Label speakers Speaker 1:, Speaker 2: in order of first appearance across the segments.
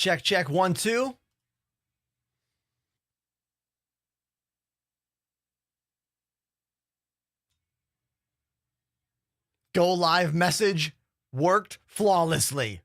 Speaker 1: Check, check, 1, 2. Go live message worked flawlessly.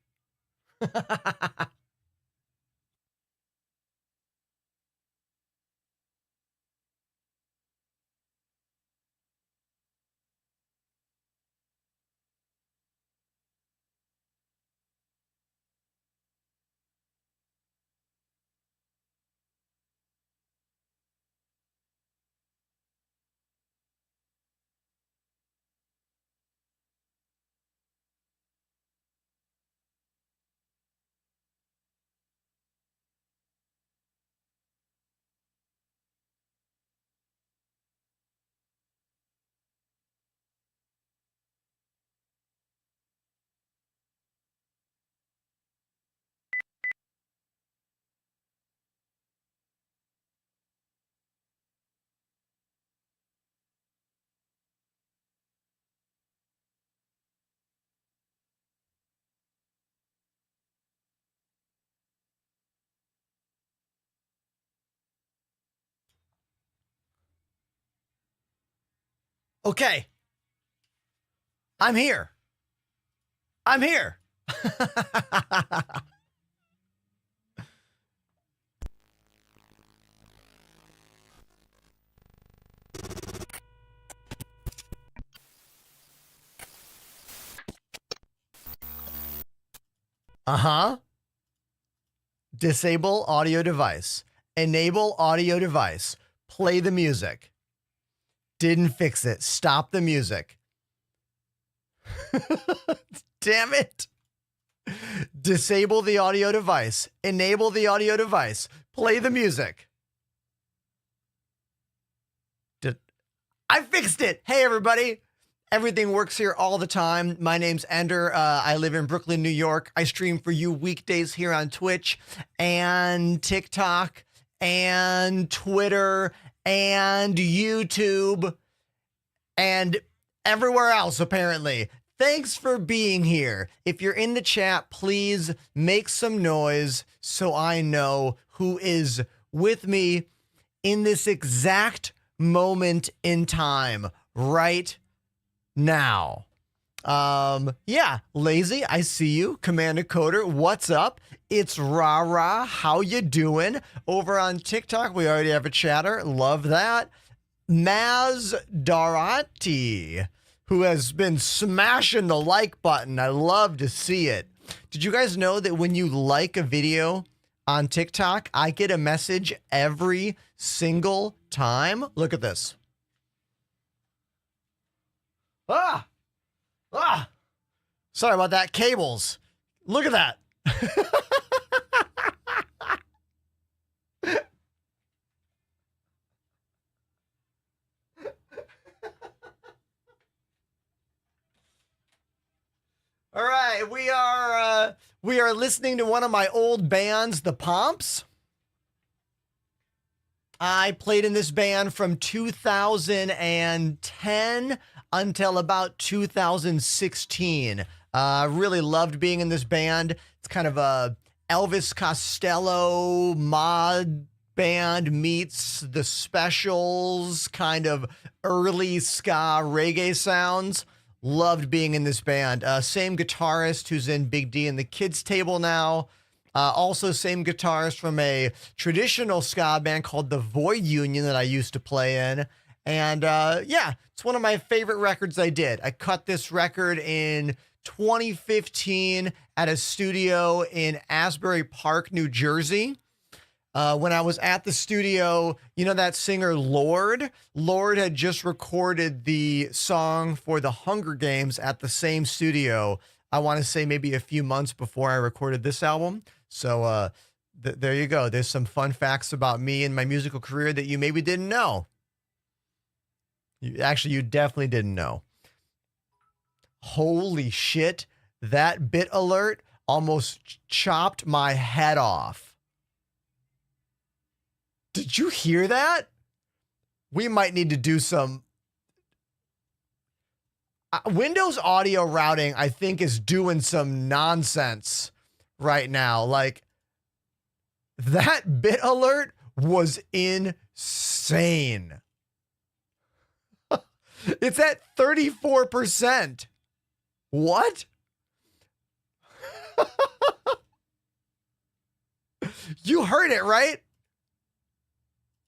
Speaker 1: Okay. I'm here. I'm here. Uh-huh. Disable audio device. Enable audio device. Play the music. Didn't fix it. Stop the music. Damn it. Disable the audio device. Enable the audio device. Play the music. I fixed it. Hey, everybody. Everything works here all the time. My name's Ender. I live in Brooklyn, New York. I stream for you weekdays here on Twitch and TikTok and Twitter and YouTube and everywhere else, apparently. Thanks for being here. If you're in the chat, please make some noise so I know who is with me in this exact moment in time right now. Yeah, Lazy, I see you. Commander Coder, what's up? It's Rara. How you doing? Over on TikTok, we already have a chatter. Love that. Maz Darati, who has been smashing the like button. I love to see it. Did you guys know that when you like a video on TikTok, I get a message every single time? Look at this. Sorry about that. Cables. Look at that. All right, we are listening to one of my old bands, The Pomps. I played in this band from 2010 until about 2016. Really loved being in this band. It's kind of a Elvis Costello mod band meets The Specials, kind of early ska reggae sounds. Loved being in this band. Same guitarist who's in Big D and the Kids Table now. Also same guitarist from a traditional ska band called the Void Union that I used to play in. And yeah, it's one of my favorite records I did. I cut this record in 2015 at a studio in Asbury Park, New Jersey. When I was at the studio, you know that singer Lorde? Lorde had just recorded the song for the Hunger Games at the same studio. I want to say maybe a few months before I recorded this album. So there you go. There's some fun facts about me and my musical career that you maybe didn't know. You definitely didn't know. Holy shit. That bit alert almost chopped my head off. Did you hear that? We might need to do some... Windows audio routing, I think, is doing some nonsense right now. Like, That bit alert was insane. It's at 34%. What? You heard it, right?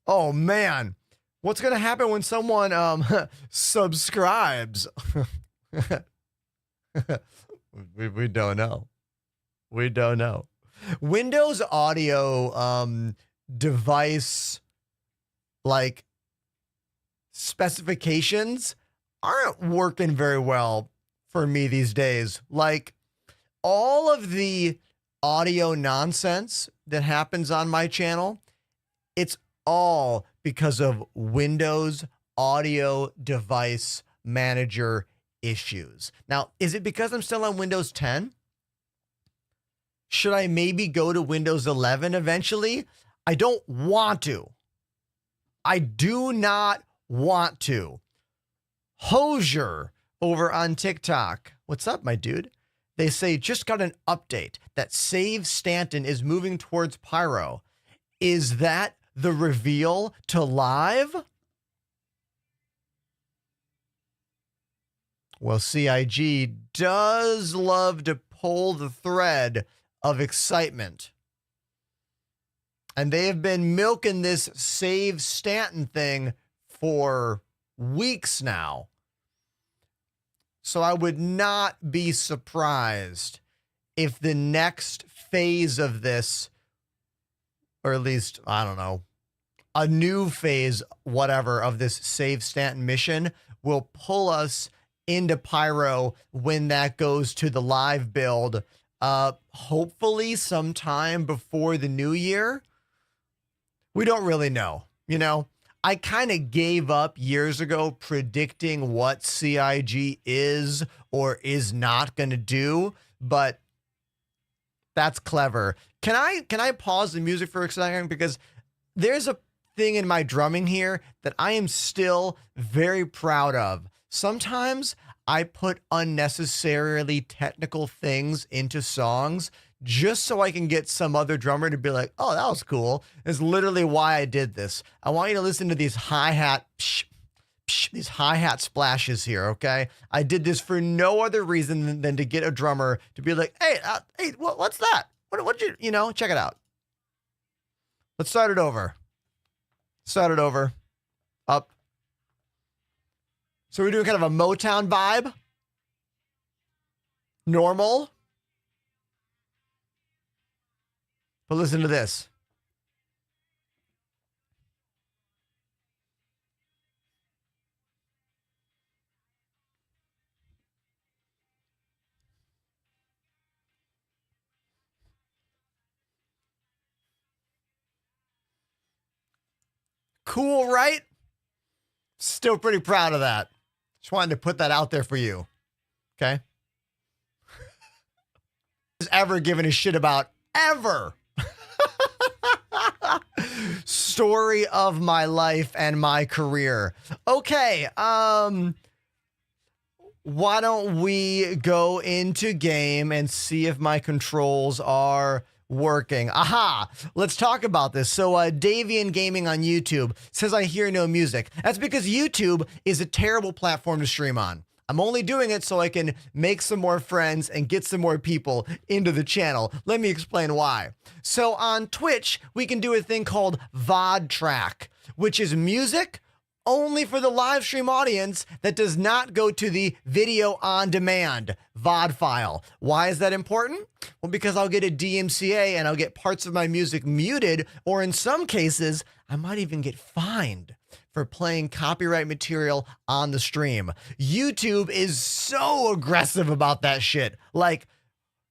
Speaker 1: Oh man. What's going to happen when someone subscribes? we don't know. We don't know. Windows audio device like specifications aren't working very well for me these days. Like all of the audio nonsense that happens on my channel, it's all because of Windows Audio Device Manager issues. Now, is it because I'm still on Windows 10? Should I maybe go to Windows 11 eventually? I don't want to. I do not want to. Hosier over on TikTok. What's up, my dude? They say, just got an update that Save Stanton is moving towards Pyro. Is that the reveal to live? Well, CIG does love to pull the thread of excitement. And they have been milking this Save Stanton thing for weeks now. So I would not be surprised if the next phase of this, or at least, I don't know, a new phase, whatever, of this Save Stanton mission will pull us into Pyro when that goes to the live build, hopefully sometime before the new year. We don't really know, you know. I kind of gave up years ago predicting what CIG is or is not going to do, but that's clever. Can I pause the music for a second? Because there's a thing in my drumming here that I am still very proud of. Sometimes I put unnecessarily technical things into songs just so I can get some other drummer to be like, oh, that was cool. That's literally why I did this. I want you to listen to these hi-hat, these hi-hat splashes here, okay? I did this for no other reason than to get a drummer to be like, hey, what's that? What you know, check it out. Let's start it over. Start it over. Up. So we're doing kind of a Motown vibe. Normal. But listen to this. Cool, right? Still pretty proud of that. Just wanted to put that out there for you. Okay? Ever given a shit about ever. Story of my life and my career. Okay, why don't we go into game and see if my controls are working? Aha! Let's talk about this. So, Davian Gaming on YouTube says I hear no music. That's because YouTube is a terrible platform to stream on. I'm only doing it so I can make some more friends and get some more people into the channel. Let me explain why. So on Twitch, we can do a thing called VOD track, which is music only for the live stream audience that does not go to the video on demand VOD file. Why is that important? Well, because I'll get a DMCA and I'll get parts of my music muted, or in some cases, I might even get fined for playing copyright material on the stream. YouTube is so aggressive about that shit. Like,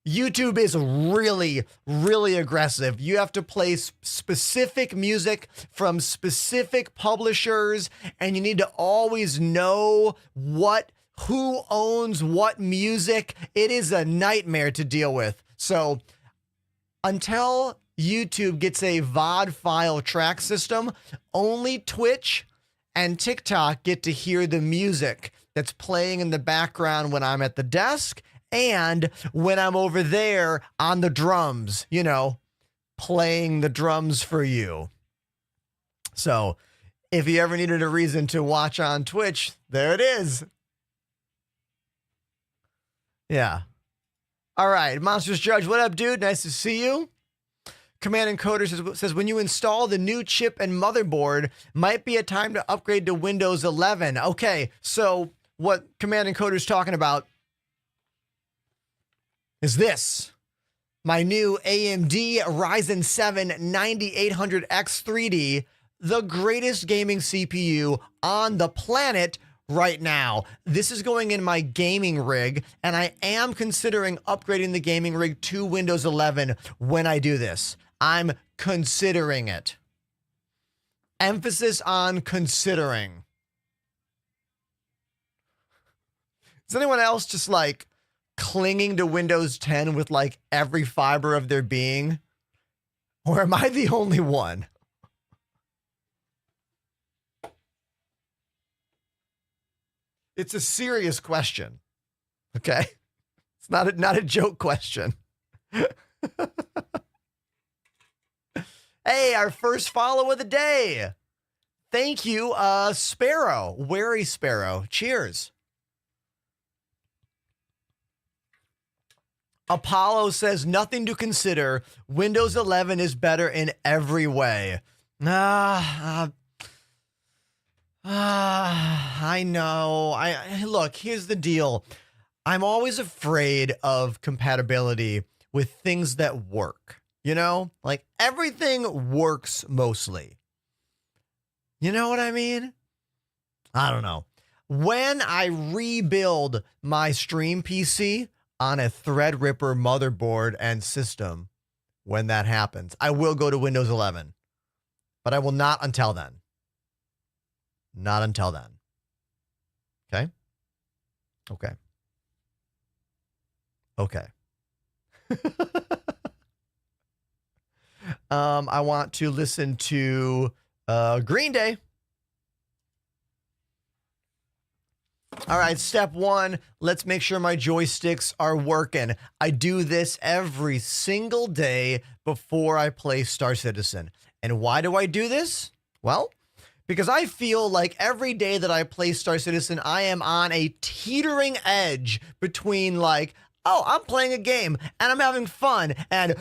Speaker 1: YouTube is really, really aggressive. You have to play specific music from specific publishers, and you need to always know who owns what music. It is a nightmare to deal with. So until YouTube gets a VOD file track system, only Twitch and TikTok get to hear the music that's playing in the background when I'm at the desk and when I'm over there on the drums, you know. playing the drums for you. So if you ever needed a reason to watch on Twitch, there it is. Yeah. All right. Monsters Judge, what up, dude? Nice to see you. Command Encoder says, when you install the new chip and motherboard, might be a time to upgrade to Windows 11. Okay, so what Command Encoder is talking about is this. My new AMD Ryzen 7 9800X 3D, the greatest gaming CPU on the planet right now. This is going in my gaming rig, and I am considering upgrading the gaming rig to Windows 11 when I do this. I'm considering it. Emphasis on considering. Is anyone else just like clinging to Windows 10 with like every fiber of their being? Or am I the only one? It's a serious question. Okay? It's not a joke question. Hey, our first follow of the day. Thank you, Sparrow. Wary Sparrow. Cheers. Apollo says, nothing to consider. Windows 11 is better in every way. I know. Look, here's the deal. I'm always afraid of compatibility with things that work. You know, like everything works mostly. You know what I mean? I don't know. When I rebuild my stream PC on a Threadripper motherboard and system, when that happens, I will go to Windows 11. But I will not until then. Not until then. Okay? Okay. Okay. I want to listen to Green Day. All right, step one, let's make sure my joysticks are working. I do this every single day before I play Star Citizen. And why do I do this? Well, because I feel like every day that I play Star Citizen, I am on a teetering edge between like, oh, I'm playing a game and I'm having fun, and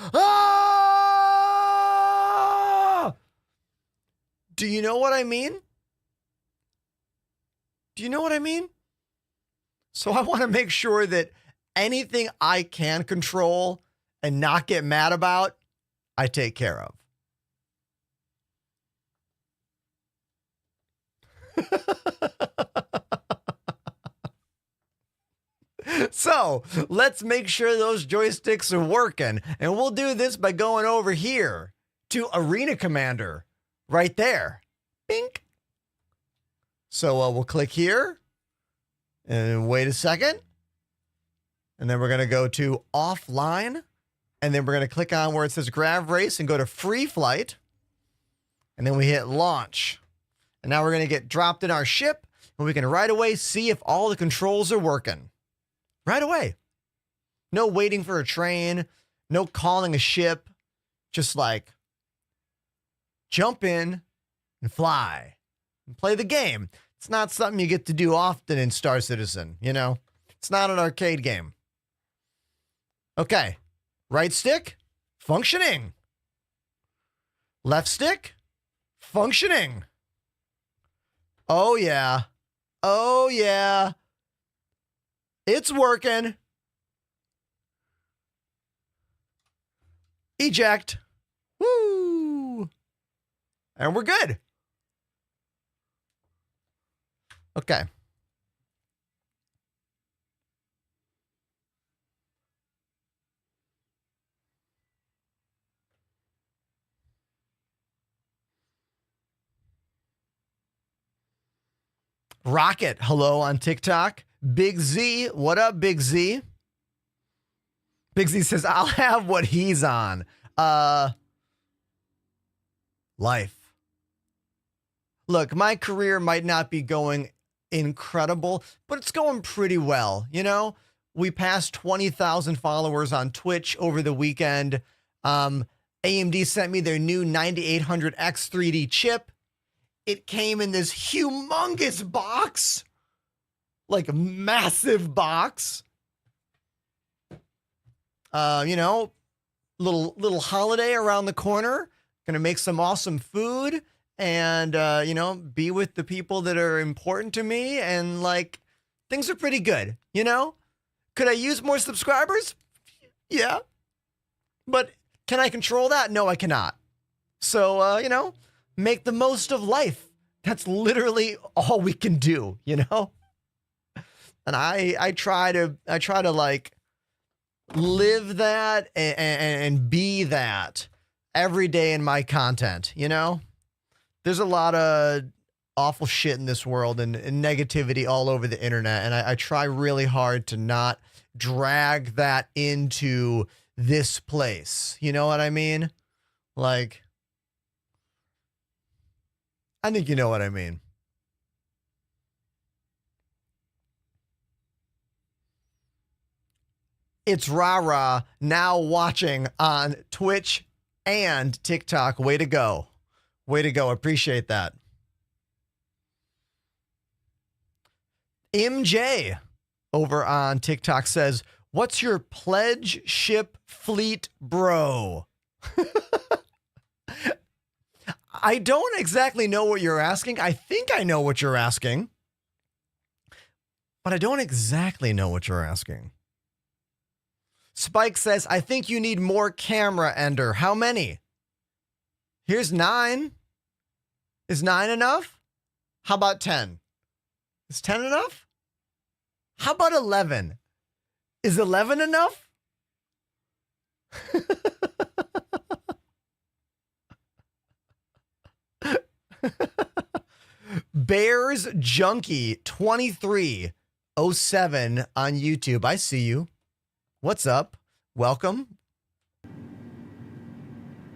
Speaker 1: do you know what I mean? Do you know what I mean? So I want to make sure that anything I can control and not get mad about, I take care of. So let's make sure those joysticks are working. And we'll do this by going over here to Arena Commander right there. Bink. So we'll click here and wait a second. And then we're going to go to offline. And then we're going to click on where it says Grav Race and go to free flight. And then we hit launch. And now we're going to get dropped in our ship. And we can right away see if all the controls are working. Right away. No waiting for a train. No calling a ship. Just like jump in and fly and play the game. It's not something you get to do often in Star Citizen, you know? It's not an arcade game. Okay. Right stick, functioning. Left stick, functioning. Oh, yeah. Oh, yeah. It's working. Eject. Woo. And we're good. Okay. Rocket, hello on TikTok. Big Z, what up, Big Z? Big Z says, I'll have what he's on. Life. Look, my career might not be going incredible, but it's going pretty well. You know, we passed 20,000 followers on Twitch over the weekend. AMD sent me their new 9800X 3D chip. It came in this humongous box, like massive box. You know, little holiday around the corner. Gonna make some awesome food and, you know, be with the people that are important to me. And like, things are pretty good, you know? Could I use more subscribers? Yeah. But can I control that? No, I cannot. So, you know, make the most of life. That's literally all we can do, you know? And I try to like live that and be that every day in my content, you know? There's a lot of awful shit in this world and negativity all over the internet. And I try really hard to not drag that into this place. You know what I mean? Like, I think you know what I mean. It's Rara now watching on Twitch and TikTok. Way to go. Way to go. Appreciate that. MJ over on TikTok says, "What's your pledge ship fleet, bro?" I don't exactly know what you're asking. I think I know what you're asking, but I don't exactly know what you're asking. Spike says, "I think you need more camera, Ender. How many?" Here's 9. Is 9 enough? How about 10? Is 10 enough? How about 11? Is 11 enough? Bears Junkie 2307 on YouTube. I see you. What's up? Welcome.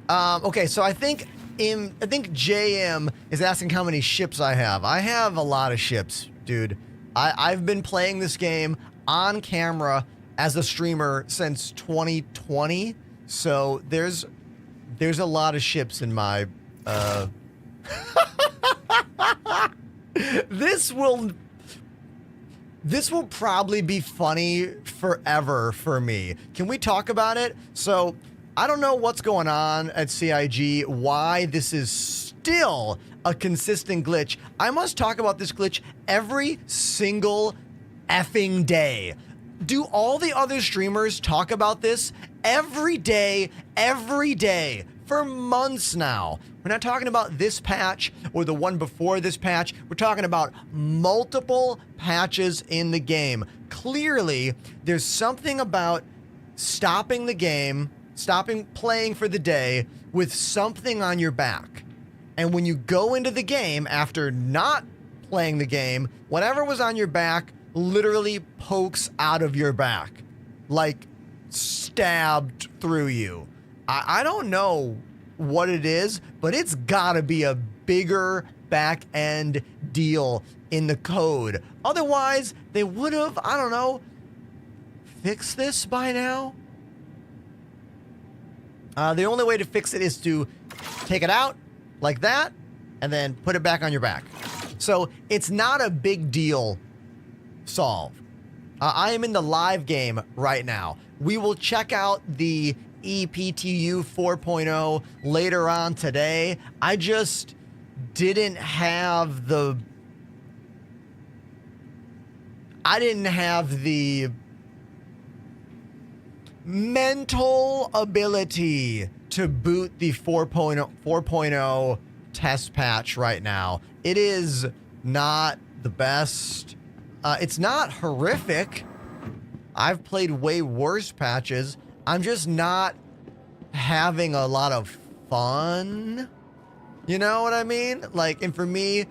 Speaker 1: Okay, so I think JM is asking how many ships I have. I have a lot of ships, dude. I've been playing this game on camera as a streamer since 2020. So there's a lot of ships in my This will probably be funny forever for me. Can we talk about it? So I don't know what's going on at CIG, why this is still a consistent glitch. I must talk about this glitch every single effing day. Do all the other streamers talk about this every day, for months now? We're not talking about this patch or the one before this patch. We're talking about multiple patches in the game. Clearly, there's something about stopping the game, stopping playing for the day with something on your back. And when you go into the game after not playing the game, whatever was on your back literally pokes out of your back, like stabbed through you. I don't know what it is, but it's gotta be a bigger back end deal in the code. Otherwise, they would have, I don't know, fixed this by now. The only way to fix it is to take it out like that and then put it back on your back. So it's not a big deal solve. I am in the live game right now. We will check out the EPTU 4.0 later on today. I just didn't have the mental ability to boot the 4.0 test patch right now. It is not the best. It's not horrific. I've played way worse patches. I'm just not having a lot of fun. You know what I mean? Like, and for me,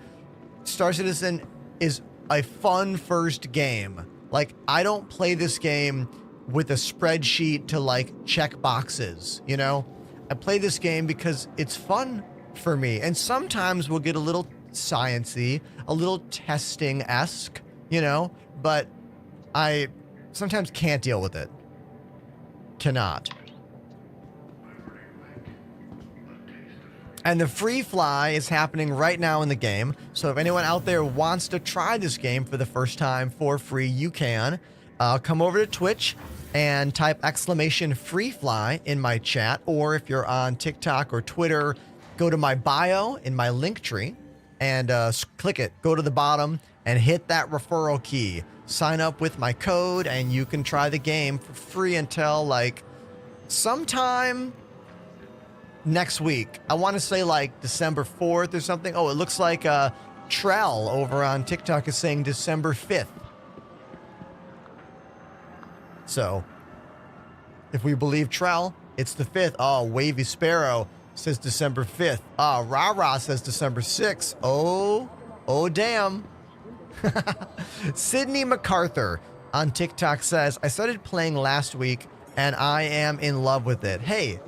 Speaker 1: Star Citizen is a fun first game. Like, I don't play this game with a spreadsheet to like check boxes, you know? I play this game because it's fun for me. And sometimes we'll get a little sciencey, a little testing-esque, you know? But I sometimes can't deal with it. Cannot. And the free fly is happening right now in the game. So if anyone out there wants to try this game for the first time for free, you can. Come over to Twitch and type !free fly in my chat. Or if you're on TikTok or Twitter, go to my bio in my link tree and click it. Go to the bottom and hit that referral key. Sign up with my code and you can try the game for free until like sometime next week. I want to say like December 4th or something. Oh, it looks like Trell over on TikTok is saying December 5th. So if we believe Trell, it's the 5th. Oh, Wavy Sparrow says December 5th. Rah says December 6th. Oh, damn. Sydney MacArthur on TikTok says, I started playing last week and I am in love with it. Hey,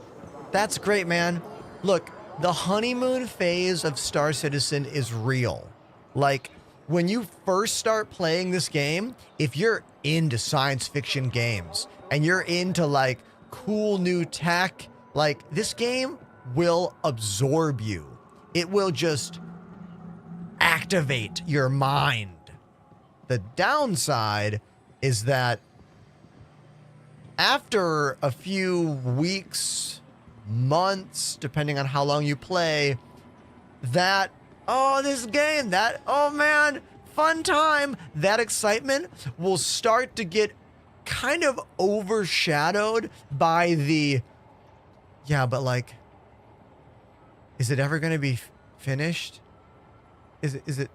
Speaker 1: that's great, man. Look, the honeymoon phase of Star Citizen is real. Like, when you first start playing this game, if you're into science fiction games and you're into like cool new tech, like this game will absorb you. It will just activate your mind. The downside is that after a few weeks, months, depending on how long you play, that, this game, that, man, fun time, that excitement will start to get kind of overshadowed by the, but like, is it ever going to be finished? Is it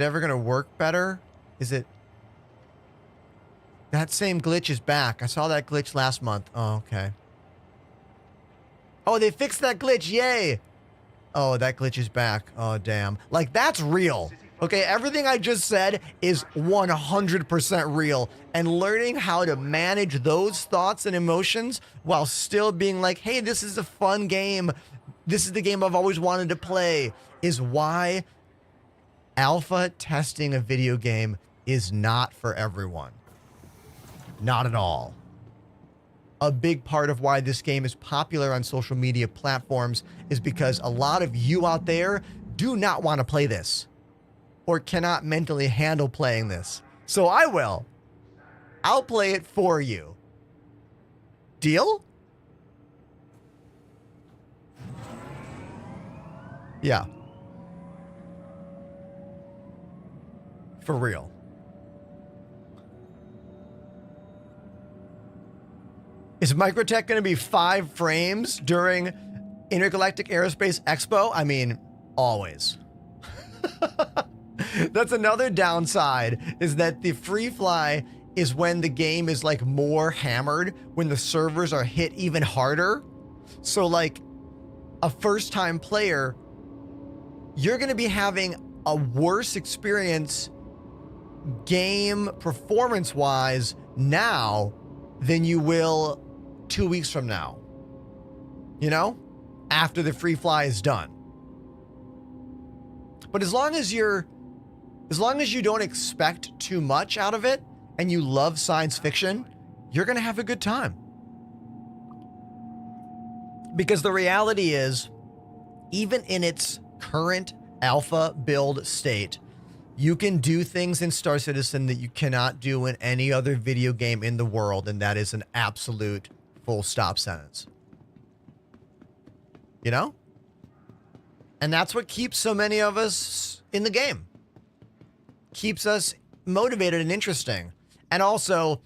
Speaker 1: ever going to work better? That same glitch is back. I saw that glitch last month. Oh, okay. Oh, they fixed that glitch. Yay. Oh, that glitch is back. Oh, damn. Like, that's real. Okay, everything I just said is 100% real. And learning how to manage those thoughts and emotions while still being like, hey, this is a fun game. This is the game I've always wanted to play, is why alpha testing a video game is not for everyone. Not at all. A big part of why this game is popular on social media platforms is because a lot of you out there do not want to play this or cannot mentally handle playing this. So I will. I'll play it for you. Deal? Yeah. For real. Is Microtech going to be 5 frames during Intergalactic Aerospace Expo? I mean, always. That's another downside, is that the free fly is when the game is like more hammered, when the servers are hit even harder. So like a first-time player, you're going to be having a worse experience game performance-wise now than you will 2 weeks from now, after the free fly is done. But as long as you don't expect too much out of it and you love science fiction, you're going to have a good time. Because the reality is, even in its current alpha build state, you can do things in Star Citizen that you cannot do in any other video game in the world, and that is an absolute full stop sentence. And that's what keeps so many of us in the game. Keeps us motivated and interesting. And also,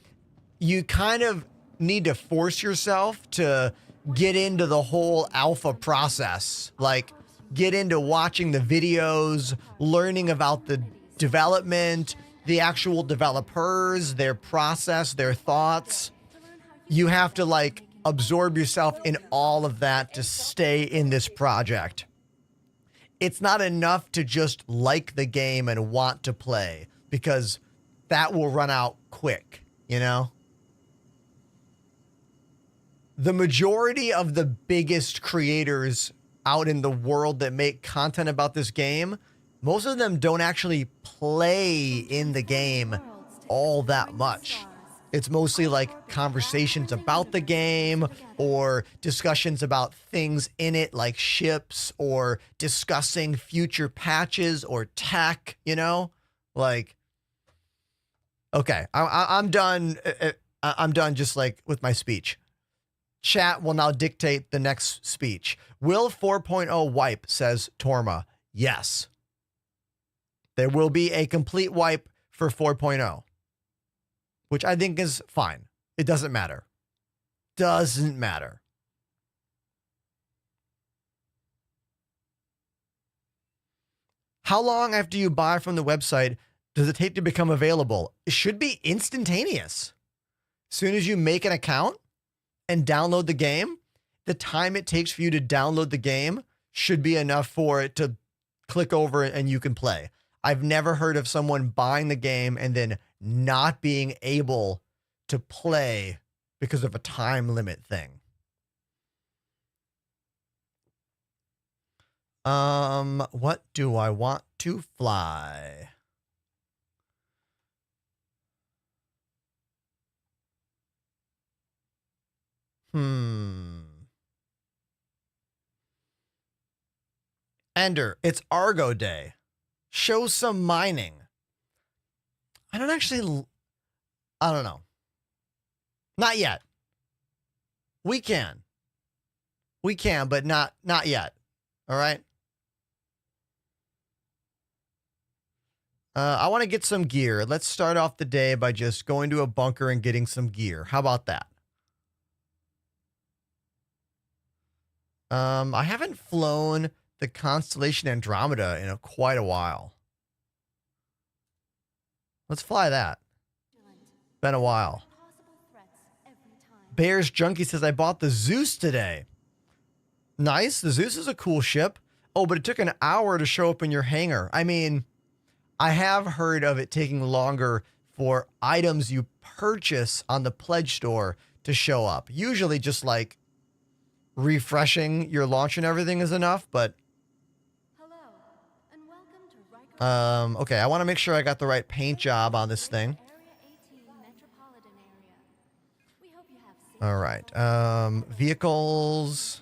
Speaker 1: you kind of need to force yourself to get into the whole alpha process. Like, get into watching the videos, learning about the development, the actual developers, their process, their thoughts. You have to like absorb yourself in all of that to stay in this project. It's not enough to just like the game and want to play, because that will run out quick, The majority of the biggest creators out in the world that make content about this game, most of them don't actually play in the game all that much. It's mostly like conversations about the game or discussions about things in it, like ships, or discussing future patches or tech, you know? Like, okay, I'm done. I'm done just like with my speech. Chat will now dictate the next speech. Will 4.0 wipe, says Torma. Yes. There will be a complete wipe for 4.0, which I think is fine. It doesn't matter. Doesn't matter. How long after you buy from the website does it take to become available? It should be instantaneous. As soon as you make an account and download the game, the time it takes for you to download the game should be enough for it to click over and you can play. I've never heard of someone buying the game and then not being able to play because of a time limit thing. What do I want to fly? Ender, it's Argo Day. Show some mining. I don't know. Not yet. We can, but not yet. All right. I want to get some gear. Let's start off the day by just going to a bunker and getting some gear. How about that? I haven't flown the constellation Andromeda in quite a while. Let's fly that. Been a while. Bears Junkie says, I bought the Zeus today. Nice. The Zeus is a cool ship. Oh, but it took an hour to show up in your hangar. I mean, I have heard of it taking longer for items you purchase on the pledge store to show up. Usually just like refreshing your launch and everything is enough, but
Speaker 2: hello, and welcome to
Speaker 1: okay, I want to make sure I got the right paint job on this thing. All right. Vehicles.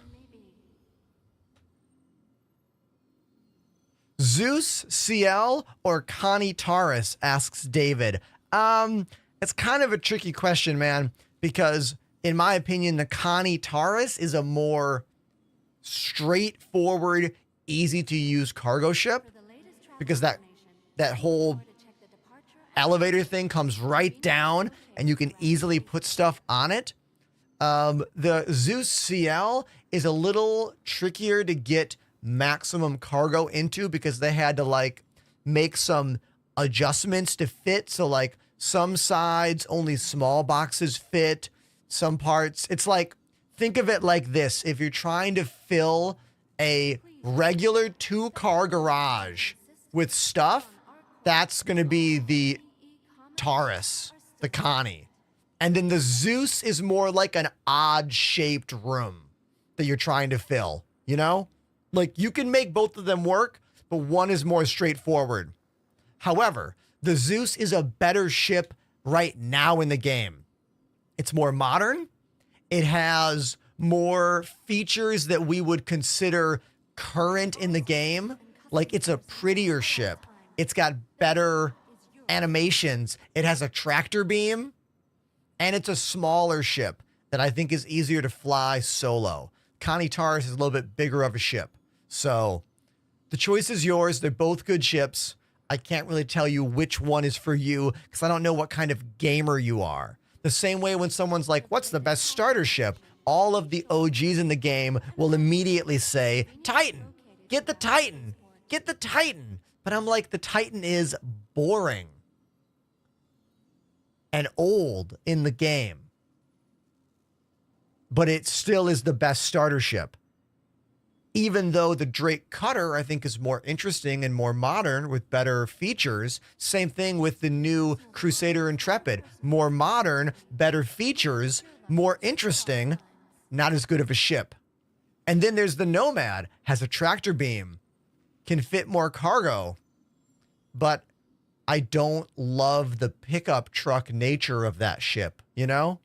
Speaker 1: Zeus CL or Connie Taurus, asks David. It's kind of a tricky question, man, because in my opinion, the Connie Taurus is a more straightforward, easy to use cargo ship because that whole elevator thing comes right down and you can easily put stuff on it. The Zeus CL is a little trickier to get maximum cargo into because they had to like make some adjustments to fit. So like some sides, only small boxes fit. Some parts, it's like, think of it like this. If you're trying to fill a regular 2-car garage with stuff, that's going to be the Taurus, the Connie. And then the Zeus is more like an odd-shaped room that you're trying to fill, you know? Like, you can make both of them work, but one is more straightforward. However, the Zeus is a better ship right now in the game. It's more modern. It has more features that we would consider current in the game. Like, it's a prettier ship. It's got better animations. It has a tractor beam. And it's a smaller ship that I think is easier to fly solo. Connie Taurus is a little bit bigger of a ship. So the choice is yours. They're both good ships. I can't really tell you which one is for you because I don't know what kind of gamer you are. The same way when someone's like, what's the best starter ship? All of the OGs in the game will immediately say, Titan. Get the Titan. Get the Titan. But I'm like, the Titan is boring and old in the game. But it still is the best starter ship. Even though the Drake Cutter, I think, is more interesting and more modern with better features. Same thing with the new Crusader Intrepid. More modern, better features, more interesting, not as good of a ship. And then there's the Nomad, has a tractor beam, can fit more cargo, but I don't love the pickup truck nature of that ship, you know?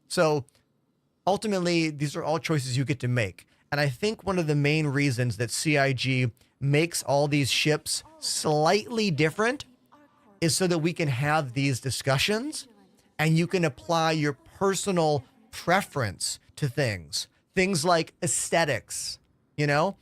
Speaker 1: So ultimately, these are all choices you get to make. And I think one of the main reasons that CIG makes all these ships slightly different is so that we can have these discussions and you can apply your personal preference to things. Things like aesthetics, you know?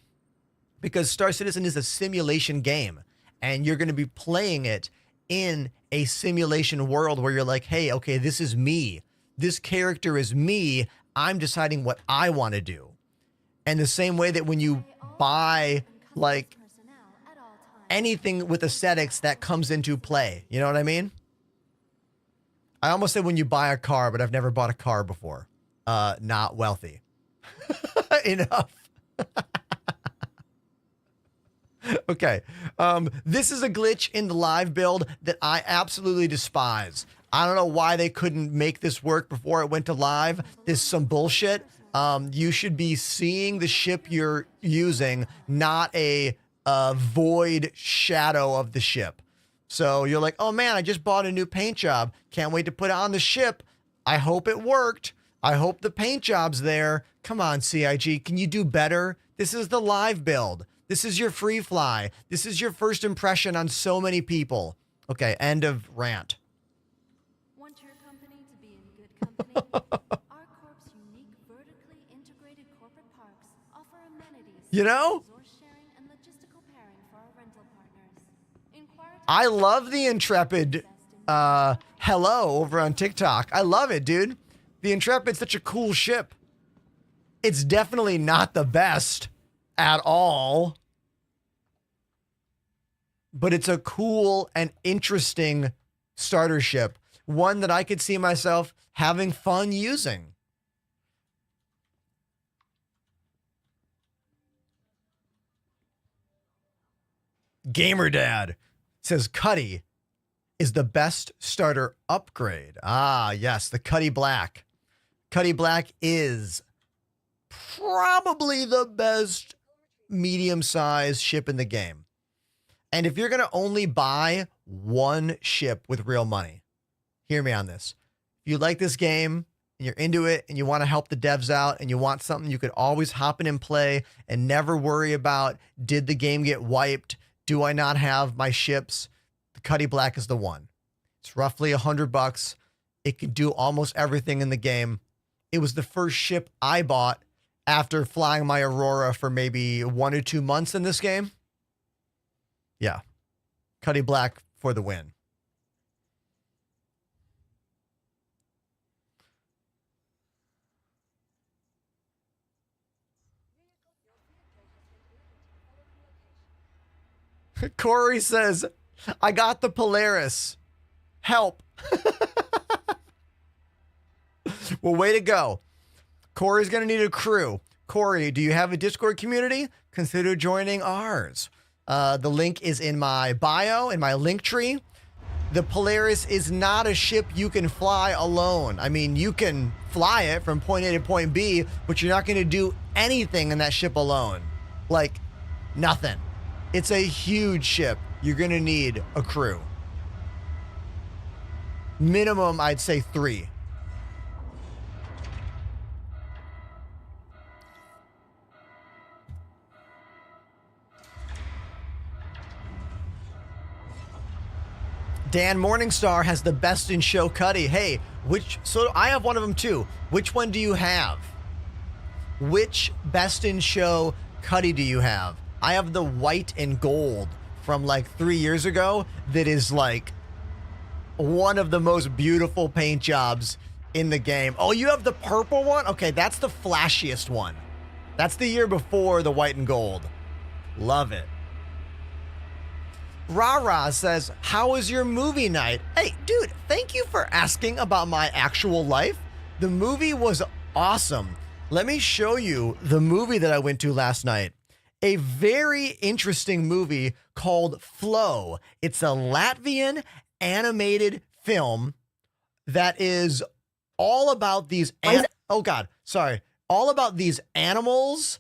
Speaker 1: Because Star Citizen is a simulation game and you're going to be playing it in a simulation world where you're like, hey, okay, this is me. This character is me. I'm deciding what I want to do. And the same way that when you buy like anything with aesthetics that comes into play, you know what I mean? I almost said when you buy a car, but I've never bought a car before. Not wealthy enough. Okay. This is a glitch in the live build that I absolutely despise. I don't know why they couldn't make this work before it went to live. This is some bullshit. You should be seeing the ship you're using, not a void shadow of the ship. So you're like, oh man, I just bought a new paint job. Can't wait to put it on the ship. I hope it worked. I hope the paint job's there. Come on, CIG. Can you do better? This is the live build. This is your free fly. This is your first impression on so many people. Okay, end of rant.
Speaker 2: Want your company to be in good company? Our Corp's unique vertically integrated corporate parks offer amenities,
Speaker 1: You know?
Speaker 2: resource sharing, and logistical pairing for our rental partners. Inquire to
Speaker 1: I love the Intrepid hello over on TikTok. I love it, dude. The Intrepid's such a cool ship. It's definitely not the best at all, but it's a cool and interesting starter ship. One that I could see myself having fun using. Gamer Dad says Cuddy is the best starter upgrade. Ah, yes, the Cuddy Black. Cuddy Black is probably the best medium-sized ship in the game. And if you're going to only buy one ship with real money, hear me on this. If you like this game and you're into it and you want to help the devs out and you want something you could always hop in and play and never worry about, did the game get wiped? Do I not have my ships? The Cuddy Black is the one. It's roughly $100. It can do almost everything in the game. It was the first ship I bought after flying my Aurora for maybe 1 or 2 months in this game. Yeah. Cuddy Black for the win. Corey says, I got the Polaris. Help. Well, way to go. Corey's going to need a crew. Corey, do you have a Discord community? Consider joining ours. The link is in my bio, in my link tree. The Polaris is not a ship you can fly alone. I mean, you can fly it from point A to point B, but you're not going to do anything in that ship alone. Like, nothing. It's a huge ship. You're going to need a crew. Minimum, I'd say 3. Dan Morningstar has the best in show Cuddy. Hey, so I have one of them too. Which one do you have? Which best in show Cuddy do you have? I have the white and gold from like 3 years ago that is like one of the most beautiful paint jobs in the game. Oh, you have the purple one? Okay, that's the flashiest one. That's the year before the white and gold. Love it. Rara says, how was your movie night? Hey, dude, thank you for asking about my actual life. The movie was awesome. Let me show you the movie that I went to last night. A very interesting movie called Flow. It's a Latvian animated film that is all about these all about these animals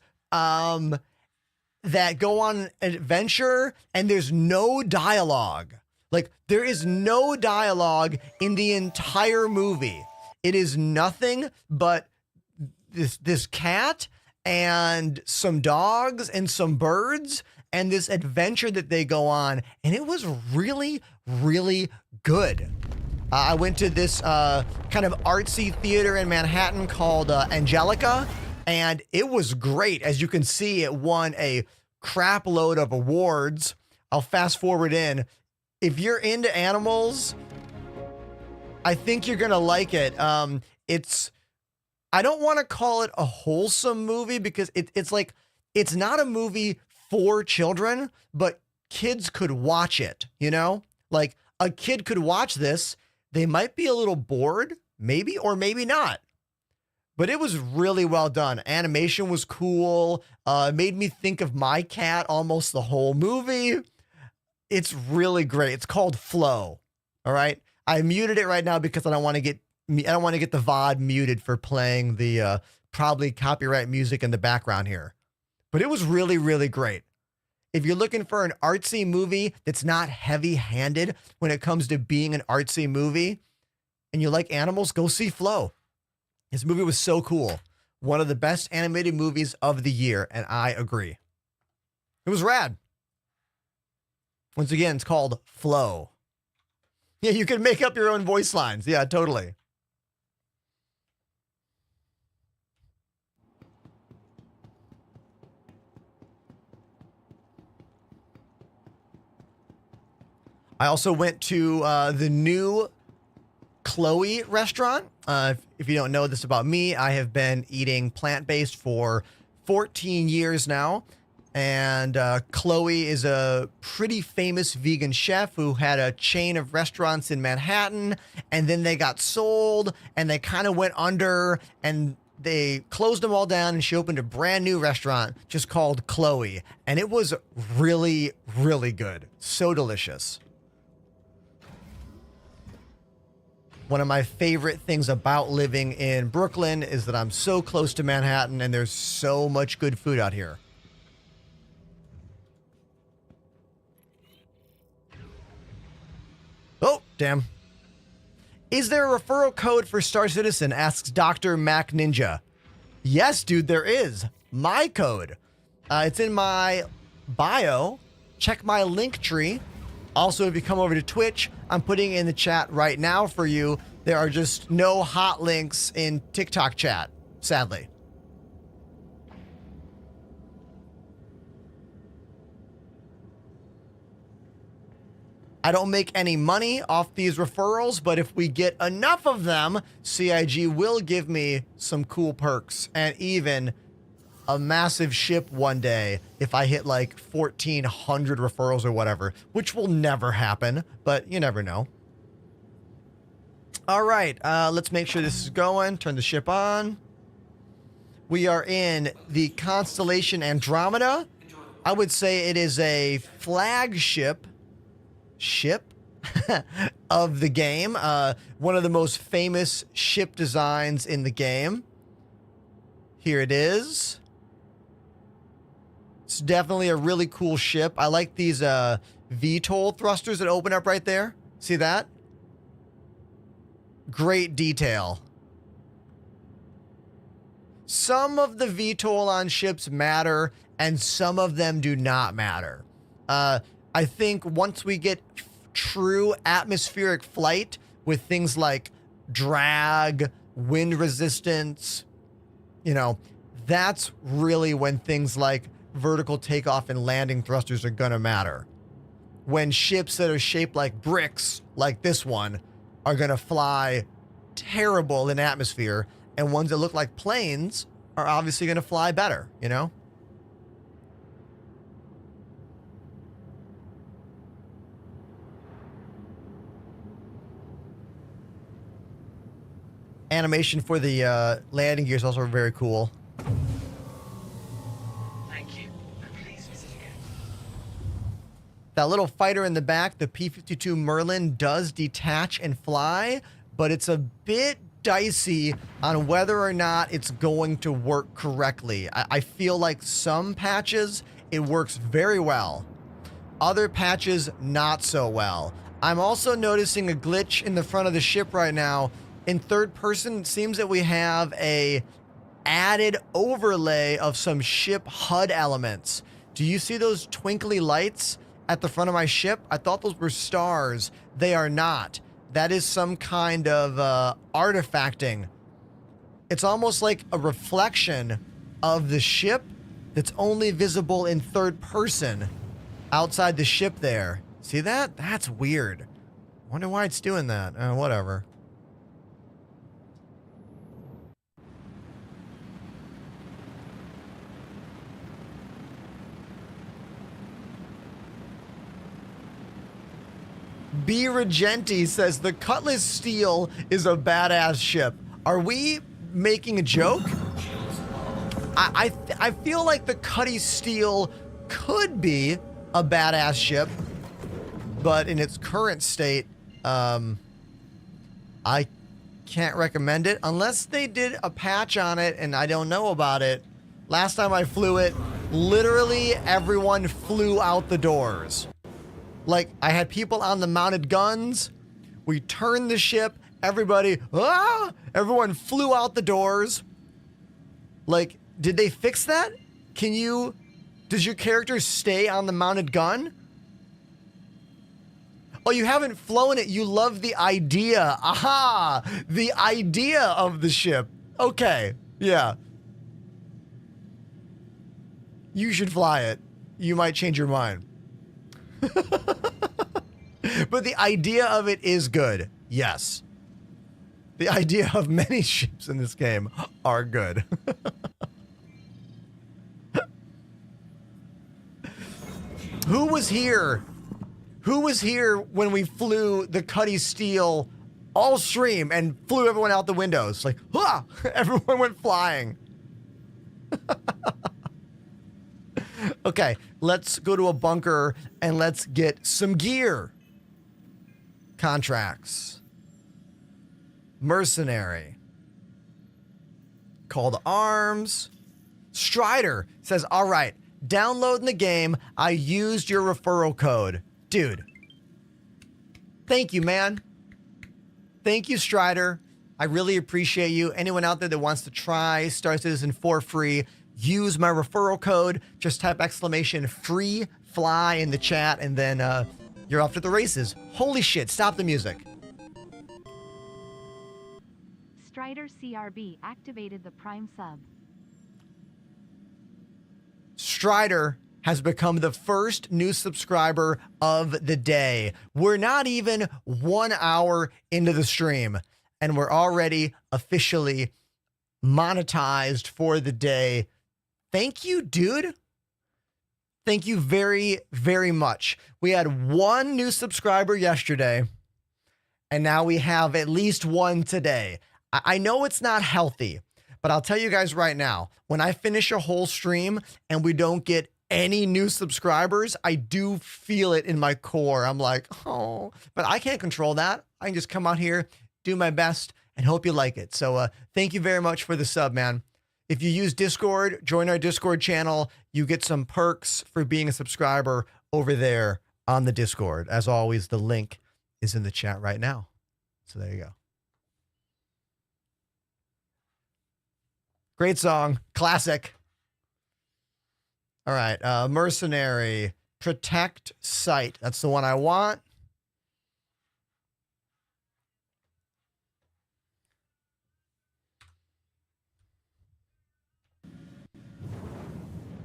Speaker 1: that go on an adventure, and there's no dialogue. Like, there is no dialogue in the entire movie. It is nothing but this cat and some dogs and some birds and this adventure that they go on. And it was really, really good. I went to this kind of artsy theater in Manhattan called Angelica, and it was great. As you can see, it won a crap load of awards. I'll fast forward in. If you're into animals, I think you're going to like it. I don't want to call it a wholesome movie because it's like, it's not a movie for children, but kids could watch it, you know? Like, a kid could watch this. They might be a little bored, maybe, or maybe not. But it was really well done. Animation was cool. Made me think of my cat almost the whole movie. It's really great. It's called Flow. All right. I muted it right now because I don't want to get the VOD muted for playing the probably copyright music in the background here. But it was really, really great. If you're looking for an artsy movie that's not heavy-handed when it comes to being an artsy movie, and you like animals, go see Flow. This movie was so cool. One of the best animated movies of the year, and I agree. It was rad. Once again, it's called Flow. Yeah, you can make up your own voice lines. Yeah, totally. I also went to the new Chloe restaurant. If you don't know this about me, I have been eating plant-based for 14 years now. And Chloe is a pretty famous vegan chef who had a chain of restaurants in Manhattan. And then they got sold and they kind of went under and they closed them all down. And she opened a brand new restaurant just called Chloe. And it was really, really good. So delicious. One of my favorite things about living in Brooklyn is that I'm so close to Manhattan and there's so much good food out here. Oh, damn. Is there a referral code for Star Citizen? Asks Dr. Mac Ninja. Yes, dude, there is. My code. It's in my bio. Check my link tree. Also, if you come over to Twitch, I'm putting in the chat right now for you. There are just no hot links in TikTok chat, sadly. I don't make any money off these referrals, but if we get enough of them, CIG will give me some cool perks and even a massive ship one day if I hit like 1,400 referrals or whatever, which will never happen, but you never know. All right, let's make sure this is going. Turn the ship on. We are in the constellation Andromeda. I would say it is a flagship ship of the game. One of the most famous ship designs in the game. Here it is. It's definitely a really cool ship. I like these VTOL thrusters that open up right there. See that? Great detail. Some of the VTOL on ships matter, and some of them do not matter. I think once we get true atmospheric flight with things like drag, wind resistance, you know, that's really when things like vertical takeoff and landing thrusters are gonna matter. When ships that are shaped like bricks, like this one, are gonna fly terrible in atmosphere, and ones that look like planes are obviously gonna fly better, you know? Animation for the landing gear is also very cool.
Speaker 3: Thank you. Please visit again.
Speaker 1: That little fighter in the back, the P-52 Merlin, does detach and fly, but it's a bit dicey on whether or not it's going to work correctly. I feel like some patches, it works very well. Other patches, not so well. I'm also noticing a glitch in the front of the ship right now. In third person, it seems that we have a added overlay of some ship HUD elements. Do you see those twinkly lights at the front of my ship? I thought those were stars. They are not. That is some kind of artifacting. It's almost like a reflection of the ship that's only visible in third person outside the ship there. See that? That's weird. Wonder why it's doing that. Whatever. B. Regenti says the Cutlass Steel is a badass ship. Are we making a joke? I feel like the Cutty Steel could be a badass ship, but in its current state, I can't recommend it unless they did a patch on it and I don't know about it. Last time I flew it, literally everyone flew out the doors. Like, I had people on the mounted guns. We turned the ship. Everybody, everyone flew out the doors. Like, did they fix that? Does your character stay on the mounted gun? Oh, you haven't flown it. You love the idea. Aha! The idea of the ship. Okay. Yeah. You should fly it. You might change your mind. But the idea of it is good. Yes. The idea of many ships in this game are good. Who was here? Who was here when we flew the Cutty Steel all stream and flew everyone out the windows? Like, ah! Everyone went flying. Okay, let's go to a bunker and let's get some gear. Contracts. Mercenary. Call to arms. Strider says, all right, downloading the game. I used your referral code. Dude. Thank you, man. Thank you, Strider. I really appreciate you. Anyone out there that wants to try Star Citizen for free, use my referral code. Just type !free fly in the chat and then you're off to the races. Holy shit, stop the music.
Speaker 4: Strider CRB activated the Prime sub.
Speaker 1: Strider has become the first new subscriber of the day. We're not even 1 hour into the stream, and we're already officially monetized for the day. Thank you, dude. Thank you very, very much. We had 1 new subscriber yesterday, and now we have at least 1 today. I know it's not healthy, but I'll tell you guys right now, when I finish a whole stream and we don't get any new subscribers, I do feel it in my core. I'm like, oh, but I can't control that. I can just come out here, do my best, and hope you like it. So thank you very much for the sub, man. If you use Discord, join our Discord channel. You get some perks for being a subscriber over there on the Discord. As always, the link is in the chat right now. So there you go. Great song. Classic. All right. Mercenary. Protect site. That's the one I want.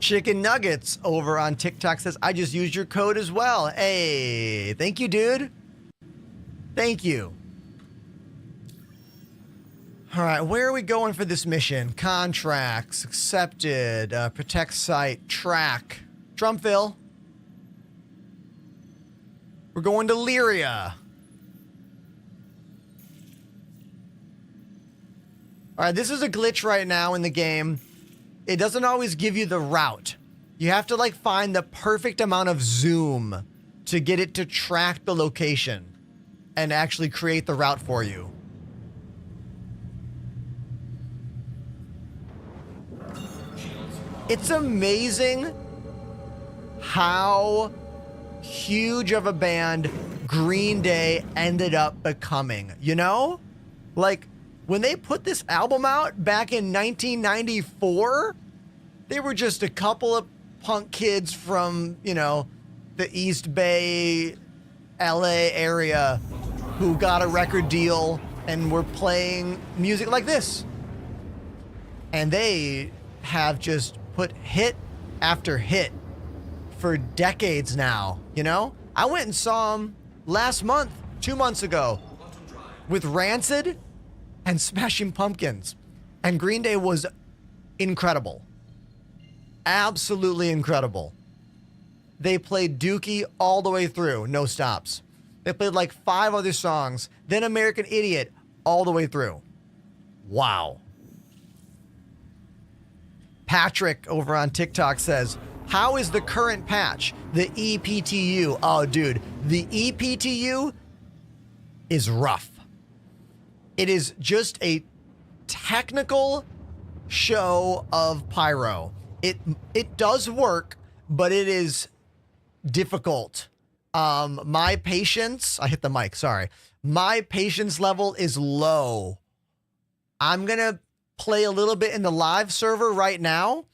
Speaker 1: Chicken Nuggets over on TikTok says, I just used your code as well. Hey, thank you, dude. Thank you. All right, where are we going for this mission? Contracts, accepted, protect site, track, Trumpville. We're going to Lyria. All right, this is a glitch right now in the game. It doesn't always give you the route. You have to like find the perfect amount of zoom to get it to track the location and actually create the route for you. It's amazing how huge of a band Green Day ended up becoming, you know? Like, when they put this album out back in 1994, they were just a couple of punk kids from, you know, the East Bay, LA area who got a record deal and were playing music like this. And they have just put hit after hit for decades now, you know? I went and saw them last month, 2 months ago, with Rancid and Smashing Pumpkins. And Green Day was incredible. Absolutely incredible. They played Dookie all the way through, no stops. They played like 5 other songs, then American Idiot all the way through. Wow. Patrick over on TikTok says, how is the current patch? The EPTU. Oh, dude, the EPTU is rough. It is just a technical show of pyro. It does work, but it is difficult. My patience, I hit the mic, sorry. My patience level is low. I'm going to play a little bit in the live server right now.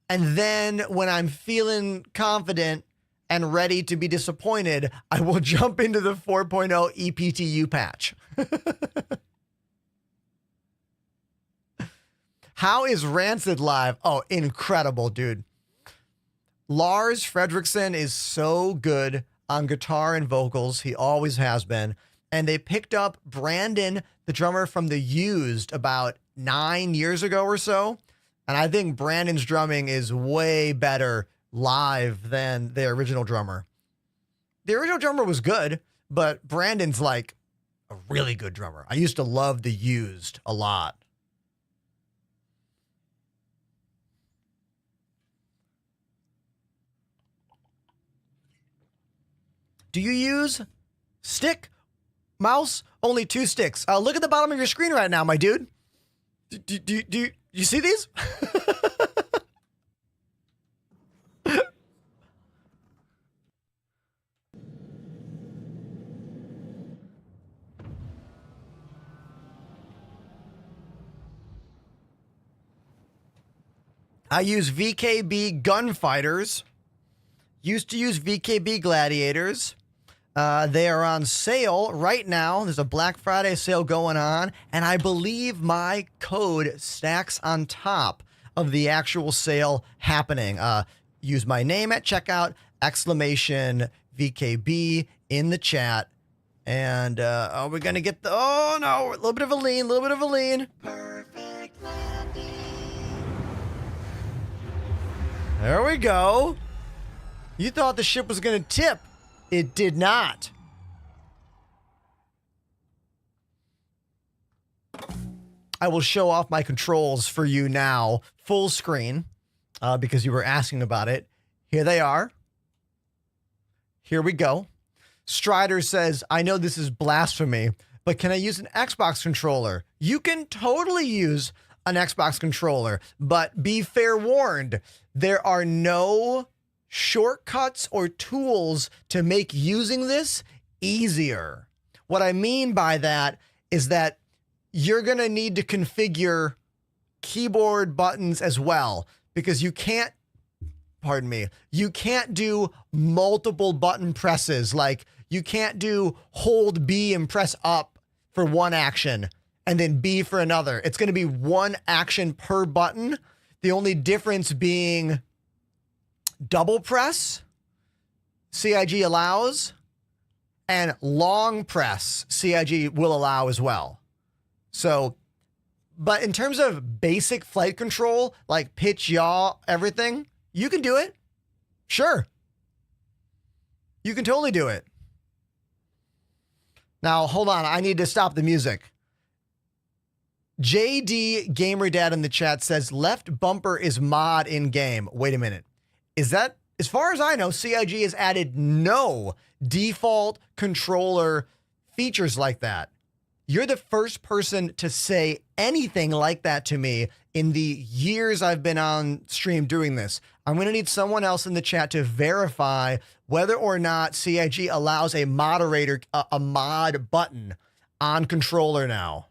Speaker 1: And then when I'm feeling confident and ready to be disappointed, I will jump into the 4.0 EPTU patch. How is Rancid live? Oh, incredible, dude. Lars Fredriksson is so good on guitar and vocals. He always has been. And they picked up Brandon, the drummer from The Used, about 9 years ago or so. And I think Brandon's drumming is way better live than the original drummer. The original drummer was good, but Brandon's like a really good drummer. I used to love The Used a lot. Do you use stick, mouse? Only 2 sticks. Look at the bottom of your screen right now, my dude. Do you see these? I use VKB Gunfighters. Used to use VKB Gladiators. They are on sale right now. There's a Black Friday sale going on, and I believe my code stacks on top of the actual sale happening. Use my name at checkout, exclamation VKB in the chat. And are we going to get the... Oh, no, a little bit of a lean, Perfect landing. There we go. You thought the ship was going to tip. It did not. I will show off my controls for you now, full screen, because you were asking about it. Here they are. Here we go. Strider says, I know this is blasphemy, but can I use an Xbox controller? You can totally use an Xbox controller, but be fair warned, there are no shortcuts or tools to make using this easier. What I mean by that is that you're going to need to configure keyboard buttons as well, because you can't, pardon me, you can't do multiple button presses. Like you can't do hold B and press up for one action and then B for another. It's going to be one action per button. The only difference being double press, CIG allows, and long press, CIG will allow as well. So, but in terms of basic flight control, like pitch, yaw, everything, you can do it. Sure. You can totally do it. Now, hold on. I need to stop the music. JD Gamerdad in the chat says, left bumper is mod in game. Wait a minute. Is that, as far as I know, CIG has added no default controller features like that. You're the first person to say anything like that to me in the years I've been on stream doing this. I'm going to need someone else in the chat to verify whether or not CIG allows a moderator, a mod button on controller now.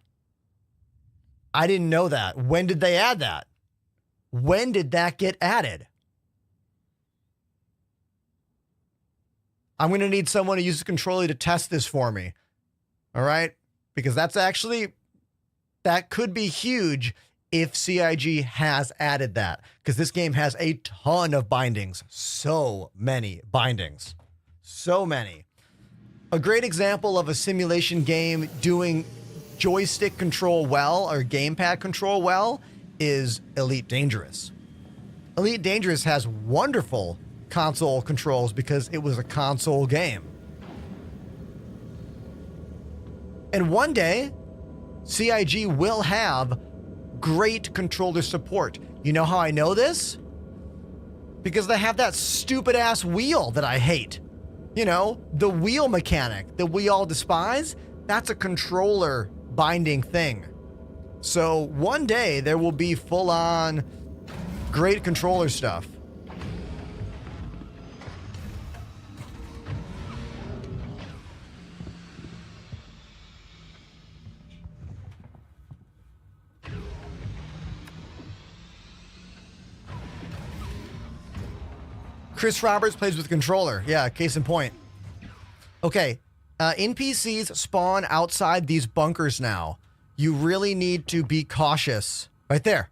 Speaker 1: I didn't know that. When did they add that? When did that get added? I'm going to need someone to use the controller to test this for me. All right? Because that could be huge if CIG has added that. Because this game has a ton of bindings. So many bindings. So many. A great example of a simulation game doing joystick control well or gamepad control well is Elite Dangerous. Elite Dangerous has wonderful console controls because it was a console game. And one day, CIG will have great controller support. You know how I know this? Because they have that stupid ass wheel that I hate. You know, the wheel mechanic that we all despise, that's a controller binding thing. So one day there will be full on great controller stuff. Chris Roberts plays with controller. Yeah, case in point. Okay, NPCs spawn outside these bunkers now. You really need to be cautious. Right there.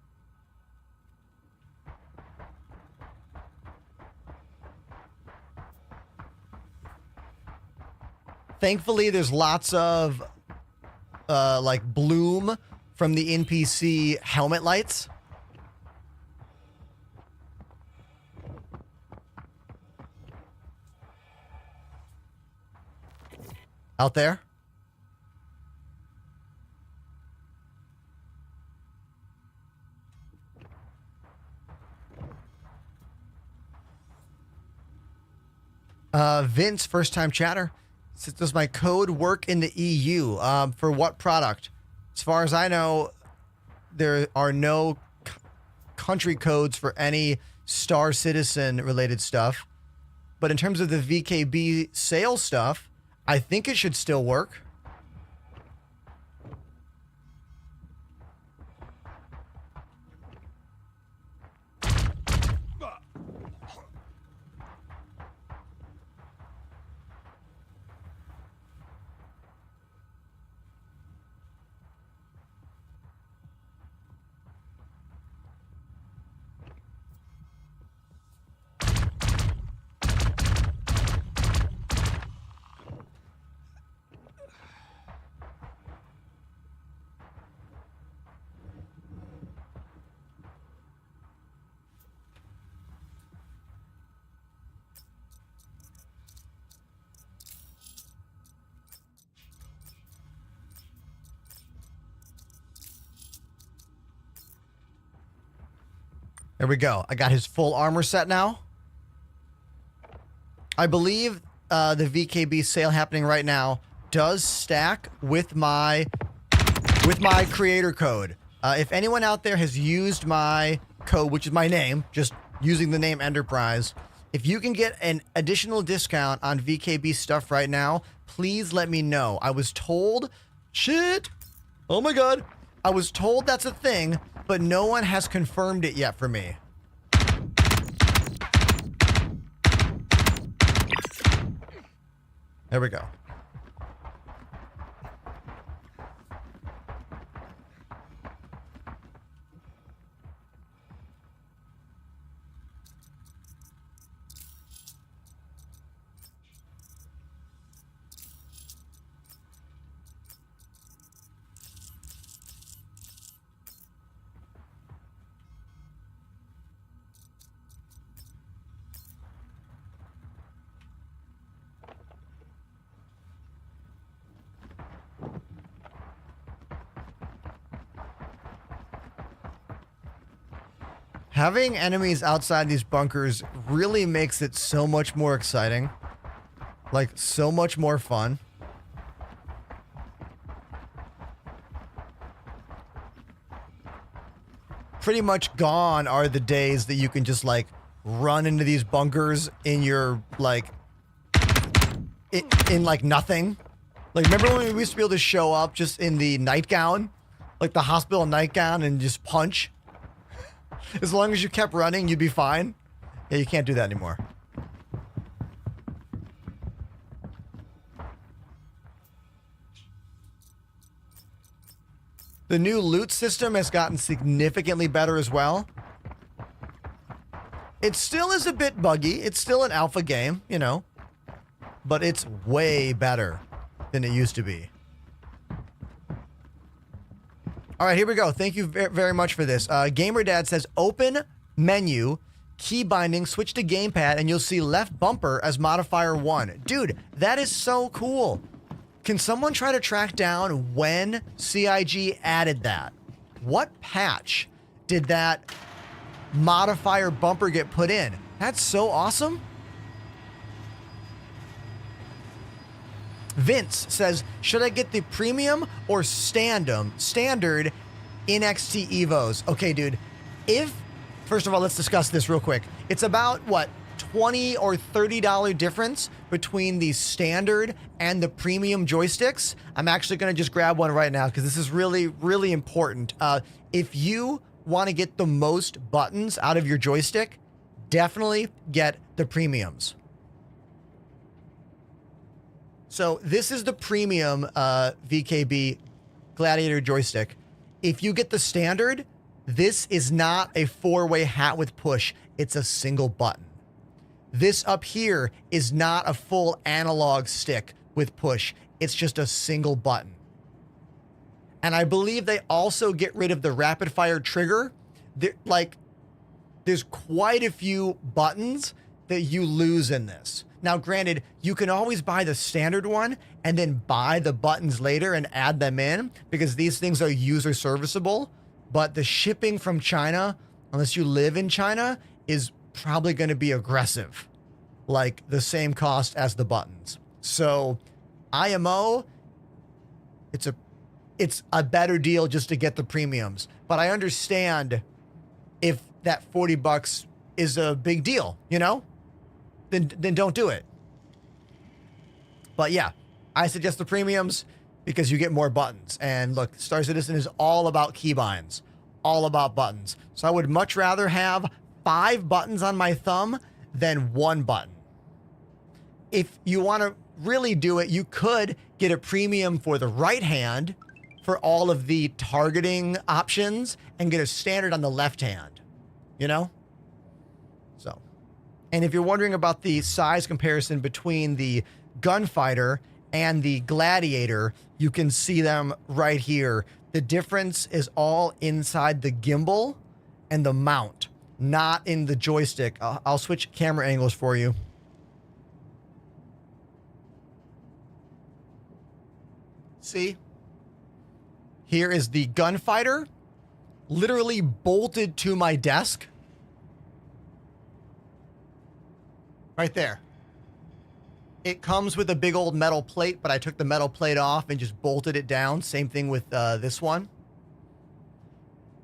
Speaker 1: Thankfully, there's lots of like bloom from the NPC helmet lights. Out there. Vince, first time chatter. Says, does my code work in the EU? For what product? As far as I know, there are no country codes for any Star Citizen related stuff. But in terms of the VKB sales stuff, I think it should still work. There we go. I got his full armor set now. I believe the VKB sale happening right now does stack with my creator code. If anyone out there has used my code, which is my name, just using the name Enterprise, if you can get an additional discount on VKB stuff right now, please let me know. I was told, shit, oh my God. I was told that's a thing, but no one has confirmed it yet for me. There we go. Having enemies outside these bunkers really makes it so much more exciting. Like, so much more fun. Pretty much gone are the days that you can just, like, run into these bunkers in your, like, in like nothing. Like, remember when we used to be able to show up just in the nightgown? Like the hospital nightgown and just punch? As long as you kept running, you'd be fine. Yeah, you can't do that anymore. The new loot system has gotten significantly better as well. It still is a bit buggy. It's still an alpha game, you know. But it's way better than it used to be. All right, here we go. Thank you very much for this. GamerDad says, open menu, key binding, switch to gamepad, and you'll see left bumper as modifier 1. Dude, that is so cool. Can someone try to track down when CIG added that? What patch did that modifier bumper get put in? That's so awesome. Vince says, should I get the premium or standard NXT Evos? Okay, dude. First of all, let's discuss this real quick. It's about, what, $20 or $30 difference between the standard and the premium joysticks. I'm actually going to just grab one right now because this is really, really important. If you want to get the most buttons out of your joystick, definitely get the premiums. So this is the premium VKB Gladiator joystick. If you get the standard, this is not a 4-way hat with push. It's a single button. This up here is not a full analog stick with push. It's just a single button. And I believe they also get rid of the rapid fire trigger. There's quite a few buttons that you lose in this. Now, granted, you can always buy the standard one and then buy the buttons later and add them in because these things are user serviceable. But the shipping from China, unless you live in China, is probably going to be aggressive, like the same cost as the buttons. So IMO, it's a better deal just to get the premiums. But I understand if that $40 is a big deal, you know? Then don't do it. But yeah, I suggest the premiums because you get more buttons. And look, Star Citizen is all about keybinds, all about buttons. So I would much rather have 5 buttons on my thumb than 1 button. If you want to really do it, you could get a premium for the right hand for all of the targeting options and get a standard on the left hand, you know? So, and if you're wondering about the size comparison between the Gunfighter and the Gladiator, you can see them right here. The difference is all inside the gimbal and the mount, not in the joystick. I'll switch camera angles for you. See? Here is the Gunfighter, literally bolted to my desk. Right there. It comes with a big old metal plate, but I took the metal plate off and just bolted it down. Same thing with this one.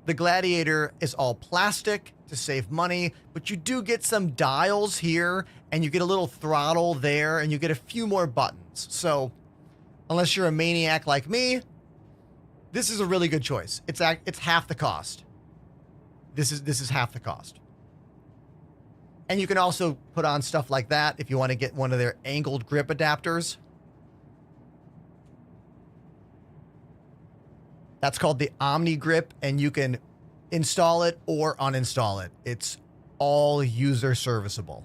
Speaker 1: The Gladiator is all plastic to save money, but you do get some dials here, and you get a little throttle there, and you get a few more buttons. So, unless you're a maniac like me, this is a really good choice. It's half the cost. This is half the cost. And you can also put on stuff like that if you want to get one of their angled grip adapters. That's called the Omni Grip, and you can install it or uninstall it. It's all user serviceable.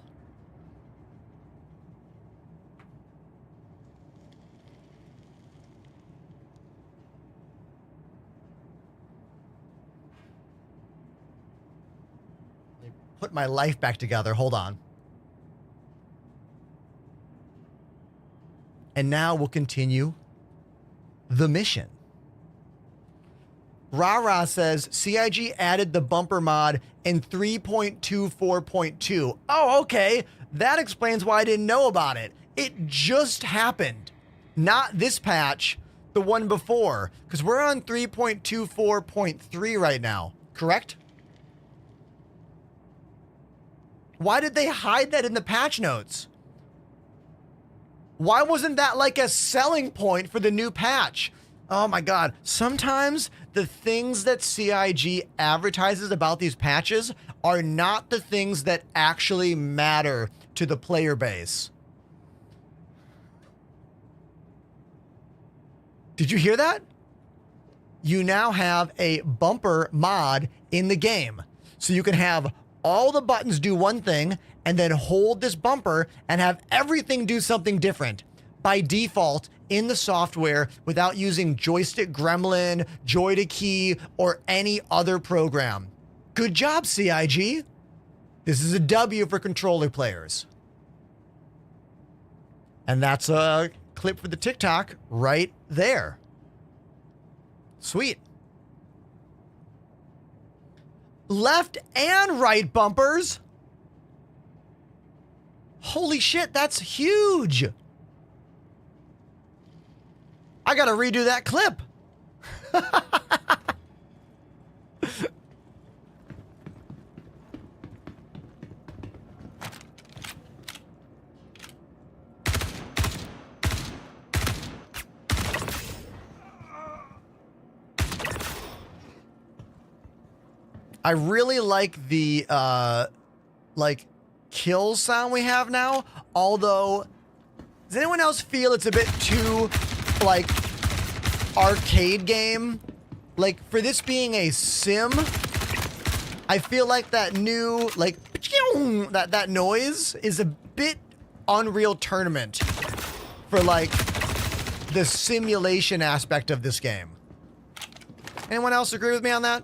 Speaker 1: Put my life back together. Hold on. And now we'll continue the mission. Rara says CIG added the bumper mod in 3.24.2. Oh, okay. That explains why I didn't know about it. It just happened. Not this patch, the one before. Because we're on 3.24.3 right now. Correct? Why did they hide that in the patch notes? Why wasn't that like a selling point for the new patch? Oh my God. Sometimes the things that CIG advertises about these patches are not the things that actually matter to the player base. Did you hear that? You now have a bumper mod in the game. So you can have all the buttons do one thing and then hold this bumper and have everything do something different by default in the software without using Joystick Gremlin, Joy-to-Key, or any other program. Good job, CIG. This is a W for controller players. And that's a clip for the TikTok right there. Sweet. Left and right bumpers. Holy shit, that's huge. I gotta redo that clip. I really like the kill sound we have now, although does anyone else feel it's a bit too like arcade game? Like for this being a sim, I feel like that new like that noise is a bit Unreal Tournament for like the simulation aspect of this game. Anyone else agree with me on that?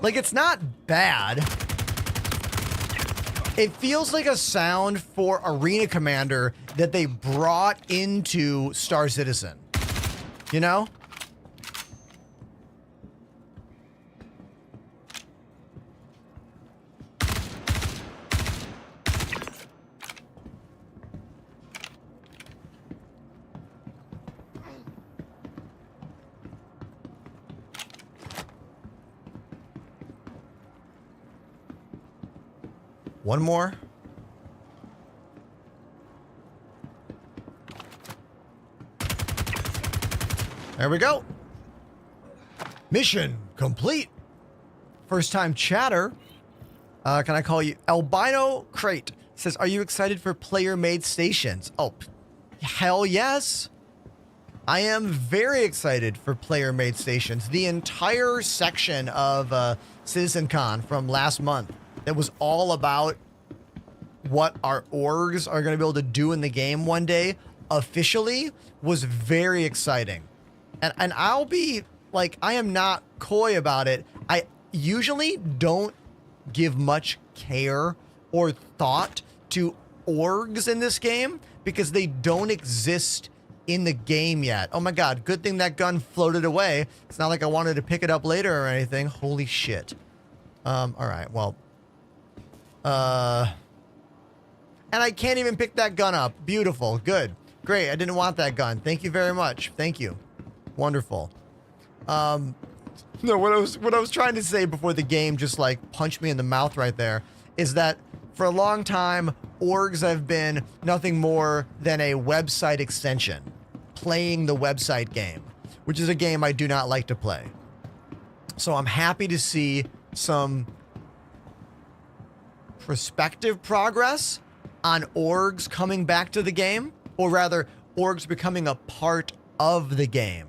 Speaker 1: Like, it's not bad. It feels like a sound for Arena Commander that they brought into Star Citizen. You know? One more. There we go. Mission complete. First time chatter. Can I call you Albino Crate? Says, are you excited for player-made stations? Oh, hell yes. I am very excited for player-made stations. The entire section of CitizenCon from last month that was all about what our orgs are going to be able to do in the game one day officially was very exciting. And I'll be like, I am not coy about it. I usually don't give much care or thought to orgs in this game because they don't exist in the game yet. Oh my God, good thing that gun floated away. It's not like I wanted to pick it up later or anything. Holy shit. All right, well. And I can't even pick that gun up. Beautiful. Good. Great. I didn't want that gun. Thank you very much. Thank you. Wonderful. No, what I was trying to say before the game just like punched me in the mouth right there is that for a long time, orgs have been nothing more than a website extension, playing the website game, which is a game I do not like to play. So I'm happy to see some prospective progress on orgs coming back to the game, or rather, orgs becoming a part of the game.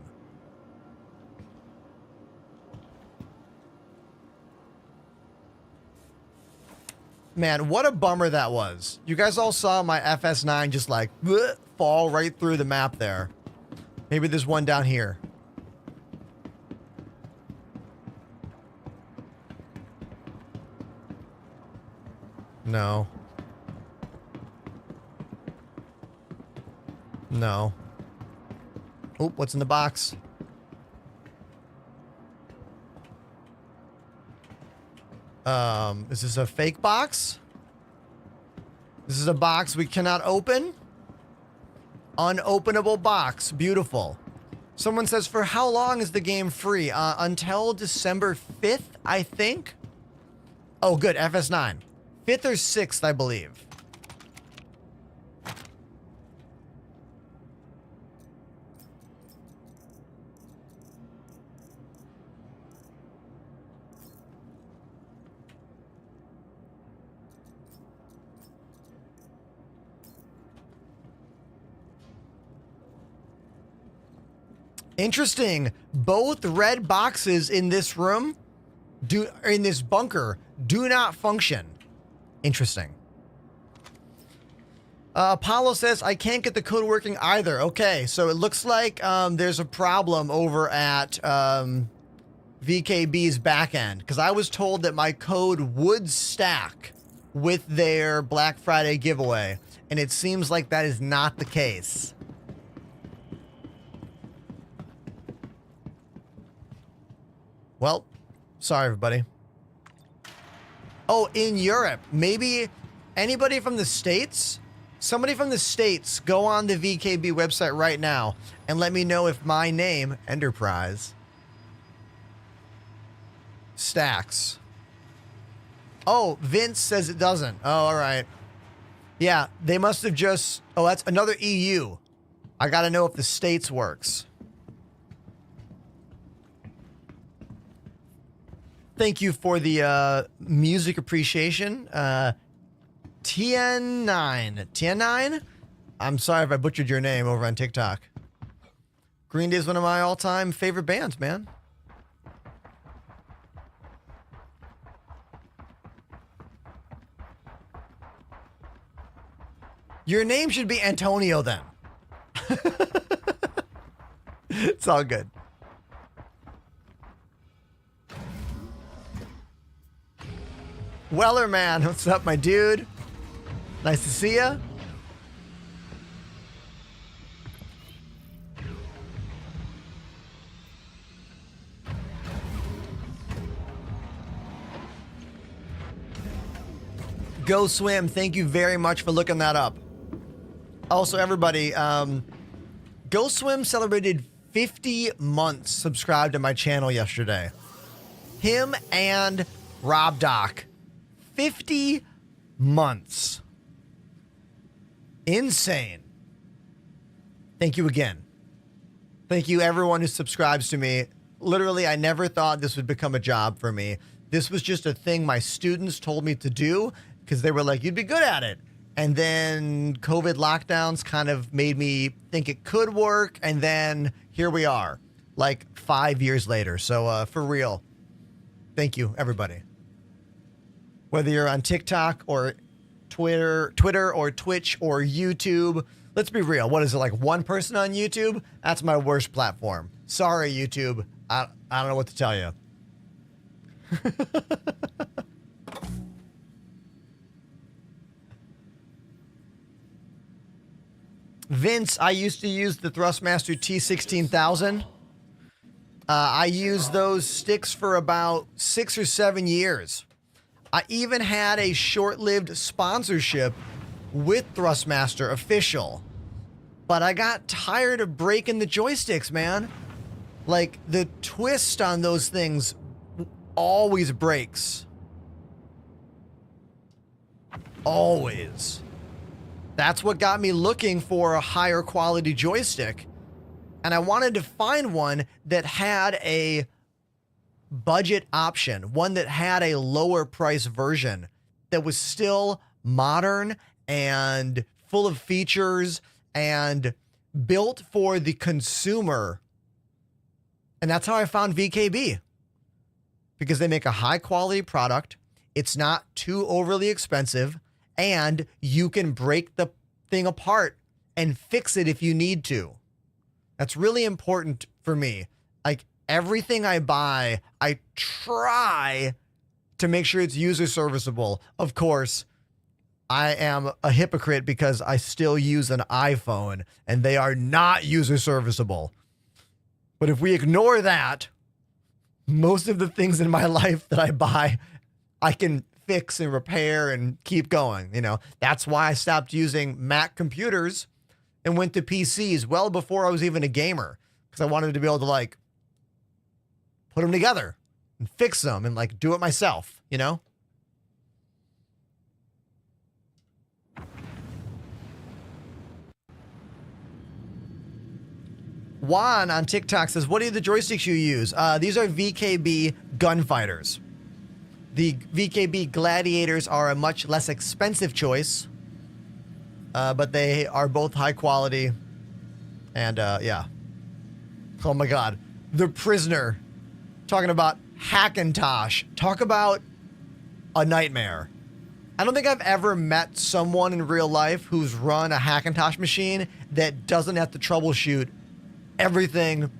Speaker 1: Man, what a bummer that was. You guys all saw my FS9 just like bleh, fall right through the map there. Maybe there's one down here. No. No. Oh, what's in the box? Is this a fake box? This is a box we cannot open. Unopenable box. Beautiful. Someone says, for how long is the game free? Until December 5th, I think. Oh, good. FS9. 5th or 6th, I believe. Interesting. Both red boxes in this room in this bunker do not function. Interesting. Apollo says, I can't get the code working either. Okay, so it looks like there's a problem over at VKB's backend, because I was told that my code would stack with their Black Friday giveaway, and it seems like that is not the case. Well, sorry, everybody. Oh, in Europe, maybe anybody from the States? Somebody from the States, go on the VKB website right now and let me know if my name, Enterprise, stacks. Oh, Vince says it doesn't. Oh, all right. Yeah, they must have just... Oh, that's another EU. I got to know if the States works. Thank you for the music appreciation. TN9. TN9? I'm sorry if I butchered your name over on TikTok. Green Day is one of my all-time favorite bands, man. Your name should be Antonio then. It's all good. Weller, man. What's up, my dude? Nice to see ya. Go Swim, thank you very much for looking that up. Also, everybody, Go Swim celebrated 50 months subscribed to my channel yesterday. Him and Rob Doc. 50 months. Insane. Thank you again. Thank you everyone who subscribes to me. Literally, I never thought this would become a job for me. This was just a thing my students told me to do because they were like, you'd be good at it. And then COVID lockdowns kind of made me think it could work. And then here we are, like 5 years later. So for real, thank you, everybody. Whether you're on TikTok or Twitter or Twitch or YouTube, let's be real. What is it, like one person on YouTube? That's my worst platform. Sorry, YouTube. I don't know what to tell you. Vince, I used to use the Thrustmaster T16000. I used those sticks for about 6 or 7 years. I even had a short-lived sponsorship with Thrustmaster official, but I got tired of breaking the joysticks, man. Like, the twist on those things always breaks. Always. That's what got me looking for a higher quality joystick. And I wanted to find one that had a budget option, one that had a lower price version that was still modern and full of features and built for the consumer. And that's how I found VKB, because they make a high quality product. It's not too overly expensive, and you can break the thing apart and fix it if you need to. That's really important for me. Like, everything I buy, I try to make sure it's user serviceable. Of course, I am a hypocrite because I still use an iPhone and they are not user serviceable. But if we ignore that, most of the things in my life that I buy I can fix and repair and keep going. You know, that's why I stopped using Mac computers and went to PCs well before I was even a gamer, because I wanted to be able to like put them together and fix them and like do it myself, you know? Juan on TikTok says, what are the joysticks you use? These are VKB gunfighters. The VKB Gladiators are a much less expensive choice, but they are both high quality. And yeah. Oh my God. The Prisoner. Talking about Hackintosh. Talk about a nightmare. I don't think I've ever met someone in real life who's run a Hackintosh machine that doesn't have to troubleshoot everything,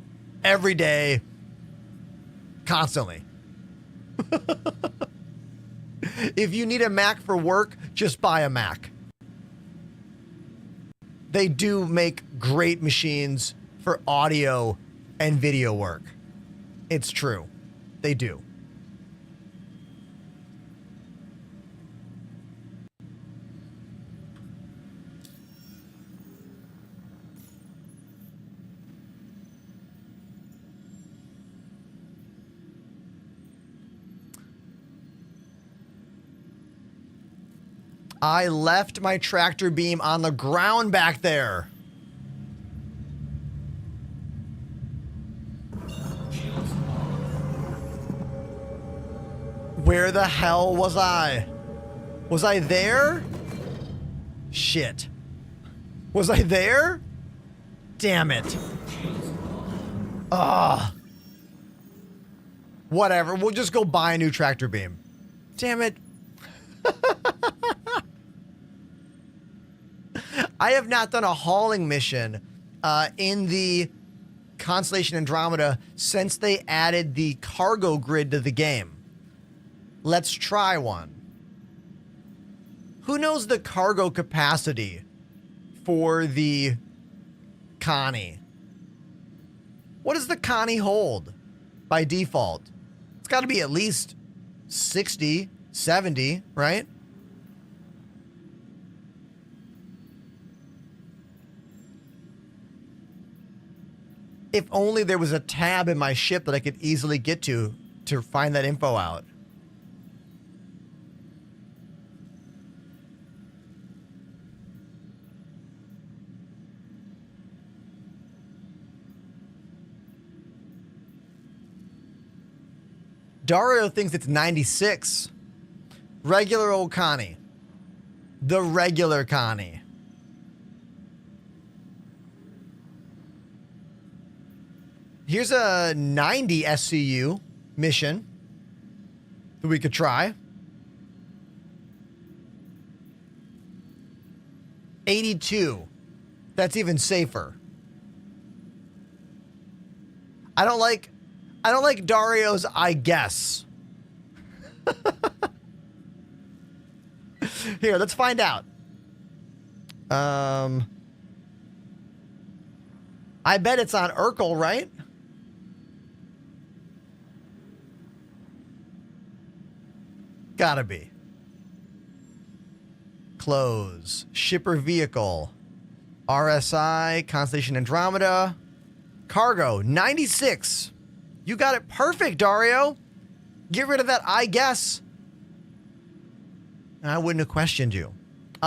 Speaker 1: every day, constantly. If you need a Mac for work, just buy a Mac. They do make great machines for audio and video work. It's true. They do. I left my tractor beam on the ground back there. Where the hell was I? Was I there? Shit. Was I there? Damn it. Ugh. Whatever. We'll just go buy a new tractor beam. Damn it. I have not done a hauling mission in the Constellation Andromeda since they added the cargo grid to the game. Let's try one. Who knows the cargo capacity for the Connie? What does the Connie hold by default? It's got to be at least 60, 70, right? If only there was a tab in my ship that I could easily get to find that info out. Dario thinks it's 96. Regular old Connie. The regular Connie. Here's a 90 SCU mission that we could try. 82. That's even safer. I don't like Dario's I guess. Here, let's find out. I bet it's on Urkel, right? Gotta be. Close. Shipper vehicle. RSI. Constellation Andromeda. Cargo. 96. You got it perfect, Dario. Get rid of that I guess. I wouldn't have questioned you.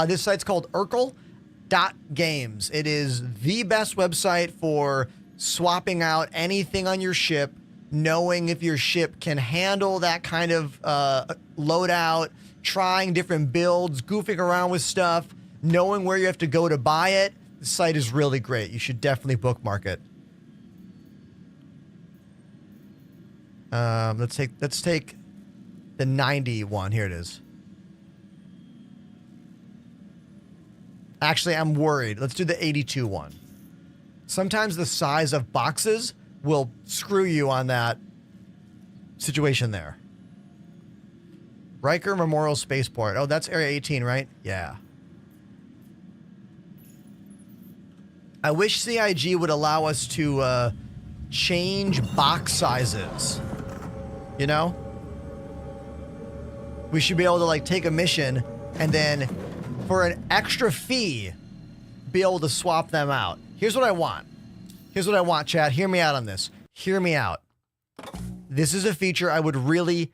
Speaker 1: This site's called Urkel.games. It is the best website for swapping out anything on your ship, knowing if your ship can handle that kind of loadout, trying different builds, goofing around with stuff, knowing where you have to go to buy it. The site is really great. You should definitely bookmark it. Let's take the 90 one. Here it is. Actually, I'm worried. Let's do the 82 one. Sometimes the size of boxes will screw you on that situation there. Riker Memorial Spaceport. Oh, that's Area 18, right? Yeah. I wish CIG would allow us to change box sizes. You know? we should be able to like take a mission and then for an extra fee, be able to swap them out. Here's what I want. Here's what I want, chat. Hear me out on this. Hear me out. This is a feature I would really,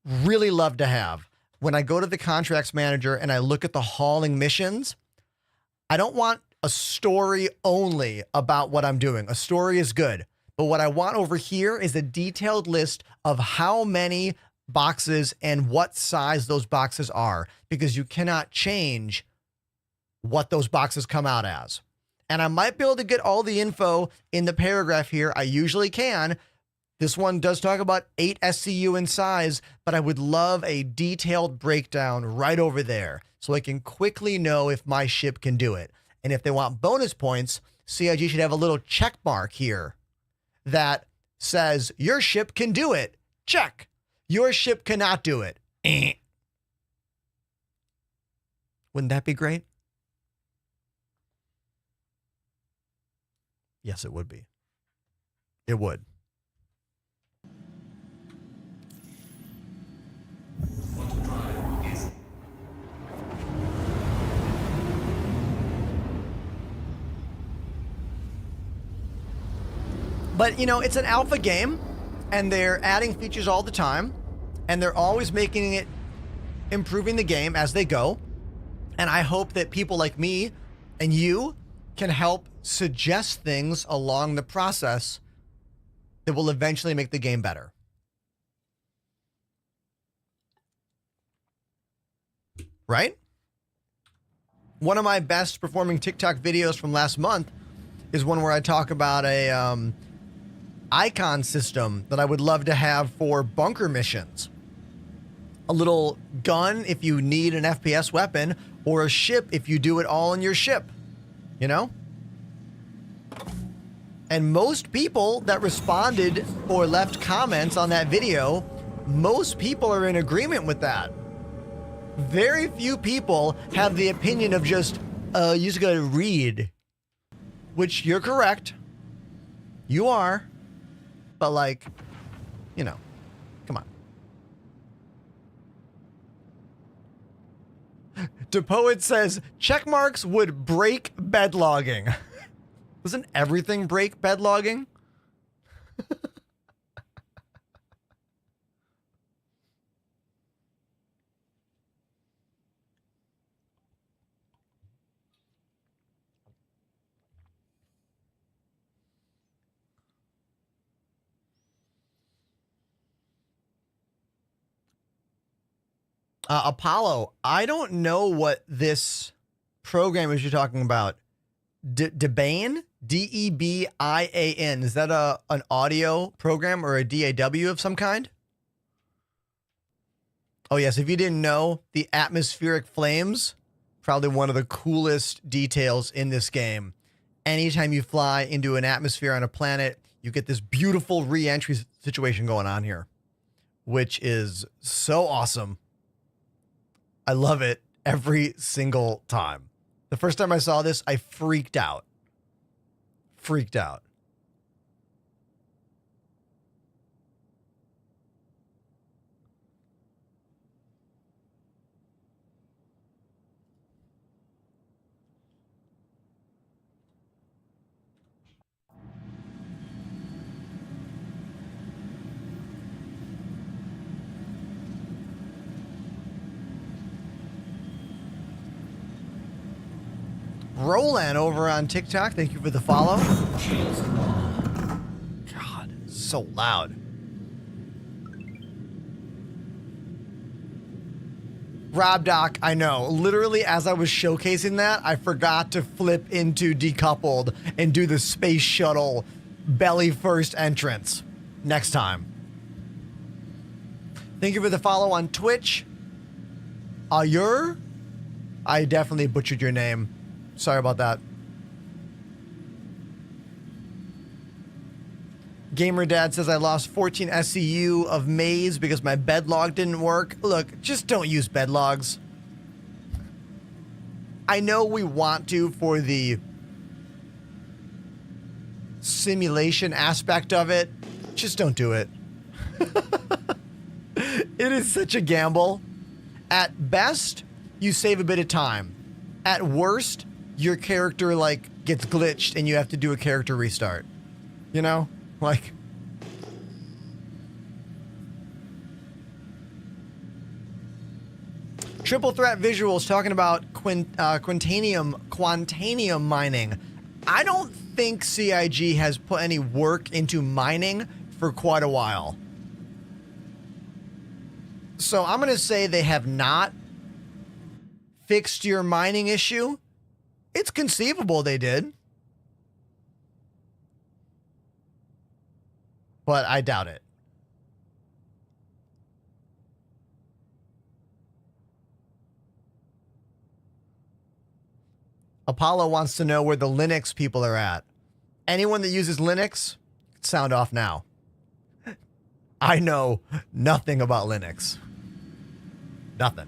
Speaker 1: really love to have. When I go to the contracts manager and I look at the hauling missions, I don't want a story only about what I'm doing. A story is good. But what I want over here is a detailed list of how many boxes and what size those boxes are, because you cannot change what those boxes come out as. And I might be able to get all the info in the paragraph here. I usually can. This one does talk about 8 SCU in size, but I would love a detailed breakdown right over there so I can quickly know if my ship can do it. And if they want bonus points, CIG should have a little check mark here that says your ship can do it. Check. Your ship cannot do it. Wouldn't that be great? Yes, it would be. It would. But, you know, it's an alpha game, and they're adding features all the time, and they're always making it, improving the game as they go. And I hope that people like me and you can help suggest things along the process that will eventually make the game better. Right? One of my best performing TikTok videos from last month is one where I talk about a icon system that I would love to have for bunker missions. A little gun if you need an FPS weapon, or a ship if you do it all in your ship, you know? And most people that responded or left comments on that video, most people are in agreement with that. Very few people have the opinion of just, you just gotta read. Which you're correct. You are. But like, you know, come on. DePoet says, check marks would break bed logging. Doesn't everything break bed logging? Apollo, I don't know what this program is you're talking about. Debian? D-E-B-I-A-N. Is that an audio program or a DAW of some kind? Oh, yes. If you didn't know, the atmospheric flames, probably one of the coolest details in this game. Anytime you fly into an atmosphere on a planet, you get this beautiful re-entry situation going on here, which is so awesome. I love it every single time. The first time I saw this, I freaked out. Freaked out. Roland over on TikTok, thank you for the follow. God, so loud. Rob Doc, I know. Literally, as I was showcasing that, I forgot to flip into decoupled and do the space shuttle belly first entrance next time. Thank you for the follow on Twitch. Ayur? I definitely butchered your name. Sorry about that. Gamer Dad says I lost 14 SCU of maze because my bed log didn't work. Look, just don't use bed logs. I know we want to for the simulation aspect of it. Just don't do it. It is such a gamble. At best, you save a bit of time. At worst, your character like gets glitched and you have to do a character restart. You know? Like Triple Threat Visuals talking about Quantanium mining. I don't think CIG has put any work into mining for quite a while. So I'm going to say they have not fixed your mining issue. It's conceivable they did. But I doubt it. Apollo wants to know where the Linux people are at. Anyone that uses Linux, sound off now. I know nothing about Linux. Nothing.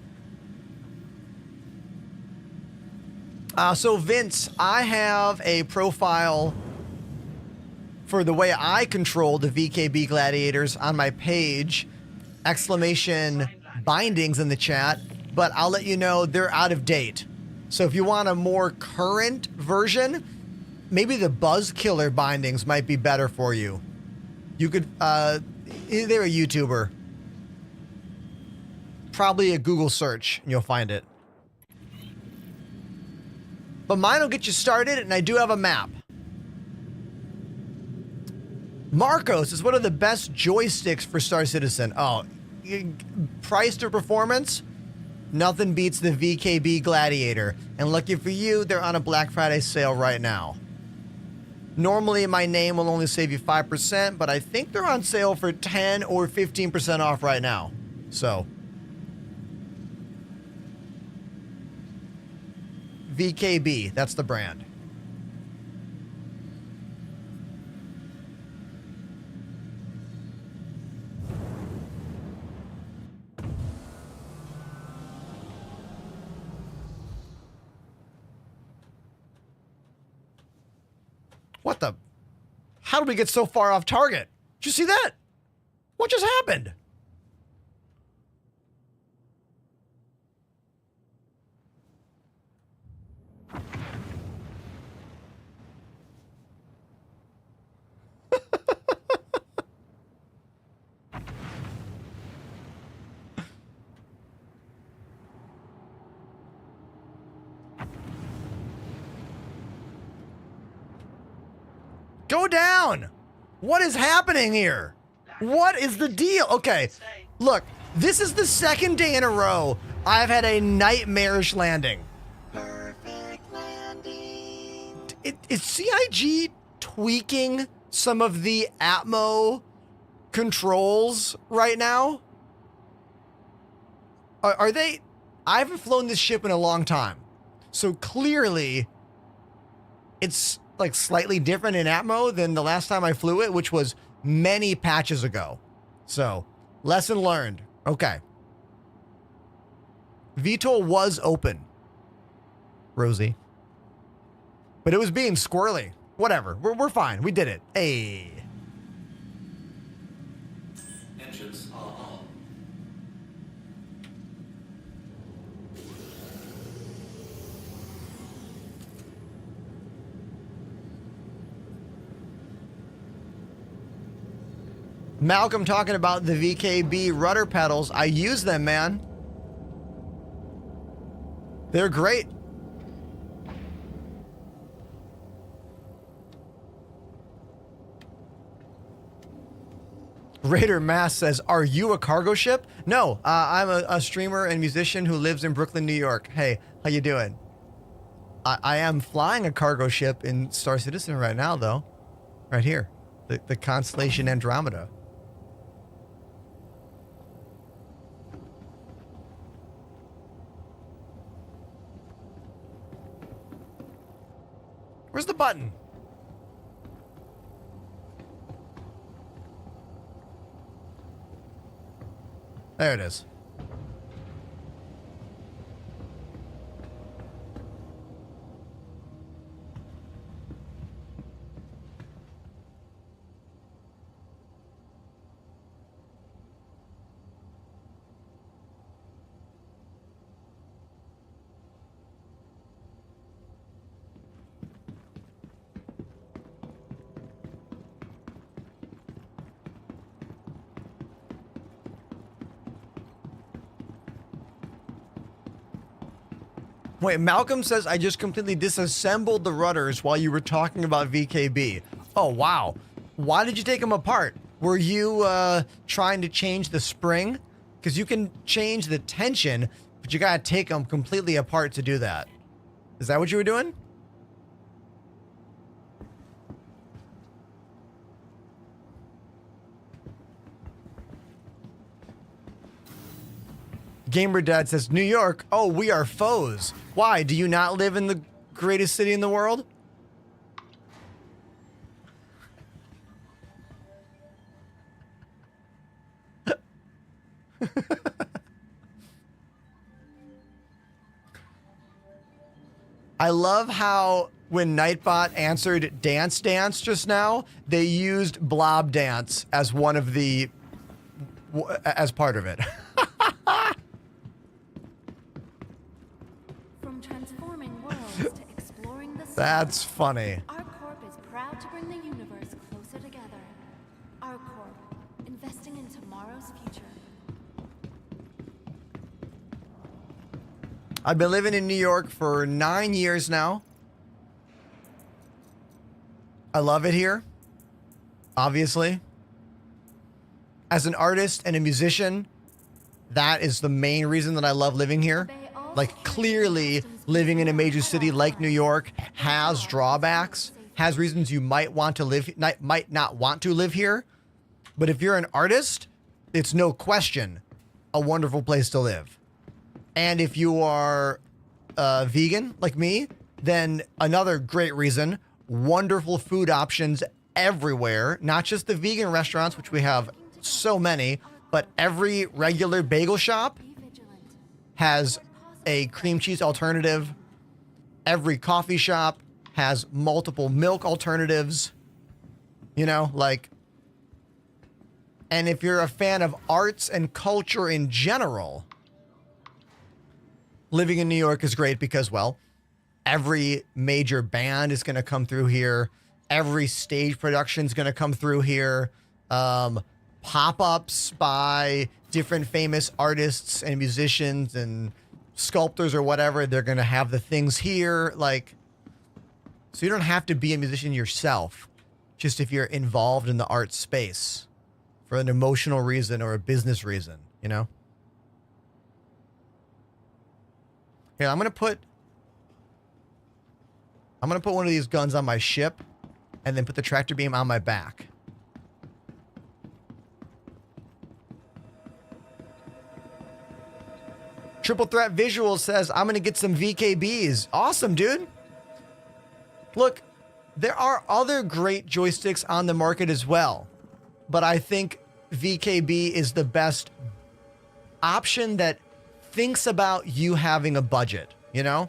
Speaker 1: So Vince, I have a profile for the way I control the VKB gladiators on my page. Exclamation bindings in the chat, but I'll let you know they're out of date. So if you want a more current version, maybe the Buzz Killer bindings might be better for you. You could, they're a YouTuber. Probably a Google search and you'll find it. But mine will get you started, and I do have a map. Marcos is one of the best joysticks for Star Citizen. Oh, price to performance? Nothing beats the VKB Gladiator. And lucky for you, they're on a Black Friday sale right now. Normally, my name will only save you 5%, but I think they're on sale for 10 or 15% off right now. So, VKB, that's the brand. What the? How did we get so far off target? Did you see that? What just happened? Go down! What is happening here? What is the deal? Okay, look, this is the second day in a row I've had a nightmarish landing. Perfect landing. Is CIG tweaking some of the Atmo controls right now? Are they? I haven't flown this ship in a long time. So clearly, it's like slightly different in Atmo than the last time I flew it, which was many patches ago. So, lesson learned. Okay. VTOL was open, Rosie. But it was being squirrely. Whatever. We're fine. We did it. Hey.
Speaker 3: Engines are on.
Speaker 1: Malcolm talking about the VKB rudder pedals. I use them, man. They're great. Raider Mass says, are you a cargo ship? No, I'm a streamer and musician who lives in Brooklyn, New York. Hey, how you doing? I am flying a cargo ship in Star Citizen right now, though. Right here. The Constellation Andromeda. Where's the button? There it is. Wait, Malcolm says I just completely disassembled the rudders while you were talking about VKB. Oh, wow. Why did you take them apart? Were you trying to change the spring? Because you can change the tension, but you gotta take them completely apart to do that. Is that what you were doing? Gamer Dad says, New York, oh, we are foes. Why? Do you not live in the greatest city in the world? I love how when Nightbot answered Dance Dance just now, they used Blob Dance as one of the, as part of it.
Speaker 2: From transforming worlds to exploring the
Speaker 1: That's
Speaker 2: stars,
Speaker 1: funny.
Speaker 2: ArcCorp is proud to bring the universe closer together. ArcCorp, investing in tomorrow's future.
Speaker 1: I've been living in New York for 9 years now. I love it here, obviously. As an artist and a musician, that is the main reason that I love living here. Like, clearly, living in a major city like New York has drawbacks, has reasons you might want to live, might not want to live here. But if you're an artist, it's no question a wonderful place to live. And if you are vegan like me, then another great reason, wonderful food options everywhere, not just the vegan restaurants, which we have so many, but every regular bagel shop
Speaker 2: Be vigilant.
Speaker 1: has a cream cheese alternative. Every coffee shop has multiple milk alternatives, you know, like, and if you're a fan of arts and culture in general, living in New York is great because, well, every major band is going to come through here. Every stage production is going to come through here. Pop-ups by different famous artists and musicians and sculptors or whatever. They're going to have the things here. Like, so you don't have to be a musician yourself. Just if you're involved in the art space for an emotional reason or a business reason, you know? Here, I'm gonna put one of these guns on my ship and then put the tractor beam on my back. Triple Threat Visual says, I'm gonna get some VKBs. Awesome, dude. Look, there are other great joysticks on the market as well, but I think VKB is the best option that thinks about you having a budget, you know?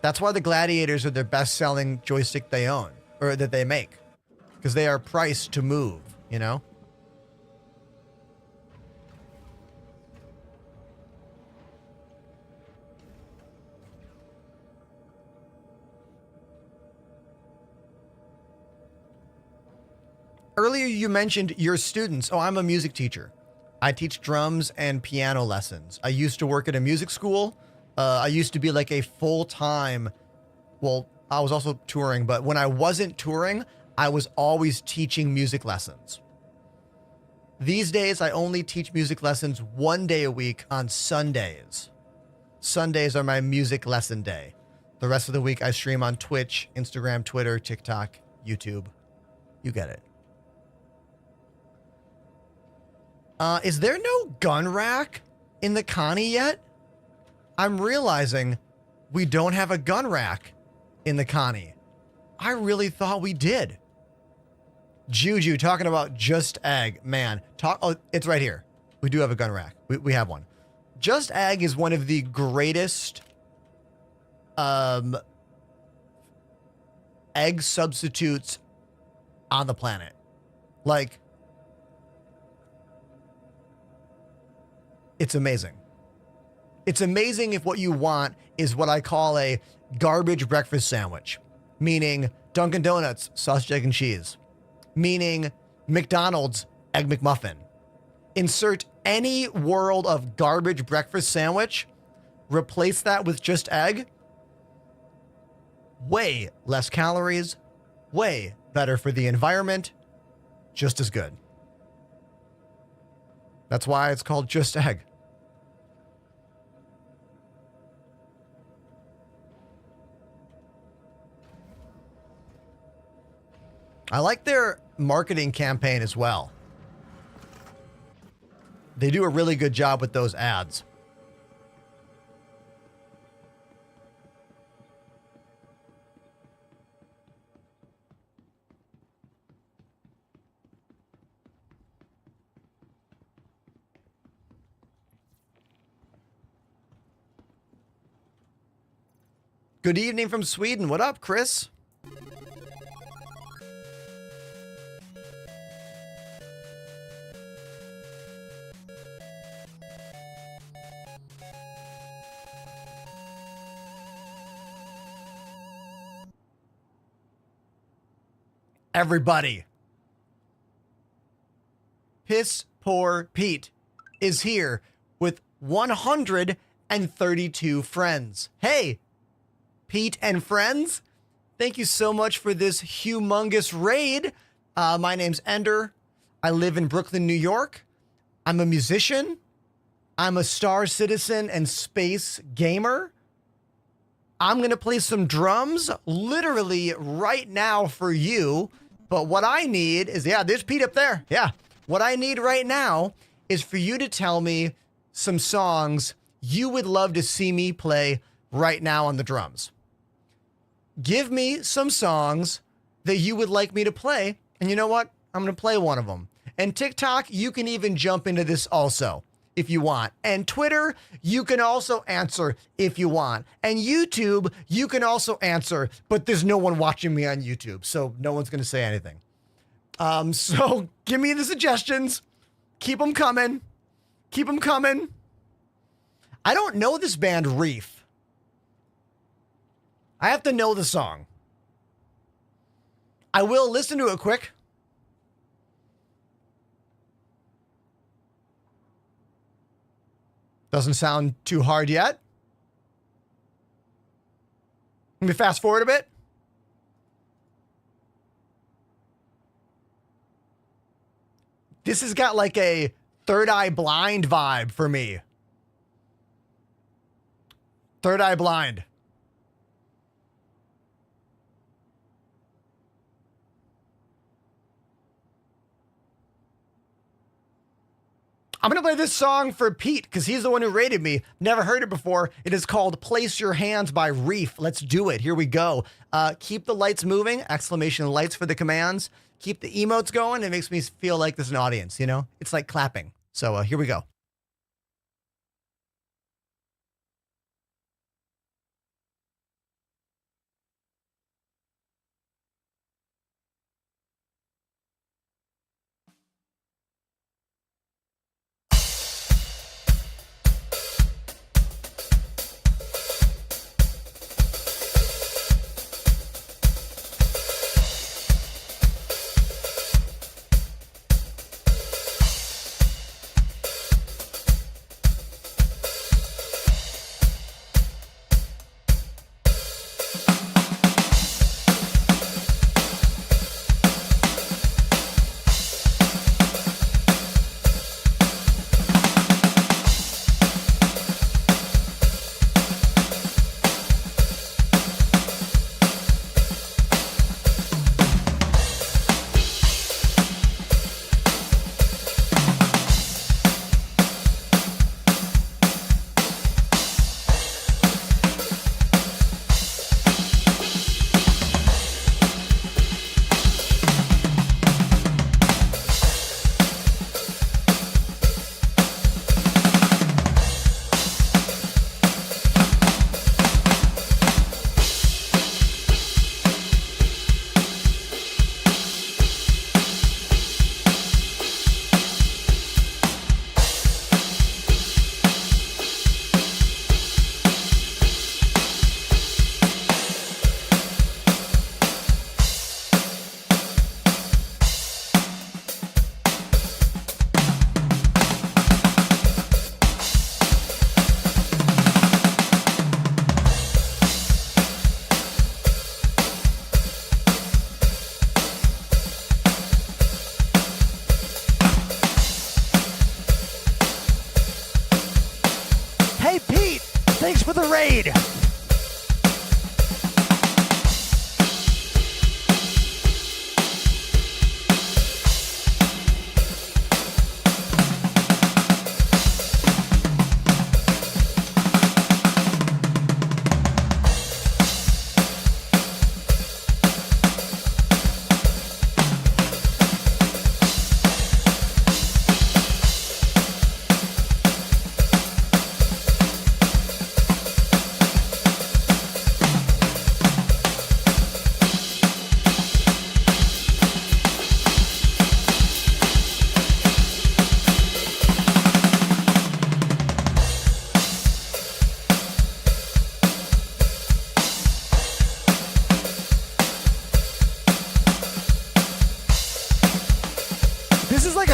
Speaker 1: That's why the Gladiators are their best-selling joystick they own, or that they make, because they are priced to move, you know? Earlier you mentioned your students. Oh, I'm a music teacher. I teach drums and piano lessons. I used to work at a music school. I used to be like a full-time, well, I was also touring, but when I wasn't touring, I was always teaching music lessons. These days, I only teach music lessons 1 day a week on Sundays. Sundays are my music lesson day. The rest of the week, I stream on Twitch, Instagram, Twitter, TikTok, YouTube. You get it. Is there no gun rack in the Connie yet? I'm realizing we don't have a gun rack in the Connie. I really thought we did. Juju talking about Just Egg. Man, oh, it's right here. We do have a gun rack. We have one. Just Egg is one of the greatest egg substitutes on the planet. Like, it's amazing. It's amazing if what you want is what I call a garbage breakfast sandwich, meaning Dunkin' Donuts, sausage, egg, and cheese, meaning McDonald's, Egg McMuffin. Insert any world of garbage breakfast sandwich, replace that with just egg. Way less calories, way better for the environment, just as good. That's why it's called just egg. I like their marketing campaign as well. They do a really good job with those ads. Good evening from Sweden. What up, Chris? Everybody. Piss Poor Pete is here with 132 friends. Hey, Pete and friends, thank you so much for this humongous raid. My name's Ender. I live in Brooklyn, New York. I'm a musician. I'm a Star Citizen and space gamer. I'm going to play some drums literally right now for you. But what I need is, yeah, there's Pete up there. Yeah. What I need right now is for you to tell me some songs you would love to see me play right now on the drums. Give me some songs that you would like me to play. And you know what? I'm going to play one of them. And TikTok, you can even jump into this also if you want. And Twitter, you can also answer if you want. And YouTube, you can also answer, but there's no one watching me on YouTube, so no one's going to say anything. So give me the suggestions. Keep them coming. Keep them coming. I don't know this band Reef. I have to know the song. I will listen to it quick. Doesn't sound too hard yet. Let me fast forward a bit. This has got like a Third Eye Blind vibe for me. Third Eye Blind. I'm going to play this song for Pete because he's the one who rated me. Never heard it before. It is called Place Your Hands by Reef. Let's do it. Here we go. Keep the lights moving. Exclamation lights for the commands. Keep the emotes going. It makes me feel like there's an audience, you know? It's like clapping. So here we go.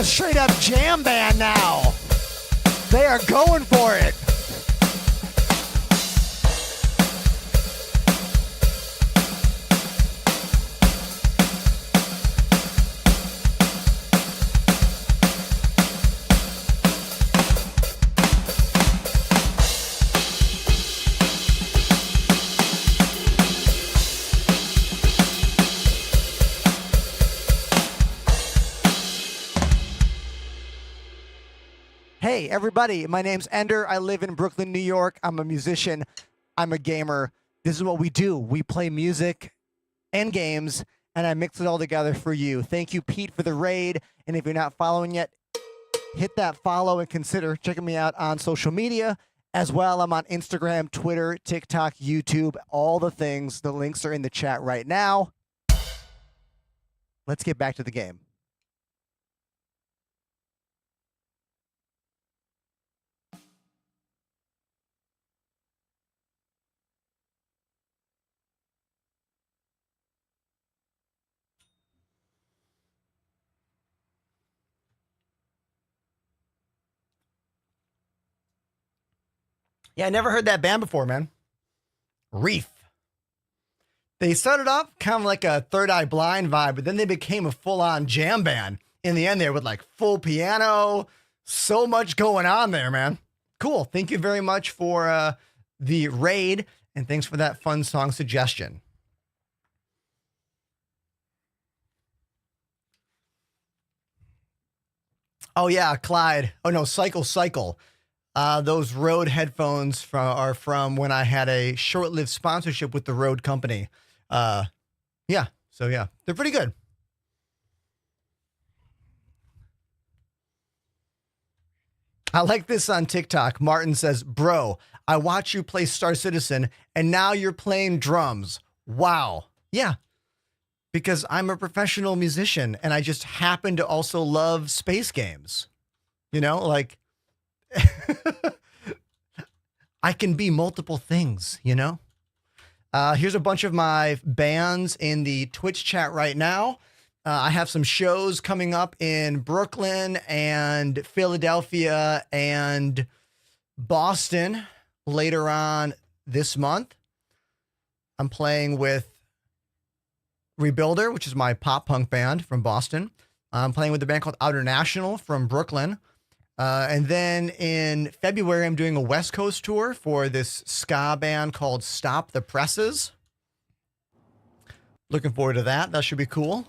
Speaker 1: a straight up jam band now. They are going for it. Hey, everybody, my name's Ender. I live in Brooklyn, New York. I'm a musician. I'm a gamer. This is what we do. We play music and games, and I mix it all together for you. Thank you, Pete, for the raid. And if you're not following yet, hit that follow and consider checking me out on social media as well. I'm on Instagram, Twitter, TikTok, YouTube, all the things. The links are in the chat right now. Let's get back to the game. Yeah, I never heard that band before, man. Reef. They started off kind of like a Third Eye Blind vibe, but then they became a full-on jam band. In the end there with like full piano, so much going on there, man. Cool. Thank you very much for the raid, and thanks for that fun song suggestion. Oh, yeah, Clyde. Oh, no, Cycle. Those Rode headphones are from when I had a short-lived sponsorship with the Rode company. Yeah, so yeah, they're pretty good. I like this on TikTok. Martin says, bro, I watch you play Star Citizen, and now you're playing drums. Wow. Yeah, because I'm a professional musician, and I just happen to also love space games. You know, like... I can be multiple things, you know? Here's a bunch of my bands in the Twitch chat right now. I have some shows coming up in Brooklyn and Philadelphia and Boston later on this month. I'm playing with Rebuilder, which is my pop punk band from Boston. I'm playing with a band called Outer National from Brooklyn. And then in February, I'm doing a West Coast tour for this ska band called Stop the Presses. Looking forward to that. That should be cool.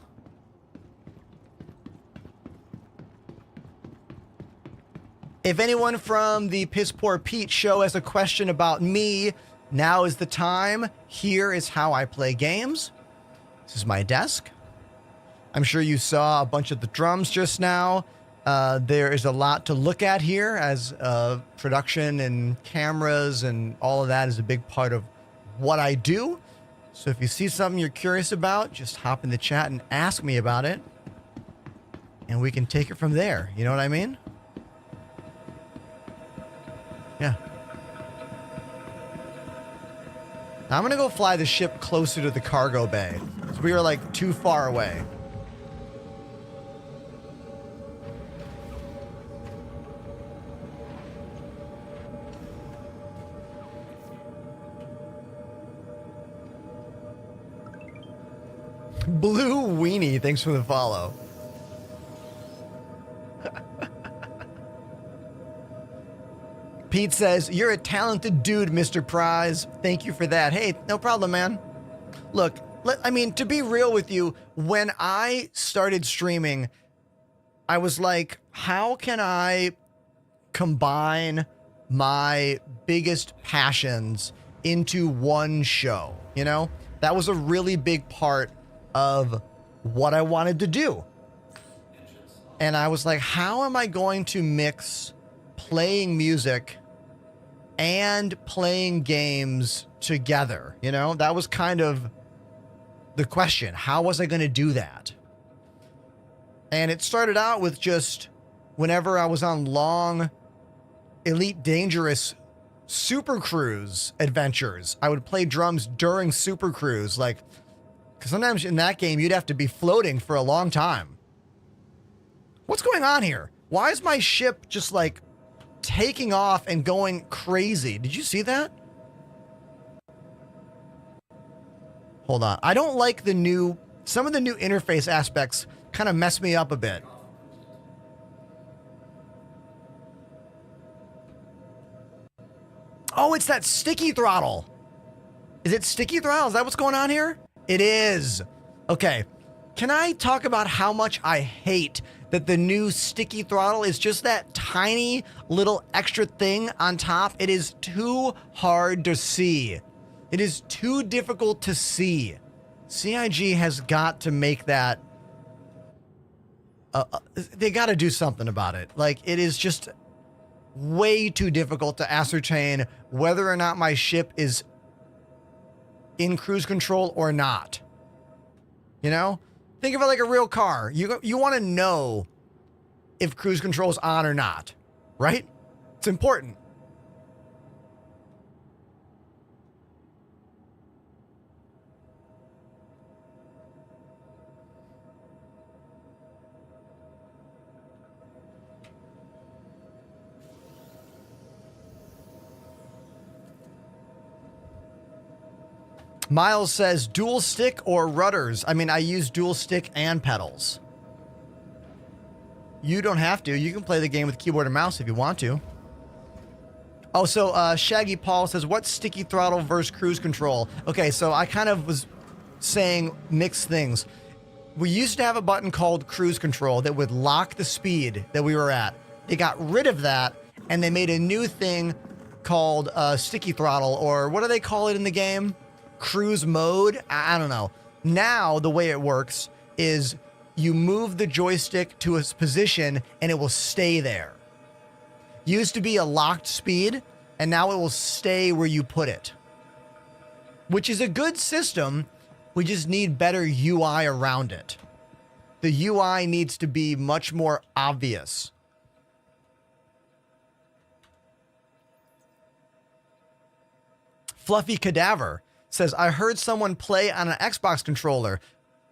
Speaker 1: If anyone from the Piss Poor Pete show has a question about me, now is the time. Here is how I play games. This is my desk. I'm sure you saw a bunch of the drums just now. There is a lot to look at here, as production and cameras and all of that is a big part of what I do. So if you see something you're curious about, just hop in the chat and ask me about it, and we can take it from there. You know what I mean? Yeah. Now I'm going to go fly the ship closer to the cargo bay, because we are like too far away. Blue Weenie, thanks for the follow. Pete says, you're a talented dude, Mr. Prize. Thank you for that. Hey, no problem, man. Look, I mean, to be real with you, when I started streaming, I was like, how can I combine my biggest passions into one show? You know, that was a really big part of what I wanted to do. And I was like, how am I going to mix playing music and playing games together? You know, that was kind of the question. How was I going to do that? And it started out with just whenever I was on long Elite Dangerous Super Cruise adventures, I would play drums during Super Cruise. Like, because sometimes in that game, you'd have to be floating for a long time. What's going on here? Why is my ship just like taking off and going crazy? Did you see that? Hold on. I don't like some of the new interface aspects kind of mess me up a bit. Oh, it's that sticky throttle. Is it sticky throttle? Is that what's going on here? It is. Okay. Can I talk about how much I hate that the new sticky throttle is just that tiny little extra thing on top? It is too hard to see. It is too difficult to see. CIG has got to make that. They got to do something about it. Like, it is just way too difficult to ascertain whether or not my ship is in cruise control or not. You know? Think of it like a real car. You want to know if cruise control is on or not, right? It's important. Miles says dual stick or rudders. I mean, I use dual stick and pedals. You don't have to. You can play the game with keyboard and mouse if you want to. Oh, so Shaggy Paul says, what's sticky throttle versus cruise control? Okay, so I kind of was saying mixed things. We used to have a button called cruise control that would lock the speed that we were at. They got rid of that, and they made a new thing called sticky throttle, or what do they call it in the game? Cruise mode? I don't know. Now, the way it works is you move the joystick to its position and it will stay there. Used to be a locked speed, and now it will stay where you put it. Which is a good system. We just need better UI around it. The UI needs to be much more obvious. Fluffy Cadaver says, I heard someone play on an Xbox controller.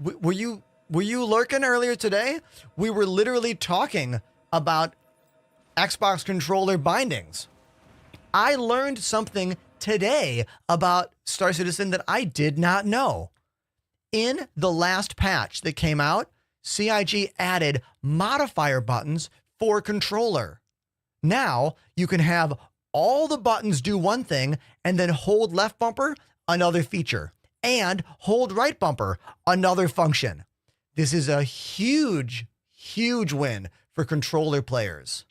Speaker 1: Were you lurking earlier today? We were literally talking about Xbox controller bindings. I learned something today about Star Citizen that I did not know. In the last patch that came out, CIG added modifier buttons for controller. Now you can have all the buttons do one thing and then hold left bumper, another feature, and hold right bumper, another function. This is a huge, huge win for controller players.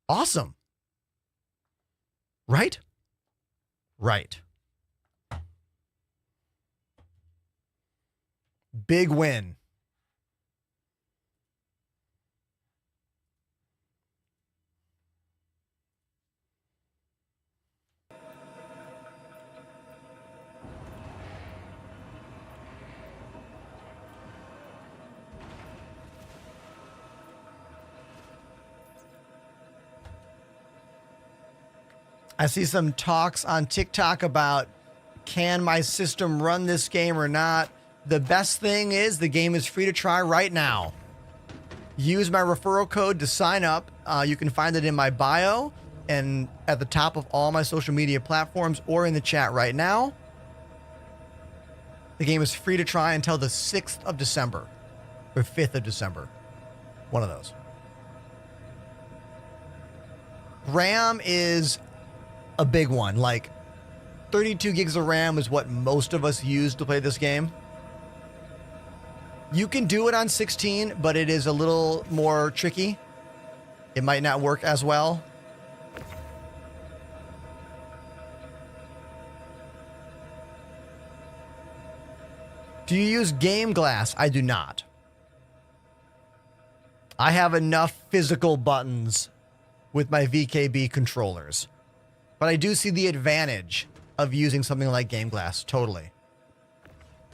Speaker 1: Awesome. Right? Right. Big win. I see some talks on TikTok about, can my system run this game or not? The best thing is the game is free to try right now. Use my referral code to sign up. You can find it in my bio and at the top of all my social media platforms or in the chat right now. The game is free to try until the 6th of December or 5th of December. One of those. RAM is a big one. Like 32 gigs of RAM is what most of us use to play this game. You can do it on 16, but it is a little more tricky. It might not work as well. Do you use Game Glass? I do not. I have enough physical buttons with my VKB controllers. But I do see the advantage of using something like Game Glass, totally.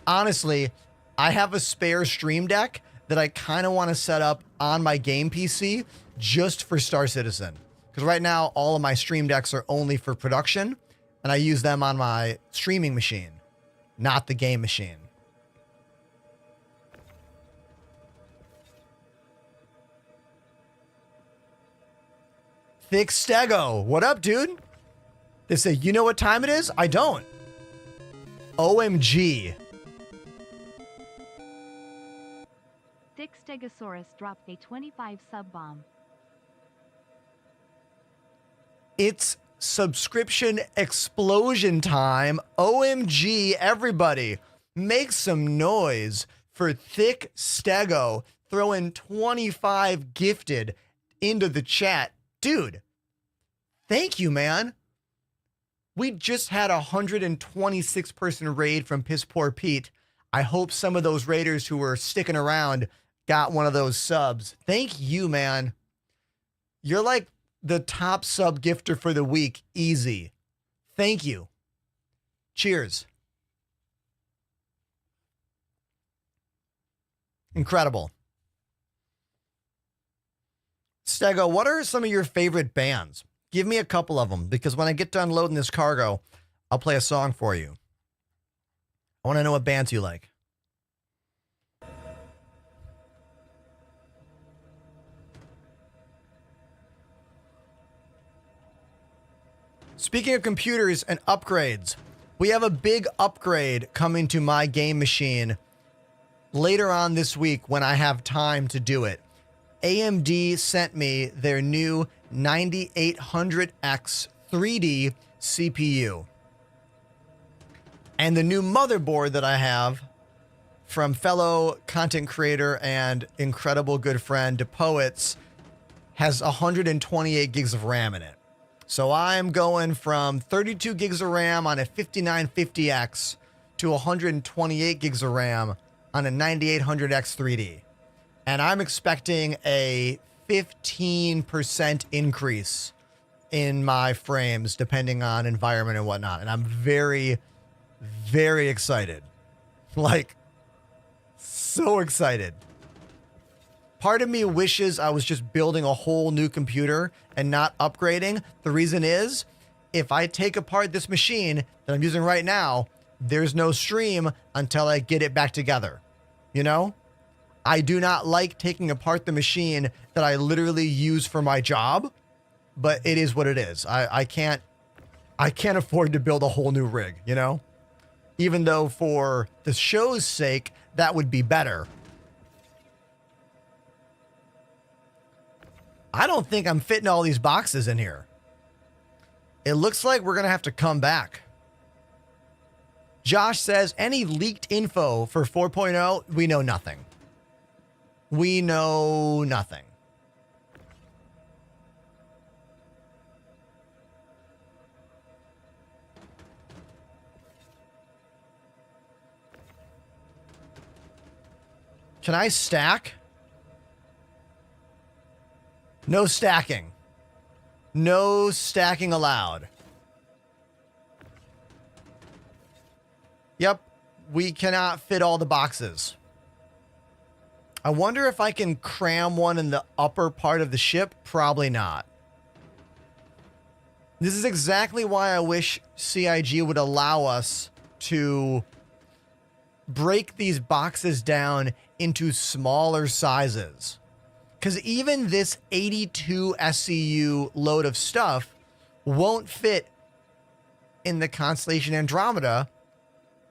Speaker 1: Honestly, I have a spare Stream Deck that I kind of want to set up on my game PC just for Star Citizen. Because right now, all of my Stream Decks are only for production, and I use them on my streaming machine, not the game machine. Thick Stego. What up, dude? They say, you know what time it is? I don't. OMG.
Speaker 4: Thick Stegosaurus dropped a 25 sub bomb.
Speaker 1: It's subscription explosion time. OMG, everybody. Make some noise for Thick Stego throwing 25 gifted into the chat. Dude, thank you, man. We just had a 126 person raid from Piss Poor Pete. I hope some of those raiders who were sticking around got one of those subs. Thank you, man. You're like the top sub gifter for the week. Easy. Thank you. Cheers. Incredible. Stego, what are some of your favorite bands? Give me a couple of them, because when I get done loading this cargo, I'll play a song for you. I want to know what bands you like. Speaking of computers and upgrades, we have a big upgrade coming to my game machine later on this week when I have time to do it. AMD sent me their new 9800X 3D CPU. And the new motherboard that I have from fellow content creator and incredible good friend DePoets has 128 gigs of RAM in it. So I'm going from 32 gigs of RAM on a 5950X to 128 gigs of RAM on a 9800X 3D. And I'm expecting a 15% increase in my frames depending on environment and whatnot. And I'm very, very excited. Like, so excited. Part of me wishes I was just building a whole new computer and not upgrading. The reason is, if I take apart this machine that I'm using right now, there's no stream until I get it back together. You know? I do not like taking apart the machine that I literally use for my job, but it is what it is. I can't afford to build a whole new rig, you know? Even though for the show's sake, that would be better. I don't think I'm fitting all these boxes in here. It looks like we're going to have to come back. Josh says, any leaked info for 4.0? We know nothing. We know nothing. Can I stack? No stacking. No stacking allowed. Yep, we cannot fit all the boxes. I wonder if I can cram one in the upper part of the ship. Probably not. This is exactly why I wish CIG would allow us to break these boxes down into smaller sizes. Because even this 82 SCU load of stuff won't fit in the Constellation Andromeda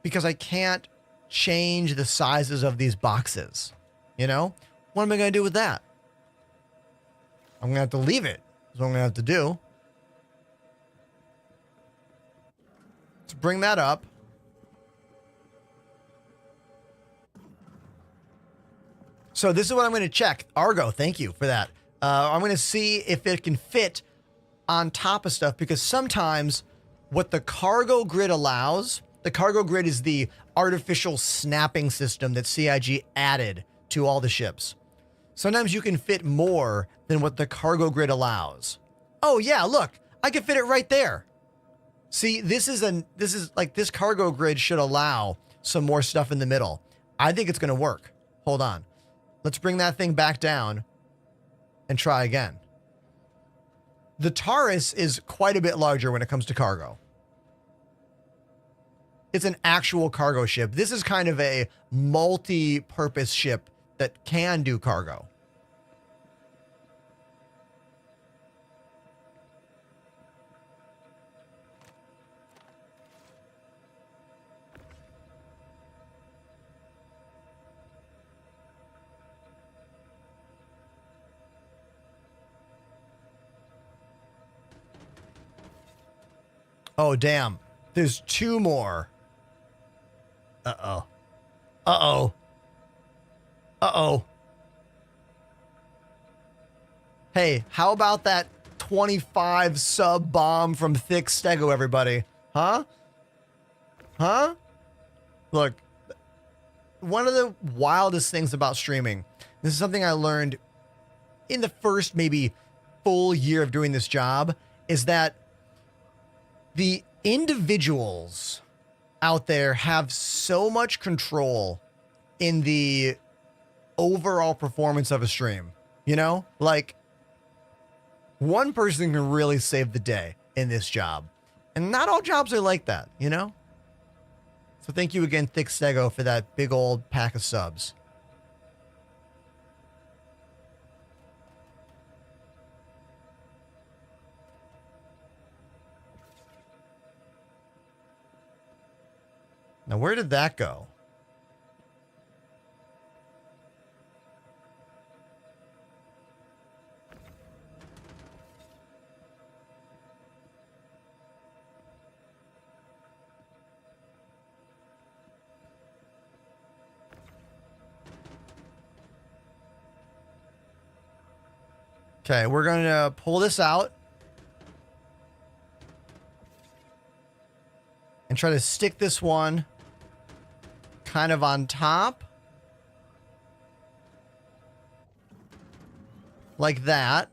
Speaker 1: because I can't change the sizes of these boxes. You know? What am I going to do with that? I'm going to have to leave it. That's what I'm going to have to do. Let's bring that up. So this is what I'm going to check. Argo, thank you for that. I'm going to see if it can fit on top of stuff, because sometimes what the cargo grid allows, the cargo grid is the artificial snapping system that CIG added to all the ships. Sometimes you can fit more than what the cargo grid allows. Oh yeah, look, I can fit it right there. See, this is like this cargo grid should allow some more stuff in the middle. I think it's going to work. Hold on. Let's bring that thing back down and try again. The Taurus is quite a bit larger when it comes to cargo. It's an actual cargo ship. This is kind of a multi-purpose ship that can do cargo. Oh, damn. There's 2 more. Uh-oh. Uh-oh. Uh-oh. Hey, how about that 25 sub bomb from Thick Stego, everybody? Huh? Huh? Look, one of the wildest things about streaming, this is something I learned in the first maybe full year of doing this job, is that the individuals out there have so much control in the overall performance of a stream. You know, like one person can really save the day in this job, and not all jobs are like that, you know? So thank you again, Thick Stego, for that big old pack of subs. Now, where did that go? Okay, we're going to pull this out and try to stick this one kind of on top. Like that.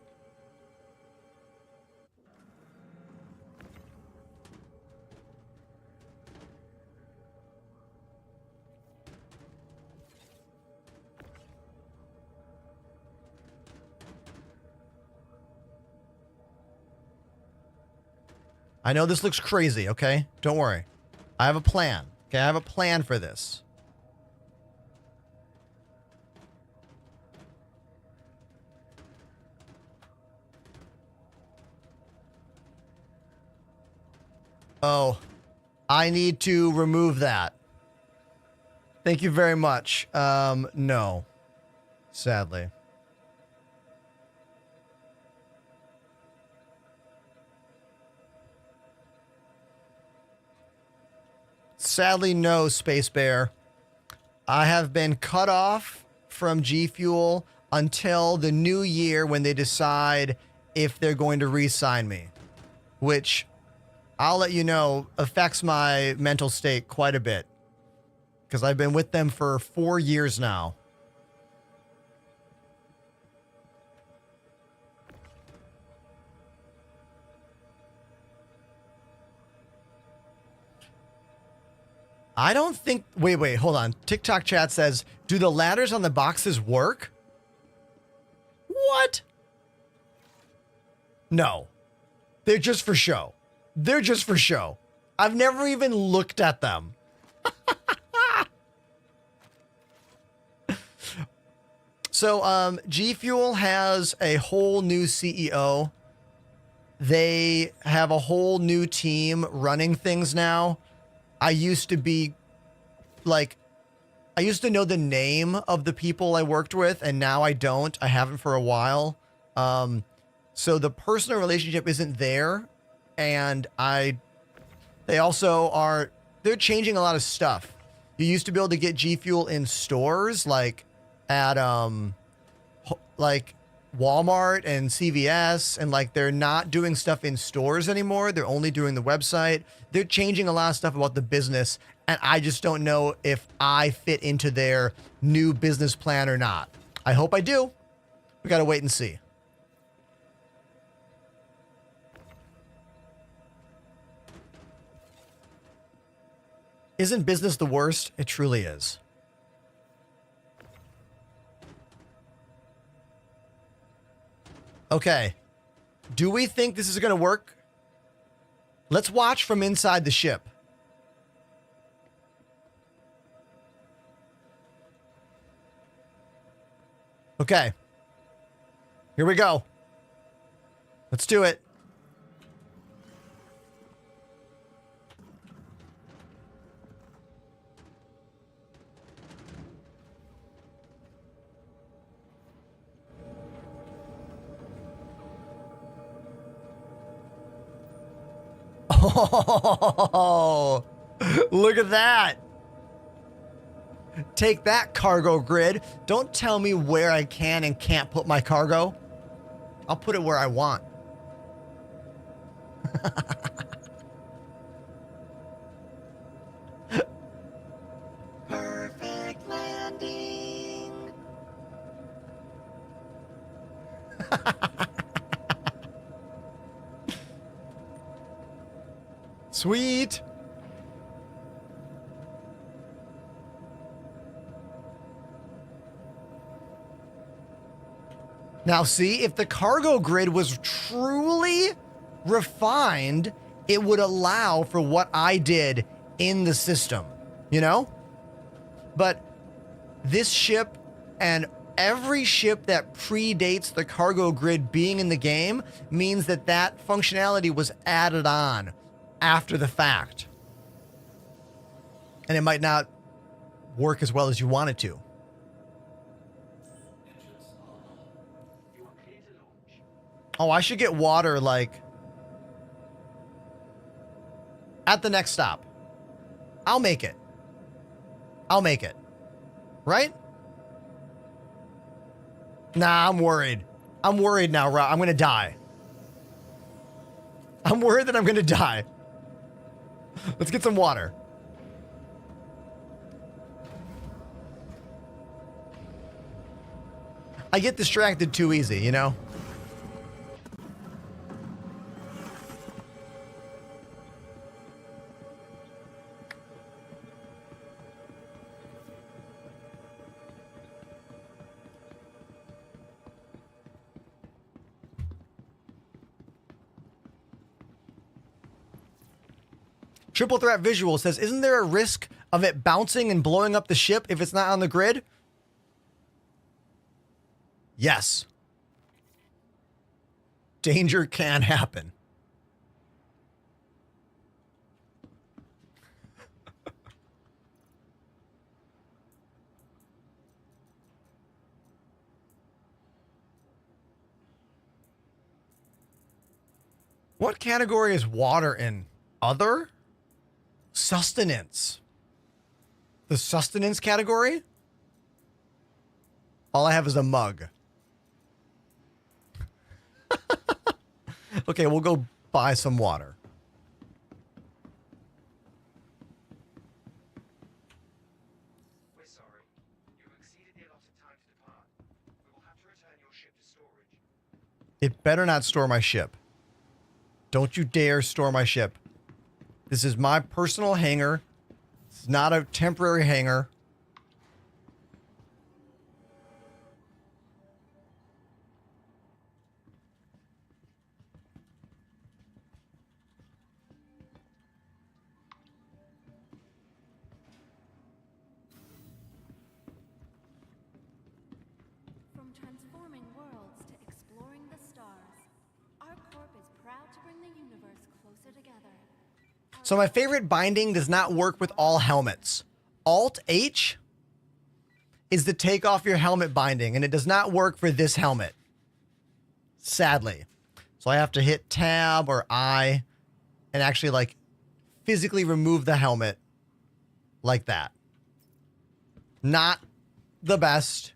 Speaker 1: I know this looks crazy, okay? Don't worry. I have a plan. Okay, I have a plan for this. Oh, I need to remove that. Thank you very much. No. Sadly. Sadly, no, Space Bear. I have been cut off from G Fuel until the new year when they decide if they're going to re-sign me, which I'll let you know affects my mental state quite a bit because I've been with them for 4 years now. I don't think... Wait, hold on. TikTok chat says, do the ladders on the boxes work? What? No. They're just for show. They're just for show. I've never even looked at them. So, G Fuel has a whole new CEO. They have a whole new team running things now. I used to be like, I used to know the name of the people I worked with, and now I don't. I haven't for a while. So the personal relationship isn't there. And they also are, they're changing a lot of stuff. You used to be able to get G Fuel in stores like at, like Walmart and CVS, and like they're not doing stuff in stores anymore. They're only doing the website. They're changing a lot of stuff about the business, and I just don't know if I fit into their new business plan or not. I hope I do. We got to wait and see. Isn't business the worst? It truly is. Okay. Do we think this is going to work? Let's watch from inside the ship. Okay. Here we go. Let's do it. Oh, look at that. Take that, cargo grid. Don't tell me where I can and can't put my cargo. I'll put it where I want. Perfect landing. Sweet. Now see, if the cargo grid was truly refined, it would allow for what I did in the system, you know? But this ship and every ship that predates the cargo grid being in the game means that that functionality was added on after the fact. And it might not work as well as you want it to. Oh, I should get water, like, at the next stop. I'll make it. I'll make it. Right? Nah, I'm worried. I'm worried now, Rob. I'm going to die. I'm worried that I'm going to die. Let's get some water. I get distracted too easy, you know? Triple Threat Visual says, isn't there a risk of it bouncing and blowing up the ship if it's not on the grid? Yes. Danger can happen. What category is water in? Other? Sustenance. The sustenance category? All I have is a mug. Okay, we'll go buy some water.
Speaker 5: We're sorry. You've exceeded the allotted time to depart. We will have to return your ship to storage.
Speaker 1: It better not store my ship. Don't you dare store my ship. This is my personal hangar. It's not a temporary hangar.
Speaker 2: From transforming worlds to exploring the stars, ArcCorp is proud to bring the universe closer together.
Speaker 1: So my favorite binding does not work with all helmets. Alt-H is the take off your helmet binding, and it does not work for this helmet. Sadly. So I have to hit Tab or I and actually like physically remove the helmet like that. Not the best,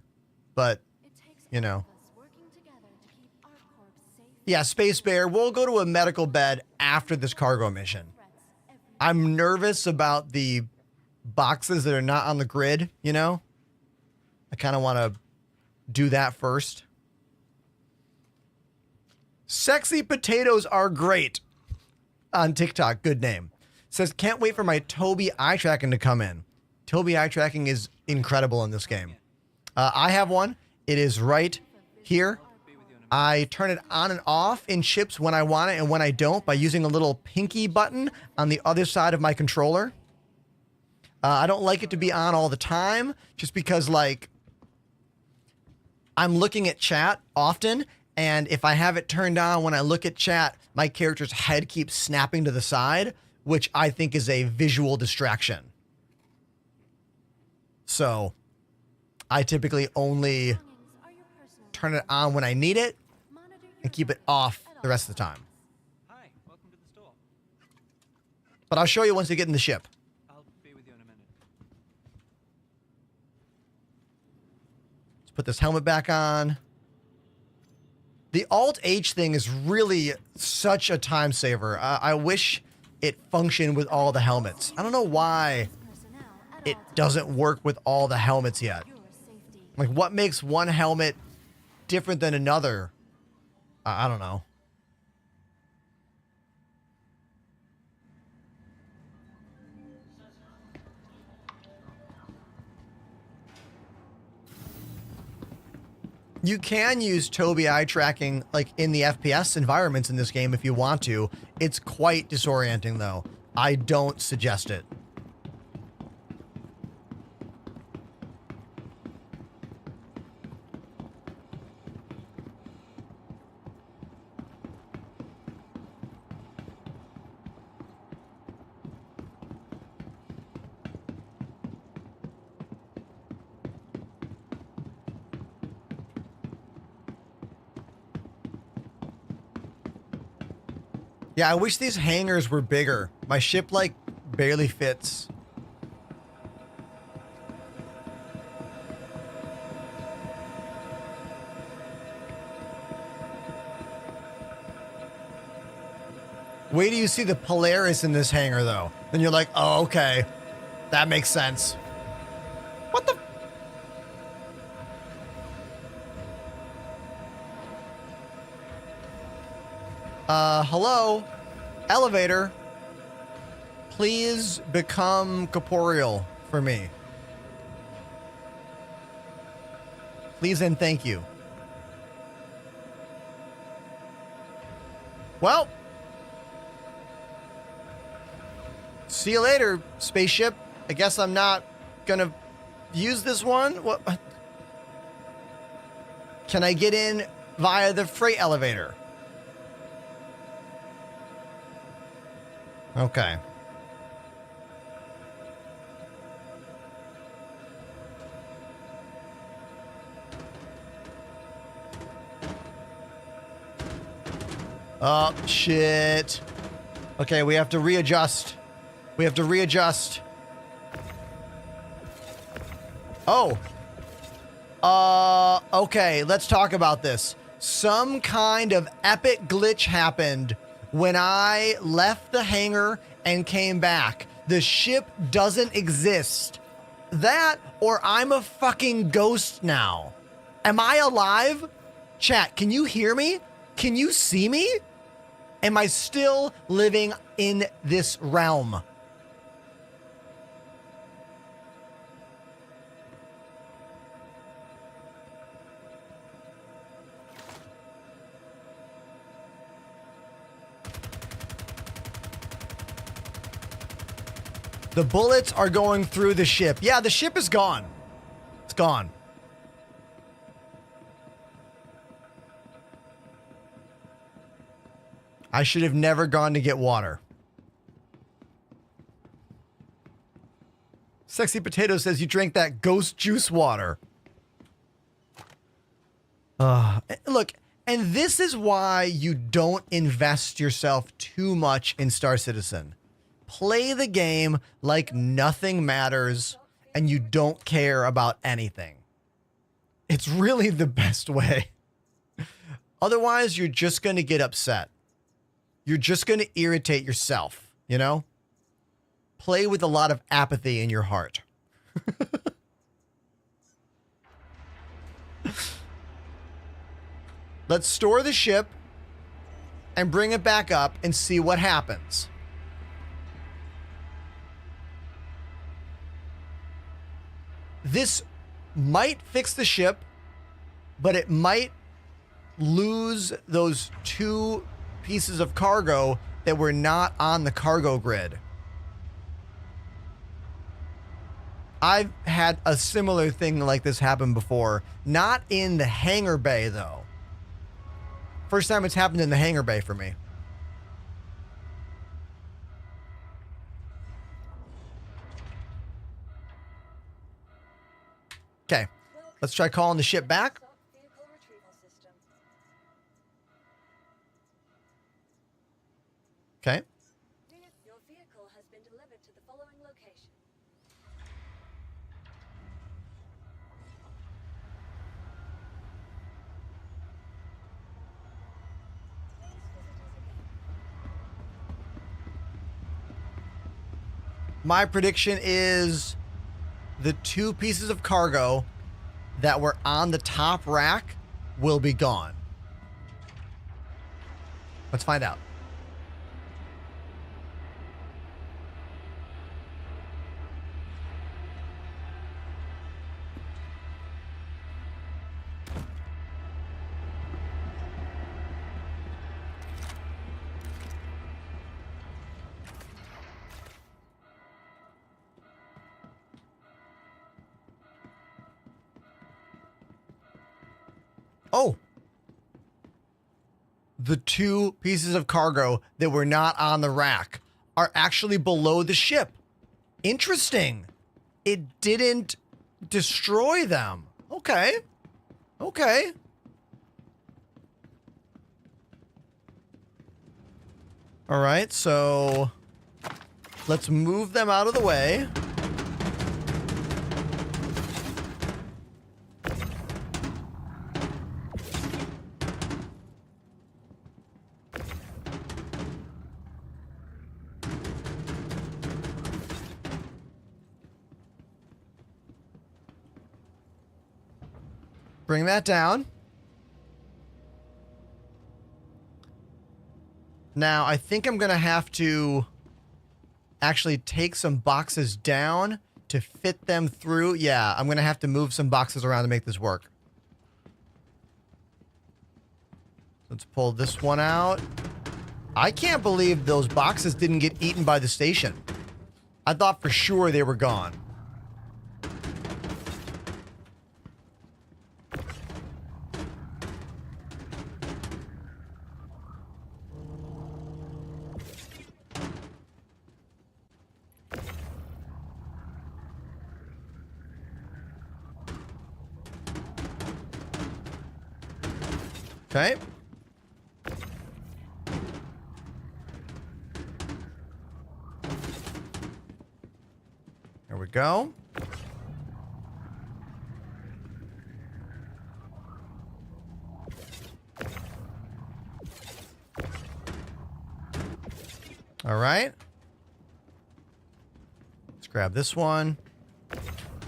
Speaker 1: but
Speaker 2: It takes
Speaker 1: you know.
Speaker 2: all of us working together to keep ArcCorp safe
Speaker 1: Yeah, Space Bear, we'll go to a medical bed after this cargo mission.
Speaker 2: from threats every
Speaker 1: I'm nervous about the boxes that are not on the grid, you know? I kind of want to do that first. Sexy Potatoes Are Great on TikTok. Good name. Says, can't wait for my Tobii eye tracking to come in. Tobii eye tracking is incredible in this game. I have one. It is right here. I turn it on and off in ships when I want it and when I don't by using a little pinky button on the other side of my controller. I don't like it to be on all the time just because, like, I'm looking at chat often, and if I have it turned on when I look at chat, my character's head keeps snapping to the side, which I think is a visual distraction. So I typically only
Speaker 2: belongings are your personal.
Speaker 1: turn it on when I need it
Speaker 2: Monitor your
Speaker 1: and keep it
Speaker 2: health
Speaker 1: off
Speaker 2: at
Speaker 1: the rest of the
Speaker 2: all
Speaker 1: time.
Speaker 3: Hi, welcome to the store.
Speaker 1: But I'll show you once we get in the ship.
Speaker 6: I'll be with you in a minute.
Speaker 1: Let's put this helmet back on. The Alt-H thing is really such a time saver. I wish it functioned with all the helmets. I don't know why
Speaker 2: Personnel at
Speaker 1: it
Speaker 2: all times.
Speaker 1: doesn't work with all the helmets yet.
Speaker 2: Your safety.
Speaker 1: Like, what makes one helmet different than another? I don't know. You can use Tobii eye tracking like in the FPS environments in this game if you want to. It's quite disorienting though. I don't suggest it. Yeah, I wish these hangars were bigger. My ship, like, barely fits. Wait till you see the Polaris in this hangar, though. Then you're like, oh, okay. That makes sense. What the... hello? Elevator. Please become corporeal for me. Please and thank you. Well. See you later, spaceship. I guess I'm not gonna use this one. What? Can I get in via the freight elevator? Okay. Oh, shit. Okay, we have to readjust. We have to readjust. Oh. Okay, let's talk about this. Some kind of epic glitch happened when I left the hangar and came back. The ship doesn't exist. That, or I'm a fucking ghost now. Am I alive? Chat, can you hear me? Can you see me? Am I still living in this realm? The bullets are going through the ship. Yeah, the ship is gone. It's gone. I should have never gone to get water. Sexy Potato says you drank that ghost juice water. Look, and this is why you don't invest yourself too much in Star Citizen. Play the game like nothing matters and you don't care about anything. It's really the best way. Otherwise, you're just going to get upset. You're just going to irritate yourself, you know? Play with a lot of apathy in your heart. Let's store the ship and bring it back up and see what happens. This might fix the ship, but it might lose those 2 pieces of cargo that were not on the cargo grid. I've had a similar thing like this happen before. Not in the hangar bay, though. First time it's happened in the hangar bay for me. Okay, let's try calling the ship back. Okay.
Speaker 7: Your vehicle has
Speaker 1: My prediction is the 2 pieces of cargo that were on the top rack will be gone. Let's find out. Oh, the 2 pieces of cargo that were not on the rack are actually below the ship. Interesting. It didn't destroy them. Okay. Okay. All right, so let's move them out of the way. Bring that down. Now, I think I'm going to have to actually take some boxes down to fit them through. Yeah, I'm going to have to move some boxes around to make this work. Let's pull this one out. I can't believe those boxes didn't get eaten by the station. I thought for sure they were gone. Okay. There we go. All right. Let's grab this one.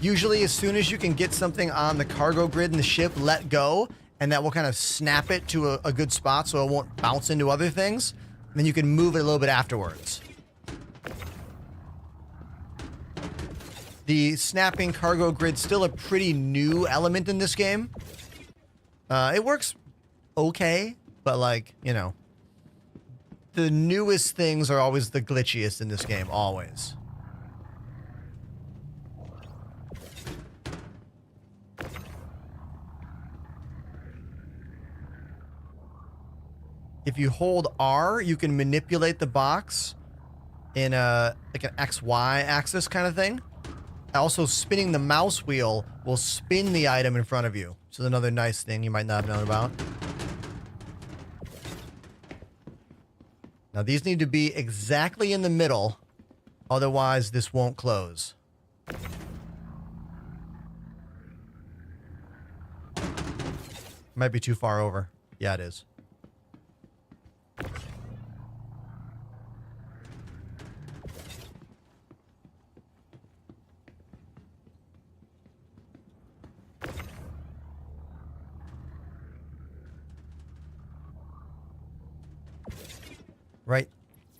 Speaker 1: Usually, as soon as you can get something on the cargo grid in the ship, let go, and that will kind of snap it to a good spot so it won't bounce into other things. And then you can move it a little bit afterwards. The snapping cargo grid's still a pretty new element in this game. It works okay, but like, you know, the newest things are always the glitchiest in this game, always. If you hold R, you can manipulate the box in a like an XY axis kind of thing. Also, spinning the mouse wheel will spin the item in front of you. So another nice thing you might not have known about. Now these need to be exactly in the middle, otherwise this won't close. Might be too far over. Yeah, it is.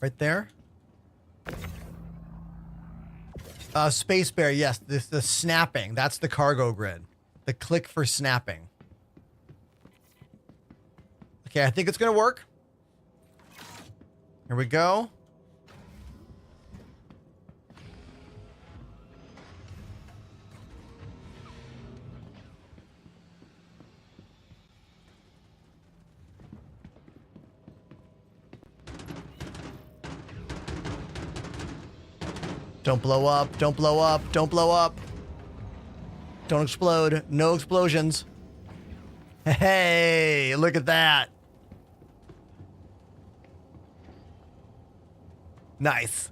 Speaker 1: Right there. Space Bear, yes, the snapping. That's the cargo grid. The click for snapping. Okay, I think it's gonna work. Here we go. Don't blow up, don't blow up, don't blow up. Don't explode, no explosions. Hey, look at that. Nice.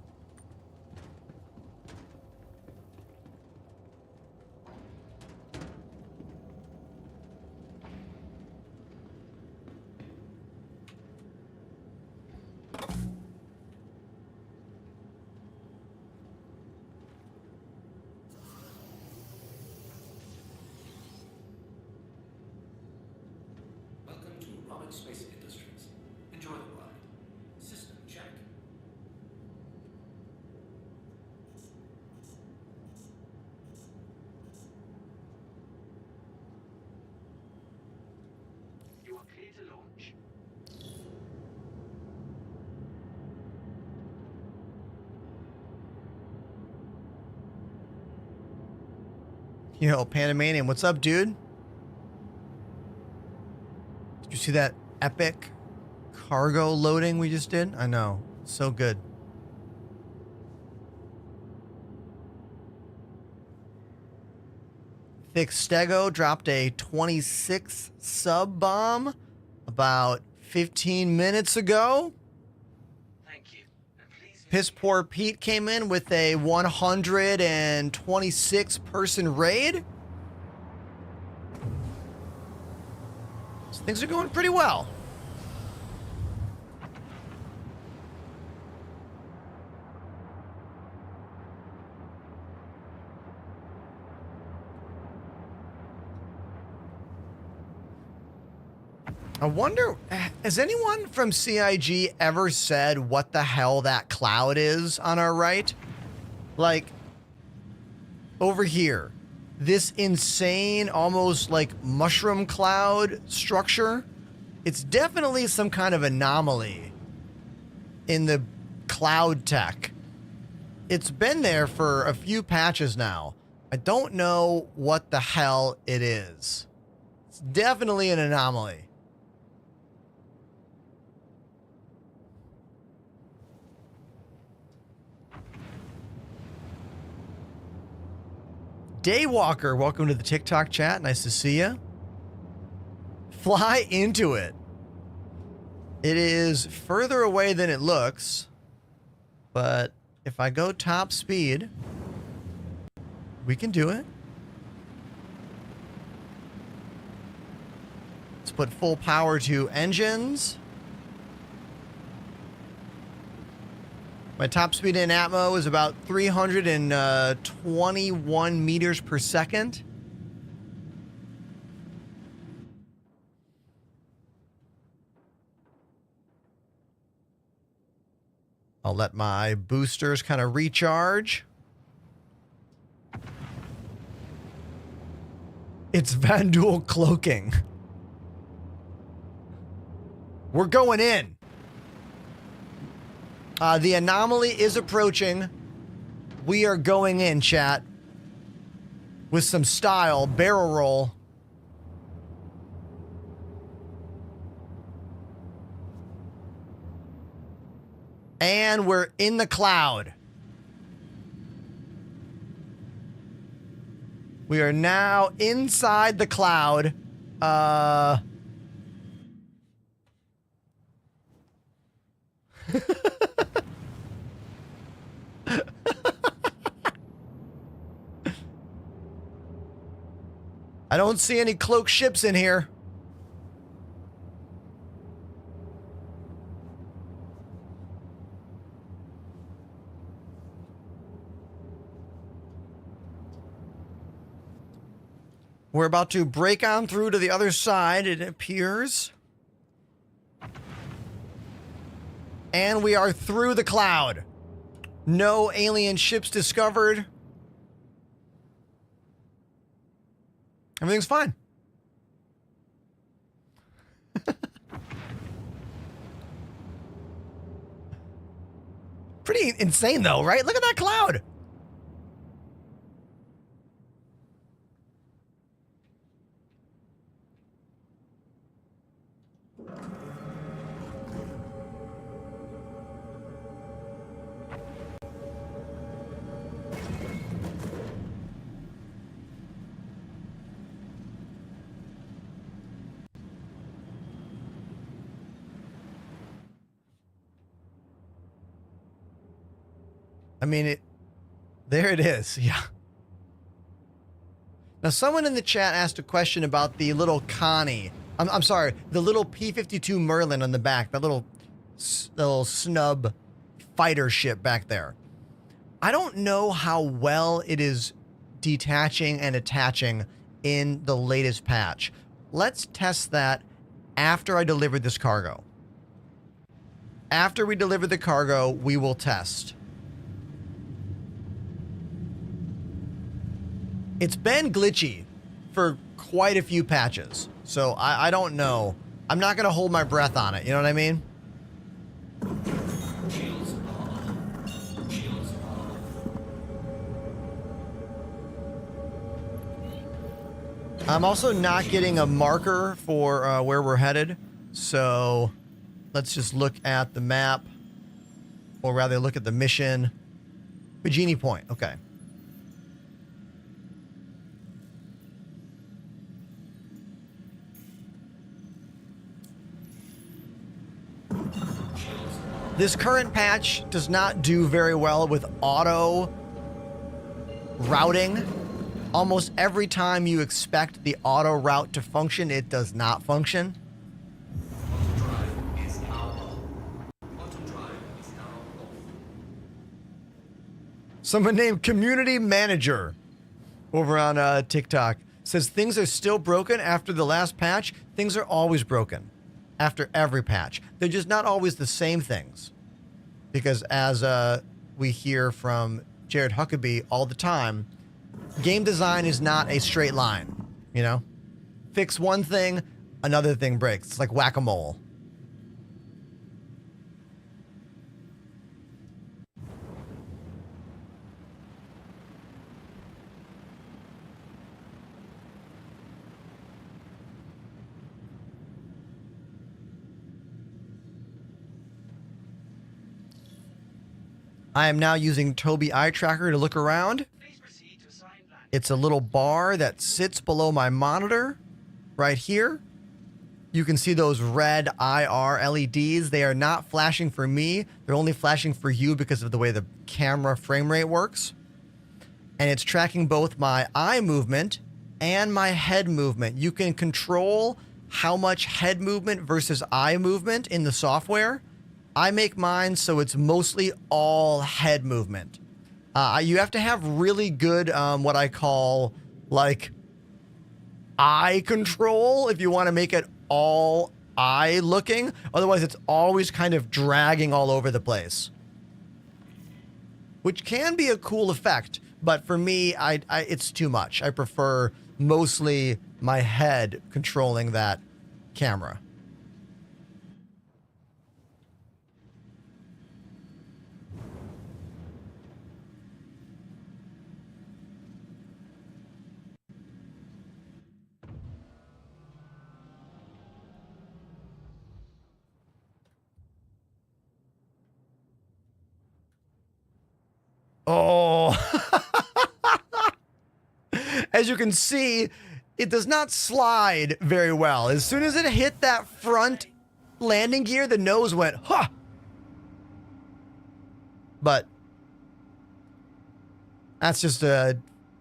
Speaker 3: Republic Space Industries. Enjoy the ride. System check.
Speaker 5: You are clear to launch.
Speaker 1: Yo, Panamanian, what's up, dude? Did you see that epic cargo loading we just did? I know. So good. Thick Stego dropped a 26 sub bomb about 15 minutes ago.
Speaker 5: Thank you. And please.
Speaker 1: Piss Poor Pete came in with a 126 person raid. So things are going pretty well. I wonder, has anyone from CIG ever said what the hell that cloud is on our right? Like, over here, this insane, almost like mushroom cloud structure. It's definitely some kind of anomaly in the cloud tech. It's been there for a few patches now. I don't know what the hell it is. It's definitely an anomaly. Daywalker, welcome to the TikTok chat. Nice to see you. Fly into it. It is further away than it looks, but if I go top speed, we can do it. Let's put full power to engines. My top speed in Atmo is about 321 meters per second. I'll let my boosters kind of recharge. It's Vanduul cloaking. We're going in. The anomaly is approaching. We are going in, chat. With some style. Barrel roll. And we're in the cloud. We are now inside the cloud. I don't see any cloaked ships in here. We're about to break on through to the other side, it appears. And we are through the cloud. No alien ships discovered. Everything's fine. Pretty insane though, right? Look at that cloud. I mean, there it is. Yeah. Now, someone in the chat asked a question about the little Connie. I'm sorry, the little P-52 Merlin on the back, that little snub fighter ship back there. I don't know how well it is detaching and attaching in the latest patch. Let's test that after I deliver this cargo. After we deliver the cargo, we will test. It's been glitchy for quite a few patches, so I don't know. I'm not going to hold my breath on it, you know what I mean? I'm also not getting a marker for where we're headed, so let's just look at the map, or rather look at the mission. Bajini Point, okay. This current patch does not do very well with auto routing. Almost every time you expect the auto route to function, it does not function. Someone named Community Manager over on TikTok says things are still broken after the last patch. Things are always broken after every patch. They're just not always the same things. Because as we hear from Jared Huckabee all the time, game design is not a straight line, you know? Fix one thing, another thing breaks. It's like whack-a-mole. I am now using Tobii Eye Tracker to look around.
Speaker 5: Please proceed to assigned landing.
Speaker 1: It's a little bar that sits below my monitor right here. You can see those red IR LEDs. They are not flashing for me. They're only flashing for you because of the way the camera frame rate works. And it's tracking both my eye movement and my head movement. You can control how much head movement versus eye movement in the software. I make mine so it's mostly all head movement. You have to have really good, what I call, like, eye control if you want to make it all eye looking. Otherwise, it's always kind of dragging all over the place. Which can be a cool effect, but for me, it's too much. I prefer mostly my head controlling that camera. Oh, as you can see, it does not slide very well. As soon as it hit that front landing gear, the nose went, huh. But that's just a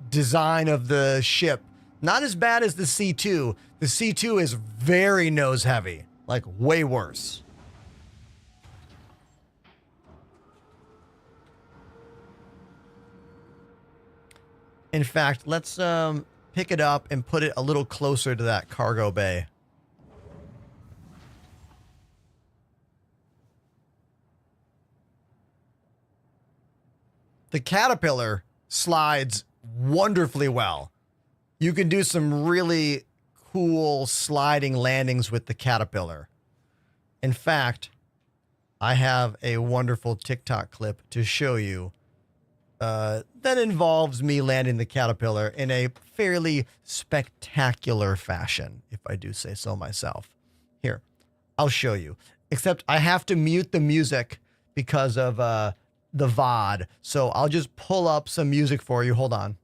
Speaker 1: design of the ship. Not as bad as the C2. The C2 is very nose heavy, like way worse. In fact, let's pick it up and put it a little closer to that cargo bay. The Caterpillar slides wonderfully well. You can do some really cool sliding landings with the Caterpillar. In fact, I have a wonderful TikTok clip to show you that involves me landing the Caterpillar in a fairly spectacular fashion, if I do say so myself. Here, I'll show you. Except I have to mute the music because of the VOD. So I'll just pull up some music for you. Hold on.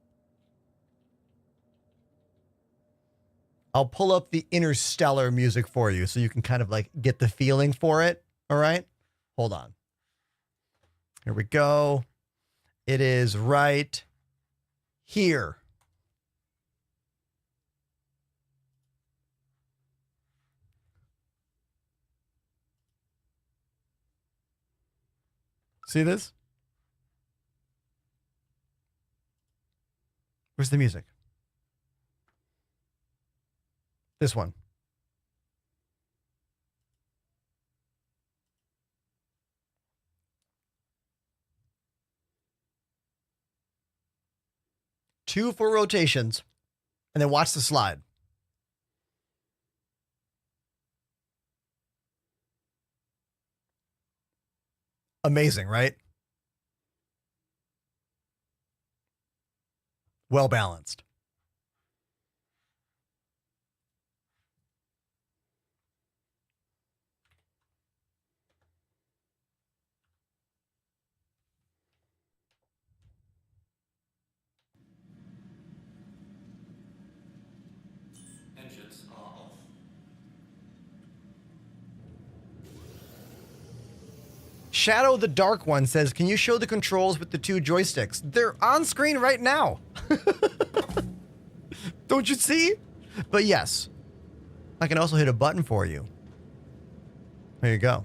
Speaker 1: I'll pull up the Interstellar music for you so you can kind of like get the feeling for it. All right? Hold on. Here we go. It is right here. See this? Where's the music? This one. 2 full rotations, and then watch the slide. Amazing, right? Well balanced.
Speaker 3: Engines are off.
Speaker 1: Shadow the Dark One says, can you show the controls with the 2 joysticks? They're on screen right now. Don't you see? But yes, I can also hit a button for you. There you go.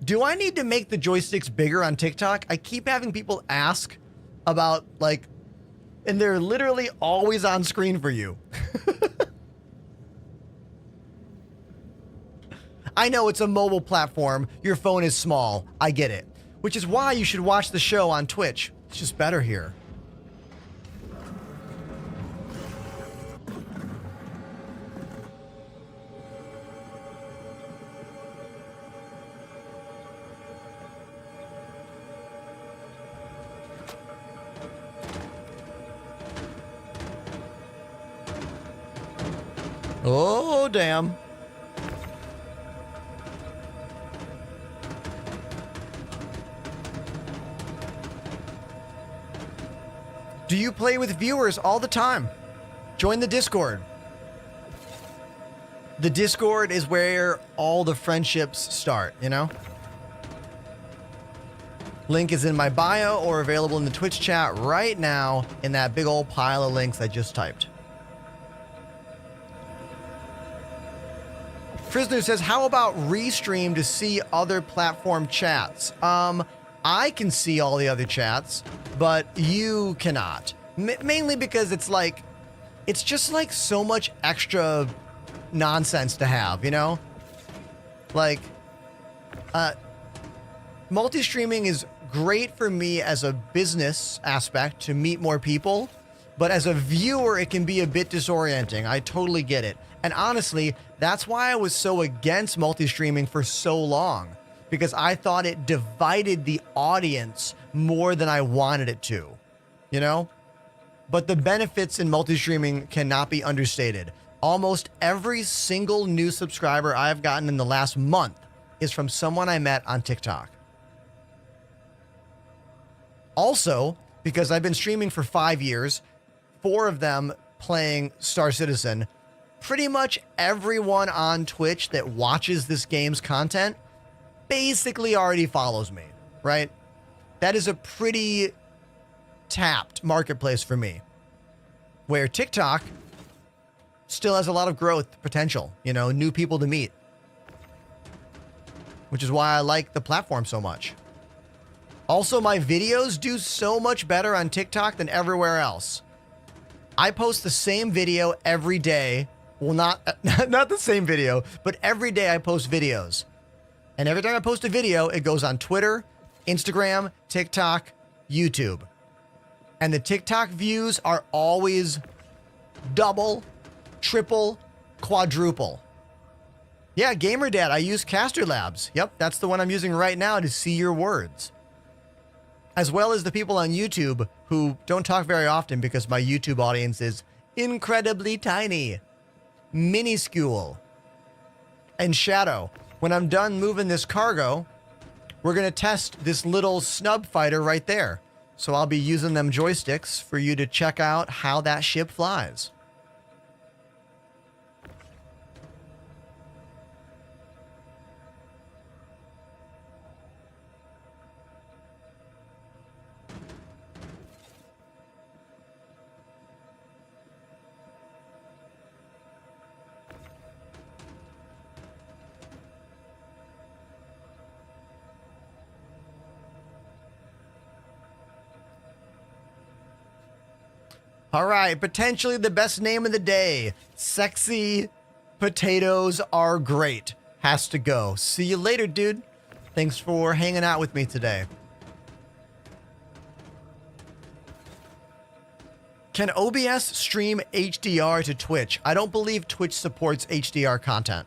Speaker 1: Do I need to make the joysticks bigger on TikTok? I keep having people ask about, like, and they're literally always on screen for you. I know it's a mobile platform. Your phone is small. I get it. Which is why you should watch the show on Twitch. It's just better here. Oh, damn. Do you play with viewers all the time? Join the Discord. The Discord is where all the friendships start, you know? Link is in my bio or available in the Twitch chat right now in that big old pile of links I just typed. Frisner says, how about Restream to see other platform chats? I can see all the other chats, but you cannot. Mainly because it's like, it's just like so much extra nonsense to have, you know? Like, multi-streaming is great for me as a business aspect to meet more people, but as a viewer, it can be a bit disorienting. I totally get it. And honestly, that's why I was so against multi-streaming for so long, because I thought it divided the audience more than I wanted it to, you know? But the benefits in multi-streaming cannot be understated. Almost every single new subscriber I've gotten in the last month is from someone I met on TikTok. Also, because I've been streaming for 5 years, 4 of them playing Star Citizen, pretty much everyone on Twitch that watches this game's content basically already follows me, right? That is a pretty tapped marketplace for me, where TikTok still has a lot of growth potential, you know, new people to meet, which is why I like the platform so much. Also, my videos do so much better on TikTok than everywhere else. I post the same video every day. Well, not the same video, but every day I post videos. And every time I post a video, it goes on Twitter, Instagram, TikTok, YouTube. And the TikTok views are always double, triple, quadruple. Yeah, GamerDad, I use Caster Labs. Yep, that's the one I'm using right now to see your words. As well as the people on YouTube who don't talk very often because my YouTube audience is incredibly tiny, minuscule. And Shadow, when I'm done moving this cargo, we're going to test this little snub fighter right there. So I'll be using them joysticks for you to check out how that ship flies. All right, potentially the best name of the day. Sexy potatoes are great. Has to go. See you later, dude. Thanks for hanging out with me today. Can OBS stream HDR to Twitch? I don't believe Twitch supports HDR content.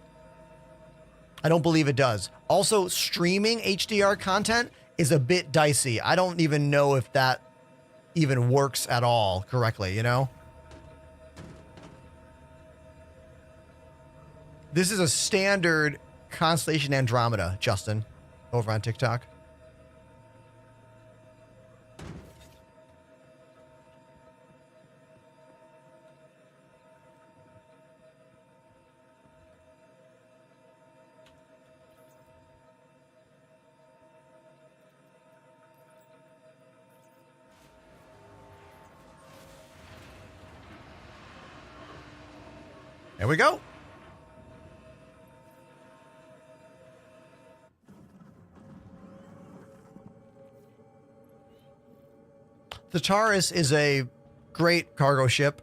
Speaker 1: I don't believe it does. Also, streaming HDR content is a bit dicey. I don't even know if that even works at all correctly, you know? This is a standard Constellation Andromeda, Justin, over on TikTok. There we go. The Taurus is a great cargo ship.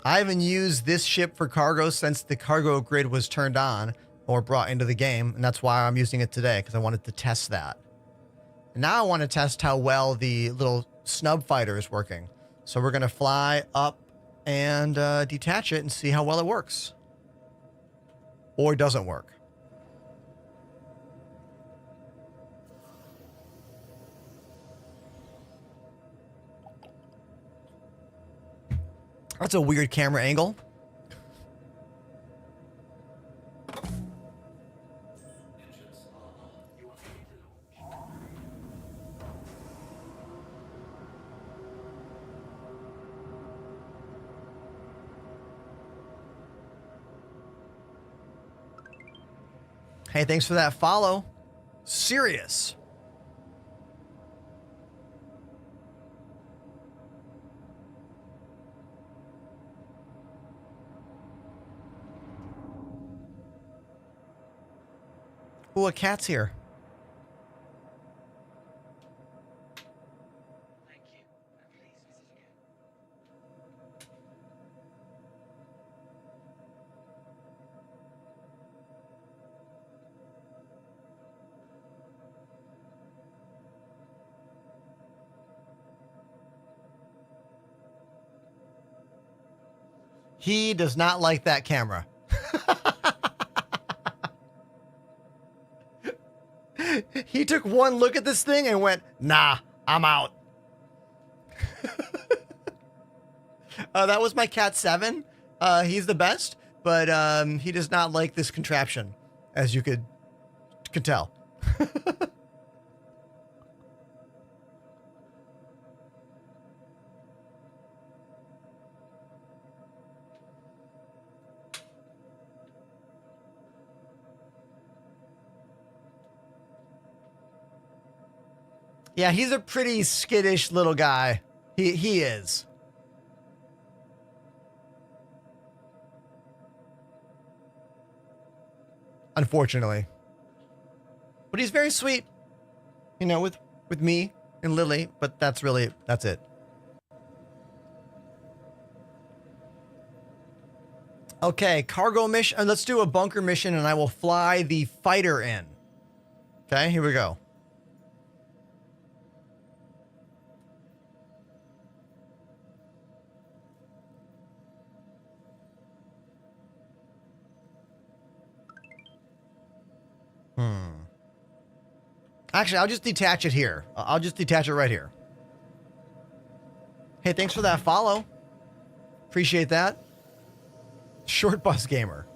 Speaker 1: I haven't used this ship for cargo since the cargo grid was turned on or brought into the game, and that's why I'm using it today, because I wanted to test that. And now I want to test how well the little snub fighter is working. So we're going to fly up and detach it and see how well it works. Or doesn't work. That's a weird camera angle. Hey, thanks for that follow. Serious. Ooh, a cat's here.
Speaker 5: Thank you. And please visit again.
Speaker 1: He does not like that camera. He took one look at this thing and went, nah, I'm out. That was my Cat 7. He's the best, but he does not like this contraption, as you could tell. Yeah, he's a pretty skittish little guy. He is. Unfortunately. But he's very sweet. You know, with me and Lily, but that's it. Okay, cargo mission. Let's do a bunker mission and I will fly the fighter in. Okay, here we go. Actually, I'll just detach it here. I'll just detach it right here. Hey, thanks for that follow. Appreciate that. Short Bus Gamer.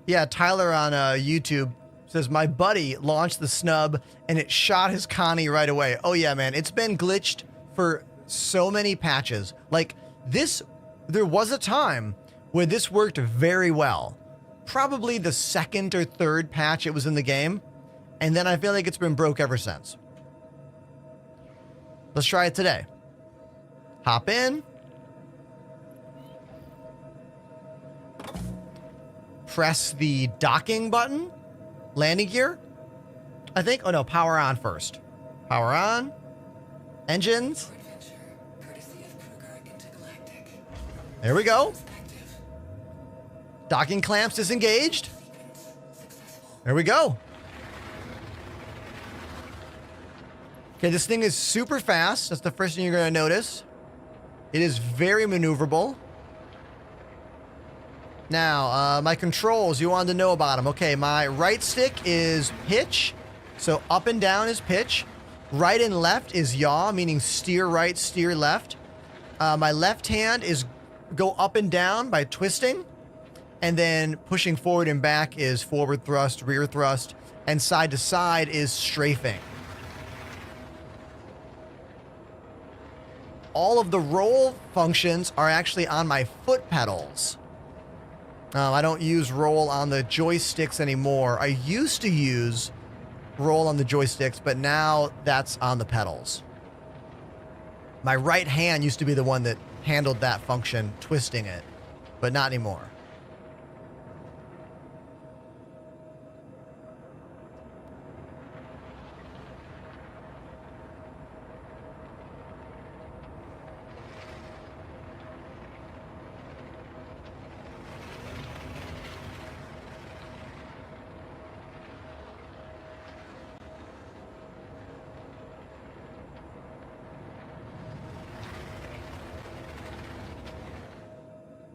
Speaker 1: Yeah, Tyler on YouTube says, my buddy launched the snub and it shot his Connie right away. Oh yeah, man. It's been glitched for so many patches. Like this, there was a time where this worked very well. Probably the second or third patch it was in the game. And then I feel like it's been broke ever since. Let's try it today. Hop in. Press the docking button. Landing gear, I think. Oh no, power on first. Power on. Engines. There we go. Docking clamps disengaged. There we go. Okay, this thing is super fast. That's the first thing you're going to notice. It is very maneuverable. Now, my controls, you wanted to know about them. Okay, my right stick is pitch. So up and down is pitch. Right and left is yaw, meaning steer right, steer left. My left hand is go up and down by twisting. And then pushing forward and back is forward thrust, rear thrust. And side to side is strafing. All of the roll functions are actually on my foot pedals. I don't use roll on the joysticks anymore. I used to use roll on the joysticks, but now that's on the pedals. My right hand used to be the one that handled that function, twisting it, but not anymore.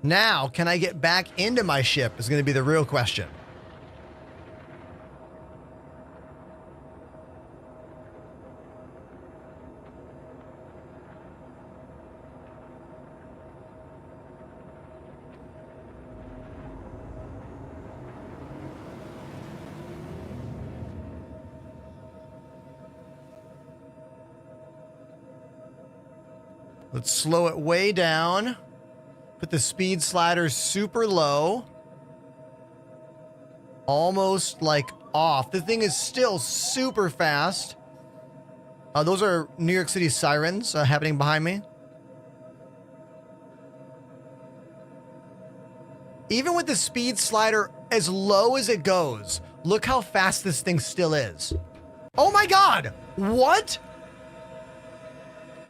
Speaker 1: Now, can I get back into my ship is going to be the real question. Let's slow it way down. Put the speed slider super low. Almost like off. The thing is still super fast. Those are New York City sirens happening behind me. Even with the speed slider as low as it goes, look how fast this thing still is. Oh my God! What?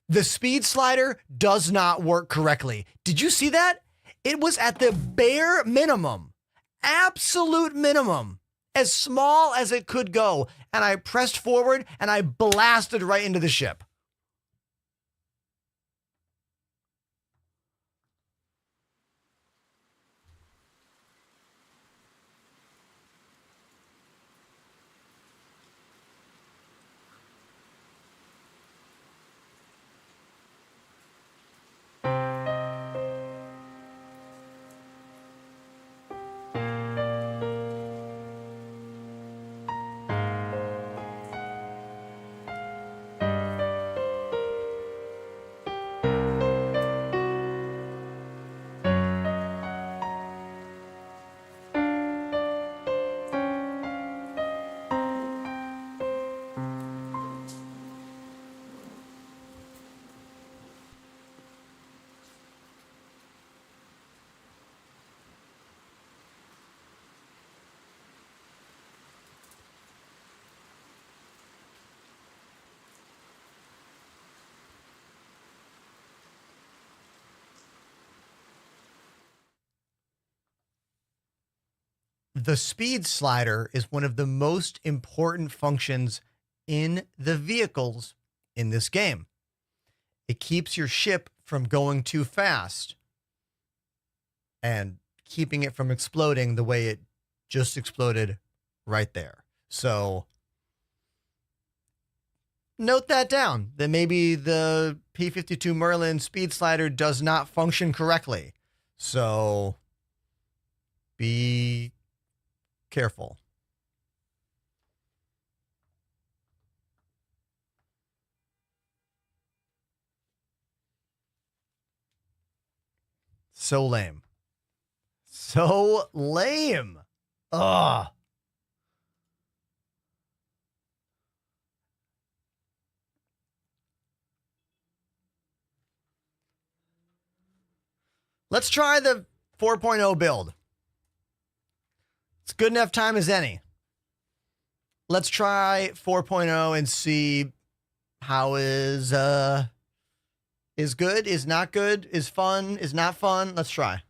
Speaker 1: The speed slider does not work correctly. Did you see that? It was at the bare minimum, absolute minimum, as small as it could go. And I pressed forward and I blasted right into the ship. The speed slider is one of the most important functions in the vehicles in this game. It keeps your ship from going too fast and keeping it from exploding the way it just exploded right there. So note that down, that maybe the P-52 Merlin speed slider does not function correctly. So be careful. So lame. So lame. Ugh. Let's try the 4.0 build. It's good enough time as any. Let's try 4.0 and see how is good, is not good, is fun, is not fun. Let's try.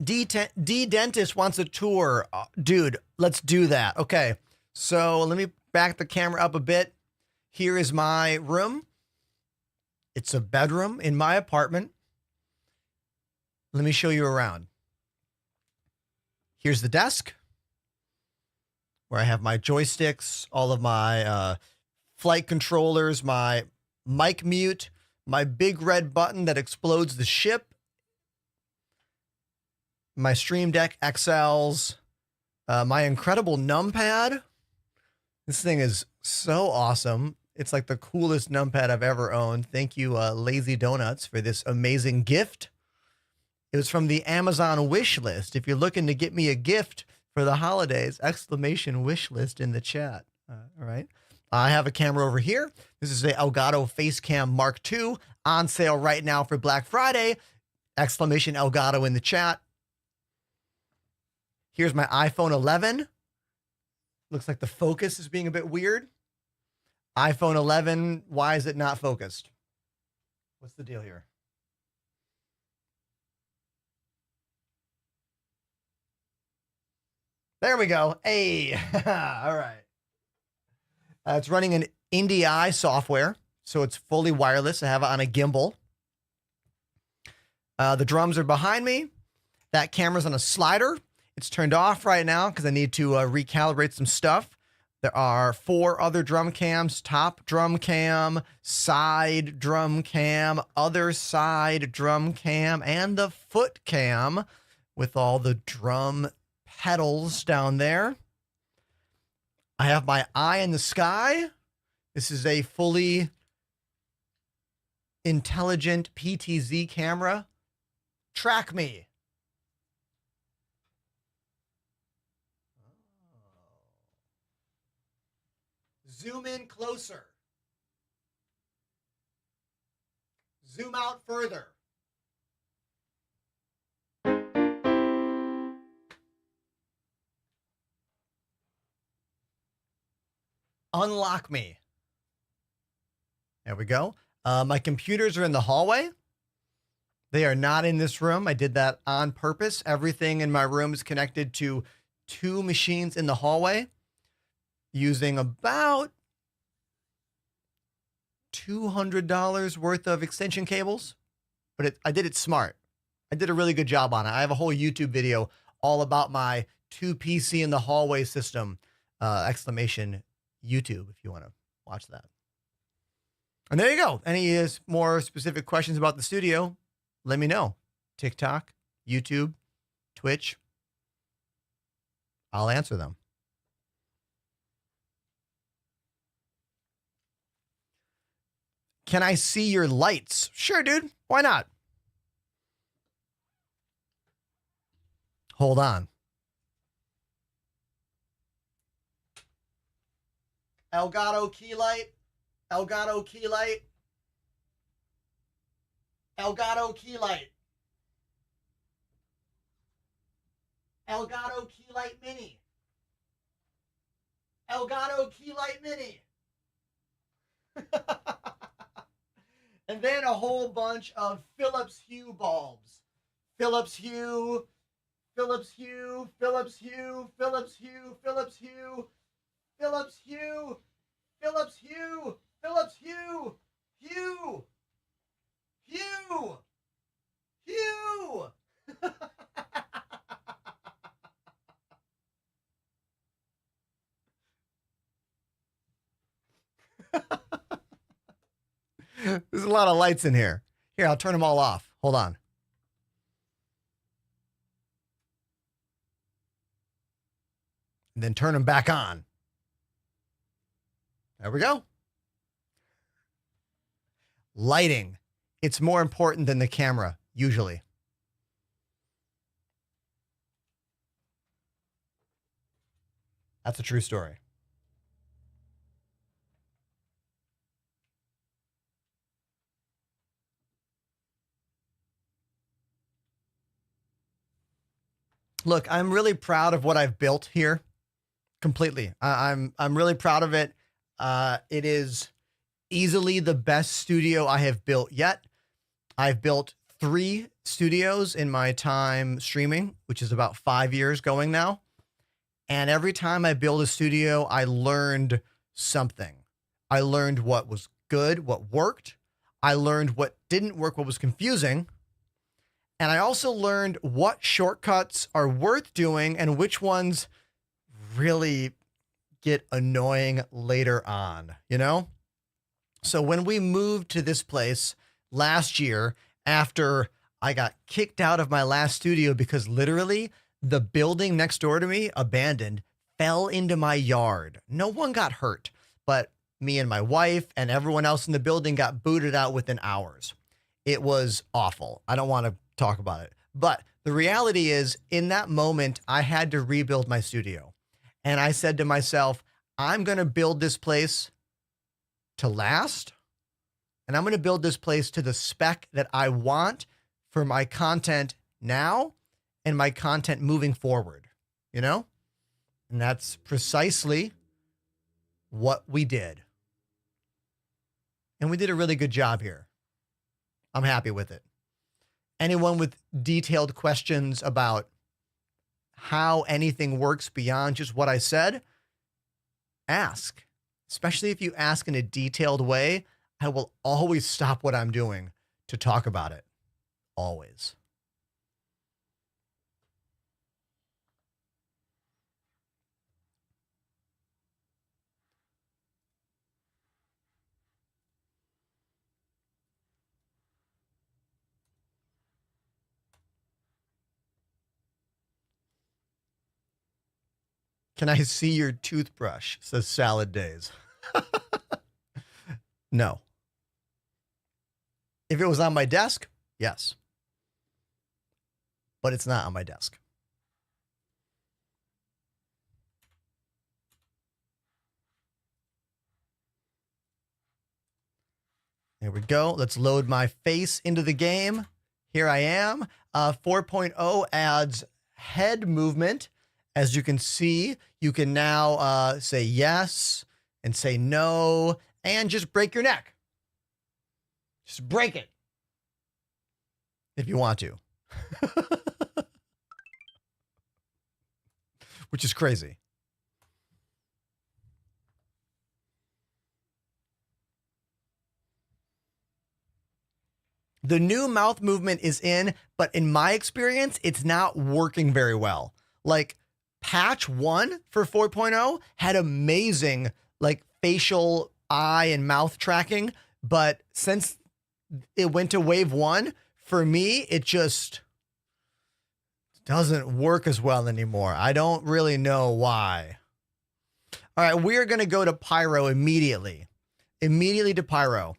Speaker 1: D Dentist wants a tour. Dude, let's do that. Okay. So let me back the camera up a bit. Here is my room. It's a bedroom in my apartment. Let me show you around. Here's the desk where I have my joysticks, all of my flight controllers, my mic mute, my big red button that explodes the ship, my Stream Deck XLs, my incredible numpad. This thing is so awesome. It's like the coolest numpad I've ever owned. Thank you, Lazy Donuts, for this amazing gift. It was from the Amazon wish list. If you're looking to get me a gift for the holidays, exclamation wish list in the chat. All right. I have a camera over here. This is a Elgato Facecam Mark II on sale right now for Black Friday. Exclamation Elgato in the chat. Here's my iPhone 11. Looks like the focus is being a bit weird. iPhone 11, why is it not focused? What's the deal here? There we go. Hey, all right. It's running an NDI software, so it's fully wireless. I have it on a gimbal. The drums are behind me. That camera's on a slider. It's turned off right now because I need to recalibrate some stuff. There are 4 other drum cams: top drum cam, side drum cam, other side drum cam, and the foot cam with all the drum pedals down there. I have my eye in the sky. This is a fully intelligent PTZ camera. Track me. Zoom in closer. Zoom out further. Unlock me. There we go. My computers are in the hallway. They are not in this room. I did that on purpose. Everything in my room is connected to 2 machines in the hallway using about $200 worth of extension cables. But I did it smart. I did a really good job on it. I have a whole YouTube video all about my 2 PC in the hallway system. Exclamation YouTube if you want to watch that. And there you go. Any more specific questions about the studio, let me know. TikTok, YouTube, Twitch. I'll answer them. Can I see your lights? Sure, dude. Why not? Hold on. Elgato key light. Elgato key light. Elgato key light. Elgato key light mini. Elgato key light mini. And then a whole bunch of Philips Hue bulbs. Philips Hue, Philips Hue, Philips Hue, Philips Hue, Philips Hue, Philips Hue, Philips Hue, Philips Hue, Hue, Hue, Hue. There's a lot of lights in here. Here, I'll turn them all off. Hold on. And then turn them back on. There we go. Lighting. It's more important than the camera, usually. That's a true story. Look, I'm really proud of what I've built here. Completely. I'm really proud of it. It is easily the best studio I have built yet. I've built 3 studios in my time streaming, which is about 5 years going now. And every time I build a studio, I learned something. I learned what was good, what worked. I learned what didn't work, what was confusing. And I also learned what shortcuts are worth doing and which ones really get annoying later on, you know? So when we moved to this place last year, after I got kicked out of my last studio because literally the building next door to me, abandoned, fell into my yard. No one got hurt, but me and my wife and everyone else in the building got booted out within hours. It was awful. I don't want to talk about it. But the reality is, in that moment, I had to rebuild my studio. And I said to myself, I'm going to build this place to last. And I'm going to build this place to the spec that I want for my content now and my content moving forward, you know? And that's precisely what we did. And we did a really good job here. I'm happy with it. Anyone with detailed questions about how anything works beyond just what I said, ask. Especially if you ask in a detailed way, I will always stop what I'm doing to talk about it. Always. Can I see your toothbrush? Says Salad Days. No. If it was on my desk, yes. But it's not on my desk. There we go. Let's load my face into the game. Here I am. 4.0 adds head movement. As you can see, you can now say yes and say no and just break your neck. Just break it if you want to. Which is crazy. The new mouth movement is in, but in my experience, it's not working very well. Like, patch 1 for 4.0 had amazing like facial, eye, and mouth tracking, but since it went to wave 1, for me, it just doesn't work as well anymore. I don't really know why. All right, we're going to go to Pyro immediately. Immediately to Pyro.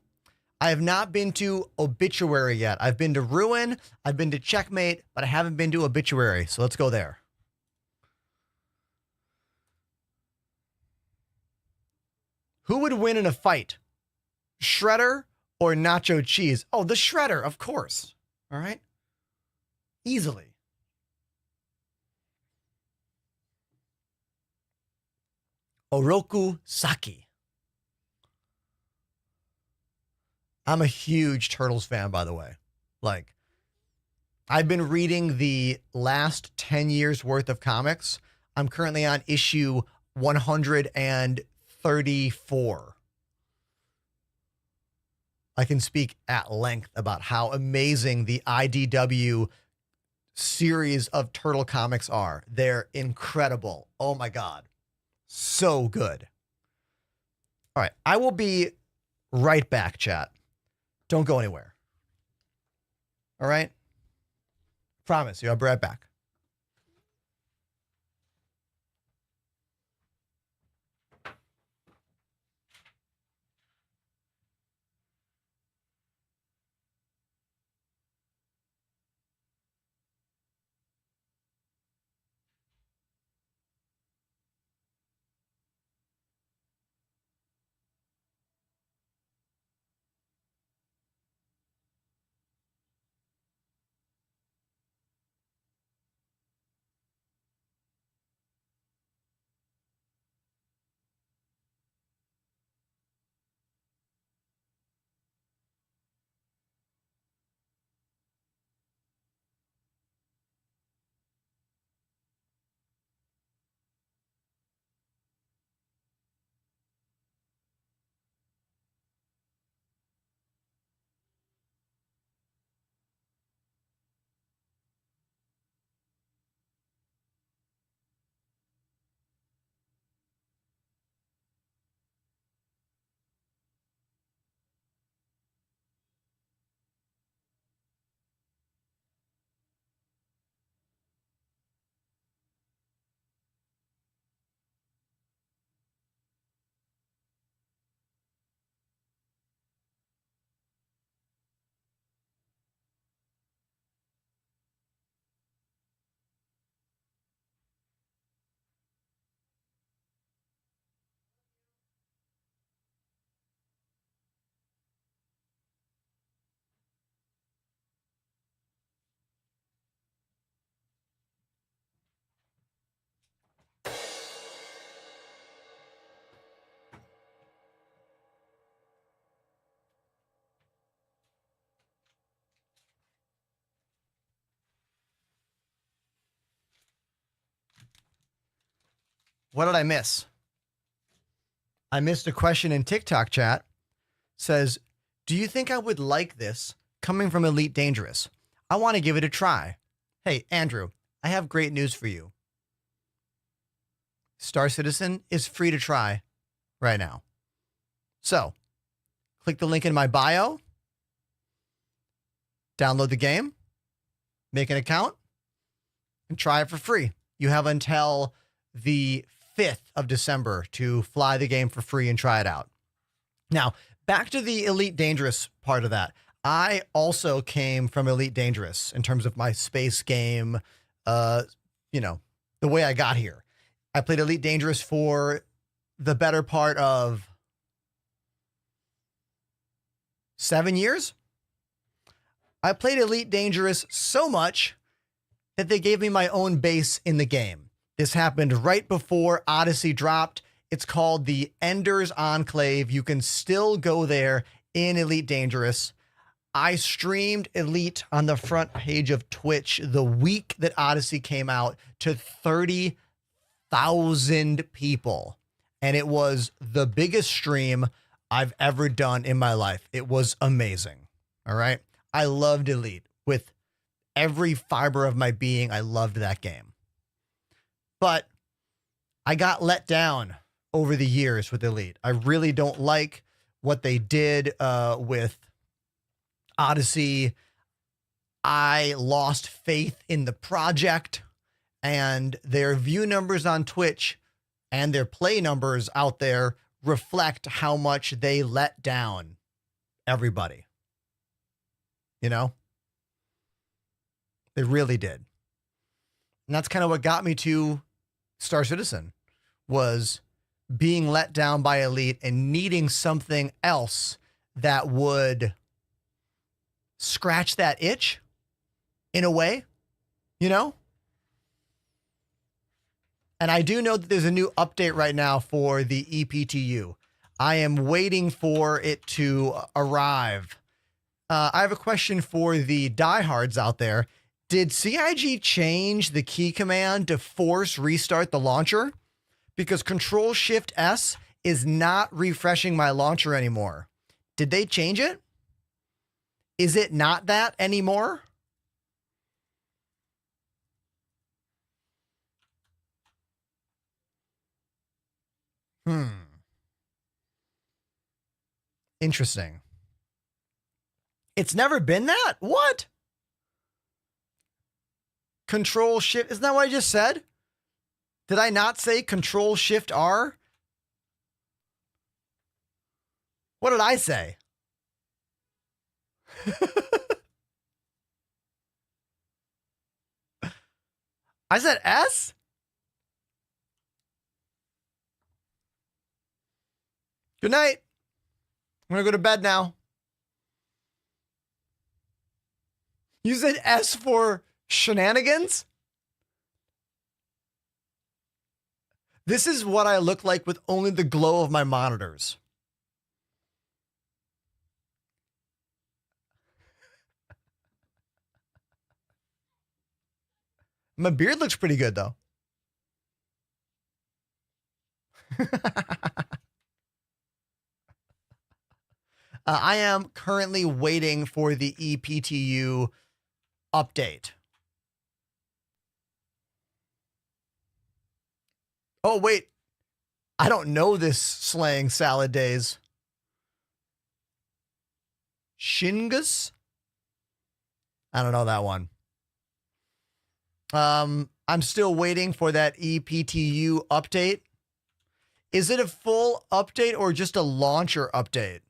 Speaker 1: I have not been to Obituary yet. I've been to Ruin, I've been to Checkmate, but I haven't been to Obituary, so let's go there. Who would win in a fight? Shredder or Nacho Cheese? Oh, the Shredder, of course. All right. Easily. Oroku Saki. I'm a huge Turtles fan, by the way. Like, I've been reading the last 10 years worth of comics. I'm currently on issue 134. I can speak at length about how amazing the IDW series of Turtle comics are. They're incredible. Oh my God. So good. All right. I will be right back, chat. Don't go anywhere. All right? Promise you, I'll be right back. What did I miss? I missed a question in TikTok chat. Says, do you think I would like this coming from Elite Dangerous? I want to give it a try. Hey, Andrew, I have great news for you. Star Citizen is free to try right now. So, click the link in my bio, download the game, make an account, and try it for free. You have until the 5th of December to fly the game for free and try it out. Now, back to the Elite Dangerous part of that. I also came from Elite Dangerous in terms of my space game, the way I got here. I played Elite Dangerous for the better part of 7 years. I played Elite Dangerous so much that they gave me my own base in the game. This happened right before Odyssey dropped. It's called the Enders Enclave. You can still go there in Elite Dangerous. I streamed Elite on the front page of Twitch the week that Odyssey came out to 30,000 people. And it was the biggest stream I've ever done in my life. It was amazing. All right. I loved Elite with every fiber of my being. I loved that game. But I got let down over the years with Elite. I really don't like what they did with Odyssey. I lost faith in the project, and their view numbers on Twitch and their play numbers out there reflect how much they let down everybody. You know? They really did. And that's kind of what got me to Star Citizen, was being let down by Elite and needing something else that would scratch that itch in a way, you know? And I do know that there's a new update right now for the EPTU. I am waiting for it to arrive. I have a question for the diehards out there. Did CIG change the key command to force restart the launcher? Because Control-Shift-S is not refreshing my launcher anymore. Did they change it? Is it not that anymore? Interesting. It's never been that? What? Control-Shift, isn't that what I just said? Did I not say Control-Shift-R? What did I say? I said S? Good night. I'm going to go to bed now. You said S for shenanigans? This is what I look like with only the glow of my monitors. My beard looks pretty good, though. I am currently waiting for the EPTU update. Oh, wait. I don't know this slang, Salad Days. Shingus? I don't know that one. I'm still waiting for that EPTU update. Is it a full update or just a launcher update?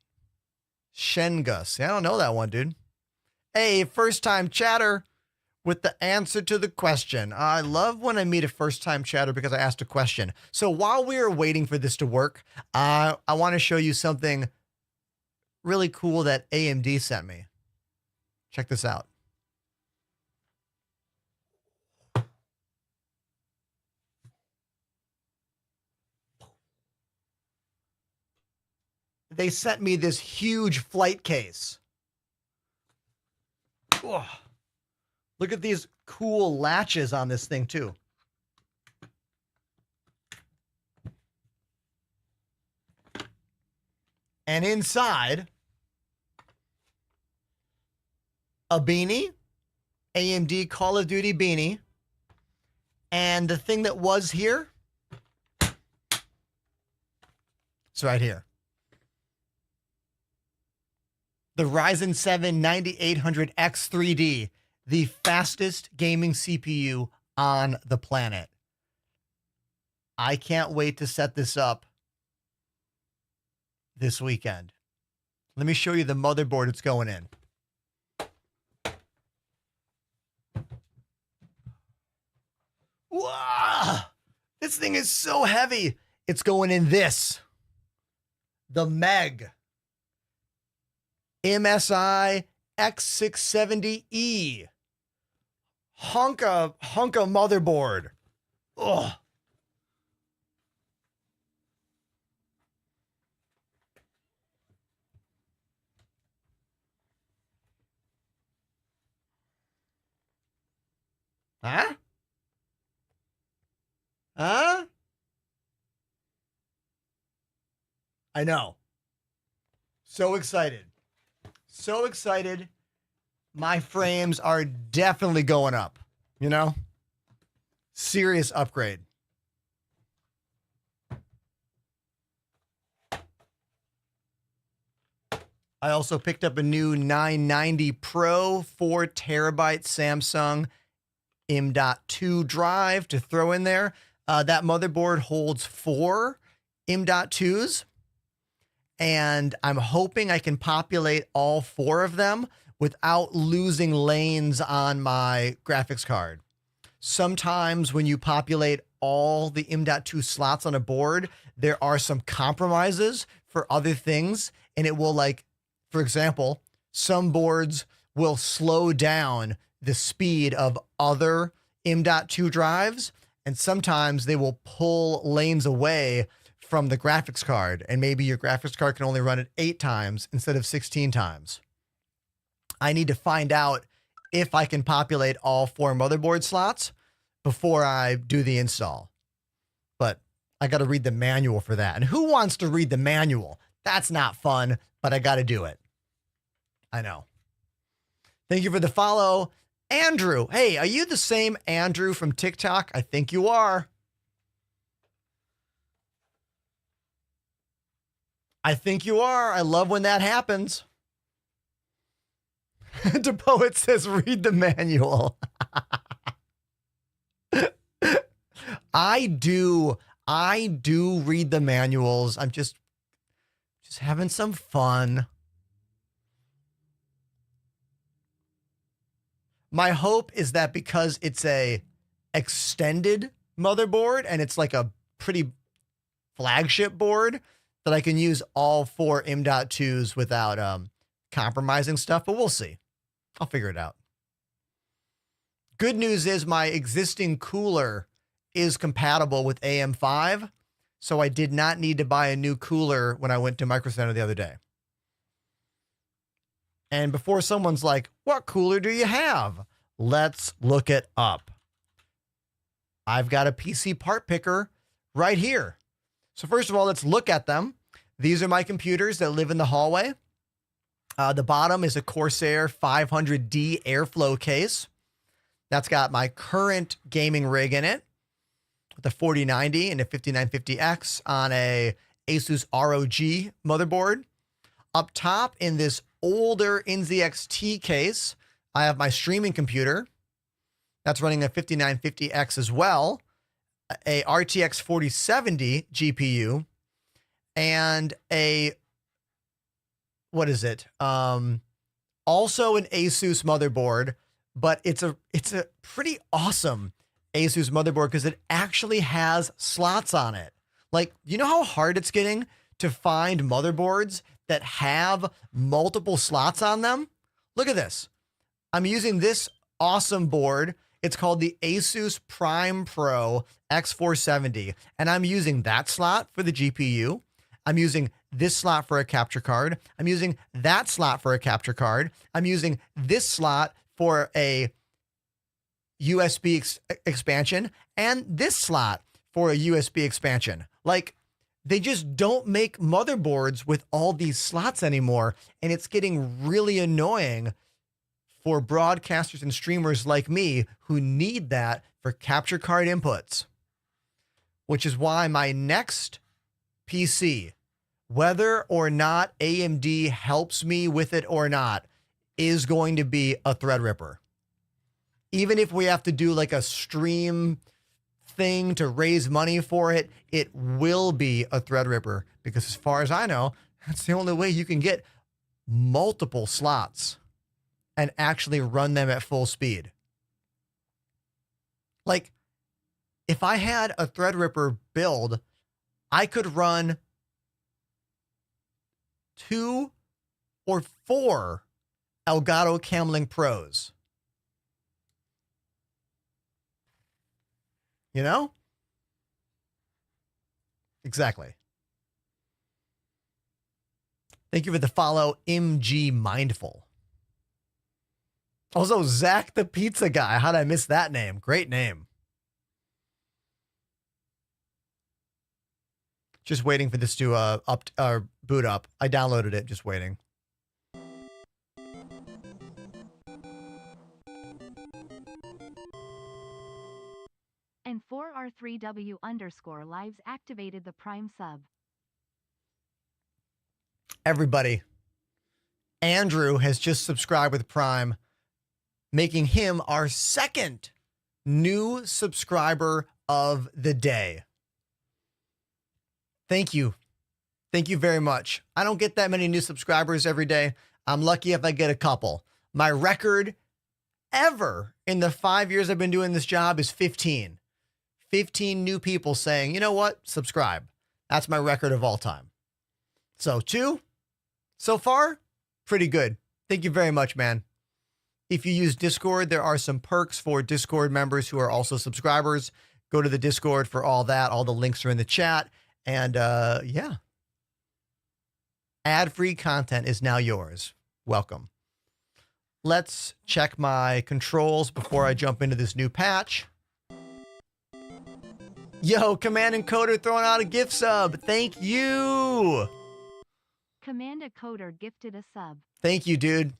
Speaker 1: Shengus. I don't know that one, dude. Hey, first time chatter with the answer to the question. I love when I meet a first time chatter because I asked a question. So while we are waiting for this to work, I want to show you something really cool that AMD sent me. Check this out. They sent me this huge flight case. Oh, look at these cool latches on this thing too. And inside, a beanie, AMD Call of Duty beanie. And the thing that was here, it's right here. The Ryzen 7 9800X 3D, the fastest gaming CPU on the planet. I can't wait to set this up this weekend. Let me show you the motherboard it's going in. Wow! This thing is so heavy. It's going in this. The Meg MSI X670E. Hunka motherboard. Ugh. Huh? Huh? I know. So excited. So excited. My frames are definitely going up, you know? Serious upgrade. I also picked up a new 990 Pro 4 terabyte Samsung M.2 drive to throw in there. That motherboard holds 4 M.2s, and I'm hoping I can populate all 4 of them without losing lanes on my graphics card. Sometimes when you populate all the M.2 slots on a board, there are some compromises for other things, and it will, like, for example, some boards will slow down the speed of other M.2 drives, and sometimes they will pull lanes away from the graphics card, and maybe your graphics card can only run it 8 times instead of 16 times. I need to find out if I can populate all 4 motherboard slots before I do the install. But I got to read the manual for that. And who wants to read the manual? That's not fun, but I got to do it. I know. Thank you for the follow. Andrew. Hey, are you the same Andrew from TikTok? I think you are. I think you are. I love when that happens. The poet says, read the manual. I do read the manuals. I'm just having some fun. My hope is that because it's a extended motherboard and it's like a pretty flagship board, that I can use all 4 M.2s without compromising stuff, but we'll see. I'll figure it out. Good news is my existing cooler is compatible with AM5, so I did not need to buy a new cooler when I went to Micro Center the other day. And before someone's like, what cooler do you have? Let's look it up. I've got a PC part picker right here. So first of all, let's look at them. These are my computers that live in the hallway. The bottom is a Corsair 500D airflow case. That's got my current gaming rig in it with a 4090 and a 5950X on a Asus ROG motherboard. Up top in this older NZXT case, I have my streaming computer. That's running a 5950X as well, a RTX 4070 GPU, and a, what is it? Also an Asus motherboard, but it's a pretty awesome Asus motherboard because it actually has slots on it. Like, you know how hard it's getting to find motherboards that have multiple slots on them? Look at this. I'm using this awesome board. It's called the Asus Prime Pro X470, and I'm using that slot for the GPU. I'm using this slot for a capture card. I'm using that slot for a capture card. I'm using this slot for a USB expansion and this slot for a USB expansion. Like, they just don't make motherboards with all these slots anymore. And it's getting really annoying for broadcasters and streamers like me who need that for capture card inputs, which is why my next PC, whether or not AMD helps me with it or not, is going to be a Threadripper. Even if we have to do like a stream thing to raise money for it, it will be a Threadripper, because as far as I know, that's the only way you can get multiple slots and actually run them at full speed. Like, if I had a Threadripper build, I could run 2 or 4 Elgato Camlink Pros. You know? Exactly. Thank you for the follow, MG Mindful. Also, Zach the Pizza Guy. How did I miss that name? Great name. Just waiting for this to boot up. I downloaded it, just waiting.
Speaker 4: And 4R3W_ lives activated the Prime sub.
Speaker 1: Everybody, Andrew has just subscribed with Prime, making him our second new subscriber of the day. Thank you. Thank you very much. I don't get that many new subscribers every day. I'm lucky if I get a couple. My record ever in the 5 years I've been doing this job is 15. 15 new people saying, you know what, subscribe. That's my record of all time. So 2 so far, pretty good. Thank you very much, man. If you use Discord, there are some perks for Discord members who are also subscribers. Go to the Discord for all that. All the links are in the chat. And yeah, ad-free content is now yours. Welcome. Let's check my controls before I jump into this new patch. Yo, Command Encoder throwing out a gift sub. Thank you.
Speaker 4: Command Encoder gifted a sub.
Speaker 1: Thank you, dude.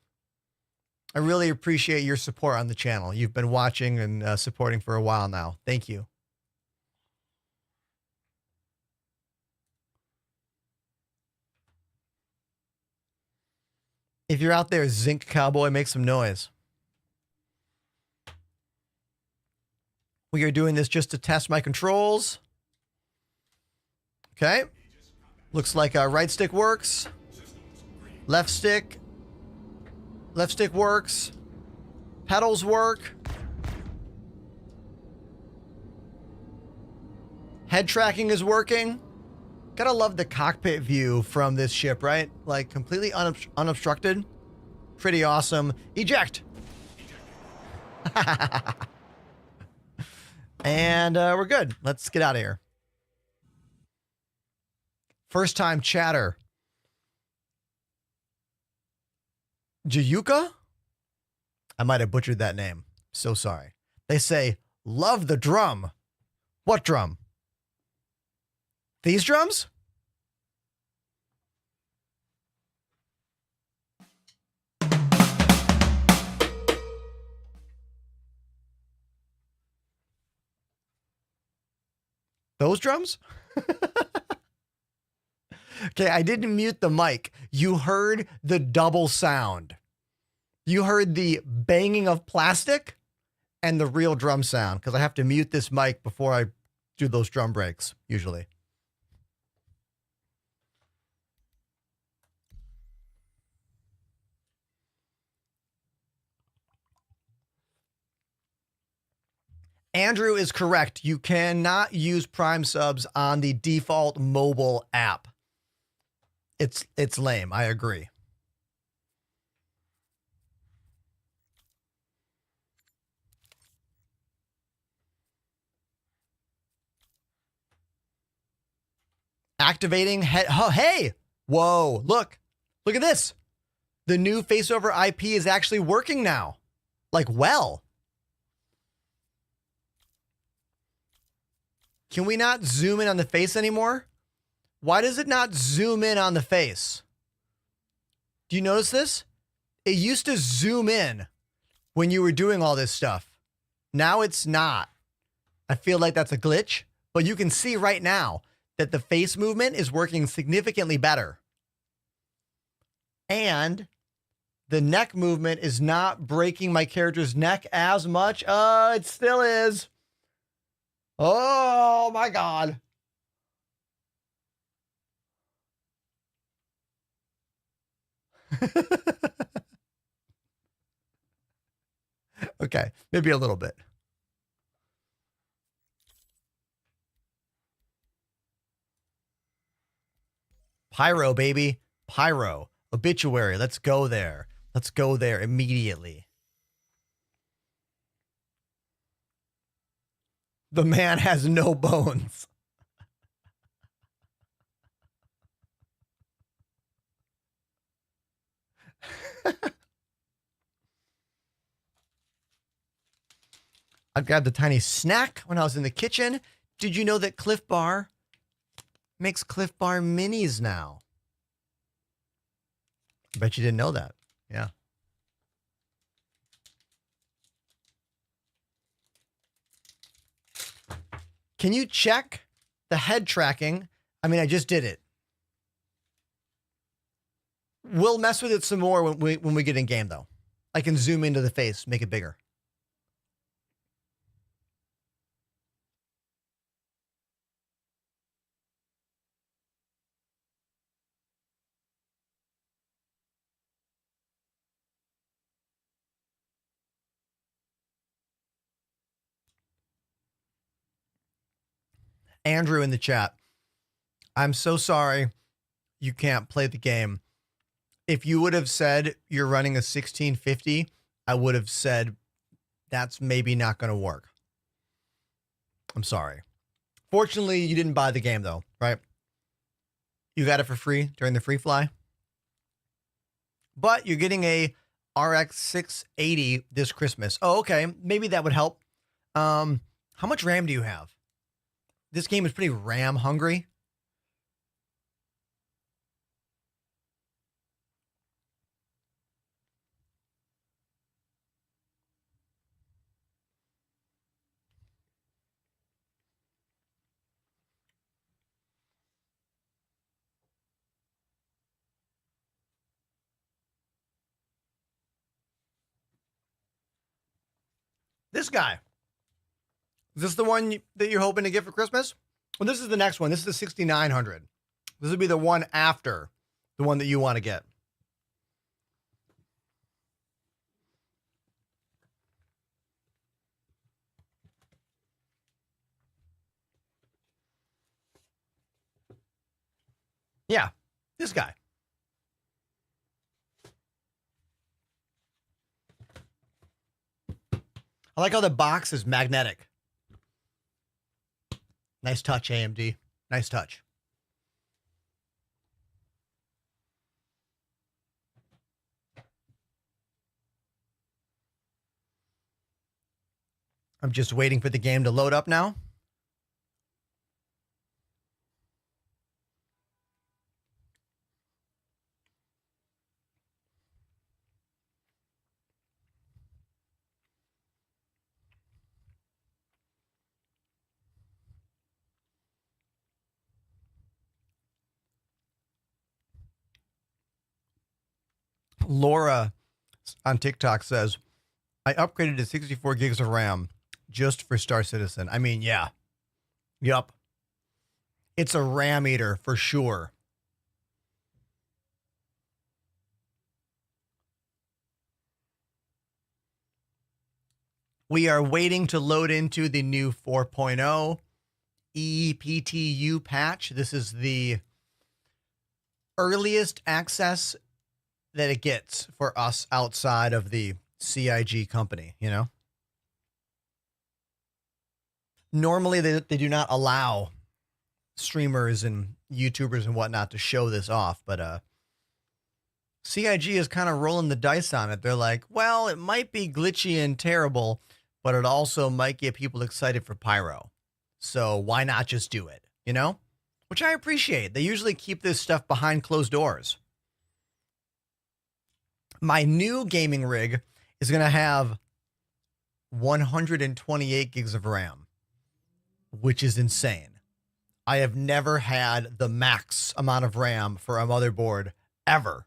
Speaker 1: I really appreciate your support on the channel. You've been watching and supporting for a while now. Thank you. If you're out there, Zinc Cowboy, make some noise. We are doing this just to test my controls. Okay. Looks like right stick works. Left stick works. Pedals work. Head tracking is working. Gotta love the cockpit view from this ship, right? Like completely unobstructed. Pretty awesome. Eject. And we're good. Let's get out of here. First time chatter. Jayuka? I might have butchered that name. So sorry. They say, love the drum. What drum? These drums? Those drums? Okay, I didn't mute the mic. You heard the double sound. You heard the banging of plastic and the real drum sound, because I have to mute this mic before I do those drum breaks, usually. Andrew is correct. You cannot use Prime subs on the default mobile app. It's lame. I agree. Activating head. Oh, hey. Whoa. Look at this. The new face over IP is actually working now. Like, well. Can we not zoom in on the face anymore? Why does it not zoom in on the face? Do you notice this? It used to zoom in when you were doing all this stuff. Now it's not. I feel like that's a glitch, but you can see right now that the face movement is working significantly better. And the neck movement is not breaking my character's neck as much. It still is. Oh my God. Okay, maybe a little bit. Pyro, baby. Pyro. Obituary. Let's go there. Let's go there immediately. The man has no bones. I grabbed a tiny snack when I was in the kitchen. Did you know that Cliff Bar makes Cliff Bar minis now? I bet you didn't know that. Yeah. Can you check the head tracking? I mean, I just did it. We'll mess with it some more when we get in game, though. I can zoom into the face, make it bigger. Andrew in the chat. I'm so sorry you can't play the game. If you would have said you're running a 1650, I would have said that's maybe not going to work. I'm sorry. Fortunately, you didn't buy the game though, right? You got it for free during the free fly. But you're getting a RX 680 this Christmas. Oh, okay. Maybe that would help. How much RAM do you have? This game is pretty RAM hungry. This guy. Is this the one that you're hoping to get for Christmas? Well, this is the next one. This is the 6900. This would be the one after the one that you want to get. Yeah, this guy. I like how the box is magnetic. Nice touch, AMD. Nice touch. I'm just waiting for the game to load up now. Laura on TikTok says, I upgraded to 64 gigs of RAM just for Star Citizen. I mean, yeah. Yup. It's a RAM eater for sure. We are waiting to load into the new 4.0 ePTU patch. This is the earliest access that it gets for us outside of the CIG company, you know? Normally, they do not allow streamers and YouTubers and whatnot to show this off, but CIG is kind of rolling the dice on it. They're like, well, it might be glitchy and terrible, but it also might get people excited for Pyro. So why not just do it, you know? which I appreciate. They usually keep this stuff behind closed doors. My new gaming rig is going to have 128 gigs of RAM, which is insane. I have never had the max amount of RAM for a motherboard ever,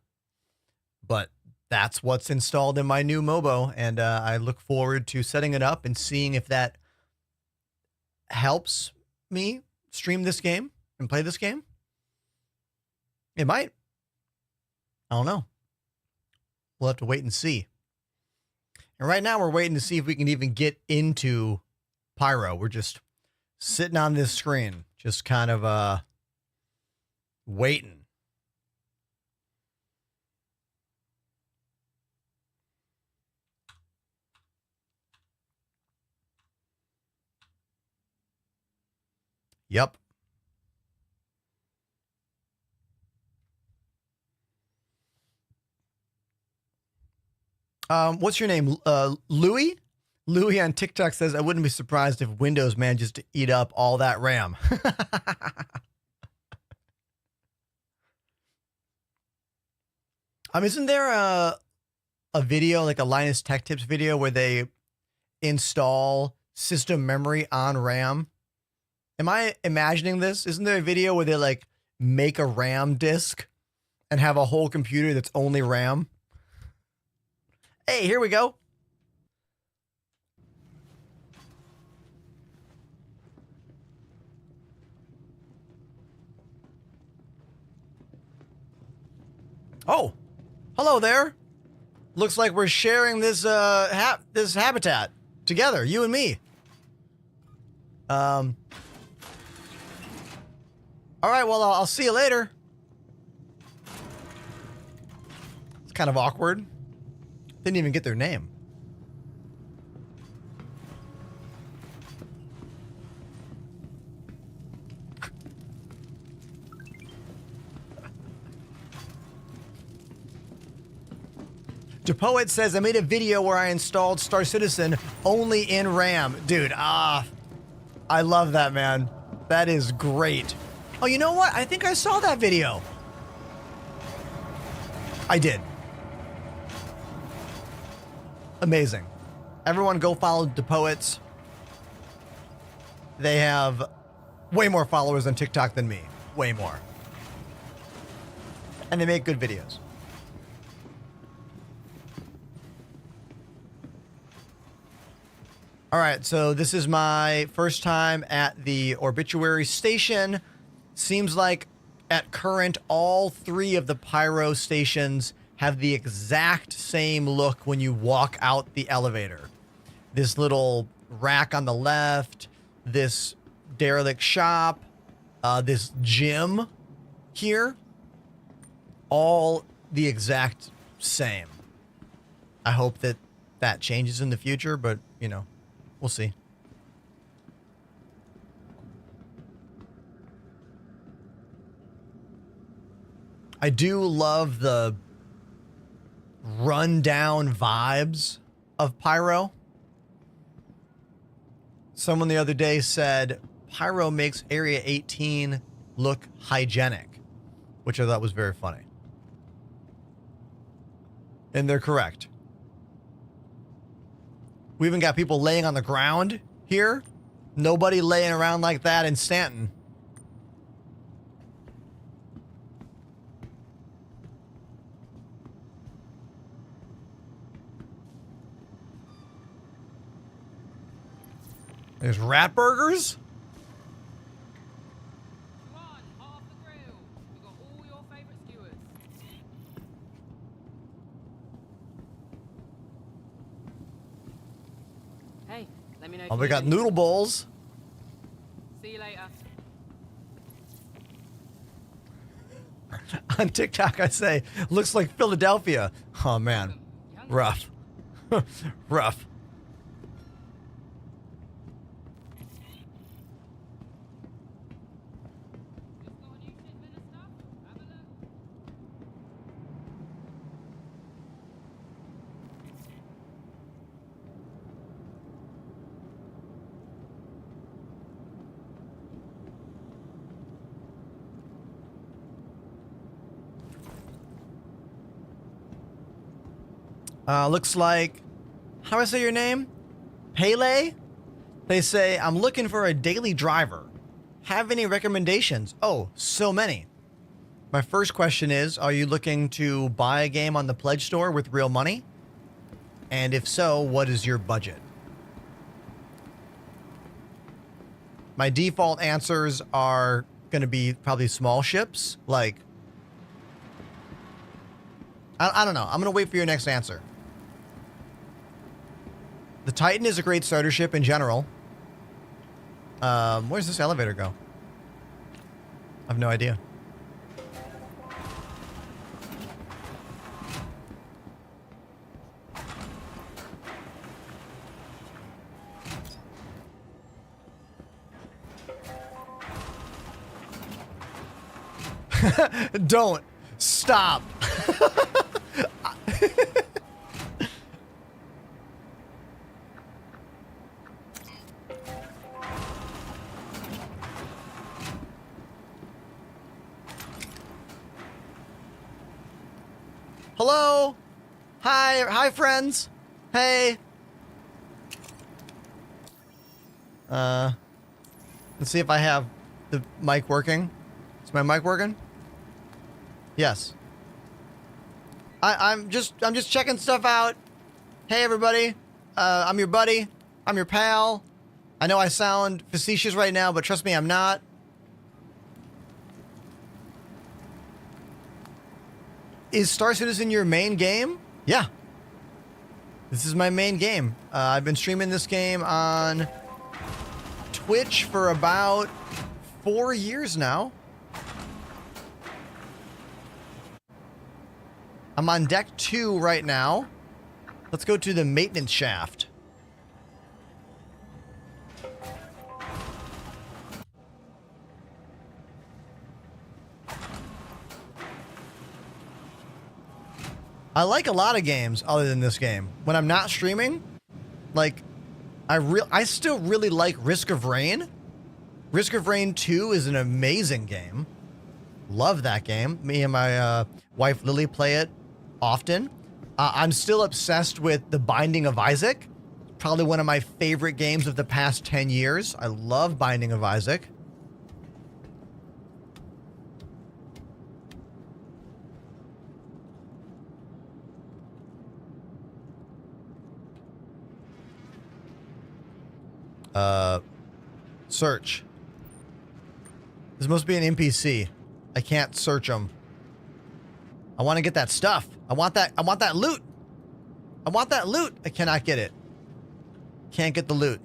Speaker 1: but that's what's installed in my new Mobo, and I look forward to setting it up and seeing if that helps me stream this game and play this game. It might. I don't know. We'll have to wait and see. And right now we're waiting to see if we can even get into Pyro. We're just sitting on this screen, just kind of waiting. Yep. What's your name? Louis? Louis on TikTok says, I wouldn't be surprised if Windows manages to eat up all that RAM. Isn't there a video, like a Linus Tech Tips video, where they install system memory on RAM? Am I imagining this? Isn't there a video where they like make a RAM disk and have a whole computer that's only RAM? Hey, here we go. Oh, hello there. Looks like we're sharing this this habitat together, you and me. All right, well, I'll see you later. It's kind of awkward. Didn't even get their name. DePoet says, I made a video where I installed Star Citizen only in RAM. Dude, I love that, man. That is great. Oh, you know what? I think I saw that video. I did. Amazing. Everyone go follow DePoets. They have way more followers on TikTok than me. Way more. And they make good videos. All right, so this is my first time at the Obituary Station. Seems like at current, all three of the Pyro stations have the exact same look when you walk out the elevator. This little rack on the left, this derelict shop, this gym here, all the exact same. I hope that that changes in the future, but, you know, we'll see. I do love the rundown vibes of Pyro. Someone the other day said, Pyro makes Area 18 look hygienic, which I thought was very funny. And they're correct. We even got people laying on the ground here. Nobody laying around like that in Stanton. There's rat burgers?
Speaker 6: Come on, hot off the grill. We've got all your favorite skewers. Hey, let me know.
Speaker 1: Oh, we got noodle bowls.
Speaker 6: See you later.
Speaker 1: On TikTok, I say, looks like Philadelphia. Oh, man. Rough. Rough.
Speaker 6: Just got a new shipment of stuff. Have a look.
Speaker 1: Looks like, how do I say your name? Pele? They say, I'm looking for a daily driver. Have any recommendations? Oh, so many. My first question is, are you looking to buy a game on the Pledge Store with real money? And if so, what is your budget? My default answers are going to be probably small ships. Like, I don't know. I'm going to wait for your next answer. The Titan is a great starter ship in general. Where's this elevator go? I have no idea. Don't stop. Hello. Hi friends. Hey. Let's see if I have the mic working. Is my mic working? Yes. I'm just checking stuff out. Hey everybody. I'm your buddy. I'm your pal. I know I sound facetious right now, but trust me, I'm not. Is Star Citizen your main game? Yeah. This is my main game. I've been streaming this game on Twitch for about 4 years now. I'm on deck 2 right now. Let's go to the maintenance shaft. I like a lot of games other than this game. When I'm not streaming, like, I still really like Risk of Rain. Risk of Rain 2 is an amazing game. Love that game. Me and my wife Lily play it often. I'm still obsessed with The Binding of Isaac. Probably one of my favorite games of the past 10 years. I love Binding of Isaac. Search. This must be an NPC. I can't search them. I want to get that stuff. I want that loot. I want that loot. I cannot get it. Can't get the loot.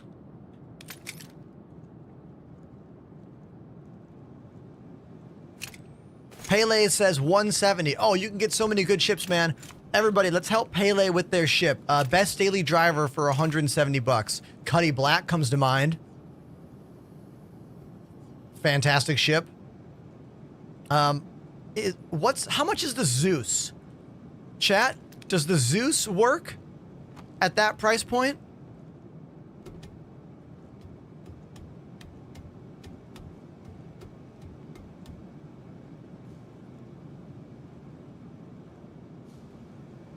Speaker 1: Pele says 170. Oh, you can get so many good ships, man. Everybody, let's help Pele with their ship. Best daily driver for 170 bucks. Cuddy Black comes to mind. Fantastic ship. How much is the Zeus? Chat, does the Zeus work at that price point?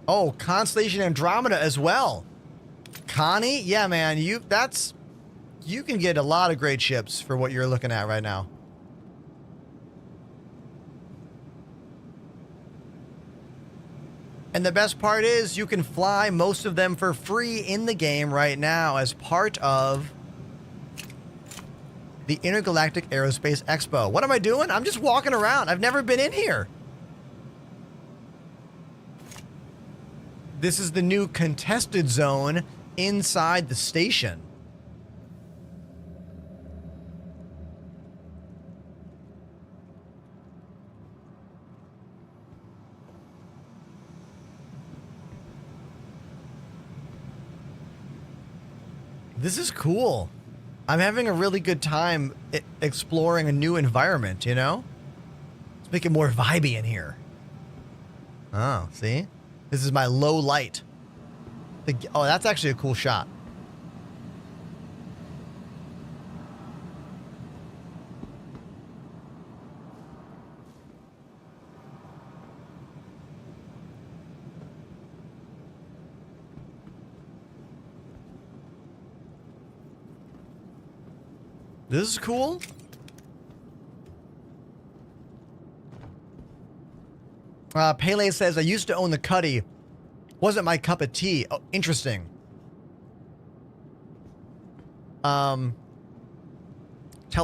Speaker 1: Oh, Constellation Andromeda as well. Connie? Yeah, man, you can get a lot of great ships for what you're looking at right now. And the best part is you can fly most of them for free in the game right now as part of the Intergalactic Aerospace Expo. What am I doing? I'm just walking around. I've never been in here. This is the new contested zone inside the station. This is cool. I'm having a really good time exploring a new environment, you know? Let's make it more vibey in here. Oh, see? This is my low light. Oh, that's actually a cool shot. This is cool. Pele says, I used to own the Cuddy. Wasn't my cup of tea. Oh, interesting. Tell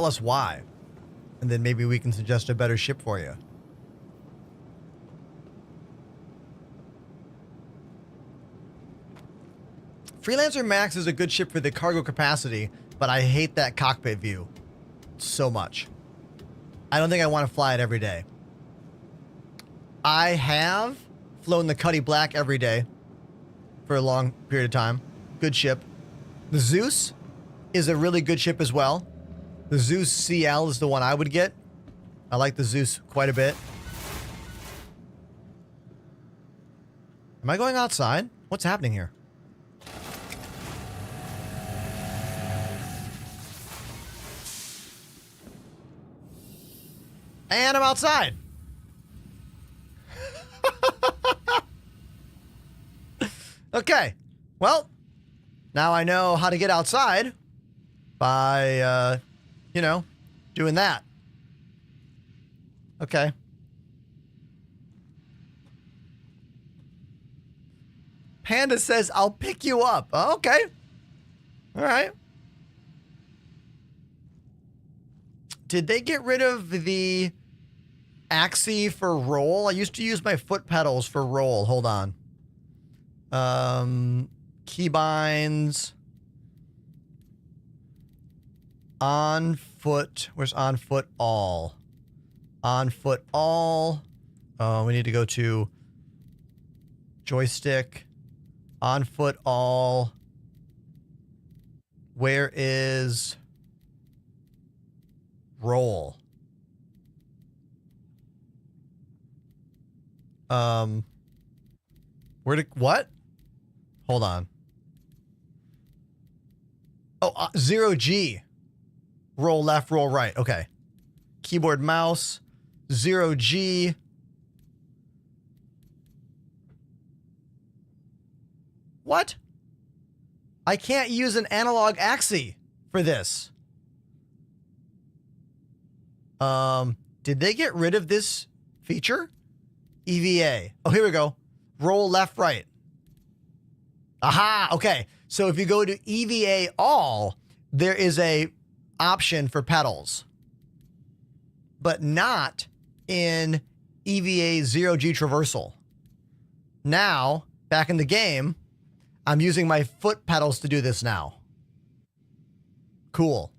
Speaker 1: us why. And then maybe we can suggest a better ship for you. Freelancer Max is a good ship for the cargo capacity, but I hate that cockpit view so much. I don't think I want to fly it every day. I have flown the Cuddy Black every day for a long period of time. Good ship. The Zeus is a really good ship as well. The Zeus CL is the one I would get. I like the Zeus quite a bit. Am I going outside? What's happening here? And I'm outside. Okay. Well, now I know how to get outside by, you know, doing that. Okay. Panda says, I'll pick you up. Okay. All right. Did they get rid of the axis for roll? I used to use my foot pedals for roll. Hold on. Keybinds. On foot. Where's on foot all? On foot all. Oh, we need to go to joystick. On foot all. Where is roll? Where to, what? Hold on. Oh, 0G. Roll left, roll right. Okay. Keyboard, mouse. 0G. What? I can't use an analog axis for this. Did they get rid of this feature? EVA. Oh, here we go. Roll left, right. Aha, okay. So if you go to EVA all, there is a option for pedals, but not in EVA 0G traversal. Now, back in the game, I'm using my foot pedals to do this now. Cool.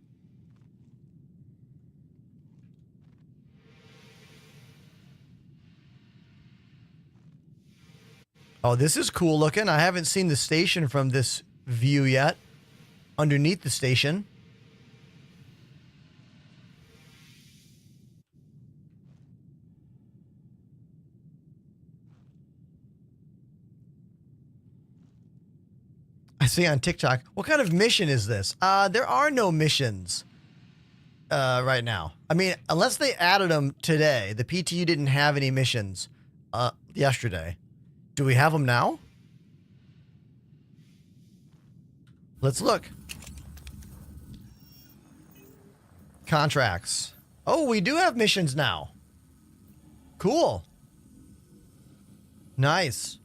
Speaker 1: Oh, this is cool looking. I haven't seen the station from this view yet. Underneath the station. I see on TikTok. What kind of mission is this? There are no missions right now. I mean, unless they added them today. The PTU didn't have any missions yesterday. Do we have them now? Let's look. Contracts. Oh, we do have missions now. Cool. Nice.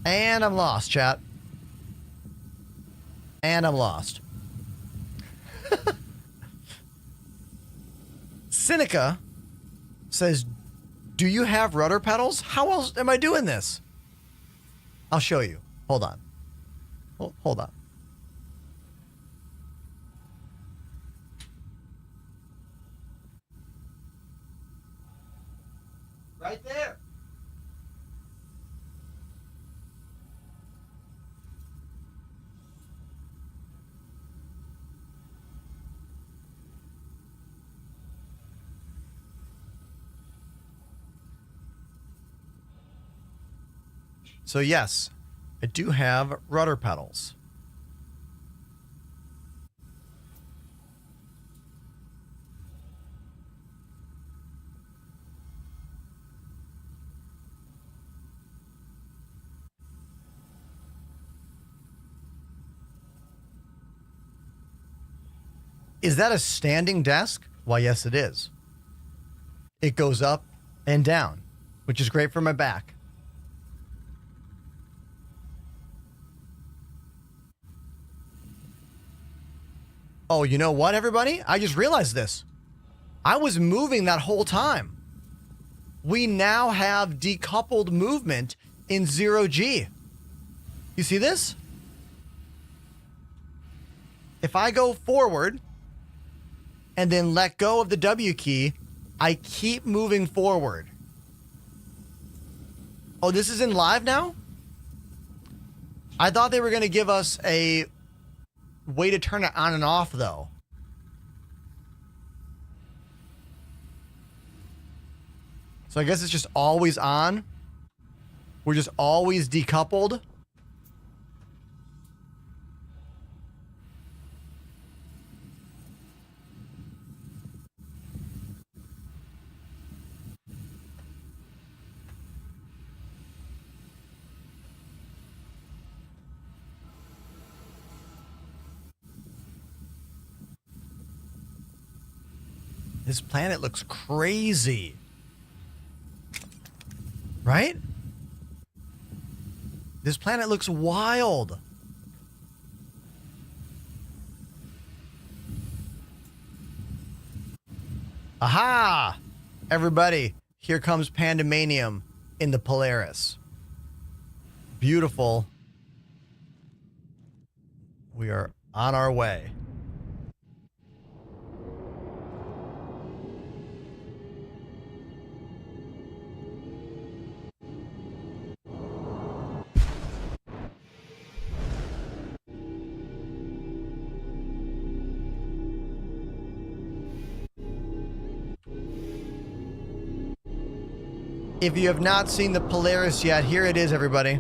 Speaker 1: And I'm lost, chat. And I'm lost. Seneca says, do you have rudder pedals? How else am I doing this? I'll show you. Hold on. Hold on. Right there. So yes, I do have rudder pedals. Is that a standing desk? Why, yes, it is. It goes up and down, which is great for my back. Oh, you know what, everybody? I just realized this. I was moving that whole time. We now have decoupled movement in 0G. You see this? If I go forward and then let go of the W key, I keep moving forward. Oh, this is in live now? I thought they were going to give us a way to turn it on and off, though. So I guess it's just always on. We're just always decoupled. This planet looks crazy. Right? This planet looks wild. Aha! Everybody, here comes Pandemanium in the Polaris. Beautiful. We are on our way. If you have not seen the Polaris yet, here it is, everybody.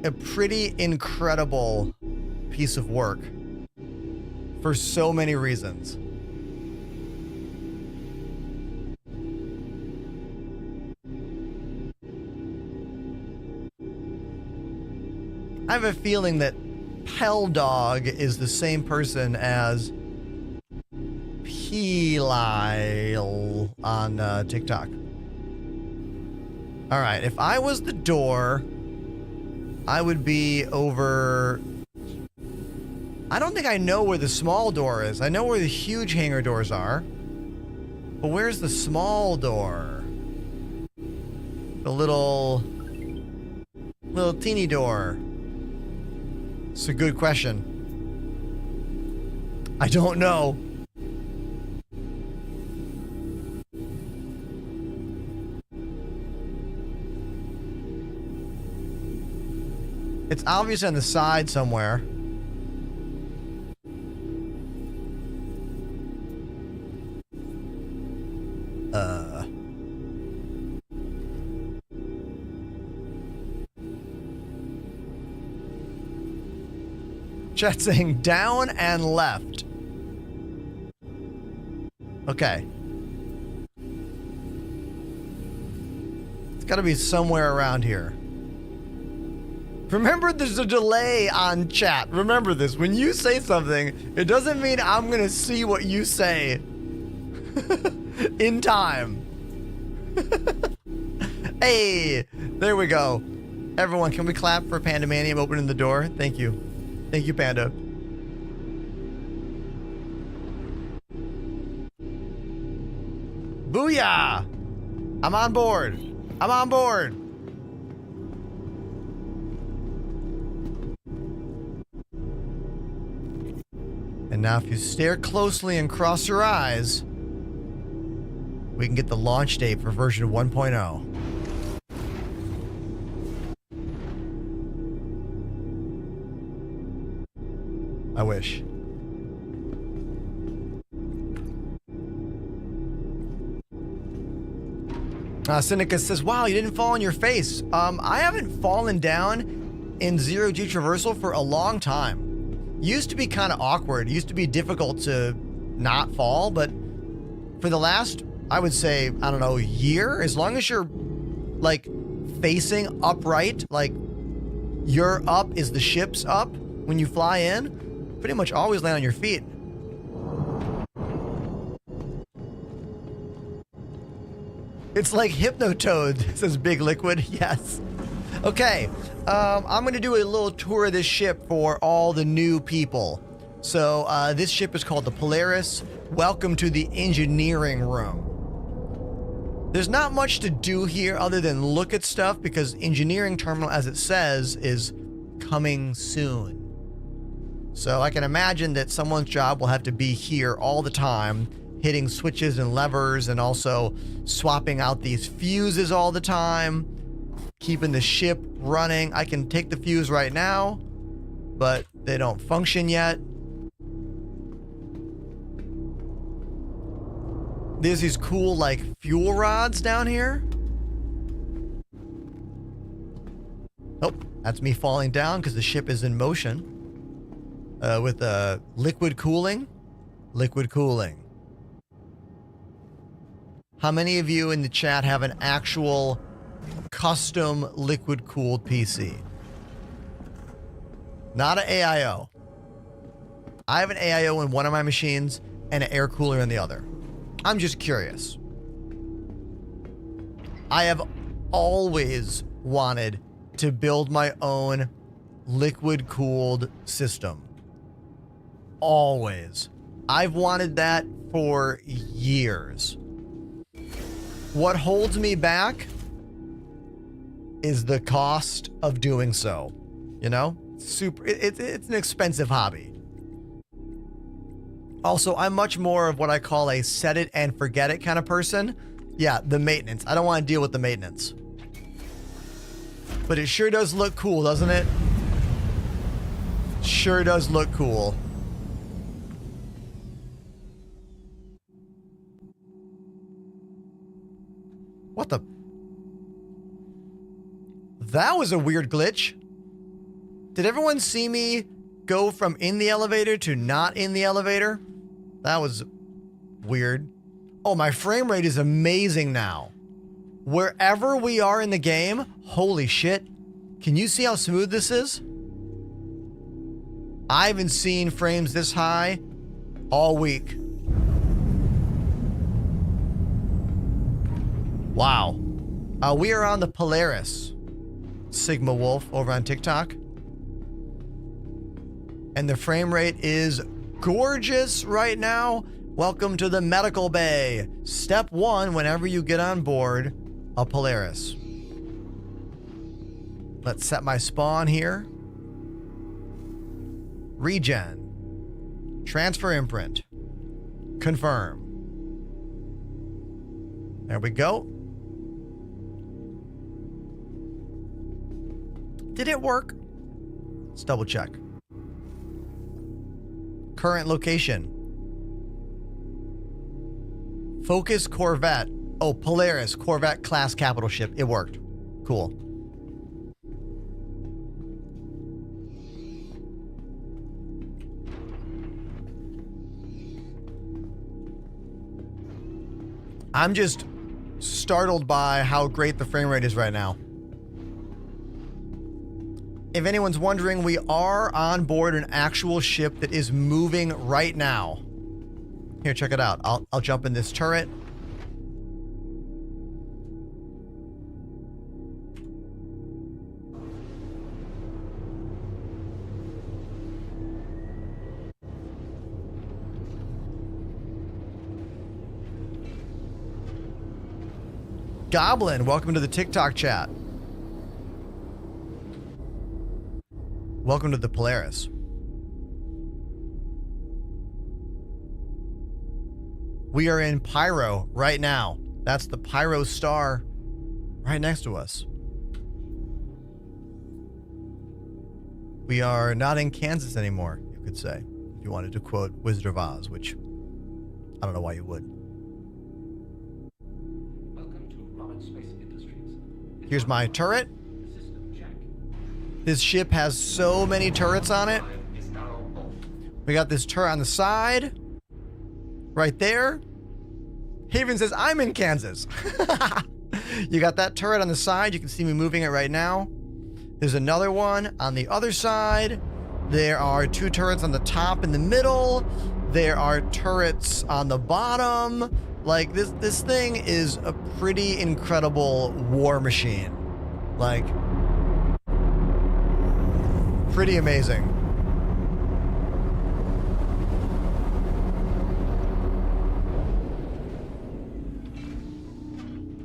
Speaker 1: A pretty incredible piece of work for so many reasons. I have a feeling that Peldog is the same person as Pelile on TikTok. All right, if I was the door, I would be over... I don't think I know where the small door is. I know where the huge hangar doors are. But where's the small door? The little teeny door. It's a good question. I don't know. It's obviously on the side somewhere. Chat saying down and left. Okay. It's got to be somewhere around here. Remember, there's a delay on chat. Remember this. When you say something, it doesn't mean I'm going to see what you say in time. Hey, there we go. Everyone, can we clap for Pandemanium opening the door? Thank you. Thank you, Panda. Booyah! I'm on board. I'm on board. And now if you stare closely and cross your eyes, we can get the launch date for version 1.0. I wish. Seneca says, wow, you didn't fall on your face. I haven't fallen down in zero-G traversal for a long time. Used to be kind of awkward. Used to be difficult to not fall, but for the last, I would say, I don't know, year, as long as you're like facing upright, like you're up is the ship's up when you fly in, pretty much always land on your feet. It's like Hypnotoad, says Big Liquid. Yes. Okay, I'm going to do a little tour of this ship for all the new people. So this ship is called the Polaris. Welcome to the engineering room. There's not much to do here other than look at stuff because engineering terminal, as it says, is coming soon. So I can imagine that someone's job will have to be here all the time, hitting switches and levers and also swapping out these fuses all the time, keeping the ship running. I can take the fuse right now, but they don't function yet. There's these cool, like, fuel rods down here. Oh, that's me falling down because the ship is in motion. With liquid cooling. Liquid cooling. How many of you in the chat have an actual custom liquid cooled PC? Not an AIO. I have an AIO in one of my machines and an air cooler in the other. I'm just curious. I have always wanted to build my own liquid cooled system. Always. I've wanted that for years. What holds me back is the cost of doing so. You know? It's an expensive hobby. Also, I'm much more of what I call a set it and forget it kind of person. Yeah, the maintenance. I don't want to deal with the maintenance. But it sure does look cool, doesn't it? Sure does look cool. What the? That was a weird glitch. Did everyone see me go from in the elevator to not in the elevator? That was weird. Oh, my frame rate is amazing now. Wherever we are in the game, holy shit. Can you see how smooth this is? I haven't seen frames this high all week. Wow. We are on the Polaris. Sigma Wolf over on TikTok. And the frame rate is gorgeous right now. Welcome to the medical bay. Step 1 whenever you get on board a Polaris. Let's set my spawn here. Regen. Transfer imprint. Confirm. There we go. Did it work? Let's double check. Current location. Focus Corvette. Oh, Polaris Corvette class capital ship. It worked. Cool. I'm just startled by how great the frame rate is right now. If anyone's wondering, we are on board an actual ship that is moving right now. Here, check it out. I'll jump in this turret. Goblin, welcome to the TikTok chat. Welcome to the Polaris. We are in Pyro right now. That's the Pyro star right next to us. We are not in Kansas anymore, you could say, if you wanted to quote Wizard of Oz, which I don't know why you would.
Speaker 3: Welcome to Roberts Space Industries.
Speaker 1: Here's my turret.
Speaker 3: System check.
Speaker 1: This ship has so many turrets on it.
Speaker 3: Is now off.
Speaker 1: We got this turret on the side. Right there. Haven says, I'm in Kansas. You got that turret on the side. You can see me moving it right now. There's another one on the other side. There are 2 turrets on the top in the middle. There are turrets on the bottom. Like, this thing is a pretty incredible war machine. Like, pretty amazing.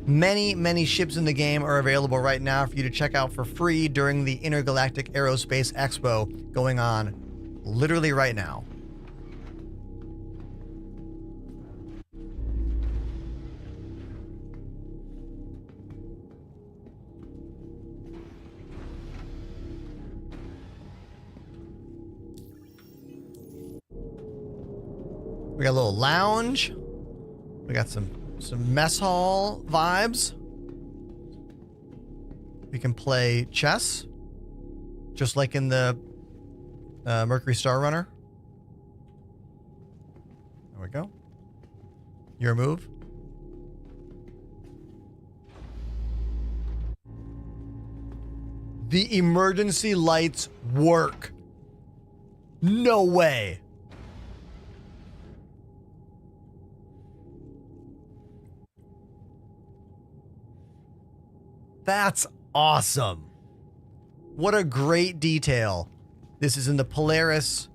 Speaker 1: Many, many ships in the game are available right now for you to check out for free during the Intergalactic Aerospace Expo going on literally right now. We got a little lounge. We got some mess hall vibes. We can play chess, just like in the Mercury Star Runner. There we go. Your move. The emergency lights work. No way. That's awesome. What a great detail. This is in the Polaris,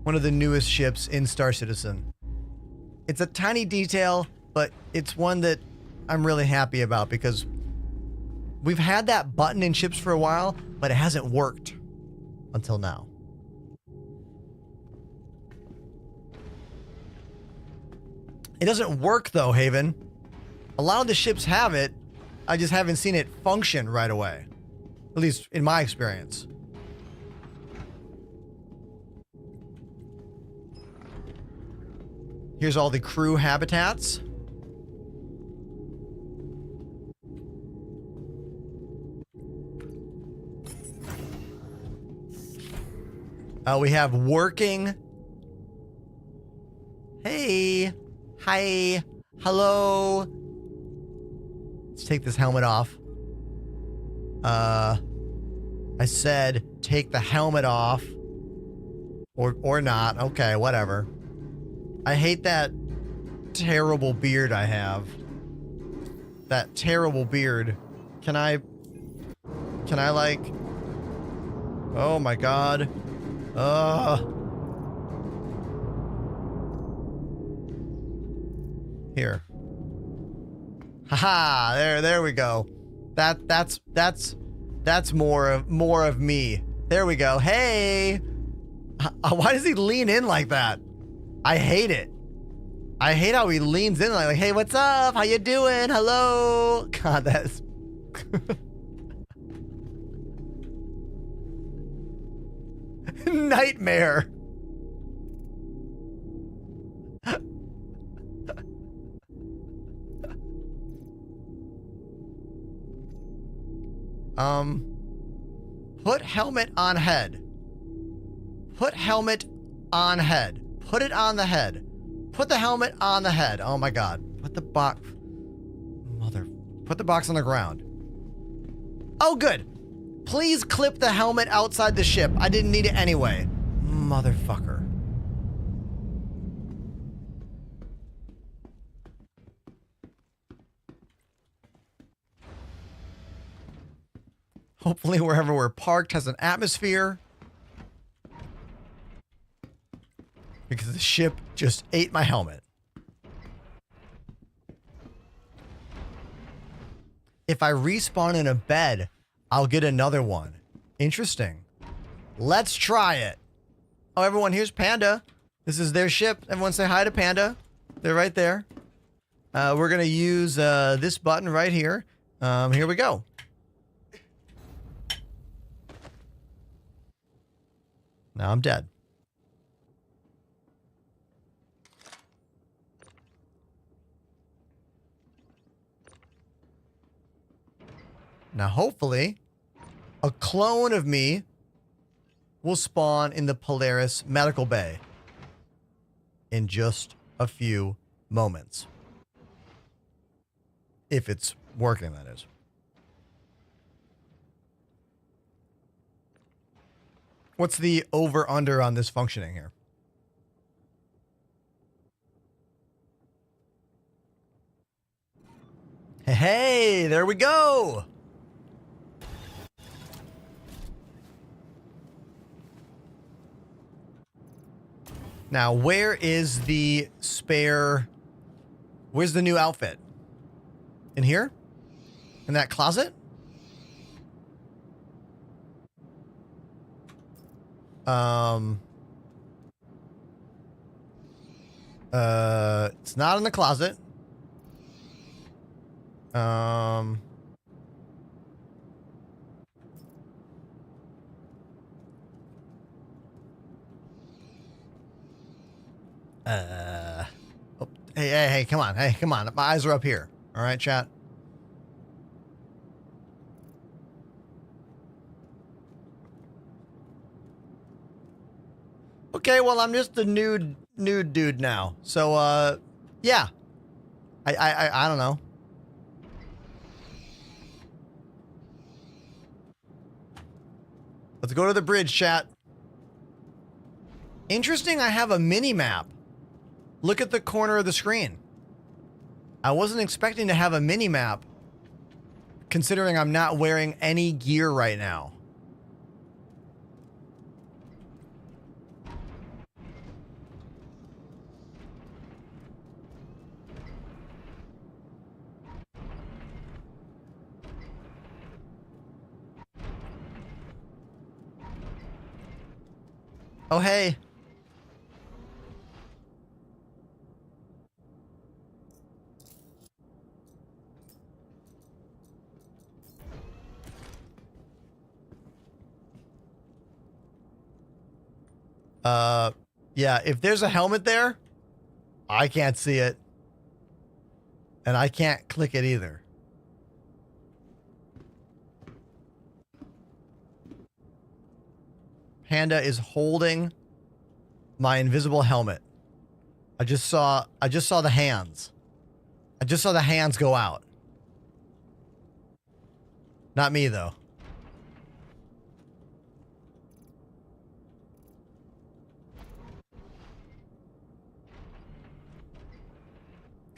Speaker 1: one of the newest ships in Star Citizen. It's a tiny detail, but it's one that I'm really happy about because we've had that button in ships for a while, but it hasn't worked until now. It doesn't work though, Haven. A lot of the ships have it. I just haven't seen it function right away. At least in my experience. Here's all the crew habitats. We have working. Hey. Hi. Hello. Let's take this helmet off. I said take the helmet off. Or not. Okay, whatever. I hate that terrible beard I have. That terrible beard. Can I like... Oh my god. Here. Haha, there we go. That's more of me. There we go. Hey. Why does he lean in like that? I hate it. I hate how he leans in like, hey, what's up? How you doing? Hello. God, that's nightmare. Put helmet on head. Put helmet on head. Put it on the head. Put the helmet on the head. Oh my god. Put the box... Put the box on the ground. Oh, good. Please clip the helmet outside the ship. I didn't need it anyway. Motherfucker. Hopefully wherever we're parked has an atmosphere. Because the ship just ate my helmet. If I respawn in a bed, I'll get another one. Interesting. Let's try it. Oh, everyone, here's Panda. This is their ship. Everyone say hi to Panda. They're right there. We're going to use this button right here. Here we go. Now I'm dead. Now, hopefully, a clone of me will spawn in the Polaris Medical Bay in just a few moments. If it's working, that is. What's the over under on this functioning here? Hey, there we go. Now, where is the spare? Where's the new outfit? In here? In that closet? It's not in the closet. Oh, hey, come on. Hey, come on. My eyes are up here. All right, chat. Okay, well, I'm just a nude dude now. So, yeah. I don't know. Let's go to the bridge, chat. Interesting, I have a mini map. Look at the corner of the screen. I wasn't expecting to have a mini map, considering I'm not wearing any gear right now. Oh, hey. Yeah, if there's a helmet there, I can't see it. And I can't click it either. Panda is holding my invisible helmet. I just saw the hands. I just saw the hands go out. Not me, though.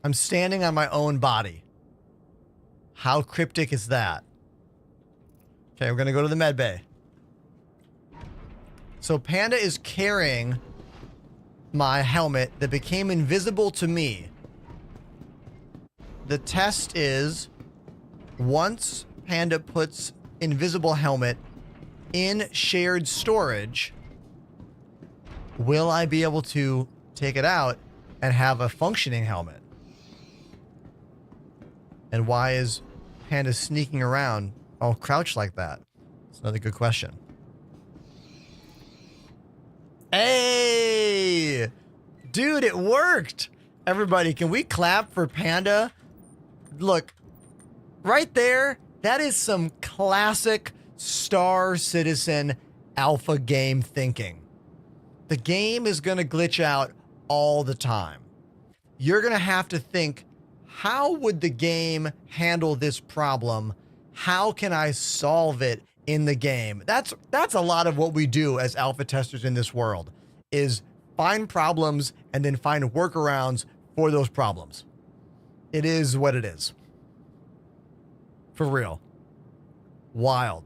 Speaker 1: I'm standing on my own body. How cryptic is that? Okay, we're gonna go to the med bay. So Panda is carrying my helmet that became invisible to me. The test is, once Panda puts invisible helmet in shared storage, will I be able to take it out and have a functioning helmet? And why is Panda sneaking around all crouched like that? It's another good question. Hey! Dude, it worked! Everybody, can we clap for Panda? Look, right there, that is some classic Star Citizen alpha game thinking. The game is going to glitch out all the time. You're going to have to think, how would the game handle this problem? How can I solve it in the game? That's a lot of what we do as alpha testers in this world, is find problems and then find workarounds for those problems. It is what it is. For real. Wild.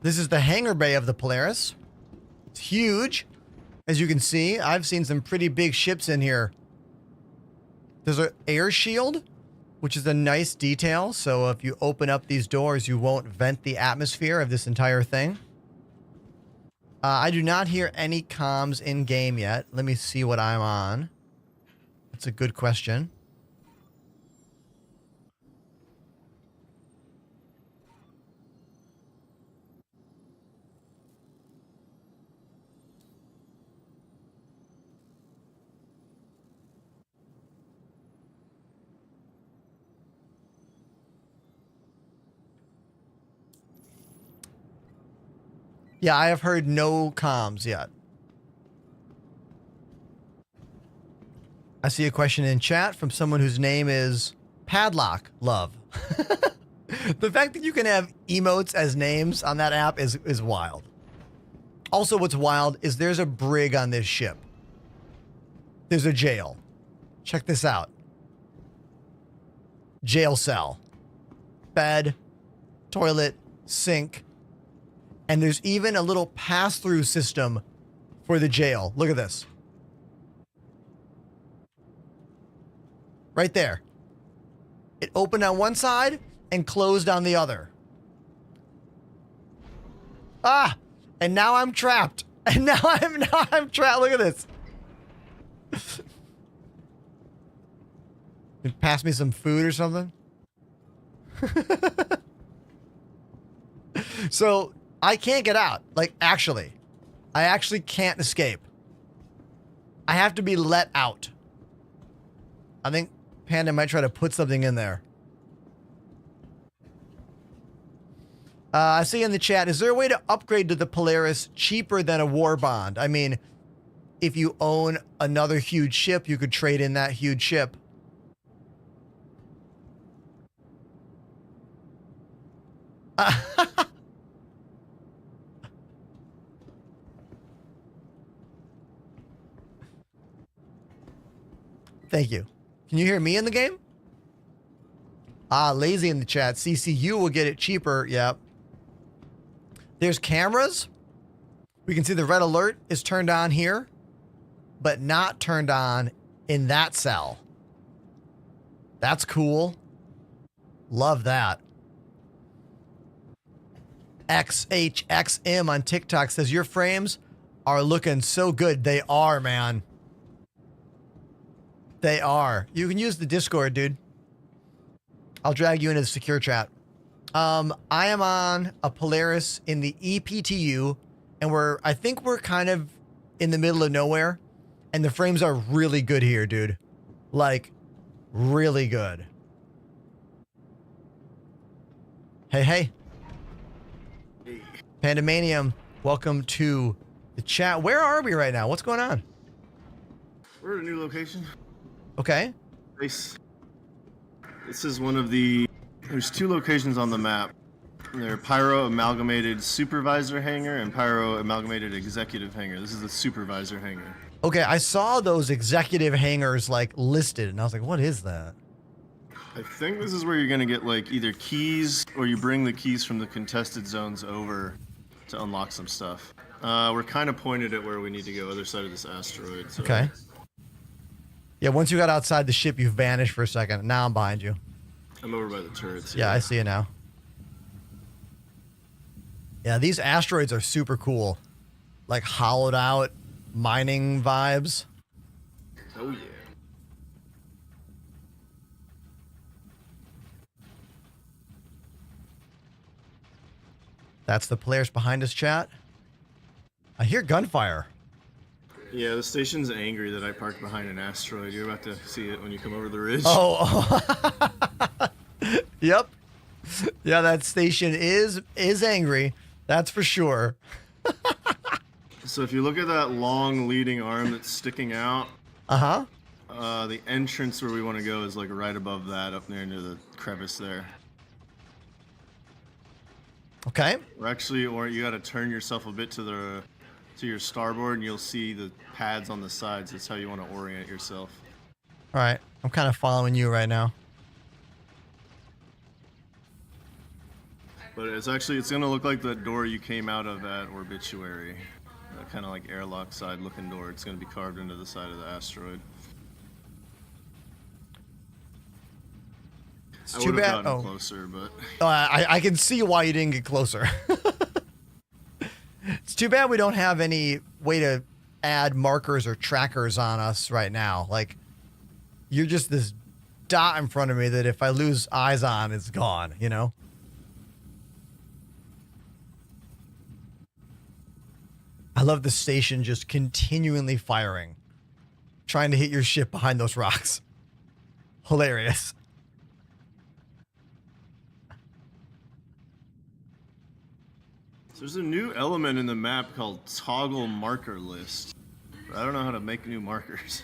Speaker 1: This is the hangar bay of the Polaris. It's huge. As you can see, I've seen some pretty big ships in here. There's an air shield, which is a nice detail. So if you open up these doors, you won't vent the atmosphere of this entire thing. I do not hear any comms in game yet. Let me see what I'm on. That's a good question. Yeah, I have heard no comms yet. I see a question in chat from someone whose name is Padlock Love. The fact that you can have emotes as names on that app is wild. Also, what's wild is there's a brig on this ship. There's a jail. Check this out. Jail cell. Bed, toilet, sink. And there's even a little pass-through system for the jail. Look at this. Right there. It opened on one side and closed on the other. Ah! And now I'm trapped. And now I'm trapped. Look at this. Pass me some food or something. So I can't get out. Like, actually. I actually can't escape. I have to be let out. I think Panda might try to put something in there. I see in the chat, is there a way to upgrade to the Polaris cheaper than a war bond? I mean, if you own another huge ship, you could trade in that huge ship. Thank you. Can you hear me in the game? Lazy in the chat. CCU will get it cheaper. Yep. There's cameras. We can see the red alert is turned on here, but not turned on in that cell. That's cool. Love that. XHXM on TikTok says your frames are looking so good. They are, man. They are. You can use the Discord, dude. I'll drag you into the secure chat. I am on a Polaris in the EPTU, and I think we're kind of in the middle of nowhere, and the frames are really good here, dude. Like, really good. Hey, hey. Pandemanium, welcome to the chat. Where are we right now? What's going on?
Speaker 7: We're at a new location.
Speaker 1: Okay.
Speaker 7: This is one of the... There's two locations on the map. They're Pyro Amalgamated Supervisor Hangar and Pyro Amalgamated Executive Hangar. This is the Supervisor Hangar.
Speaker 1: Okay, I saw those executive hangars, like, listed, and I was like, what is that?
Speaker 7: I think this is where you're going to get, like, either keys, or you bring the keys from the contested zones over to unlock some stuff. We're kind of pointed at where we need to go, other side of this asteroid. So.
Speaker 1: Okay. Yeah, once you got outside the ship, you vanished for a second. Now I'm behind you.
Speaker 7: I'm over by the turrets.
Speaker 1: Yeah, I see you now. Yeah, these asteroids are super cool. Like, hollowed out mining vibes.
Speaker 7: Oh, yeah.
Speaker 1: That's the Polaris behind us, chat. I hear gunfire.
Speaker 7: Yeah, the station's angry that I parked behind an asteroid. You're about to see it when you come over the ridge.
Speaker 1: Oh. Yep. Yeah, that station is angry. That's for sure.
Speaker 7: So if you look at that long leading arm that's sticking out,
Speaker 1: Uh-huh.
Speaker 7: The entrance where we want to go is like right above that, up near the crevice there.
Speaker 1: Okay.
Speaker 7: Or actually, or you got to turn yourself a bit to your starboard, and you'll see the pads on the sides. That's how you want to orient yourself.
Speaker 1: All right. I'm kind of following you right now.
Speaker 7: But it's going to look like the door you came out of at Orbituary. Kind of like airlock side looking door. It's going to be carved into the side of the asteroid.
Speaker 1: It's
Speaker 7: I
Speaker 1: too
Speaker 7: would have
Speaker 1: bad.
Speaker 7: gotten
Speaker 1: Oh,
Speaker 7: closer, but
Speaker 1: I can see why you didn't get closer. It's too bad we don't have any way to add markers or trackers on us right now. Like, you're just this dot in front of me that if I lose eyes on, it's gone, you know? I love the station just continually firing, trying to hit your ship behind those rocks. Hilarious.
Speaker 7: So there's a new element in the map called toggle marker list. But I don't know how to make new markers.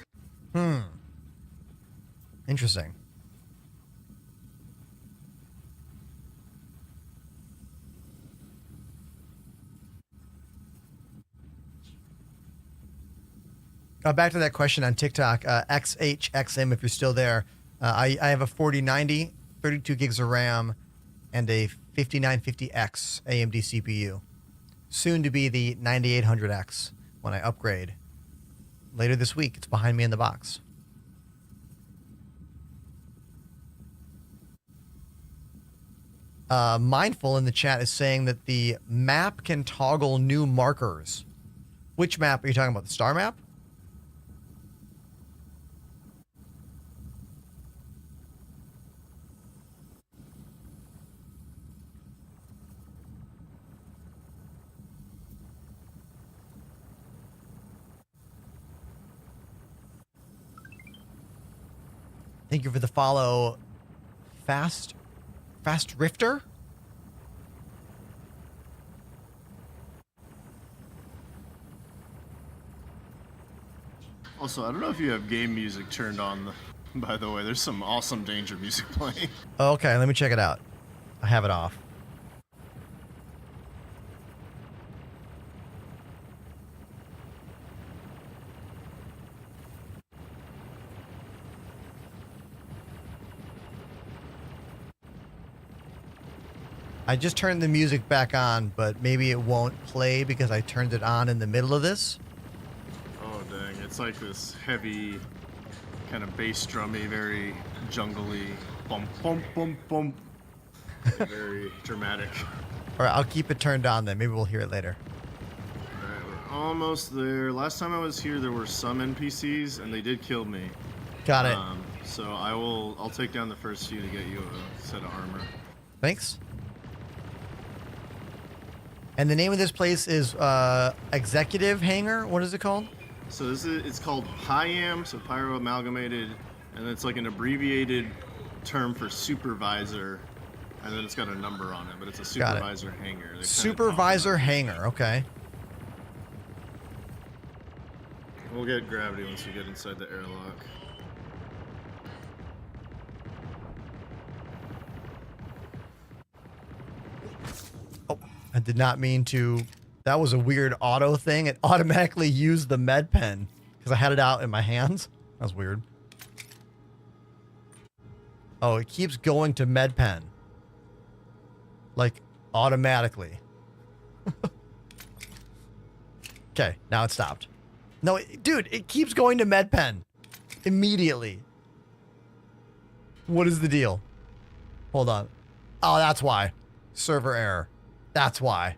Speaker 1: Interesting. Back to that question on TikTok, XHXM, if you're still there. I have a 4090, 32 gigs of RAM, and a 5950X AMD CPU. Soon to be the 9800X when I upgrade. Later this week. It's behind me in the box. Mindful in the chat is saying that the map can toggle new markers. Which map are you talking about? The star map? Thank you for the follow, Fast Rifter.
Speaker 7: Also, I don't know if you have game music turned on, by the way. There's some awesome danger music playing.
Speaker 1: Okay, let me check it out. I have it off. I just turned the music back on, but maybe it won't play because I turned it on in the middle of this.
Speaker 7: Oh, dang. It's like this heavy, kind of bass drummy, very jungly, bump, bump, bump, bump. Very dramatic.
Speaker 1: All right, I'll keep it turned on then. Maybe we'll hear it later.
Speaker 7: Alright, we're almost there. Last time I was here, there were some NPCs, and they did kill me.
Speaker 1: Got it.
Speaker 7: So I'll take down the first few to get you a set of armor.
Speaker 1: Thanks. And the name of this place is Executive Hangar. What is it called?
Speaker 7: So it's called PyAM, so Pyro Amalgamated, and it's like an abbreviated term for supervisor, and then it's got a number on it, but it's a supervisor hangar. They kinda
Speaker 1: Supervisor
Speaker 7: talk about
Speaker 1: Hangar. Okay.
Speaker 7: it. We'll get gravity once we get inside the airlock.
Speaker 1: I did not mean to. That was a weird auto thing. It automatically used the med pen because I had it out in my hands. That was weird. Oh, it keeps going to med pen. Like automatically. Okay, now it stopped. No, dude, it keeps going to med pen immediately. What is the deal? Hold on. Oh, that's why. Server error. That's why.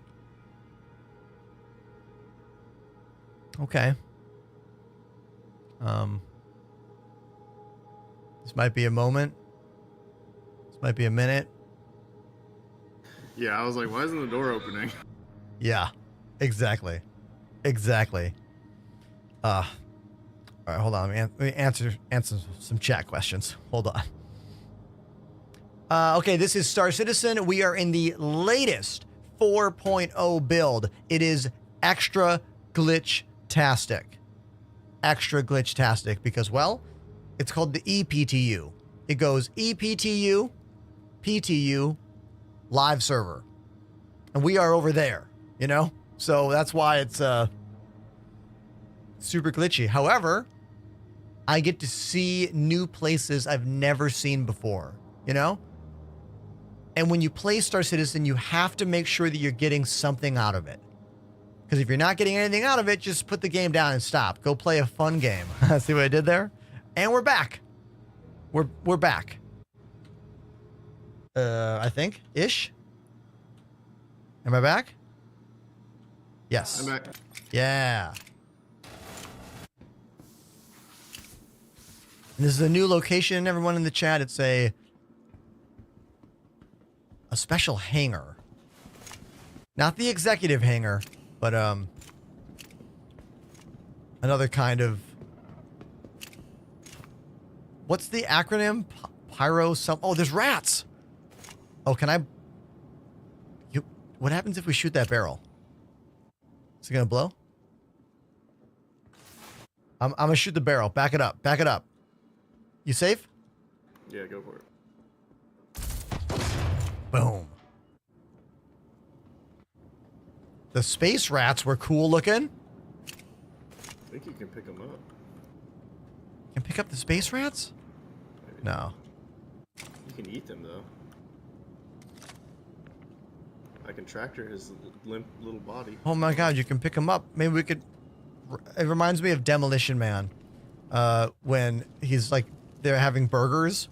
Speaker 1: Okay. This might be a moment. This might be a minute.
Speaker 7: Yeah, I was like, why isn't the door opening?
Speaker 1: Yeah, exactly. Exactly. All right, hold on. Let me answer some chat questions. Hold on. Okay, this is Star Citizen. We are in the latest 4.0 build. It is extra glitch-tastic. Extra glitch-tastic because, well, it's called the EPTU. It goes EPTU, PTU, live server. And we are over there, you know? So that's why it's super glitchy. However, I get to see new places I've never seen before, you know? And when you play Star Citizen, you have to make sure that you're getting something out of it. Because if you're not getting anything out of it, just put the game down and stop. Go play a fun game. See what I did there? And we're back. We're back. I think. Ish. Am I back? Yes.
Speaker 7: I'm back.
Speaker 1: Yeah. And this is a new location, everyone in the chat. It's a special hangar. Not the executive hangar, but another kind of, what's the acronym? Pyro some, oh, there's rats. Oh, can I, What happens if we shoot that barrel? Is it gonna blow? I'm gonna shoot the barrel. Back it up. Back it up. You safe?
Speaker 7: Yeah, go for it.
Speaker 1: Boom. The space rats were cool looking.
Speaker 7: I think you can pick them up.
Speaker 1: Can pick up the space rats?
Speaker 7: Maybe.
Speaker 1: No.
Speaker 7: You can eat them though. I can tractor his limp little body.
Speaker 1: Oh my god, you can pick them up. Maybe we could. It reminds me of Demolition Man. When he's like, they're having burgers.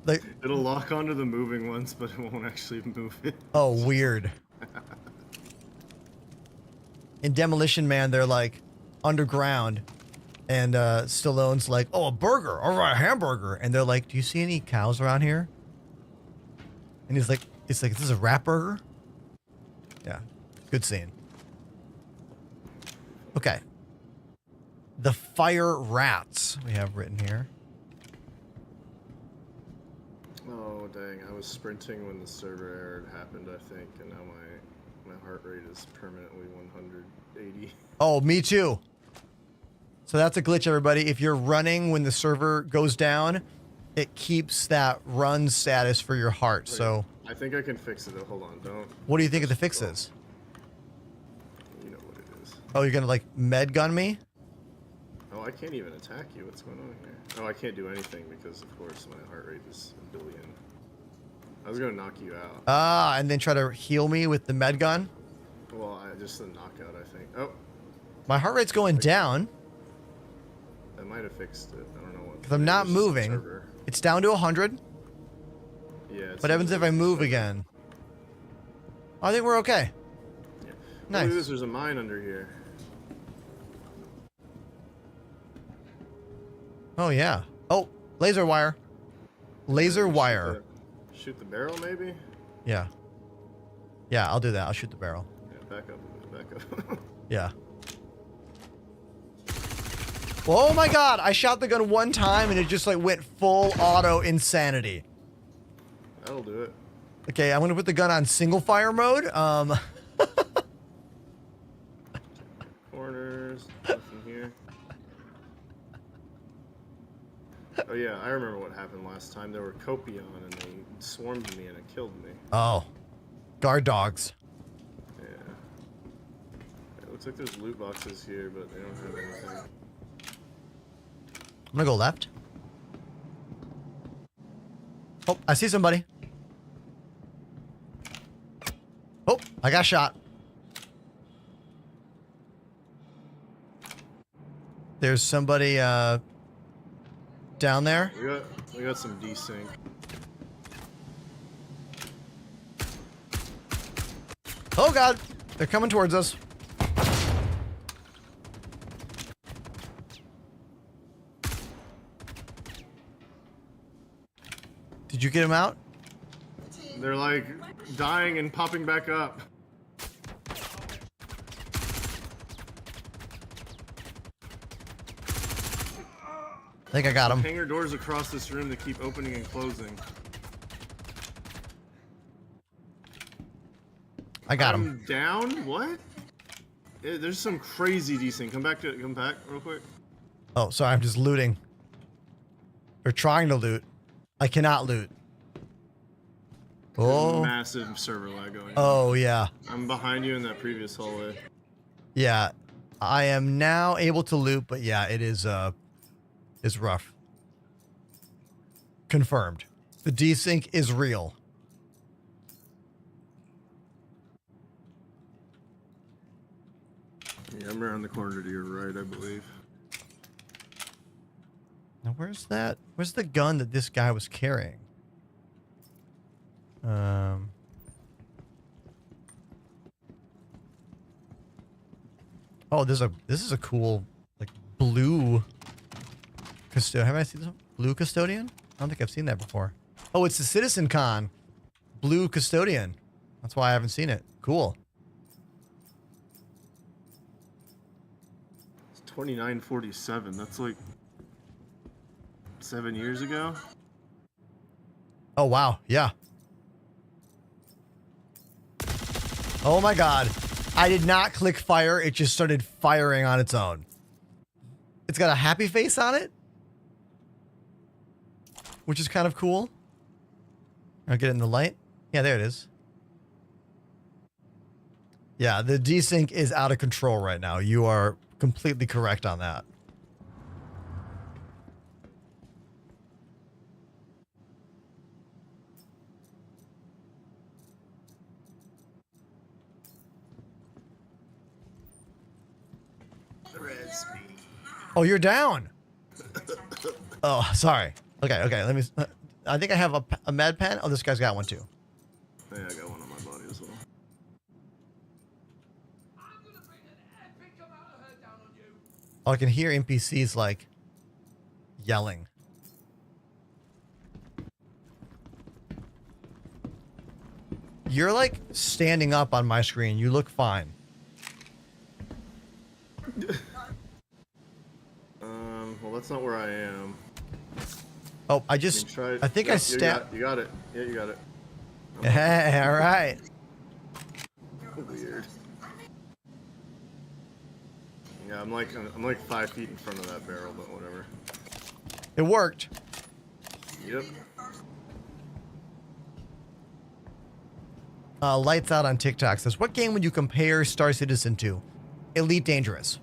Speaker 1: Like,
Speaker 7: It'll lock onto the moving ones, but it won't actually move it.
Speaker 1: oh, weird. In Demolition Man, they're like underground, and Stallone's like, "Oh, a burger, all right, a hamburger," and they're like, "Do you see any cows around here?" And he's like, "It's like, is this a rat burger?" Yeah, good scene. Okay, the fire rats we have written here.
Speaker 7: Oh dang! I was sprinting when the server error happened, I think, and now my heart rate is permanently 180.
Speaker 1: Oh, me too. So that's a glitch, everybody. If you're running when the server goes down, it keeps that run status for your heart. So
Speaker 7: I think I can fix it. Hold on, don't.
Speaker 1: what do you think of the fix is?
Speaker 7: You know what it is.
Speaker 1: Oh, you're gonna like med gun me?
Speaker 7: Oh, I can't even attack you. What's going on here? Oh, I can't do anything because, of course, my heart rate is a billion. I was gonna knock you out.
Speaker 1: Ah, and then try to heal me with the med gun?
Speaker 7: Well, just a knockout, I think. Oh,
Speaker 1: My heart rate's going down
Speaker 7: that might have fixed it. I don't know what.
Speaker 1: because I'm not
Speaker 7: Maybe it's just the
Speaker 1: moving.
Speaker 7: server.
Speaker 1: It's down to 100.
Speaker 7: Yeah. it's
Speaker 1: What happens if I move again? I think we're okay.
Speaker 7: Yeah.
Speaker 1: Nice.
Speaker 7: Look at this. There's a mine under here.
Speaker 1: Oh yeah. Oh, laser wire. Laser wire.
Speaker 7: Shoot the barrel, maybe.
Speaker 1: Yeah. Yeah, I'll do that. I'll shoot the barrel.
Speaker 7: Yeah, back up a bit. Back up.
Speaker 1: Yeah. Oh my god, I shot the gun one time and it just like went full auto insanity.
Speaker 7: That'll do it.
Speaker 1: Okay, I'm gonna put the gun on single fire mode.
Speaker 7: Corners. Nothing here. Oh yeah, I remember what happened last time. There were Copion and they swarmed me and it killed me.
Speaker 1: Oh. Guard dogs.
Speaker 7: Yeah. It looks like there's loot boxes here, but they don't have anything.
Speaker 1: I'm gonna go left. Oh, I see somebody. Oh, I got shot. There's somebody down there.
Speaker 7: We got some desync.
Speaker 1: Oh god, they're coming towards us. Did you get him out?
Speaker 7: They're like dying and popping back up.
Speaker 1: I think I got him.
Speaker 7: Hangar doors across this room that keep opening and closing.
Speaker 1: I got him.
Speaker 7: I'm down? What? There's some crazy desync. Come back real quick.
Speaker 1: Oh, sorry, I'm just looting. They're trying to loot. I cannot loot.
Speaker 7: There's
Speaker 1: Oh.
Speaker 7: massive server lag going on.
Speaker 1: Oh, yeah.
Speaker 7: I'm behind you in that previous hallway.
Speaker 1: Yeah. I am now able to loot, but yeah, it is rough. Confirmed. The desync is real.
Speaker 7: Yeah, I'm around the corner to your right, I believe.
Speaker 1: Now, where's that? Where's the gun that this guy was carrying? Oh, this is a cool, like, blue custodian. Have I seen this one? Blue custodian? I don't think I've seen that before. Oh, it's the Citizen Con blue custodian. That's why I haven't seen it. Cool.
Speaker 7: It's 2947. That's like 7 years ago.
Speaker 1: Oh, wow. Yeah. Oh my god. I did not click fire. It just started firing on its own. It's got a happy face on it, which is kind of cool. I'll get it in the light. Yeah, there it is. Yeah, the desync is out of control right now. You are completely correct on that. Oh, you're down. Oh, sorry. Okay, let me. I think I have a med pen. Oh, this guy's got one too.
Speaker 7: Yeah, I got one on my body as well.
Speaker 1: Oh, I can hear NPCs like yelling. You're like standing up on my screen. You look fine.
Speaker 7: Well, that's not where I am.
Speaker 1: Oh, I
Speaker 7: I
Speaker 1: just.
Speaker 7: mean, try,
Speaker 1: I think I stepped.
Speaker 7: You got it. Yeah, you got it.
Speaker 1: Hey, all right.
Speaker 7: Weird. Yeah, I'm like 5 feet in front of that barrel, but whatever.
Speaker 1: It worked.
Speaker 7: Yep.
Speaker 1: Lights Out on TikTok says, what game would you compare Star Citizen to? Elite Dangerous.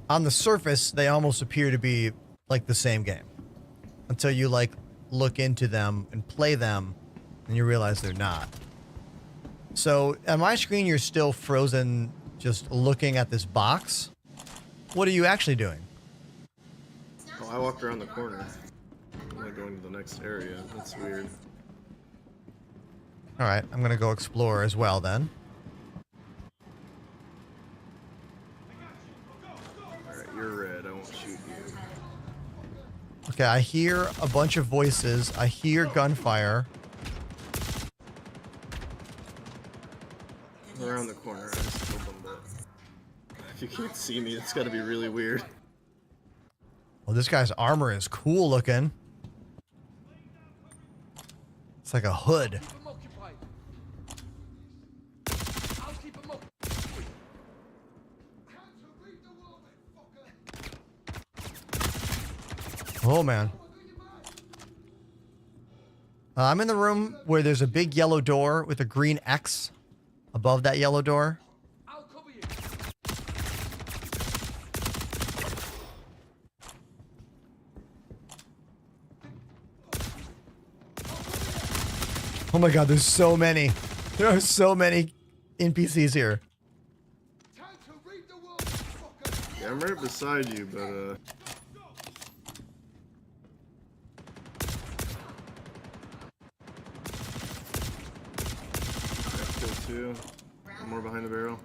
Speaker 1: On the surface, they almost appear to be like the same game. Until you like look into them and play them and you realize they're not. So on my screen, you're still frozen just looking at this box. What are you actually doing?
Speaker 7: Oh, I walked around the corner. I'm like going to the next area. That's weird.
Speaker 1: All right, I'm going to go explore as well then.
Speaker 7: Alright, you're red. I won't shoot you.
Speaker 1: Okay, I hear a bunch of voices. I hear gunfire.
Speaker 7: Around the corner. I just opened it. If you can't see me, it's gotta be really weird.
Speaker 1: Well, this guy's armor is cool looking. It's like a hood.
Speaker 6: Keep 'em occupied. I'll keep 'em occupied.
Speaker 1: Oh, man. I'm in the room where there's a big yellow door with a green X above that yellow door.
Speaker 6: I'll cover you.
Speaker 1: Oh my god, there's so many. There are so many NPCs here.
Speaker 7: Yeah, I'm right beside you, but kill two. One more behind the barrel.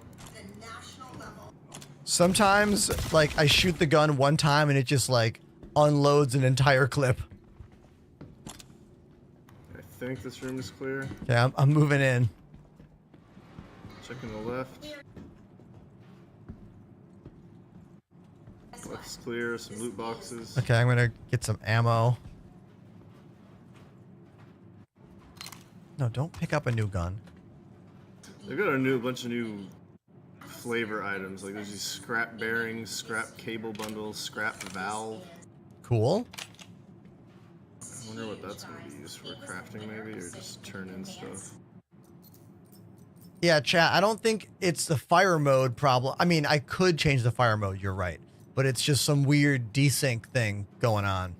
Speaker 1: Sometimes, like, I shoot the gun one time and it just, like, unloads an entire clip.
Speaker 7: I think this room is clear.
Speaker 1: Okay, I'm moving in.
Speaker 7: Checking the left. Left's clear, some loot boxes.
Speaker 1: Okay, I'm gonna get some ammo. No, don't pick up a new gun.
Speaker 7: They've got a bunch of new flavor items. Like there's these scrap bearings, scrap cable bundles, scrap valve.
Speaker 1: Cool.
Speaker 7: I wonder what that's going to be used for, crafting maybe, or just turn in stuff.
Speaker 1: Yeah, chat, I don't think it's the fire mode problem. I mean, I could change the fire mode, you're right. But it's just some weird desync thing going on.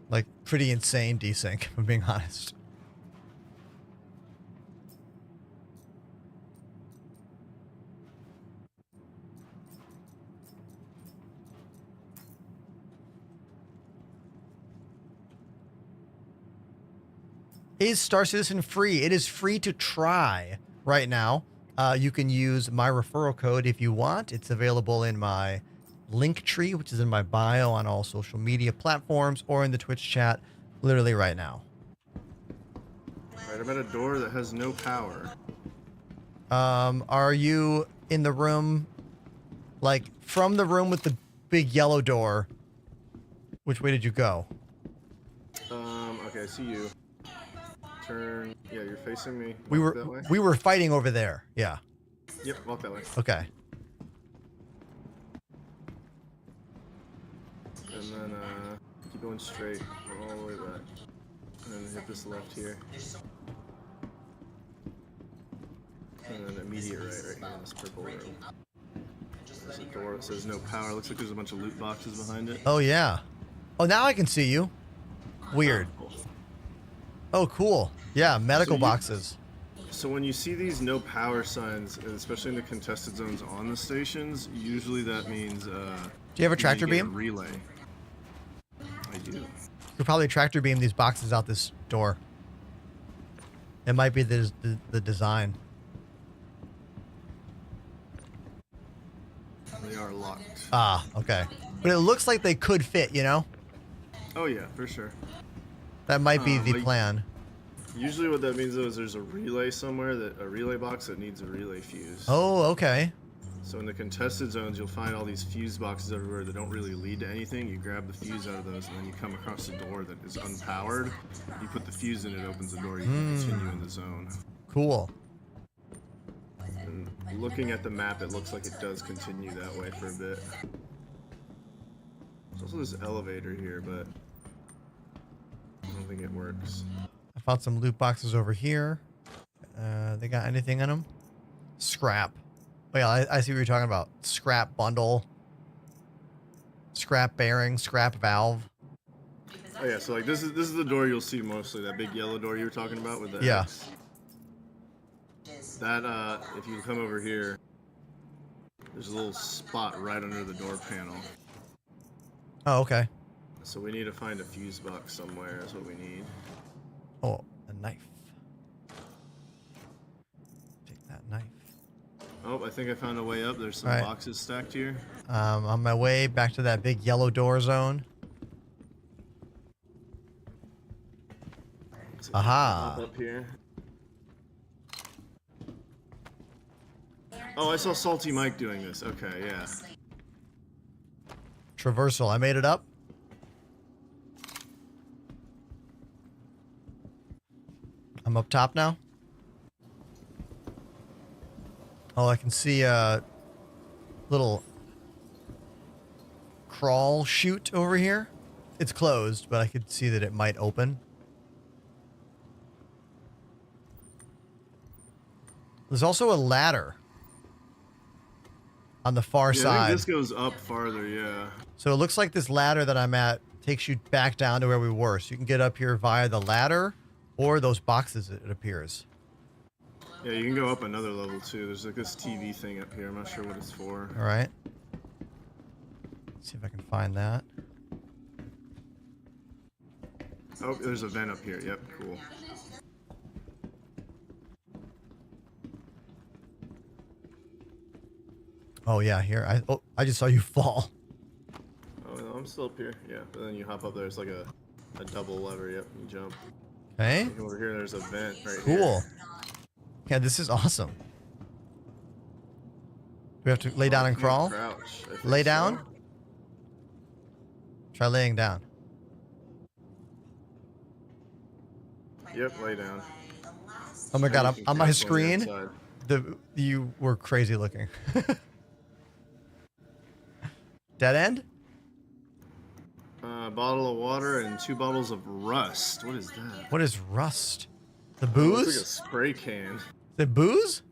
Speaker 1: Like, pretty insane desync, if I'm being honest. Is Star Citizen free? It is free to try right now. You can use my referral code if you want. It's available in my link tree, which is in my bio on all social media platforms, or in the Twitch chat literally right now.
Speaker 7: Alright, I'm at a door that has no power.
Speaker 1: Are you in the room, like from the room with the big yellow door Which way did you go?
Speaker 7: Okay, I see you. Turn. Yeah, you're facing me.
Speaker 1: We
Speaker 7: Walk that
Speaker 1: were
Speaker 7: way.
Speaker 1: we were fighting over there. Yeah.
Speaker 7: Yep, walk that way.
Speaker 1: Okay.
Speaker 7: And then keep going straight all the way back. And then hit this left here. And then immediate right here in this purple room. There's a door that says no power. Looks like there's a bunch of loot boxes behind it.
Speaker 1: Oh yeah. Oh, now I can see you. Weird.
Speaker 7: Cool.
Speaker 1: Oh, cool. Yeah, medical
Speaker 7: So you-
Speaker 1: boxes.
Speaker 7: So when you see these no power signs, especially in the contested zones on the stations, usually that means
Speaker 1: Do you have a tractor
Speaker 7: get a
Speaker 1: beam?
Speaker 7: relay. I do.
Speaker 1: You could probably tractor beam these boxes out this door. It might be the design.
Speaker 7: They are locked.
Speaker 1: Ah, okay. But it looks like they could fit, you know?
Speaker 7: Oh yeah, for sure.
Speaker 1: That might be the
Speaker 7: like-
Speaker 1: plan.
Speaker 7: Usually what that means though is there's a relay somewhere, a relay box that needs a relay fuse.
Speaker 1: Oh, okay.
Speaker 7: So in the contested zones, you'll find all these fuse boxes everywhere that don't really lead to anything. You grab the fuse out of those, and then you come across a door that is unpowered. You put the fuse in, it opens the door. You can continue in the zone.
Speaker 1: Cool.
Speaker 7: And looking at the map, it looks like it does continue that way for a bit. There's also this elevator here, but I don't think it works.
Speaker 1: I found some loot boxes over here. They got anything in them? Scrap. Oh yeah, I see what you're talking about. Scrap bundle. Scrap bearing, scrap valve.
Speaker 7: Oh yeah, so like this is the door you'll see mostly, that big yellow door you were talking about with the
Speaker 1: Yeah.
Speaker 7: X. That if you come over here, there's a little spot right under the door panel.
Speaker 1: Oh, okay.
Speaker 7: So we need to find a fuse box somewhere, is what we need.
Speaker 1: Oh, a knife. Take that knife.
Speaker 7: Oh, I think I found a way up. There's some
Speaker 1: Alright.
Speaker 7: boxes stacked here.
Speaker 1: On my way back to that big yellow door zone.
Speaker 7: So
Speaker 1: Aha.
Speaker 7: Up here. Oh, I saw Salty Mike doing this. Okay, yeah.
Speaker 1: Traversal. I made it up. I'm up top now. Oh, I can see a little crawl chute over here. It's closed, but I could see that it might open. There's also a ladder on the far
Speaker 7: Yeah, I
Speaker 1: side.
Speaker 7: think this goes up farther, yeah.
Speaker 1: So it looks like this ladder that I'm at takes you back down to where we were. So you can get up here via the ladder or those boxes, it appears.
Speaker 7: Yeah, you can go up another level too. There's like this TV thing up here. I'm not sure what it's for.
Speaker 1: All right. Let's see if I can find that.
Speaker 7: Oh, there's a vent up here. Yep, cool.
Speaker 1: Oh yeah, here. I just saw you fall.
Speaker 7: Oh, no, I'm still up here. Yeah, but then you hop up there. It's like a double lever. Yep, you jump.
Speaker 1: Okay.
Speaker 7: Look over here, there's a vent right here.
Speaker 1: Cool. Yeah, this is awesome. Do we have to lay down and
Speaker 7: You can
Speaker 1: crawl?
Speaker 7: crouch, I think
Speaker 1: Lay
Speaker 7: so.
Speaker 1: down? Try laying down.
Speaker 7: Yep, lay down.
Speaker 1: Oh my
Speaker 7: Now
Speaker 1: god,
Speaker 7: you
Speaker 1: on,
Speaker 7: can
Speaker 1: on my
Speaker 7: crouch
Speaker 1: screen,
Speaker 7: outside.
Speaker 1: you were crazy looking. Dead end?
Speaker 7: Bottle of water and 2 bottles of rust. What is that?
Speaker 1: What is rust? The
Speaker 7: Oh,
Speaker 1: booze?
Speaker 7: it's like a spray can.
Speaker 1: The booze?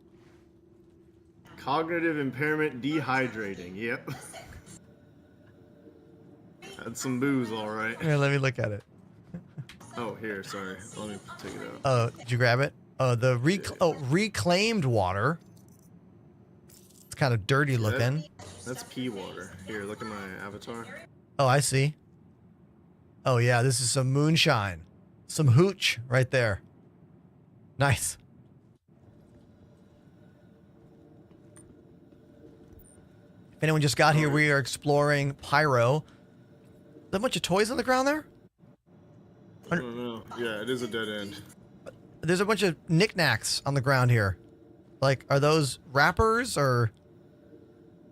Speaker 7: Cognitive impairment dehydrating. Yep. Had some booze, all right.
Speaker 1: Here, let me look at it.
Speaker 7: Oh, here, sorry. Let me take it out.
Speaker 1: Oh, did you grab it? Oh, the reclaimed water. It's kind of dirty looking.
Speaker 7: That's pea water. Here, look at my avatar.
Speaker 1: Oh, I see. Oh yeah, this is some moonshine. Some hooch right there. Nice. If anyone just got here, we are exploring Pyro. Is there a bunch of toys on the ground there?
Speaker 7: I don't know. Yeah, it is a dead end.
Speaker 1: There's a bunch of knickknacks on the ground here. Like, are those wrappers or...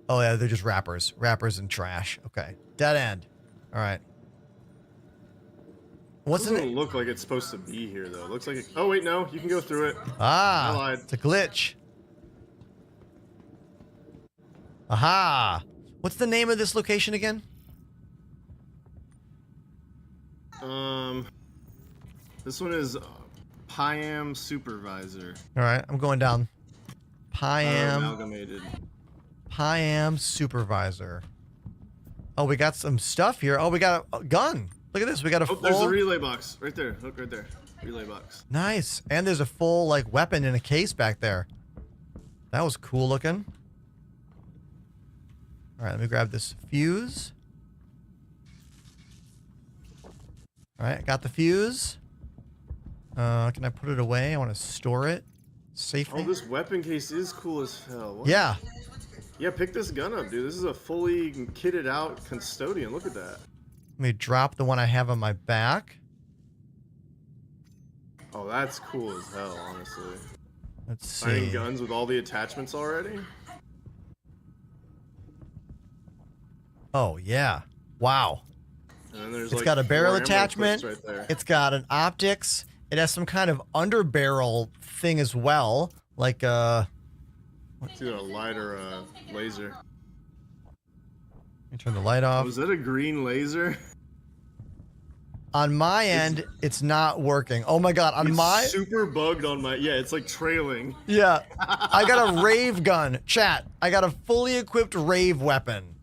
Speaker 1: Oh yeah, they're just wrappers. Wrappers and trash. Okay. Dead end. All right. What's
Speaker 7: Doesn't
Speaker 1: in it?
Speaker 7: look like it's supposed to be here though. It looks like it. Oh wait, no, you can go through it. I
Speaker 1: Ah,
Speaker 7: lied.
Speaker 1: it's a glitch. Aha! What's the name of this location again?
Speaker 7: This one is Piam Supervisor.
Speaker 1: All right, I'm going down.
Speaker 7: Amalgamated.
Speaker 1: Piam Supervisor. Oh, we got some stuff here. Oh, we got a gun. Look at this. We got a
Speaker 7: Oh,
Speaker 1: full.
Speaker 7: there's a relay box right there. Look right there. Relay box.
Speaker 1: Nice. And there's a full like weapon in a case back there. That was cool looking. All right, let me grab this fuse. All right, got the fuse. Can I put it away? I want to store it safely.
Speaker 7: Oh, this weapon case is cool as hell. What?
Speaker 1: Yeah.
Speaker 7: Yeah, pick this gun up, dude. This is a fully kitted out custodian. Look at that.
Speaker 1: Let me drop the one I have on my back.
Speaker 7: Oh, that's cool as hell, honestly.
Speaker 1: Let's
Speaker 7: Finding
Speaker 1: see.
Speaker 7: guns with all the attachments already?
Speaker 1: Oh, yeah. Wow.
Speaker 7: And then there's
Speaker 1: It's
Speaker 7: like
Speaker 1: got a barrel
Speaker 7: 4 ammo
Speaker 1: attachment.
Speaker 7: clips right there.
Speaker 1: It's got an optics. It has some kind of underbarrel thing as well. Like,
Speaker 7: It's either a light or a laser.
Speaker 1: let me turn the light off.
Speaker 7: Was that a green laser?
Speaker 1: On my end, it's not working. Oh my god, on
Speaker 7: It's
Speaker 1: my
Speaker 7: super bugged on my. Yeah, it's like trailing.
Speaker 1: yeah, I got a rave gun. Chat, I got a fully equipped rave weapon.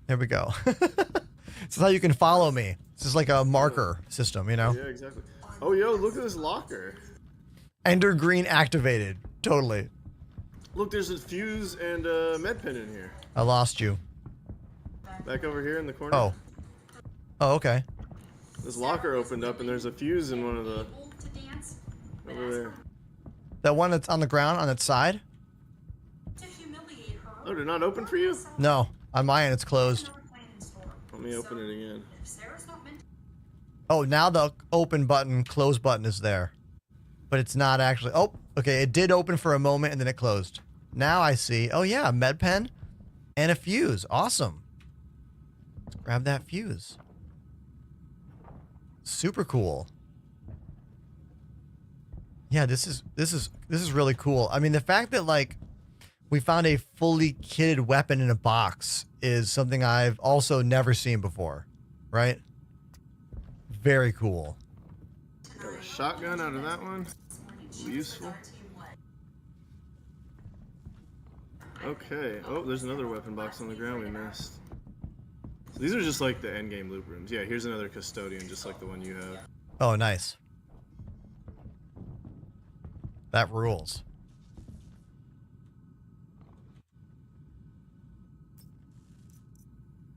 Speaker 1: There we go. This is how you can follow me. This is like a marker system, you know?
Speaker 7: Yeah, exactly. Oh, yo, look at this locker.
Speaker 1: Ender Green activated. Totally.
Speaker 7: Look, there's a fuse and a med pen in here.
Speaker 1: I lost you.
Speaker 7: Back over here in the corner.
Speaker 1: Oh. Oh, okay.
Speaker 7: This locker opened up and there's a fuse in one of the. Over there.
Speaker 1: That one that's on the ground on its side?
Speaker 7: Oh, did it not open for you?
Speaker 1: No. On my end, it's closed.
Speaker 7: Let me open it again.
Speaker 1: Oh, now the open button, close button is there. But it's not actually. Oh, okay. It did open for a moment and then it closed. Now I see. Oh, yeah. A med pen and a fuse. Awesome. Let's grab that fuse. Super cool. Yeah, this is really cool. I mean, the fact that like we found a fully kitted weapon in a box is something I've also never seen before, right? Very cool.
Speaker 7: Got a shotgun out of that one. Useful. Okay. Oh, there's another weapon box on the ground we missed. So these are just like the end game loot rooms. Yeah, here's another custodian, just like the one you have.
Speaker 1: Oh, nice. That rules.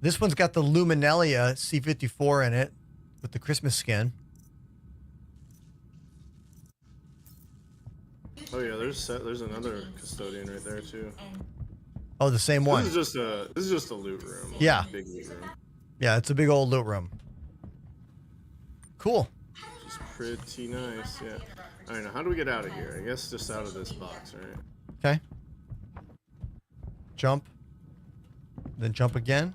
Speaker 1: This one's got the Luminalia C54 in it with the Christmas skin.
Speaker 7: Oh yeah, there's another custodian right there too.
Speaker 1: Oh, the same one.
Speaker 7: This is just a loot room. Like
Speaker 1: Yeah.
Speaker 7: a big loot room.
Speaker 1: Yeah, it's a big old loot room. Cool.
Speaker 7: Which is pretty nice. Yeah. All right, now how do we get out of here? I guess just out of this box, right?
Speaker 1: Okay. Jump. Then jump again.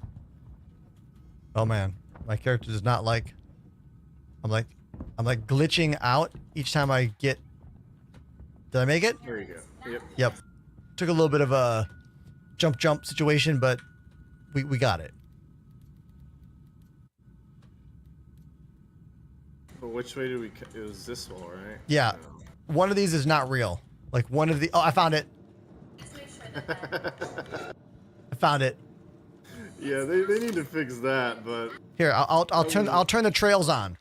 Speaker 1: Oh man, my character does not like. I'm like glitching out each time I get. Did I make it?
Speaker 7: There you go. Yep.
Speaker 1: Yep. Took a little bit of a jump situation, but we got it.
Speaker 7: But which way did we? It was this wall, right?
Speaker 1: Yeah. One of these is not real. Like one of the. Oh, I found it. I found it.
Speaker 7: Yeah, they need to fix that, but
Speaker 1: Here, I'll turn the trails on.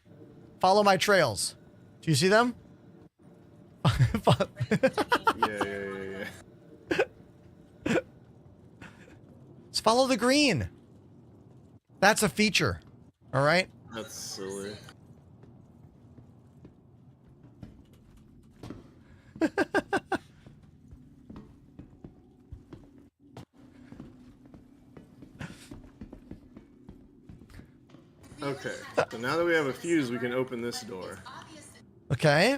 Speaker 1: Follow my trails. Do you see them?
Speaker 7: yeah.
Speaker 1: Let's follow the green. That's a feature. All right.
Speaker 7: That's silly. Okay, so now that we have a fuse, we can open this door.
Speaker 1: Okay.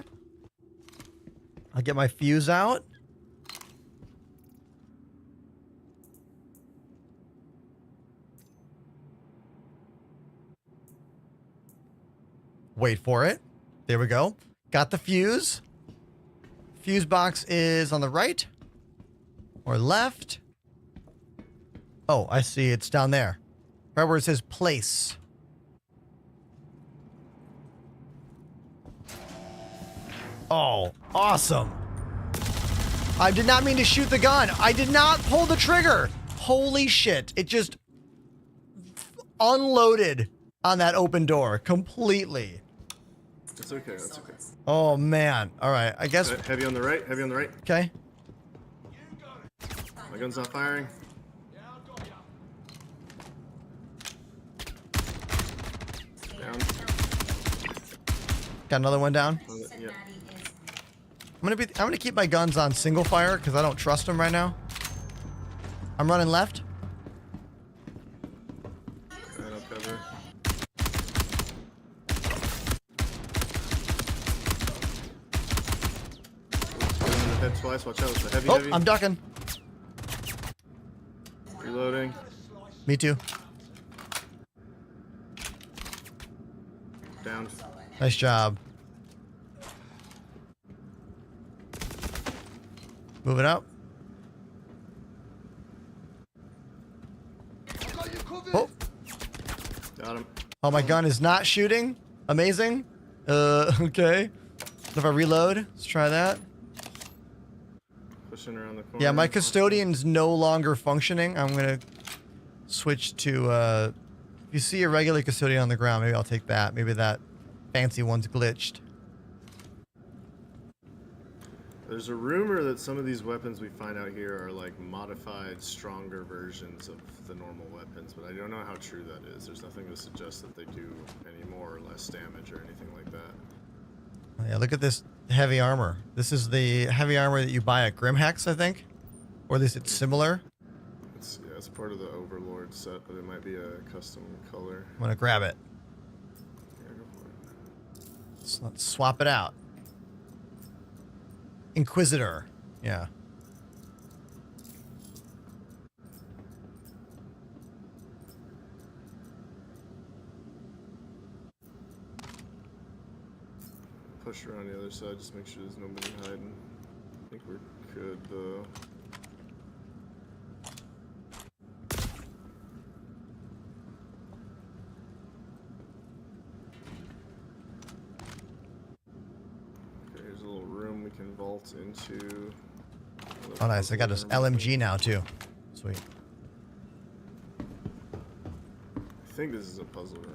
Speaker 1: I'll get my fuse out. Wait for it. There we go. Got the fuse. Fuse box is on the right or left. Oh, I see. It's down there. Right where it says place. Oh, awesome. I did not mean to shoot the gun. I did not pull the trigger. Holy shit. It just unloaded on that open door completely.
Speaker 7: It's okay. That's okay.
Speaker 1: Oh, man. All right. I guess.
Speaker 7: Heavy on the right. Heavy on the right.
Speaker 1: Okay.
Speaker 7: My gun's not firing. Down.
Speaker 1: Got another one down.
Speaker 7: Yeah.
Speaker 1: I'm gonna keep my guns on single fire because I don't trust them right now. I'm running left.
Speaker 7: Alright, I'll cover. Oops, in the head twice. Watch out. It's a heavy,
Speaker 1: Oh,
Speaker 7: heavy.
Speaker 1: I'm ducking.
Speaker 7: Reloading.
Speaker 1: Me too.
Speaker 7: Down.
Speaker 1: Nice job. Moving up. Oh.
Speaker 7: Got him.
Speaker 1: Oh, my gun is not shooting. Amazing. Okay. So if I reload, let's try that.
Speaker 7: Pushing around the corner.
Speaker 1: Yeah, my custodian's no longer functioning. I'm gonna switch to, if you see a regular custodian on the ground, maybe I'll take that. Maybe that fancy one's glitched.
Speaker 7: There's a rumor that some of these weapons we find out here are like modified, stronger versions of the normal weapons, but I don't know how true that is. There's nothing to suggest that they do any more or less damage or anything like that.
Speaker 1: Oh, yeah, look at this heavy armor. This is the heavy armor that you buy at Grimhex, I think. Or at least it's similar.
Speaker 7: Yeah, it's part of the Overlord set, but it might be a custom color.
Speaker 1: I'm gonna grab it.
Speaker 7: Yeah, go for it.
Speaker 1: So let's swap it out. Inquisitor. Yeah.
Speaker 7: Push around the other side, just make sure there's nobody hiding. I think we're good though. Okay, here's a little room we can vault into.
Speaker 1: Oh, nice. I got this LMG now, too. Sweet.
Speaker 7: I think this is a puzzle room.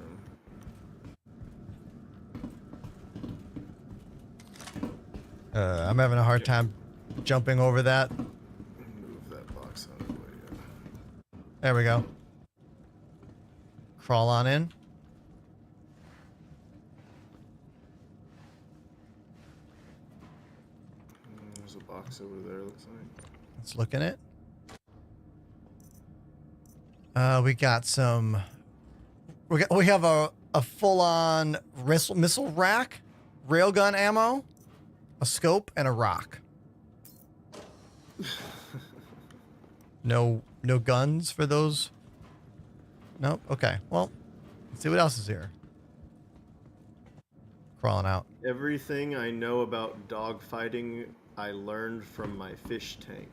Speaker 1: I'm having a hard time jumping over that.
Speaker 7: Move that box out of the way. Yeah.
Speaker 1: There we go. Crawl on in.
Speaker 7: There's a box over there, looks like.
Speaker 1: Let's look in it. We got some. We have a full-on missile rack, railgun ammo, a scope, and a rock. No guns for those. Nope. Okay. Well, let's see what else is here. Crawling out.
Speaker 7: Everything I know about dogfighting, I learned from my fish tank.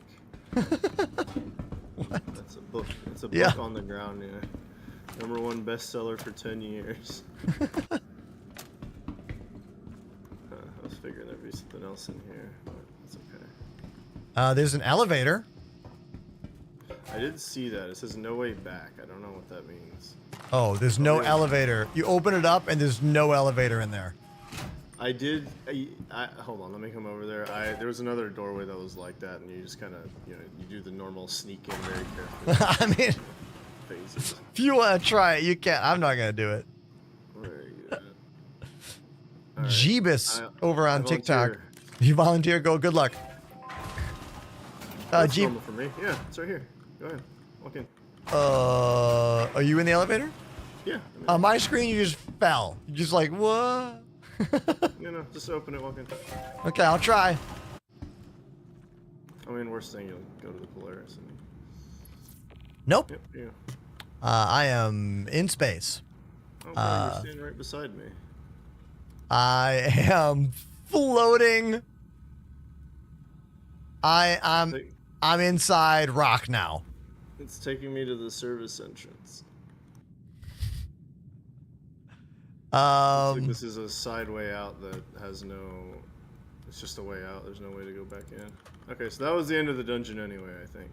Speaker 1: What?
Speaker 7: That's a book. It's a book
Speaker 1: Yeah.
Speaker 7: on the ground, yeah. #1 bestseller for 10 years. I was figuring there'd be something else in here, but it's okay.
Speaker 1: There's an elevator.
Speaker 7: I did see that. It says no way back. I don't know what that means.
Speaker 1: Oh, there's no
Speaker 7: really?
Speaker 1: elevator. You open it up and there's no elevator in there.
Speaker 7: I did. Hold on. Let me come over there. There was another doorway that was like that, and you just kind of, you do the normal sneak in very carefully.
Speaker 1: I mean,
Speaker 7: Phases.
Speaker 1: if you want to try it, you can. I'm not going to do it.
Speaker 7: Where are you at? All right.
Speaker 1: Jeebus over on
Speaker 7: I
Speaker 1: TikTok.
Speaker 7: volunteer.
Speaker 1: You volunteer, go. Good luck.
Speaker 7: That's
Speaker 1: Jeeb,
Speaker 7: normal for me. Yeah, it's right here. Go ahead. Walk in.
Speaker 1: are you in the elevator?
Speaker 7: Yeah.
Speaker 1: On my screen, you just fell. You're just like, what?
Speaker 7: No, just open it. Walk in.
Speaker 1: Okay, I'll try.
Speaker 7: I mean, worst thing, you'll go to the Polaris. And...
Speaker 1: Nope.
Speaker 7: Yep. Yeah.
Speaker 1: I am in space.
Speaker 7: Oh, buddy, you're standing right beside me.
Speaker 1: I am floating. I'm inside rock now.
Speaker 7: It's taking me to the service entrance. Looks like this is a side way out that has no... It's just a way out. There's no way to go back in. Okay, so that was the end of the dungeon anyway, I think.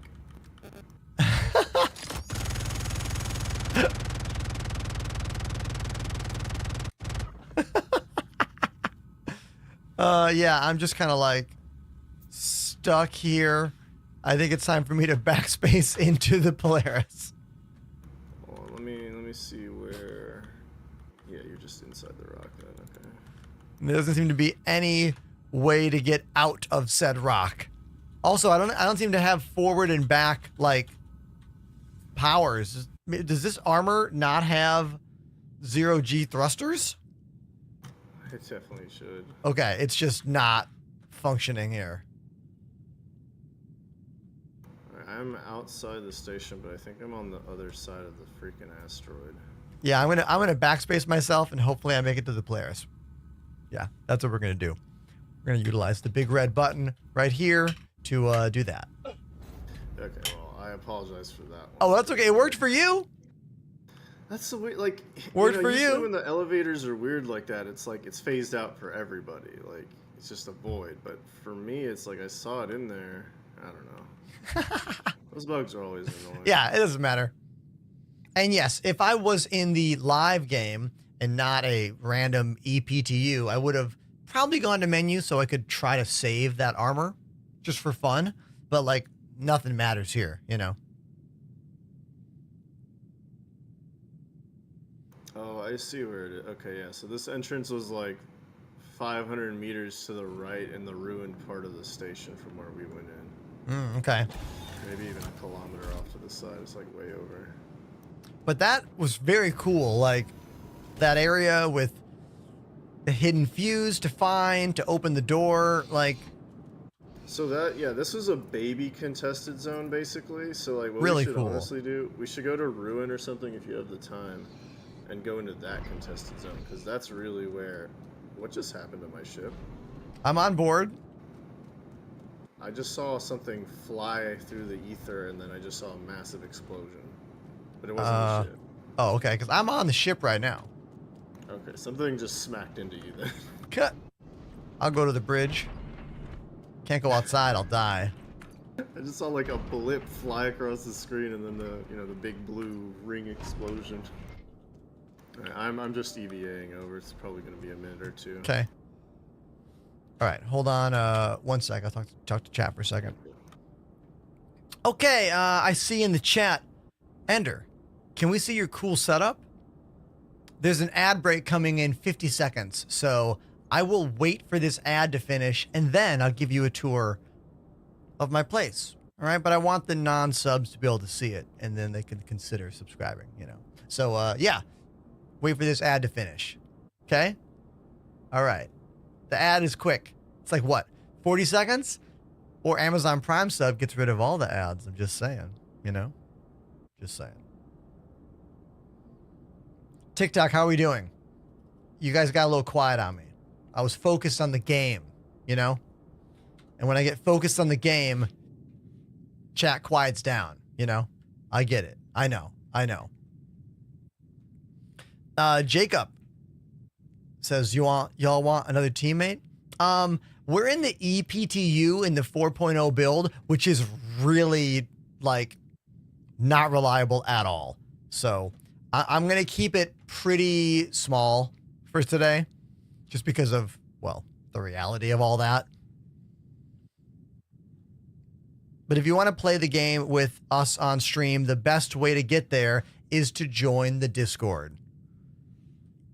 Speaker 1: Yeah, I'm just kind of like stuck here. I think it's time for me to backspace into the Polaris.
Speaker 7: Oh, let me see where... Yeah, you're just inside the rock then, okay.
Speaker 1: There doesn't seem to be any way to get out of said rock. Also, I don't seem to have forward and back like powers. Does this armor not have 0G thrusters?
Speaker 7: It definitely should.
Speaker 1: Okay, it's just not functioning here.
Speaker 7: I'm outside the station, but I think I'm on the other side of the freaking asteroid.
Speaker 1: Yeah, I'm gonna backspace myself and hopefully I make it to the Polaris. Yeah, that's what we're gonna do. We're gonna utilize the big red button right here to do that.
Speaker 7: Okay, well, I apologize for that one.
Speaker 1: Oh, that's okay. It worked for you.
Speaker 7: That's the way, like,
Speaker 1: Worked for
Speaker 7: usually
Speaker 1: you.
Speaker 7: when the elevators are weird like that, it's like it's phased out for everybody. Like, it's just a void. But for me, it's like I saw it in there. I don't know. Those bugs are always annoying.
Speaker 1: Yeah, it doesn't matter. And yes, if I was in the live game and not a random EPTU, I would have probably gone to menu so I could try to save that armor just for fun. But like, nothing matters here, you know?
Speaker 7: Oh, I see where it is. Okay, yeah. So this entrance was like 500 meters to the right in the ruined part of the station from where we went in.
Speaker 1: Okay.
Speaker 7: Maybe even a kilometer off to the side. It's like way over.
Speaker 1: But that was very cool. Like, that area with the hidden fuse to find, to open the door, like...
Speaker 7: So that, yeah, this was a baby contested zone, basically. So, like, what
Speaker 1: Really
Speaker 7: we should
Speaker 1: cool.
Speaker 7: honestly do, we should go to Ruin or something if you have the time, and go into that contested zone, because that's really where... What just happened to my ship?
Speaker 1: I'm on board.
Speaker 7: I just saw something fly through the ether, and then I just saw a massive explosion. But it wasn't a ship.
Speaker 1: Oh, okay, because I'm on the ship right now.
Speaker 7: Okay, something just smacked into you then.
Speaker 1: Cut. I'll go to the bridge. Can't go outside, I'll die.
Speaker 7: I just saw like a blip fly across the screen, and then the big blue ring explosion. Alright, I'm just EVAing over. It's probably gonna be a minute or two.
Speaker 1: Okay. All right, hold on 1 sec. I'll talk to chat for a second. Okay, I see in the chat, Ender, can we see your cool setup? There's an ad break coming in 50 seconds, so I will wait for this ad to finish, and then I'll give you a tour of my place. All right, but I want the non-subs to be able to see it, and then they can consider subscribing, you know. So, yeah, wait for this ad to finish. Okay? All right. The ad is quick. It's like, what, 40 seconds? Or Amazon Prime sub gets rid of all the ads. I'm just saying, you know? Just saying. TikTok, how are we doing? You guys got a little quiet on me. I was focused on the game, you know? And when I get focused on the game, chat quiets down, you know? I get it. I know. Jacob says, y'all want another teammate? We're in the EPTU in the 4.0 build, which is really, like, not reliable at all. So I'm going to keep it pretty small for today, just because of, well, the reality of all that. But if you want to play the game with us on stream, the best way to get there is to join the Discord.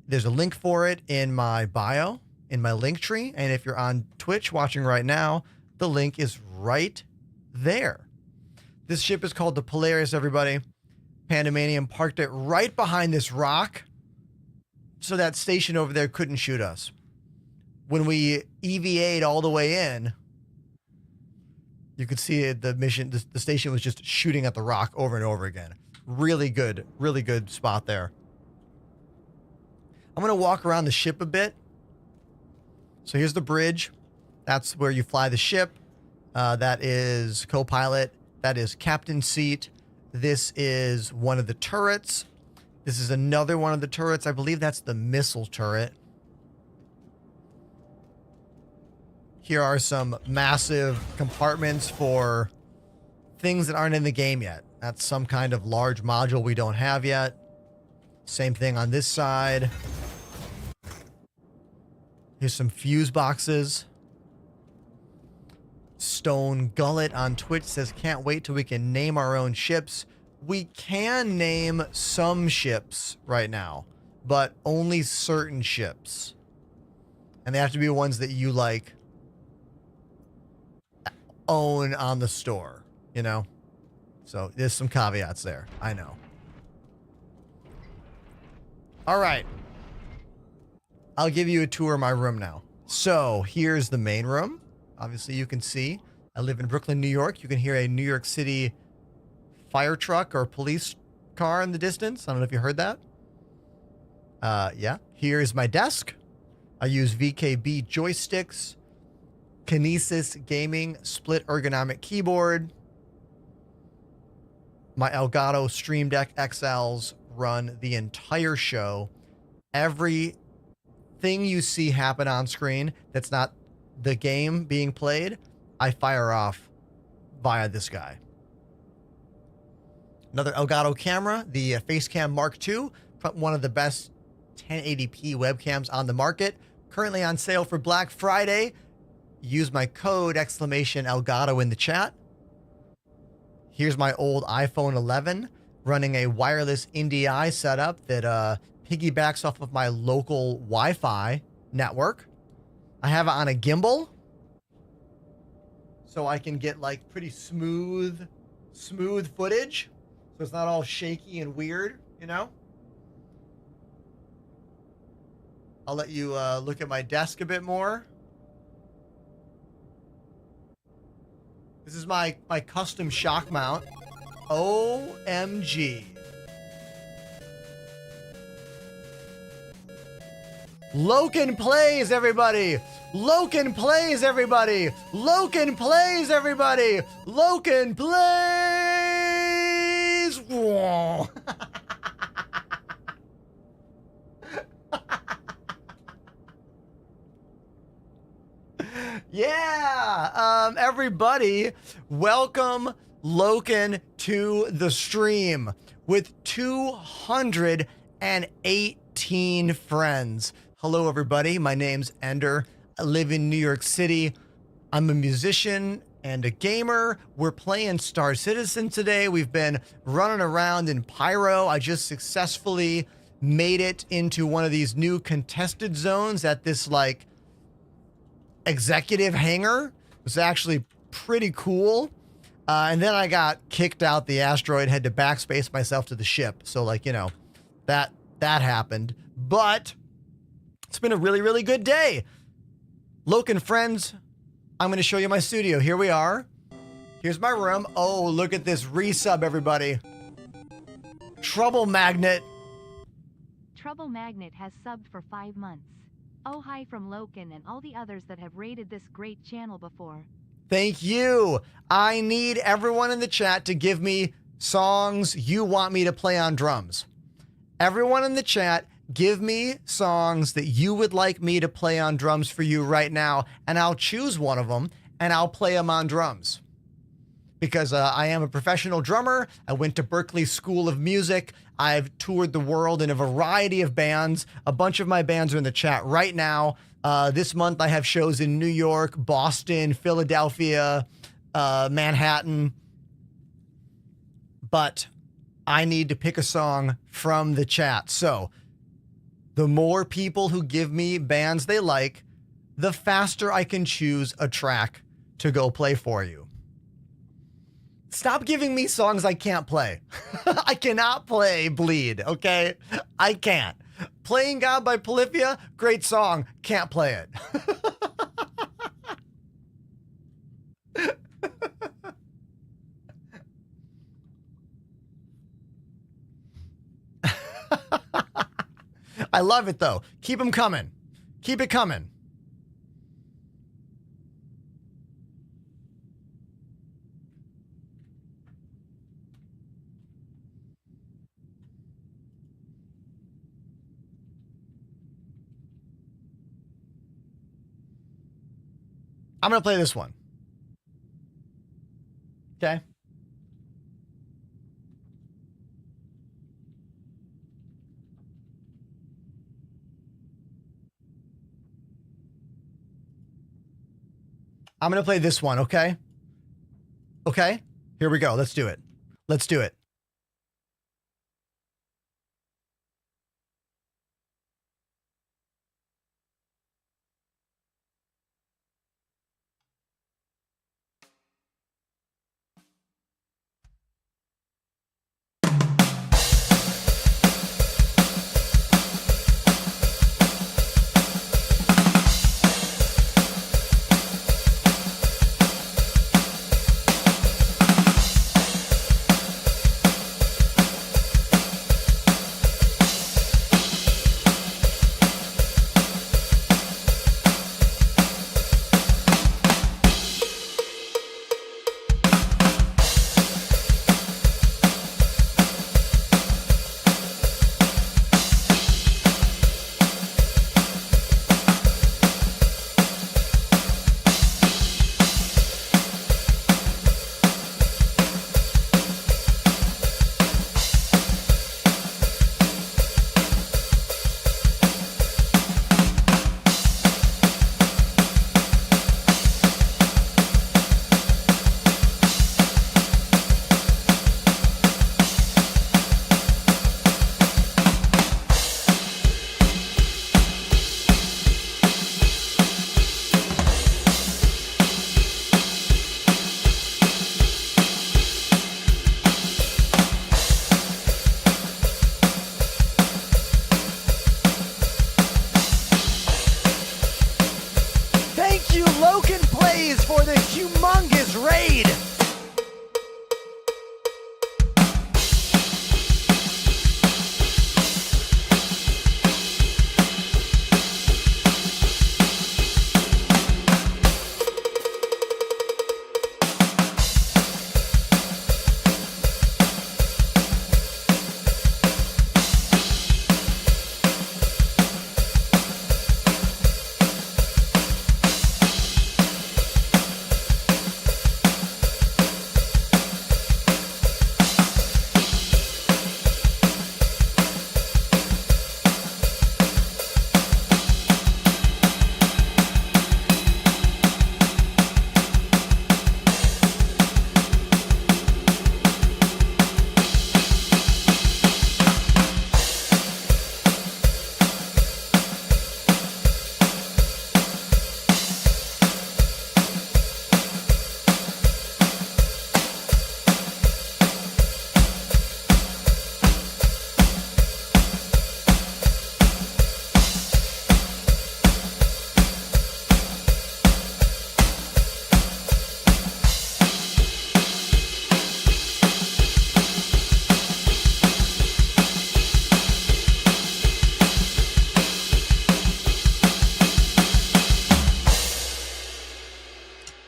Speaker 1: There's a link for it in my bio, in my link tree. And if you're on Twitch watching right now, the link is right there. This ship is called the Polaris, everybody. Pandemanium parked it right behind this rock, so that station over there couldn't shoot us. When we EVA'd all the way in, you could see the mission, the station was just shooting at the rock over and over again. Really good spot there. I'm going to walk around the ship a bit So here's the bridge. That's where you fly the ship. That is co-pilot. That is captain seat. This is one of the turrets. This is another one of the turrets. I believe that's the missile turret. Here are some massive compartments for things that aren't in the game yet. That's some kind of large module we don't have yet. Same thing on this side. Here's some fuse boxes. Stone Gullet on Twitch says, can't wait till we can name our own ships. We can name some ships right now, but only certain ships. And they have to be ones that you like own on the store, you know? So there's some caveats there. I know. All right. I'll give you a tour of my room now. So here's the main room. Obviously, you can see I live in Brooklyn, New York. You can hear a New York City fire truck or police car in the distance. I don't know if you heard that. Yeah. Here's my desk. I use VKB joysticks, Kinesis Gaming split ergonomic keyboard. My Elgato Stream Deck XLs run the entire show. Everything you see happen on screen that's not the game being played, I fire off via this guy. Another Elgato camera, the Facecam Mark II, one of the best 1080p webcams on the market. Currently on sale for Black Friday. Use my code !Elgato in the chat. Here's my old iPhone 11 running a wireless NDI setup that piggybacks off of my local Wi-Fi network. I have it on a gimbal, so I can get like pretty smooth footage. So it's not all shaky and weird, you know? I'll let you look at my desk a bit more. This is my custom shock mount. OMG. Loken plays, everybody! Loken plays, everybody! Loken plays, everybody! Loken plays! Whoa. Yeah! Everybody, welcome Loken to the stream with 218 friends. Hello, everybody. My name's Ender. I live in New York City. I'm a musician and a gamer. We're playing Star Citizen today. We've been running around in Pyro. I just successfully made it into one of these new contested zones at this, like, executive hangar. It was actually pretty cool. And then I got kicked out the asteroid, had to backspace myself to the ship. So, like, you know, that happened. But it's been a really, really good day. Loken friends, I'm going to show you my studio. Here we are. Here's my room. Oh, look at this resub, everybody. Trouble Magnet.
Speaker 4: Trouble Magnet has subbed for 5 months. Oh, hi from Loken and all the others that have raided this great channel before.
Speaker 1: Thank you. I need everyone in the chat to give me songs you want me to play on drums. Everyone in the chat, give me songs that you would like me to play on drums for you right now, and I'll choose one of them and I'll play them on drums. Because I am a professional drummer. I went to Berklee School of Music. I've toured the world in a variety of bands. A bunch of my bands are in the chat right now. This month I have shows in New York, Boston, Philadelphia, Manhattan. But I need to pick a song from the chat. So the more people who give me bands they like, the faster I can choose a track to go play for you. Stop giving me songs I can't play. I cannot play Bleed, okay? I can't. Playing God by Polyphia, great song, can't play it. I love it though. Keep them coming. Keep it coming. I'm going to play this one. Okay. I'm going to play this one, okay? Okay? Here we go. Let's do it. Let's do it. Thank you, Logan Plays, for the humongous raid.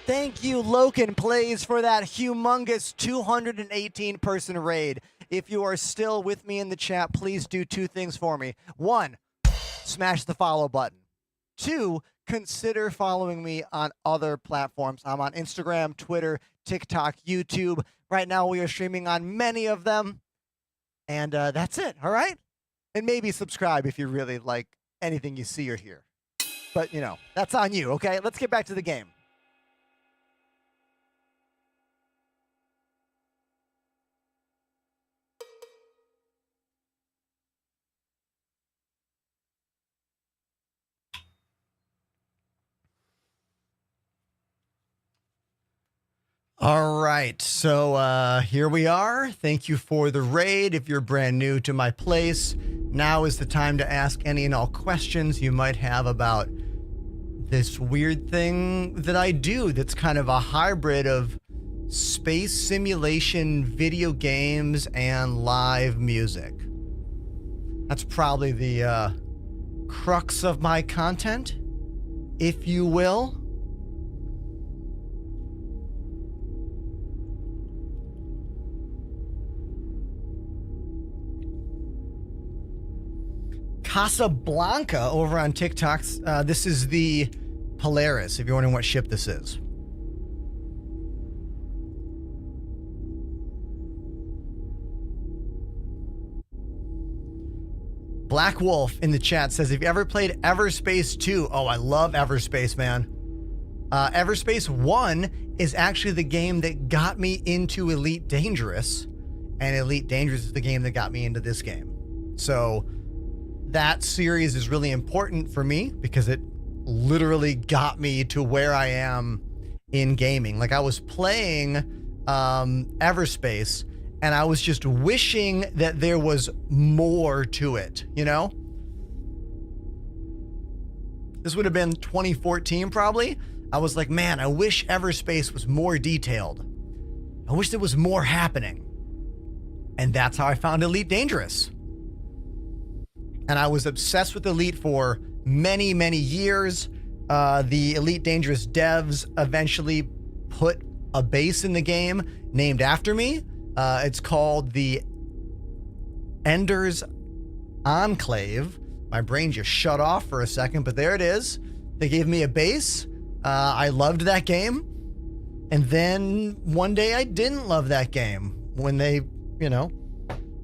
Speaker 1: Thank you, Logan Plays, for that humongous 218 person raid. If you are still with me in the chat, please do two things for me. One, smash the follow button. Two, consider following me on other platforms. I'm on Instagram, Twitter, TikTok, YouTube. Right now, we are streaming on many of them. And that's it, all right? And maybe subscribe if you really like anything you see or hear. But, you know, that's on you, okay? Let's get back to the game. All right, so here we are. Thank you for the raid. If you're brand new to my place, now is the time to ask any and all questions you might have about this weird thing that I do that's kind of a hybrid of space simulation, video games, and live music. That's probably the crux of my content, if you will. Casablanca over on TikTok. This is the Polaris, if you're wondering what ship this is. Black Wolf in the chat says, if you ever played Everspace 2, oh, I love Everspace, man. Everspace 1 is actually the game that got me into Elite Dangerous, and Elite Dangerous is the game that got me into this game. So that series is really important for me because it literally got me to where I am in gaming. Like, I was playing Everspace, and I was just wishing that there was more to it, you know? This would have been 2014 probably. I was like, man, I wish Everspace was more detailed. I wish there was more happening. And that's how I found Elite Dangerous. And I was obsessed with Elite for many, many years. The Elite Dangerous devs eventually put a base in the game named after me. It's called the Ender's Enclave. My brain just shut off for a second, but there it is. They gave me a base. I loved that game. And then one day I didn't love that game when they, you know,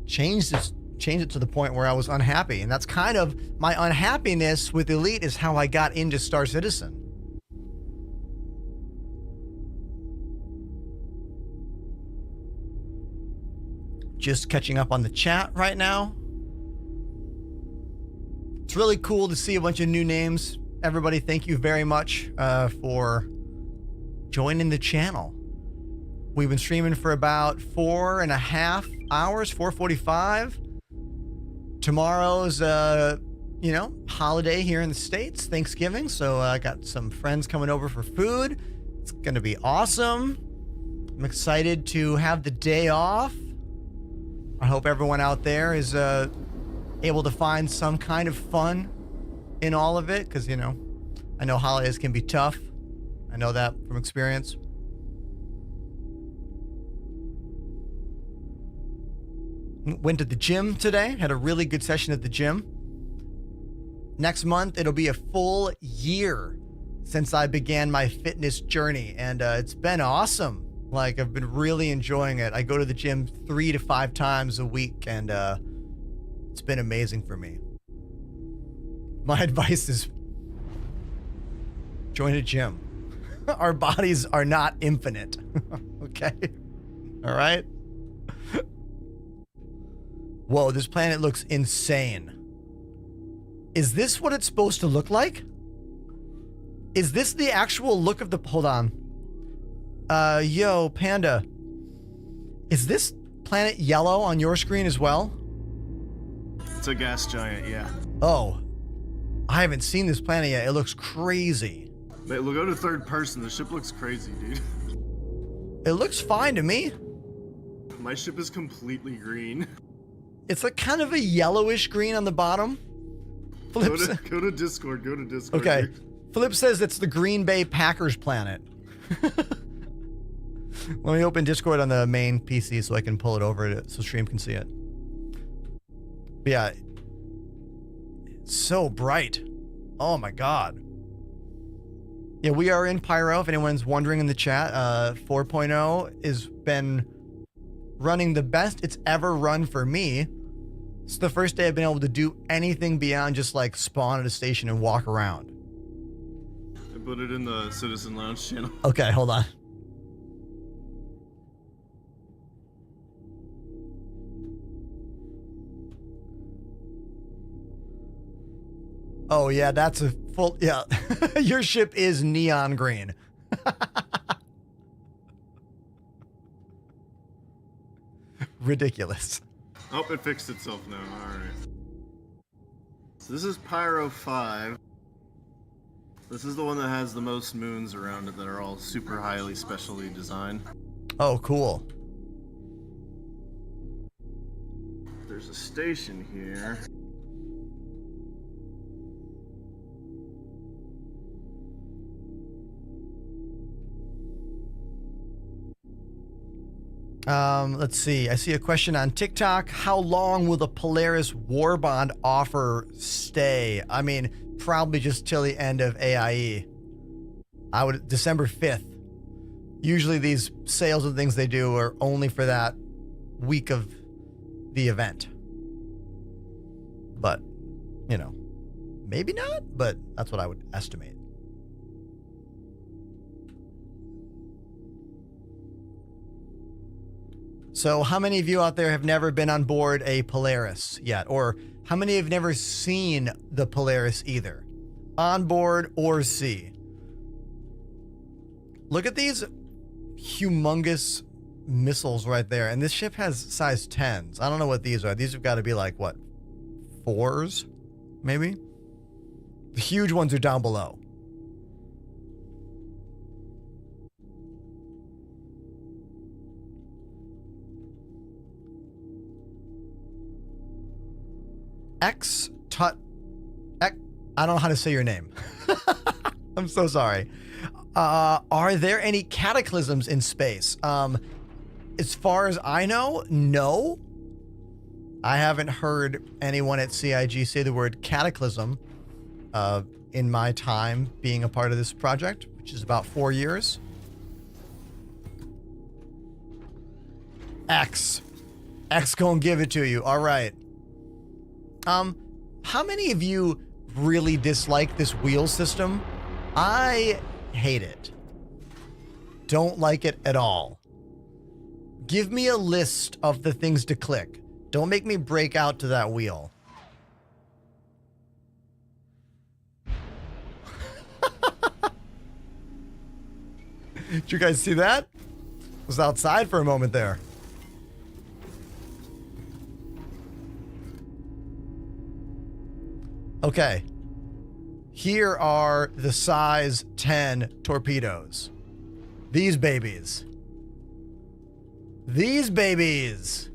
Speaker 1: changed it to the point where I was unhappy. And that's kind of my unhappiness with Elite is how I got into Star Citizen. Just catching up on the chat right now. It's really cool to see a bunch of new names. Everybody, thank you very much for joining the channel. We've been streaming for about 4.5 hours, 4:45. Tomorrow's, you know, holiday here in the States, Thanksgiving. So I got some friends coming over for food. It's going to be awesome. I'm excited to have the day off. I hope everyone out there is able to find some kind of fun in all of it, because, you know, I know holidays can be tough. I know that from experience. Went to the gym today, had a really good session at the gym. Next month, it'll be a full year since I began my fitness journey, and it's been awesome. Like, I've been really enjoying it. I go to the gym 3 to 5 times a week, and it's been amazing for me. My advice is join a gym. Our bodies are not infinite. Okay? All right? Whoa, this planet looks insane. Is this what it's supposed to look like? Is this the actual look of the... Hold on. Yo, Panda. Is this planet yellow on your screen as well?
Speaker 7: It's a gas giant, yeah.
Speaker 1: Oh. I haven't seen this planet yet. It looks crazy.
Speaker 7: Wait, we'll go to third person. The ship looks crazy, dude.
Speaker 1: It looks fine to me.
Speaker 7: My ship is completely green.
Speaker 1: It's like kind of a yellowish green on the bottom.
Speaker 7: Go to Discord. Go to Discord.
Speaker 1: Okay.
Speaker 7: Dude.
Speaker 1: Flip says it's the Green Bay Packers planet. Let me open Discord on the main PC so I can pull it over so stream can see it. But yeah. It's so bright. Oh my god. Yeah, we are in Pyro, if anyone's wondering in the chat. 4.0 has been running the best it's ever run for me. It's the first day I've been able to do anything beyond just like spawn at a station and walk around.
Speaker 7: I put it in the Citizen Lounge channel.
Speaker 1: Okay, hold on. Oh yeah, that's a full, yeah. Your ship is neon green. Ridiculous.
Speaker 7: Oh, it fixed itself now. Alright. So this is Pyro 5. This is the one that has the most moons around it that are all super highly specially designed.
Speaker 1: Oh, cool.
Speaker 7: There's a station here.
Speaker 1: Let's see. I see a question on TikTok. How long will the Polaris Warbond offer stay? I mean, probably just till the end of AIE. December 5th. Usually these sales and things they do are only for that week of the event. But, you know, maybe not, but that's what I would estimate. So how many of you out there have never been on board a Polaris yet? Or how many have never seen the Polaris either? On board or sea? Look at these humongous missiles right there. And this ship has size 10s. I don't know what these are. These have got to be like, what, 4s? Maybe? The huge ones are down below. I don't know how to say your name. I'm so sorry. Are there any cataclysms in space? As far as I know, no. I haven't heard anyone at CIG say the word cataclysm in my time being a part of this project, which is about 4 years. X gonna give it to you. All right. How many of you really dislike this wheel system? I hate it. Don't like it at all. Give me a list of the things to click. Don't make me break out to that wheel. Did you guys see that? I was outside for a moment there. Okay. Here are the size 10 torpedoes. These babies. These babies.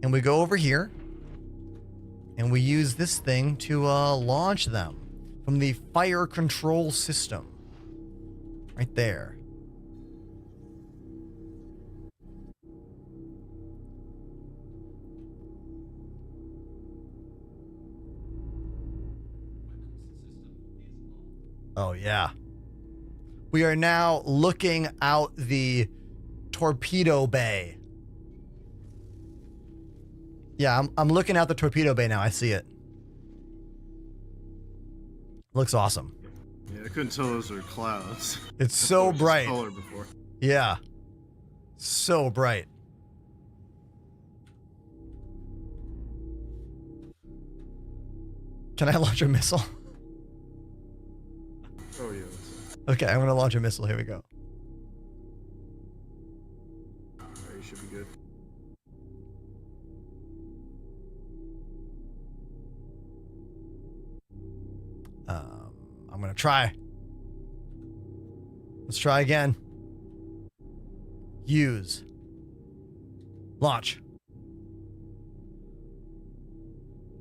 Speaker 1: And we go over here. And we use this thing to launch them from the fire control system. Right there. Oh, yeah. We are now looking out the torpedo bay. Yeah, I'm looking out the torpedo bay now. I see it. Looks awesome.
Speaker 7: Yeah, I couldn't tell those were clouds.
Speaker 1: It's so bright.
Speaker 7: Color before.
Speaker 1: Yeah. So bright. Can I launch a missile?
Speaker 7: Oh yeah.
Speaker 1: Okay, I'm gonna launch a missile. Here we go.
Speaker 7: Alright, you should be good.
Speaker 1: I'm gonna try. Let's try again. Use. Launch.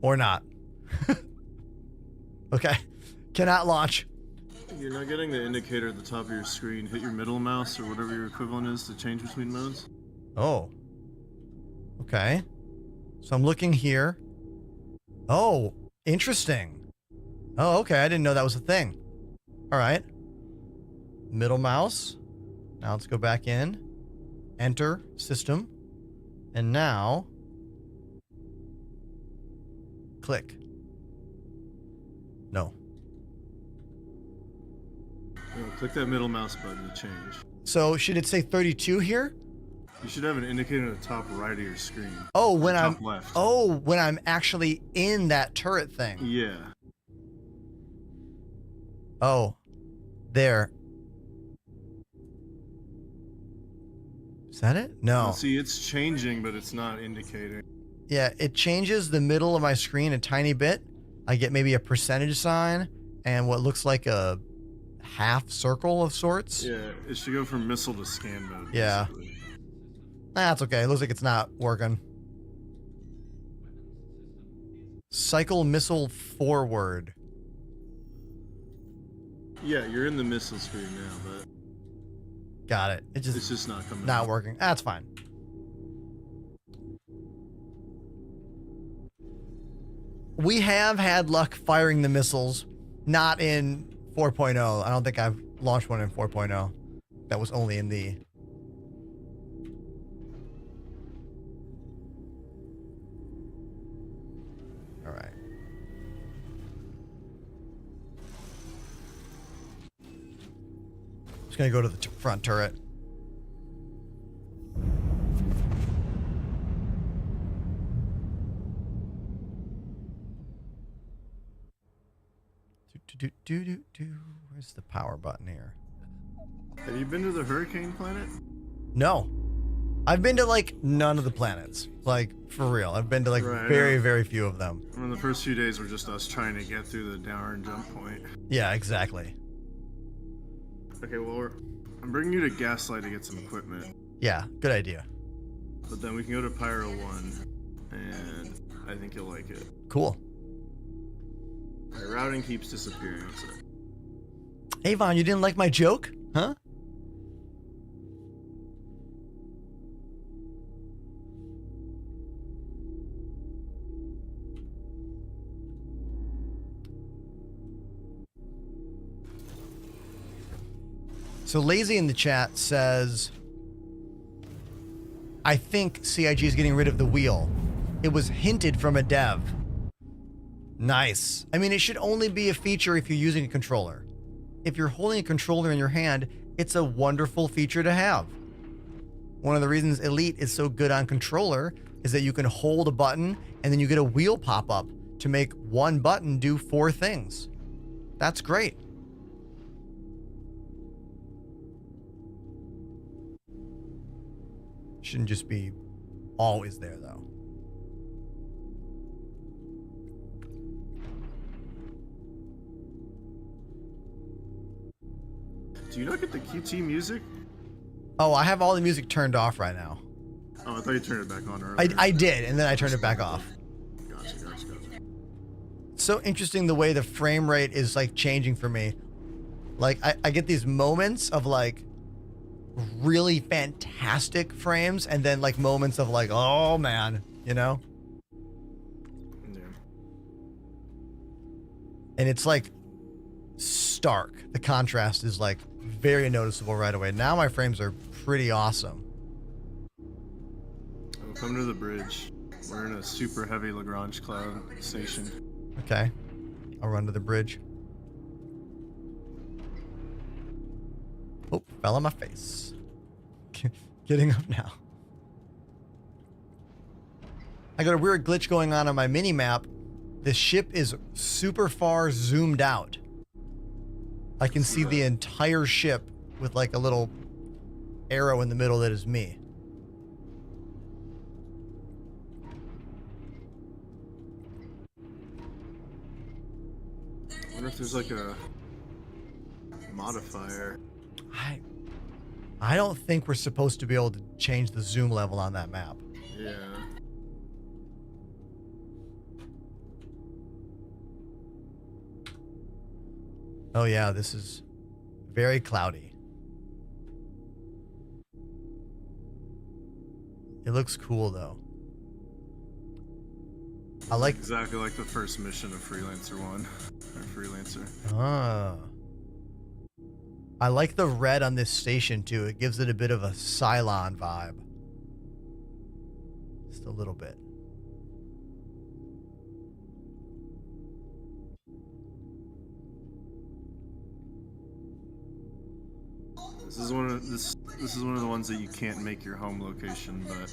Speaker 1: Or not. Okay. Cannot launch.
Speaker 7: You're not getting the indicator at the top of your screen. Hit your middle mouse or whatever your equivalent is to change between modes.
Speaker 1: Oh. Okay. So I'm looking here. Oh, interesting. Oh, okay. I didn't know that was a thing. All right. Middle mouse. Now let's go back in. Enter system. And now click. No.
Speaker 7: Click that middle mouse button to change.
Speaker 1: So should it say 32 here?
Speaker 7: You should have an indicator at the top right of your screen.
Speaker 1: Oh, when
Speaker 7: top
Speaker 1: I'm
Speaker 7: left.
Speaker 1: Oh, when I'm actually in that turret thing.
Speaker 7: Yeah.
Speaker 1: Oh. There. Is that it? No.
Speaker 7: Well, see, it's changing, but it's not indicating.
Speaker 1: Yeah, it changes the middle of my screen a tiny bit. I get maybe a percentage sign and what looks like a half circle of sorts.
Speaker 7: Yeah, it should go from missile to scan mode.
Speaker 1: Yeah.
Speaker 7: Basically.
Speaker 1: That's okay. It looks like it's not working. Cycle missile forward.
Speaker 7: Yeah, you're in the missile screen now, but
Speaker 1: Got it.
Speaker 7: it's just not coming
Speaker 1: Not
Speaker 7: up.
Speaker 1: working. That's fine. We have had luck firing the missiles, not in 4.0. I don't think I've launched one in 4.0. That was only in the... All right. Just gonna go to the front turret. Where's the power button here?
Speaker 7: Have you been to the Hurricane Planet?
Speaker 1: No. I've been to like none of the planets. Like for real. I've been to like
Speaker 7: Right, I
Speaker 1: very,
Speaker 7: know.
Speaker 1: very few of them.
Speaker 7: I mean, the first few days were just us trying to get through the darn jump point.
Speaker 1: Yeah, exactly.
Speaker 7: Okay, well, I'm bringing you to Gaslight to get some equipment,
Speaker 1: Yeah, good idea.
Speaker 7: but then we can go to Pyro 1, and I think you'll like it.
Speaker 1: Cool.
Speaker 7: My routing keeps disappearing, so...
Speaker 1: Avon, you didn't like my joke? Huh? So Lazy in the chat says, I think CIG is getting rid of the wheel. It was hinted from a dev. Nice. I mean, it should only be a feature if you're using a controller. If you're holding a controller in your hand, it's a wonderful feature to have. One of the reasons Elite is so good on controller is that you can hold a button and then you get a wheel pop up to make one button do 4 things. That's great. Shouldn't just be always there though.
Speaker 7: Do you not get the QT music?
Speaker 1: Oh, I have all the music turned off right now.
Speaker 7: Oh, I thought you turned it back on earlier.
Speaker 1: I did, and then I turned it back off.
Speaker 7: Gotcha.
Speaker 1: So interesting the way the frame rate is like changing for me. Like I get these moments of like really fantastic frames and then like moments of like, oh man, you know?
Speaker 7: Yeah.
Speaker 1: And it's like stark. The contrast is like very noticeable right away. Now my frames are pretty awesome.
Speaker 7: Oh, come to the bridge. We're in a super heavy Lagrange cloud station.
Speaker 1: Okay. I'll run to the bridge. Oh, fell on my face. Getting up now. I got a weird glitch going on my mini map. The ship is super far zoomed out. I can see the entire ship with like a little arrow in the middle that is me.
Speaker 7: I wonder if there's like a modifier.
Speaker 1: I don't think we're supposed to be able to change the zoom level on that map.
Speaker 7: Yeah.
Speaker 1: Oh yeah, this is very cloudy. It looks cool though. I like
Speaker 7: Exactly like the first mission of Freelancer 1. Or Freelancer.
Speaker 1: I like the red on this station too. It gives it a bit of a Cylon vibe. Just a little bit.
Speaker 7: This is one of the ones that you can't make your home location, but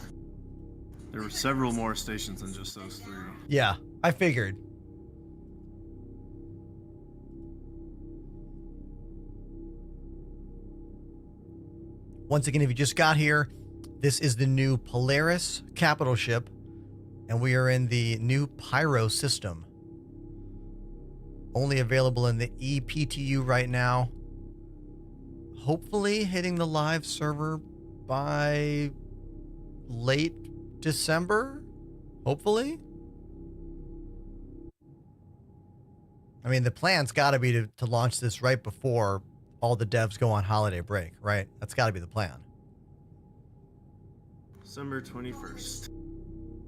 Speaker 7: there were several more stations than just those 3.
Speaker 1: Yeah, I figured. Once again, if you just got here, this is the new Polaris capital ship, and we are in the new Pyro system. Only available in the ePTU right now. Hopefully hitting the live server by late December? Hopefully? I mean, the plan's got to be to launch this right before all the devs go on holiday break, right? That's got to be the plan.
Speaker 7: December 21st.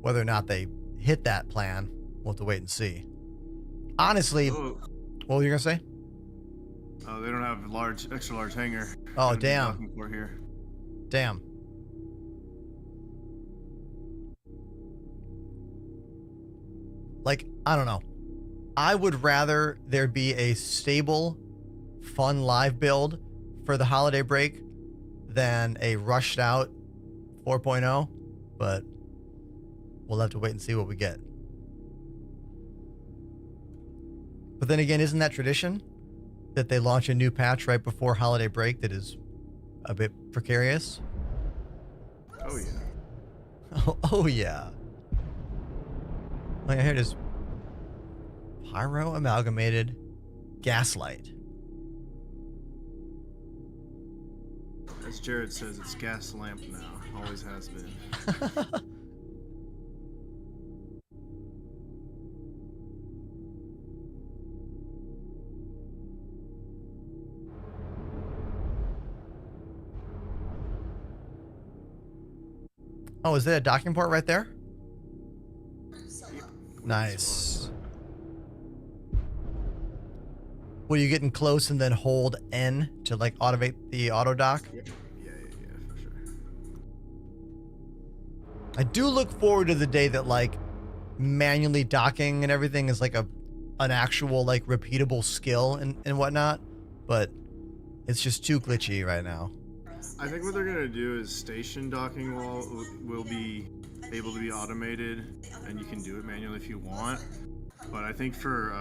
Speaker 1: Whether or not they hit that plan, We'll have to wait and see. Honestly,
Speaker 7: Oh,
Speaker 1: what were you gonna say?
Speaker 7: oh, they don't have extra large hangar.
Speaker 1: Oh,
Speaker 7: Gonna be
Speaker 1: damn.
Speaker 7: docking port here.
Speaker 1: Damn. Like, I don't know. I would rather there be a stable, fun live build for the holiday break than a rushed out 4.0, but we'll have to wait and see what we get. But then again, isn't that tradition that they launch a new patch right before holiday break that is a bit precarious?
Speaker 7: Oh yeah.
Speaker 1: Oh yeah. Oh yeah, here it is. Pyro Amalgamated Gaslight.
Speaker 7: As Jared says, it's gas lamp now. Always has been.
Speaker 1: Oh, is there a docking port right there? Nice. Will you getting close and then hold N to like automate the auto dock?
Speaker 7: Yeah, for sure.
Speaker 1: I do look forward to the day that like manually docking and everything is like an actual like repeatable skill and whatnot, but it's just too glitchy right now.
Speaker 7: I think what they're gonna do is station docking will be able to be automated, and you can do it manually if you want. But I think for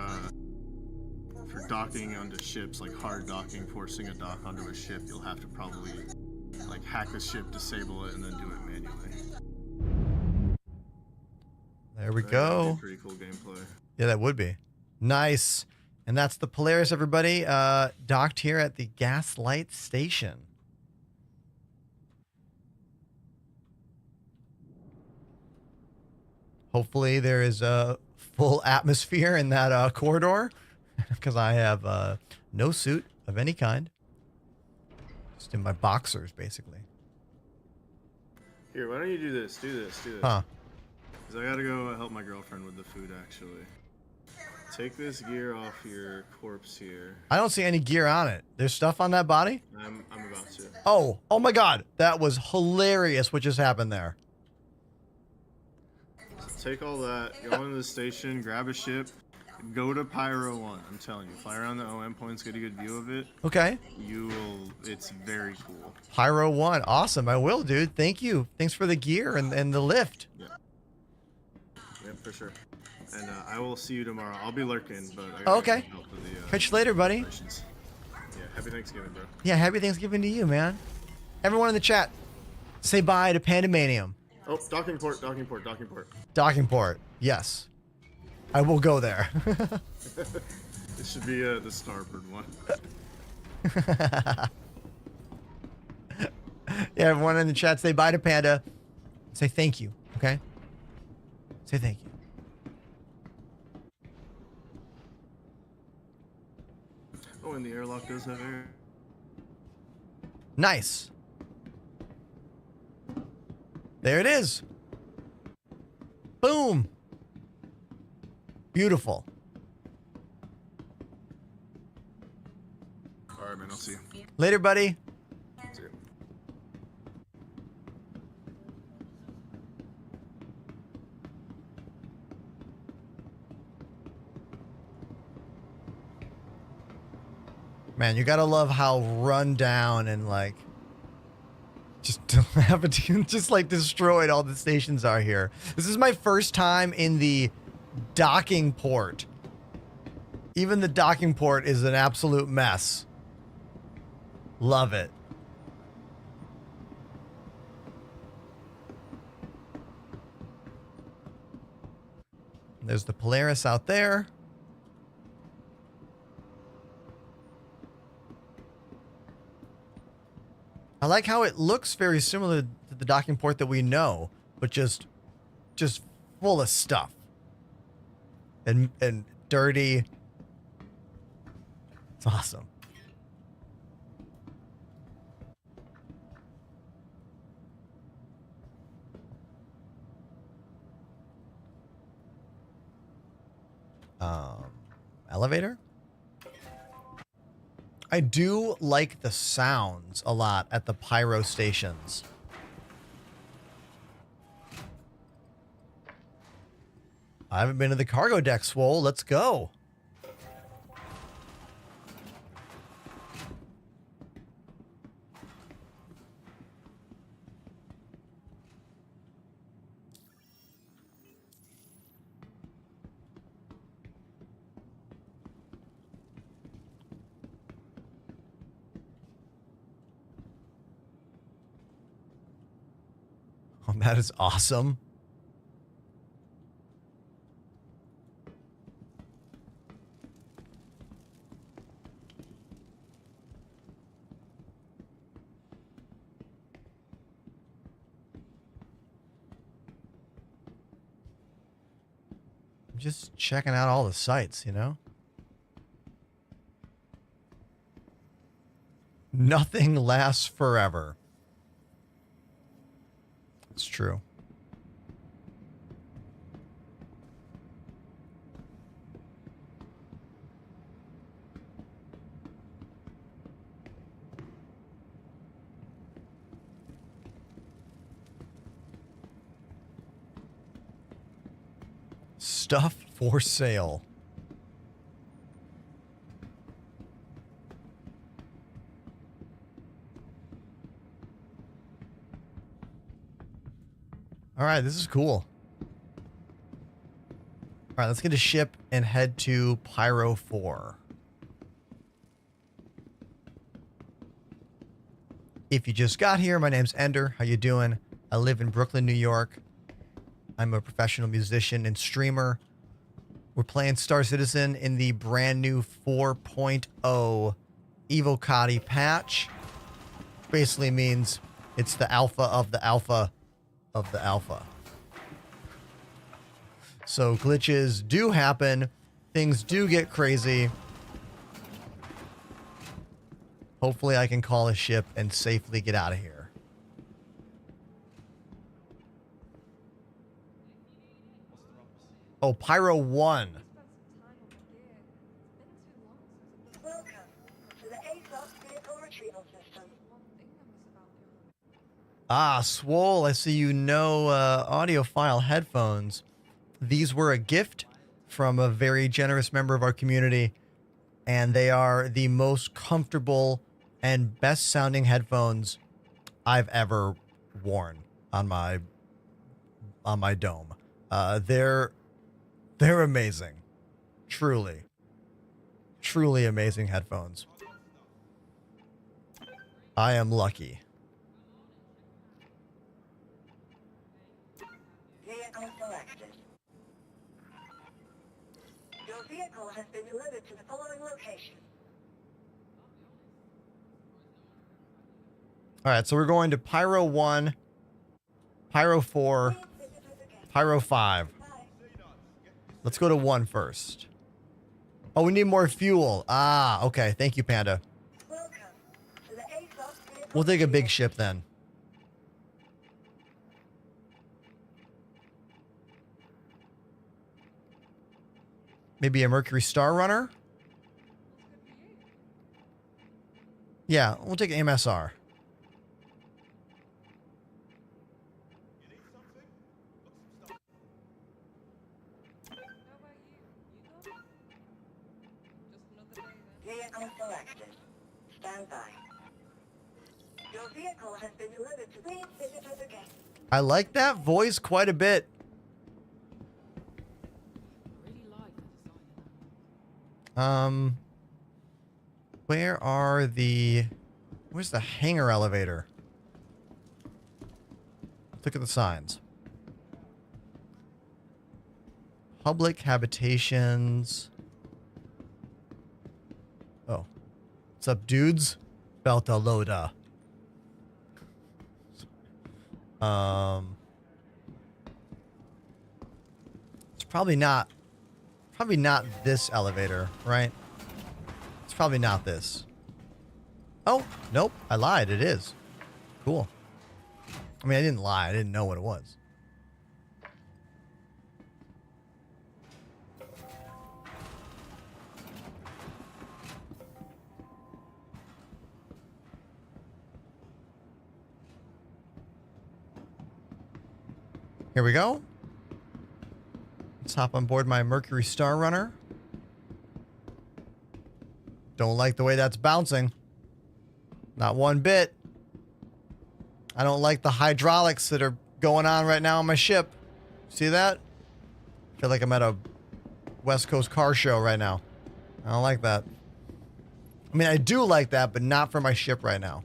Speaker 7: docking onto ships, like hard docking, forcing a dock onto a ship, you'll have to probably like hack the ship, disable it, and then do it manually.
Speaker 1: There we
Speaker 7: That would
Speaker 1: go.
Speaker 7: be pretty cool gameplay.
Speaker 1: Yeah, that would be. Nice. And that's the Polaris, everybody, docked here at the Gaslight Station. Hopefully there is a full atmosphere in that corridor, because I have no suit of any kind. Just in my boxers, basically.
Speaker 7: Here, why don't you do this? Do this.
Speaker 1: Huh.
Speaker 7: Because I gotta go help my girlfriend with the food, actually. Take this gear off your corpse here.
Speaker 1: I don't see any gear on it. There's stuff on that body?
Speaker 7: I'm about to.
Speaker 1: Oh my God. That was hilarious what just happened there.
Speaker 7: So take all that, go into the station, grab a ship, go to Pyro 1. I'm telling you, fly around the OM points, get a good view of it.
Speaker 1: Okay.
Speaker 7: You will, it's very cool.
Speaker 1: Pyro 1. Awesome. I will, dude. Thank you. Thanks for the gear and the lift.
Speaker 7: Yep, for sure. And I will see you tomorrow. I'll be lurking, but I
Speaker 1: Oh, okay.
Speaker 7: help with the,
Speaker 1: Catch you later, buddy.
Speaker 7: operations. Yeah, happy Thanksgiving, bro.
Speaker 1: Yeah, happy Thanksgiving to you, man. Everyone in the chat, say bye to Pandemanium.
Speaker 7: Oh, docking port, docking port, docking port.
Speaker 1: Docking port. Yes. I will go there.
Speaker 7: It should be the starboard one.
Speaker 1: Yeah, everyone in the chat, say bye to Panda. Say thank you, okay? Say thank you.
Speaker 7: Oh, and the airlock does have air.
Speaker 1: Nice. There it is. Boom. Beautiful.
Speaker 7: All right, man. I'll see you.
Speaker 1: Later, buddy.
Speaker 7: See you.
Speaker 1: Man, you gotta love how run down and like just just like destroyed all the stations are here. This is my first time in the docking port. Even the docking port is an absolute mess. Love it. There's the Polaris out there. I like how it looks very similar to the docking port that we know, but just full of stuff and dirty. It's awesome. Elevator? I do like the sounds a lot at the pyro stations. I haven't been to the cargo deck, Swole. Let's go. Oh, that is awesome. I'm just checking out all the sites, you know? Nothing lasts forever. It's true. Stuff for sale. All right, this is cool. All right, let's get a ship and head to Pyro 4. If you just got here, my name's Ender. How you doing? I live in Brooklyn, New York. I'm a professional musician and streamer. We're playing Star Citizen in the brand new 4.0 Evocati patch. Basically means it's the alpha of the alpha of the alpha. So glitches do happen. Things do get crazy. Hopefully I can call a ship and safely get out of here. Oh, Pyro 1.
Speaker 8: Welcome to the ASOS vehicle retrieval system.
Speaker 1: Ah, Swole, I see you know audiophile headphones. These were a gift from a very generous member of our community, and they are the most comfortable and best sounding headphones I've ever worn on my dome. They're amazing. Truly. Truly amazing headphones. I am lucky.
Speaker 8: Vehicle selected. Your vehicle has been delivered to the following location.
Speaker 1: All right, so we're going to Pyro 1, Pyro 4,
Speaker 8: Please visit us again.
Speaker 1: Pyro 5.
Speaker 8: Bye.
Speaker 1: Let's go to 1 first. Oh, we need more fuel. Ah, okay. Thank you, Panda.
Speaker 8: Welcome to the ASOS vehicle
Speaker 1: We'll take a big
Speaker 8: retrieval
Speaker 1: ship then. Maybe a Mercury Star Runner? Yeah, we'll take an MSR.
Speaker 8: Vehicle selected. Stand by. Your vehicle has been delivered to. Please visit us again.
Speaker 1: I like that voice quite a bit. Where's the hangar elevator? Let's look at the signs. Public habitations. Oh. What's up, dudes? Beltaloda. It's probably not this elevator, right? It's probably not this. Oh, nope. I lied. It is. Cool. I mean, I didn't lie. I didn't know what it was. Here we go. Let's hop on board my Mercury Star Runner. Don't like the way that's bouncing. Not one bit. I don't like the hydraulics that are going on right now on my ship. See that? I feel like I'm at a West Coast car show right now. I don't like that. I mean, I do like that, but not for my ship right now.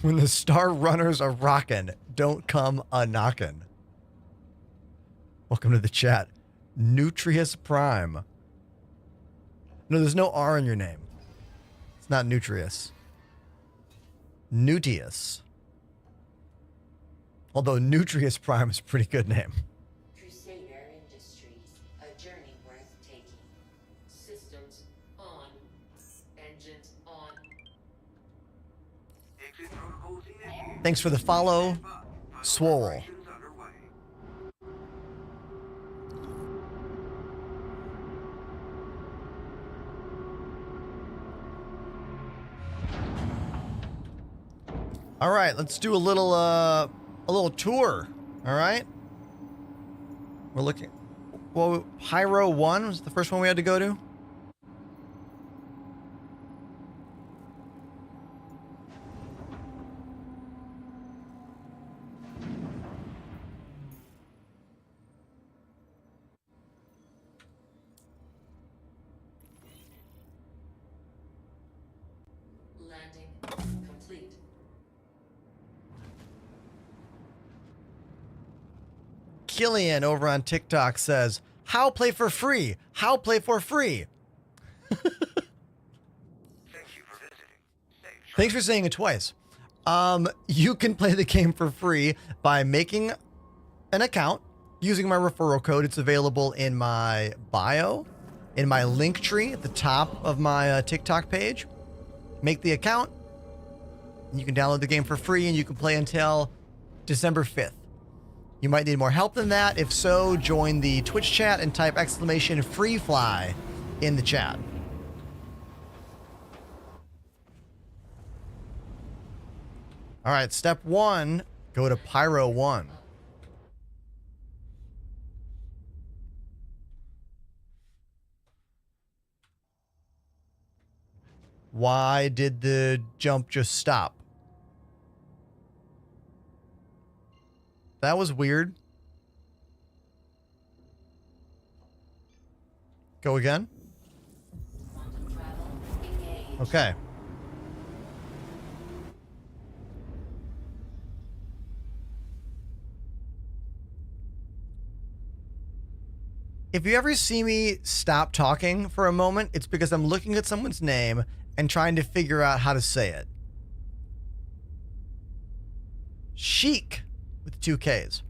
Speaker 1: When the Star Runners are rockin', don't come a-knockin'. Welcome to the chat. Nutrius Prime. No, there's no R in your name. It's not Nutrius. Nutius. Although Nutrius Prime is a pretty good name.
Speaker 9: Crusader Industries, a journey worth taking. Systems on. Engines on.
Speaker 5: Exit protocols initiated.
Speaker 1: Thanks for the follow,
Speaker 5: Final
Speaker 1: Swole.
Speaker 5: operations underway.
Speaker 1: All right, let's do a little tour. All right. We're looking. Well, Pyro 1 was the first one we had to go to.
Speaker 9: Landing complete.
Speaker 1: Killian over on TikTok says, "How play for free? How play for free?"
Speaker 5: Thank you for visiting. Safe
Speaker 1: Thanks for saying it twice. You can play the game for free by making an account using my referral code. It's available in my bio, in my link tree at the top of my TikTok page. Make the account, and you can download the game for free, and you can play until December 5th. You might need more help than that. If so, join the Twitch chat and type !FreeFly in the chat. All right, step 1, go to Pyro 1. Why did the jump just stop? That was weird. Go again?
Speaker 9: Travel engaged.
Speaker 1: Okay. If you ever see me stop talking for a moment, it's because I'm looking at someone's name and trying to figure out how to say it. Chic with 2 Ks.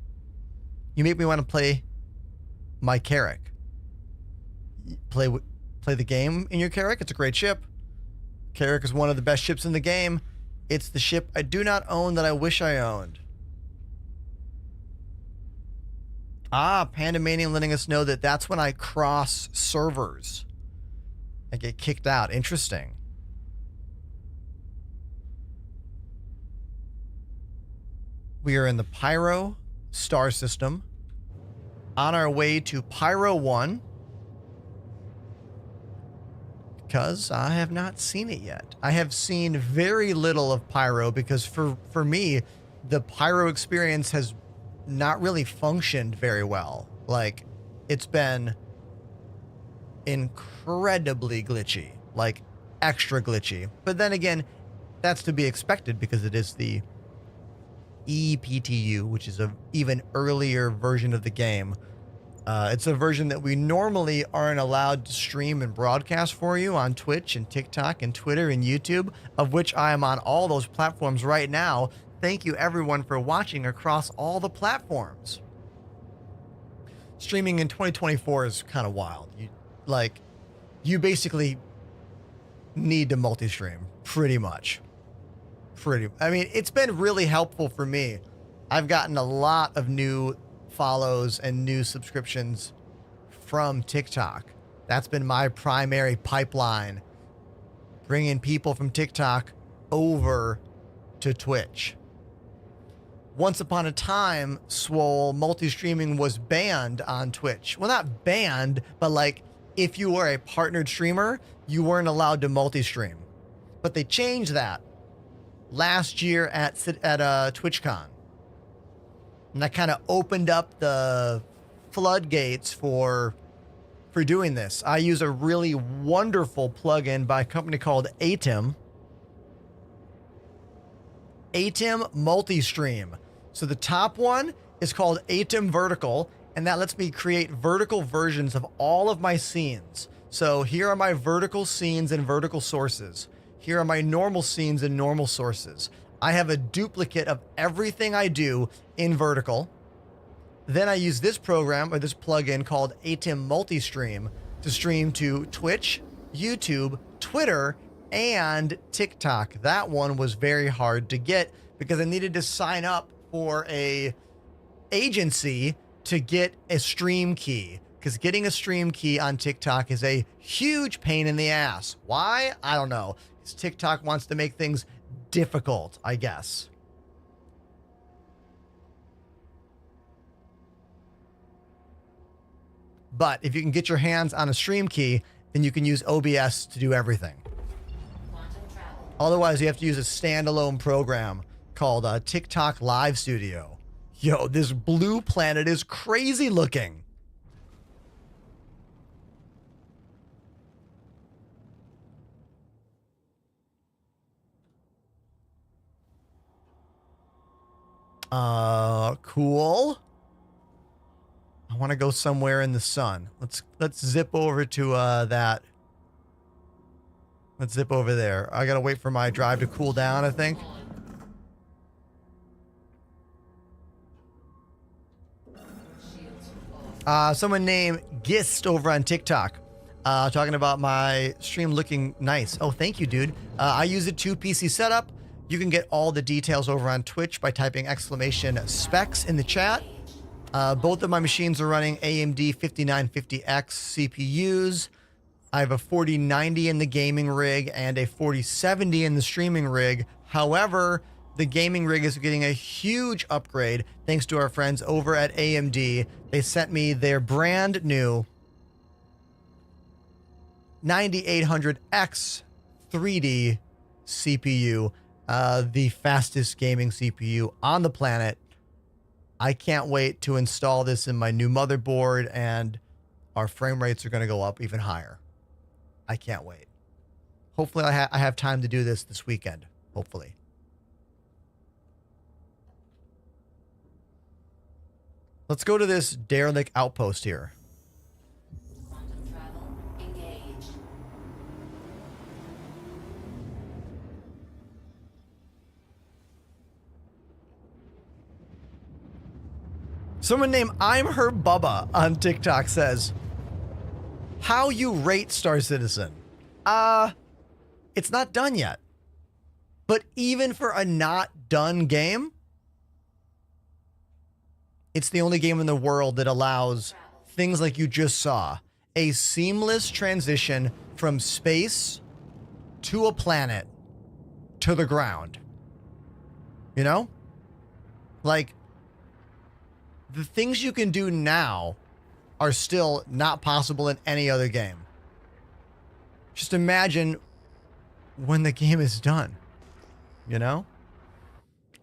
Speaker 1: You make me want to play my Carrack. Play the game in your Carrack. It's a great ship. Carrack is one of the best ships in the game. It's the ship I do not own that I wish I owned. Ah, Pandamanian letting us know that that's when I cross servers. I get kicked out. Interesting. We are in the Pyro star system, on our way to Pyro 1, because I have not seen it yet. I have seen very little of Pyro because for me, the Pyro experience has not really functioned very well. Like, it's been incredibly glitchy, like extra glitchy. But then again, that's to be expected because it is the EPTU, which is an even earlier version of the game. It's a version that we normally aren't allowed to stream and broadcast for you on Twitch and TikTok and Twitter and YouTube, of which I am on all those platforms right now. Thank you everyone for watching across all the platforms. Streaming in 2024 is kind of wild. You basically need to multi-stream, pretty much. I mean, it's been really helpful for me. I've gotten a lot of new follows and new subscriptions from TikTok. That's been my primary pipeline, bringing people from TikTok over to Twitch. Once upon a time, Swole, multi-streaming was banned on Twitch. Well, not banned, but like if you were a partnered streamer, you weren't allowed to multi-stream. But they changed that last year at TwitchCon. And that kind of opened up the floodgates for doing this. I use a really wonderful plugin by a company called Atem. Atem Multistream. So the top one is called Atem Vertical, and that lets me create vertical versions of all of my scenes. So here are my vertical scenes and vertical sources. Here are my normal scenes and normal sources. I have a duplicate of everything I do in vertical. Then I use this program or this plugin called Atem Multistream to stream to Twitch, YouTube, Twitter, and TikTok. That one was very hard to get because I needed to sign up for a agency to get a stream key, because getting a stream key on TikTok is a huge pain in the ass. Why? I don't know. Because TikTok wants to make things difficult, I guess. But if you can get your hands on a stream key, then you can use OBS to do everything. Otherwise, you have to use a standalone program called TikTok Live Studio. Yo, this blue planet is crazy looking. Cool. I want to go somewhere in the sun. Let's zip over to that. Let's zip over there. I gotta wait for my drive to cool down, I think. Someone named Gist over on TikTok, talking about my stream looking nice. Oh, thank you, dude. I use a 2-PC setup. You can get all the details over on Twitch by typing !specs in the chat. Both of my machines are running AMD 5950X CPUs. I have a 4090 in the gaming rig and a 4070 in the streaming rig. However, the gaming rig is getting a huge upgrade thanks to our friends over at AMD. They sent me their brand new 9800X 3D CPU, the fastest gaming CPU on the planet. I can't wait to install this in my new motherboard, and our frame rates are going to go up even higher. I can't wait. Hopefully I have time to do this weekend. Hopefully. Let's go to this derelict outpost here.
Speaker 9: Quantum travel engaged.
Speaker 1: Someone named I'm Her Bubba on TikTok says, how you rate Star Citizen? It's not done yet. But even for a not done game, it's the only game in the world that allows things like you just saw. A seamless transition from space to a planet to the ground. You know? Like, the things you can do now are still not possible in any other game. Just imagine when the game is done, you know?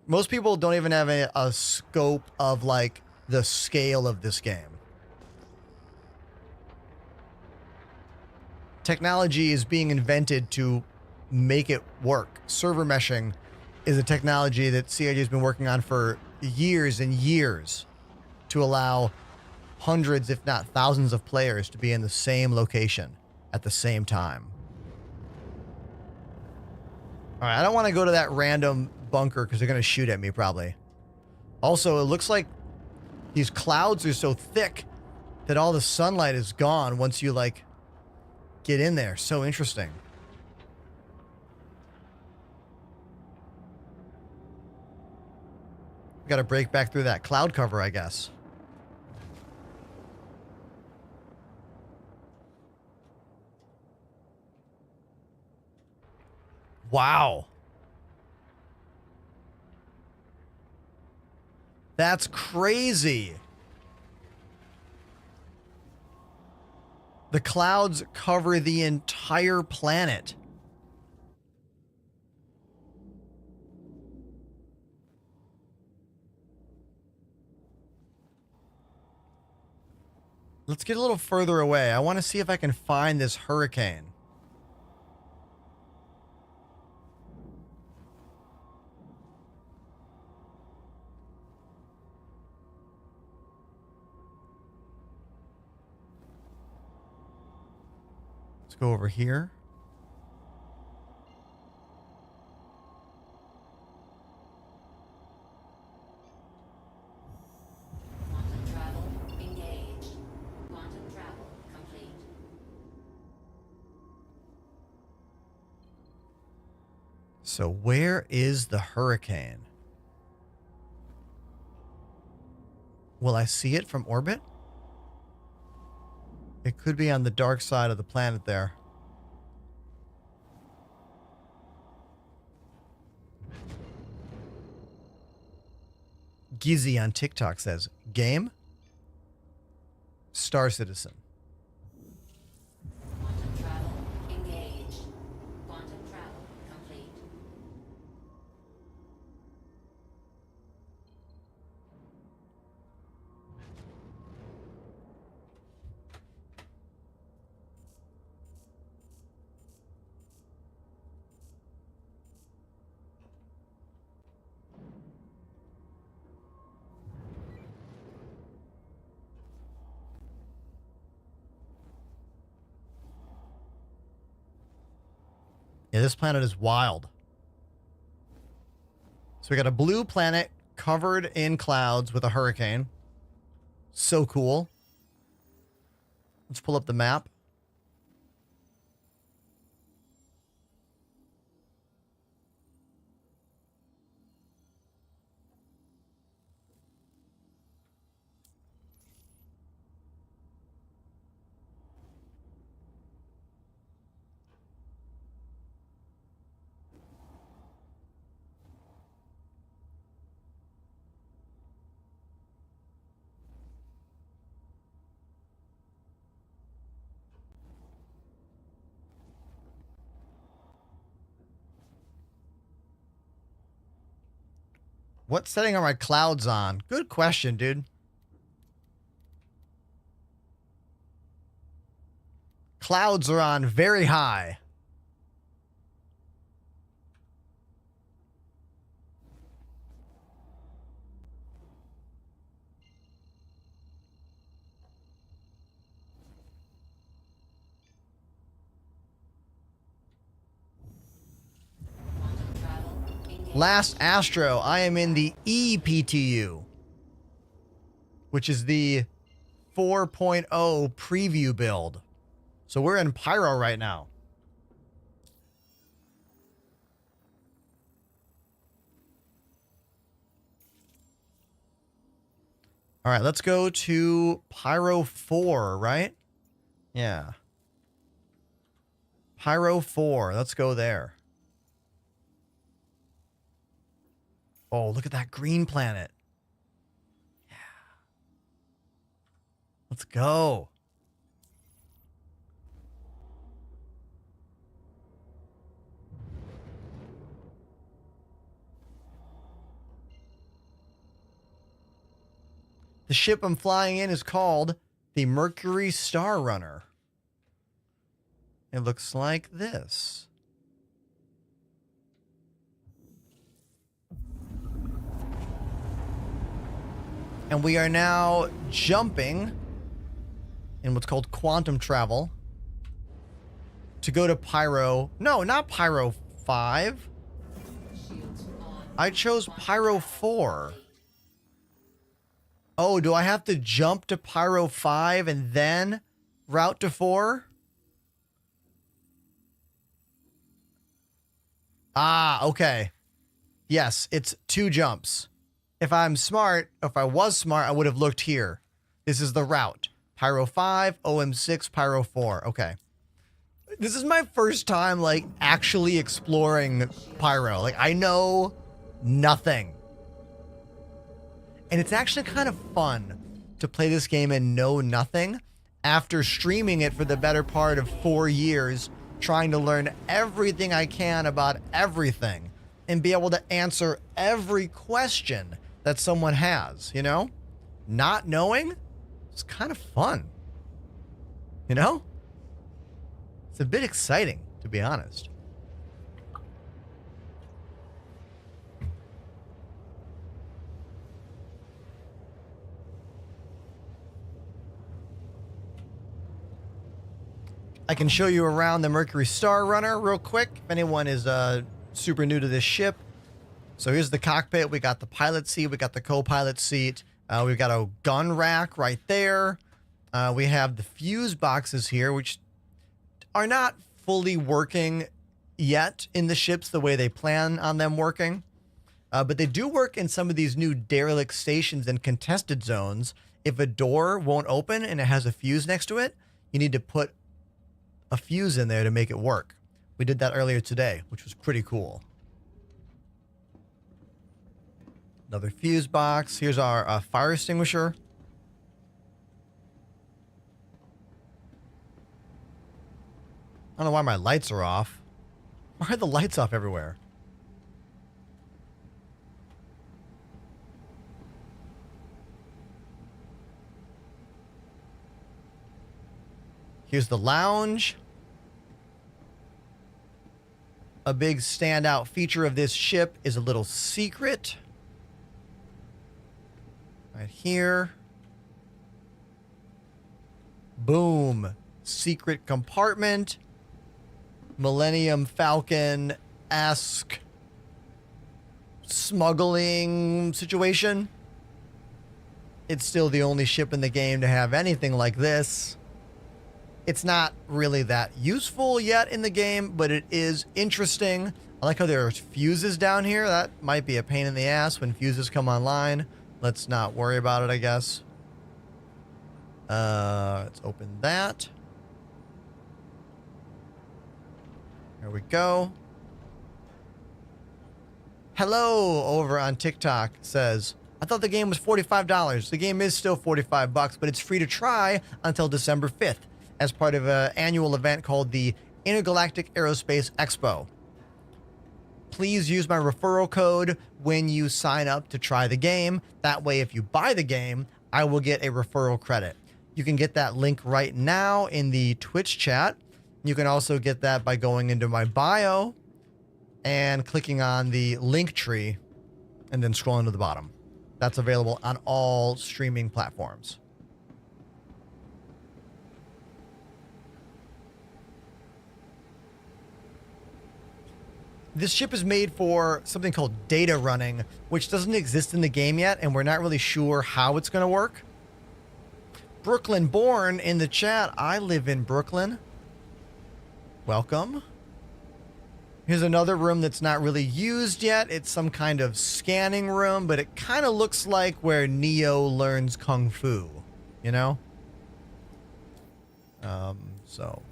Speaker 1: Most people don't even have a scope of like the scale of this game. Technology is being invented to make it work. Server meshing is a technology that CIG has been working on for years and years to allow hundreds, if not thousands of players to be in the same location at the same time. All right, I don't want to go to that random bunker because they're going to shoot at me probably. Also, it looks like these clouds are so thick that all the sunlight is gone once you like get in there. So interesting. Got to break back through that cloud cover, I guess. Wow. That's crazy. The clouds cover the entire planet. Let's get a little further away. I want to see if I can find this hurricane. Let's go over here.
Speaker 9: Quantum travel engaged. Quantum travel complete.
Speaker 1: So where is the hurricane? Will I see it from orbit? It could be on the dark side of the planet there. Gizzy on TikTok says, game? Star Citizen.
Speaker 9: Quantum travel engaged. Quantum travel complete.
Speaker 1: Yeah, this planet is wild. So we got a blue planet covered in clouds with a hurricane. So cool. Let's pull up the map. What setting are my clouds on? Good question, dude. Clouds are on very high.
Speaker 9: Quantum travel engaged.
Speaker 1: Last Astro, I am in the EPTU, which is the 4.0 preview build. So we're in Pyro right now. All right, let's go to Pyro 4, right? Yeah. Pyro 4, let's go there. Oh, look at that green planet. Yeah. Let's go. The ship I'm flying in is called the Mercury Star Runner. It looks like this. And we are now jumping in what's called quantum travel to go to Pyro. No, not Pyro 5.
Speaker 9: Shields on.
Speaker 1: I chose Pyro 4. Oh, do I have to jump to Pyro 5 and then route to 4? Ah, okay. Yes, it's 2 jumps. If I'm smart, if I was smart, I would have looked here. This is the route. Pyro 5, OM6, Pyro 4. Okay. This is my first time, like, actually exploring Pyro. Like, I know nothing. And it's actually kind of fun to play this game and know nothing after streaming it for the better part of 4 years, trying to learn everything I can about everything and be able to answer every question that someone has, you know? Not knowing is kind of fun. You know? It's a bit exciting, to be honest. I can show you around the Mercury Star Runner real quick if anyone is super new to this ship. So here's the cockpit. We got the pilot seat. We got the co-pilot seat. We've got a gun rack right there. We have the fuse boxes here, which are not fully working yet in the ships the way they plan on them working. But they do work in some of these new derelict stations and contested zones. If a door won't open and it has a fuse next to it, you need to put a fuse in there to make it work. We did that earlier today, which was pretty cool. Another fuse box. Here's our fire extinguisher. I don't know why my lights are off. Why are the lights off everywhere? Here's the lounge. A big standout feature of this ship is a little secret. Right here. Boom. Secret compartment. Millennium Falcon-esque smuggling situation. It's still the only ship in the game to have anything like this. It's not really that useful yet in the game, but it is interesting. I like how there's fuses down here. That might be a pain in the ass when fuses come online. Let's not worry about it, I guess. Let's open that. There we go. Hello over on TikTok says, I thought the game was $45. The game is still $45, but it's free to try until December 5th as part of an annual event called the Intergalactic Aerospace Expo. Please use my referral code when you sign up to try the game. That way, if you buy the game, I will get a referral credit. You can get that link right now in the Twitch chat. You can also get that by going into my bio and clicking on the link tree and then scrolling to the bottom. That's available on all streaming platforms. This ship is made for something called data running, which doesn't exist in the game yet, and we're not really sure how it's going to work. Brooklyn Born in the chat. I live in Brooklyn. Welcome. Here's another room that's not really used yet. It's some kind of scanning room, but it kind of looks like where Neo learns Kung Fu, you know? So...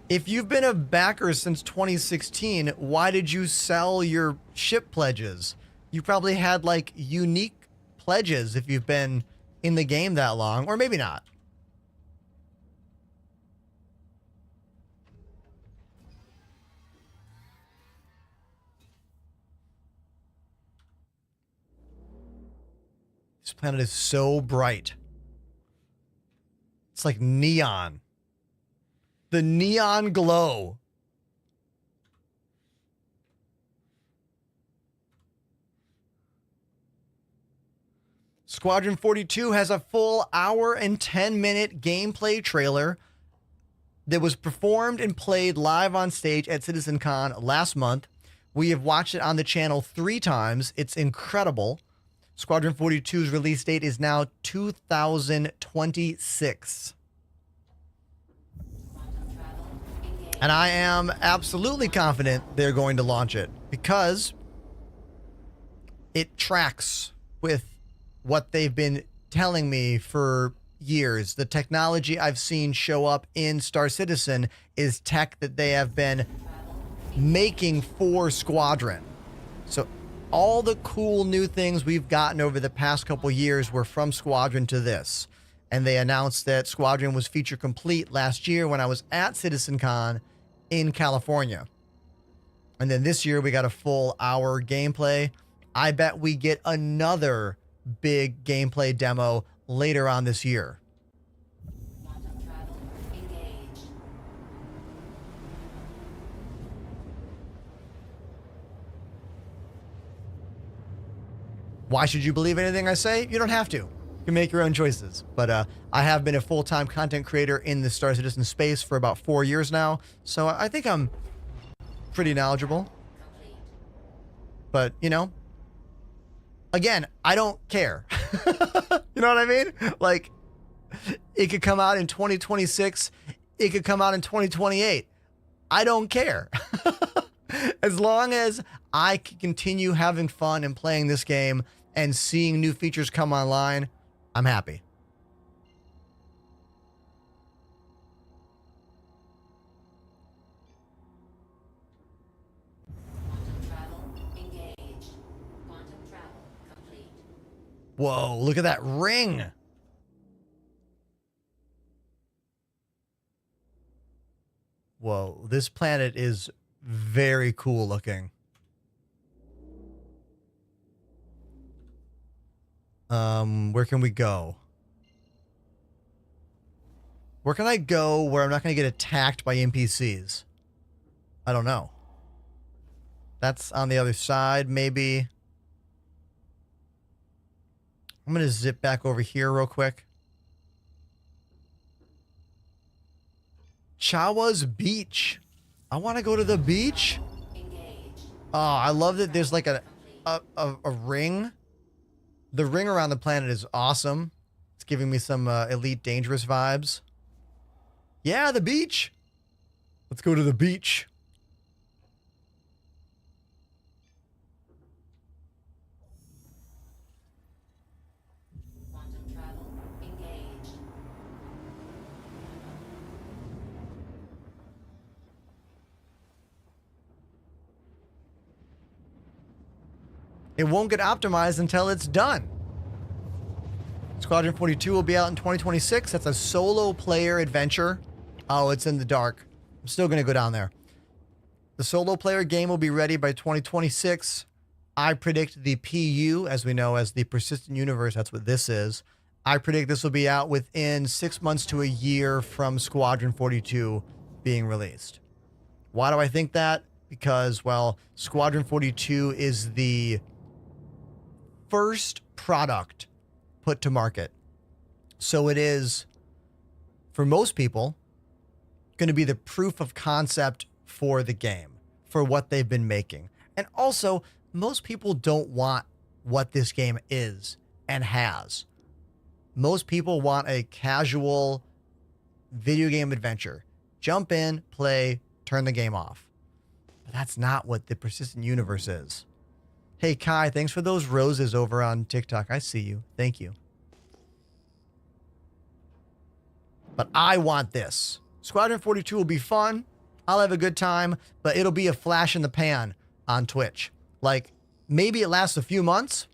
Speaker 1: if you've been a backer since 2016, why did you sell your ship pledges? You probably had like unique pledges if you've been in the game that long, or maybe not. This planet is so bright. It's like neon. The neon glow. Squadron 42 has a full hour and 10-minute gameplay trailer that was performed and played live on stage at CitizenCon last month. We have watched it on the channel 3 times. It's incredible. Squadron 42's release date is now 2026. And I am absolutely confident they're going to launch it because it tracks with what they've been telling me for years. The technology I've seen show up in Star Citizen is tech that they have been making for Squadron. So all the cool new things we've gotten over the past couple years were from Squadron to this. And they announced that Squadron was feature complete last year when I was at CitizenCon in California. And then this year we got a full hour gameplay. I bet we get another big gameplay demo later on this year.
Speaker 9: Quantum travel engaged.
Speaker 1: Why should you believe anything I say? You don't have to. You can make your own choices. But I have been a full-time content creator in the Star Citizen space for about 4 years now, so I think I'm pretty knowledgeable.
Speaker 9: Complete.
Speaker 1: But, you know, again, I don't care. You know what I mean? Like, it could come out in 2026. It could come out in 2028. I don't care. As long as I can continue having fun and playing this game and seeing new features come online, I'm happy.
Speaker 9: Quantum travel engaged. Quantum travel complete.
Speaker 1: Whoa, look at that ring. Whoa, this planet is very cool looking. Where can we go? Where can I go where I'm not going to get attacked by NPCs? I don't know. That's on the other side, maybe. I'm going to zip back over here real quick. Chawa's Beach. I want to go to the beach.
Speaker 9: Engaged.
Speaker 1: Oh, I love that there's like a ring. The ring around the planet is awesome. It's giving me some Elite Dangerous vibes. Yeah, the beach. Let's go to the beach.
Speaker 9: Quantum travel engaged.
Speaker 1: It won't get optimized until it's done. Squadron 42 will be out in 2026. That's a solo player adventure. Oh, it's in the dark. I'm still going to go down there. The solo player game will be ready by 2026. I predict the PU, as we know, as the Persistent Universe, that's what this is. I predict this will be out within 6 months to a year from Squadron 42 being released. Why do I think that? Because, well, Squadron 42 is the first product put to market. So it is, for most people, going to be the proof of concept for the game, for what they've been making. And also, most people don't want what this game is and has. Most people want a casual video game adventure. Jump in, play, turn the game off. But that's not what the Persistent Universe is. Hey, Kai, thanks for those roses over on TikTok. I see you. Thank you. But I want this. Squadron 42 will be fun. I'll have a good time, but it'll be a flash in the pan on Twitch. Like, maybe it lasts a few months.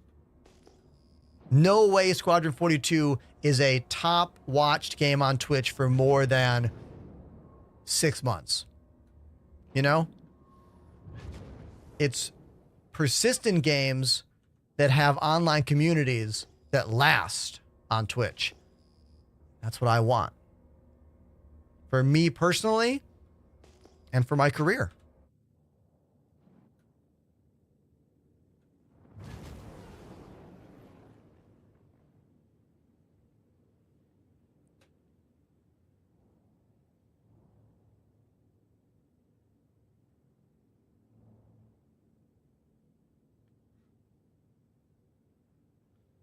Speaker 1: No way Squadron 42 is a top watched game on Twitch for more than 6 months. You know? It's persistent games that have online communities that last on Twitch. That's what I want. For me personally, and for my career.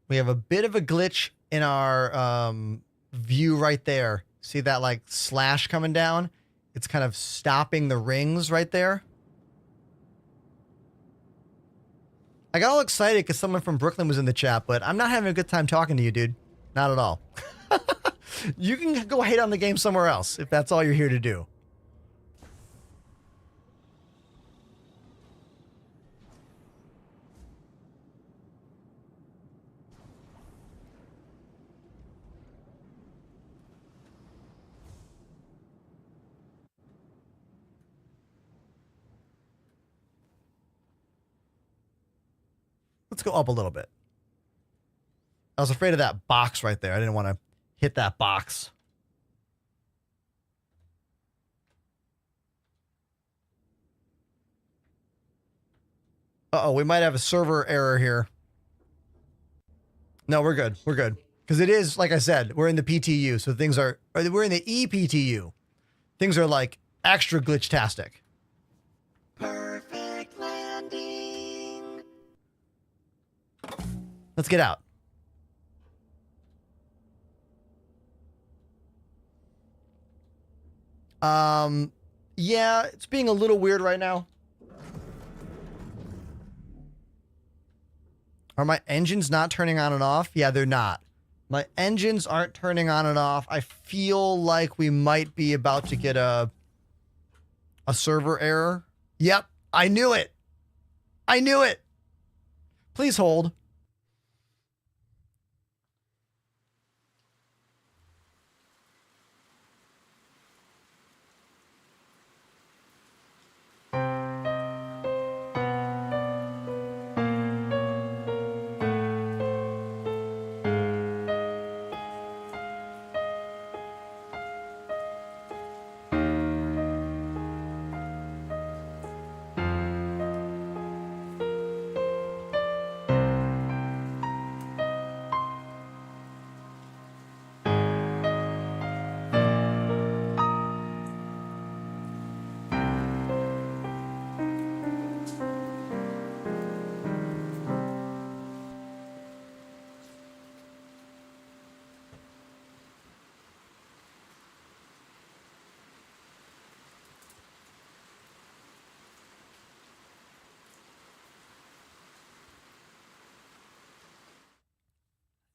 Speaker 1: We have a bit of a glitch in our view right there. See that like slash coming down? It's kind of stopping the rings right there. I got all excited because someone from Brooklyn was in the chat, but I'm not having a good time talking to you, dude. Not at all. You can go hate on the game somewhere else if that's all you're here to do. Let's go up a little bit. I was afraid of that box right there. I didn't want to hit that box. Uh-oh, we might have a server error here. No, we're good. We're good. Because it is, like I said, we're in the PTU, so things are, or we're in the ePTU. Things are like extra glitch-tastic. Perfect landing. Let's get out. Yeah, it's being a little weird right now. Are my engines not turning on and off? Yeah, they're not. My engines aren't turning on and off. I feel like we might be about to get a server error. Yep, I knew it. I knew it. Please hold.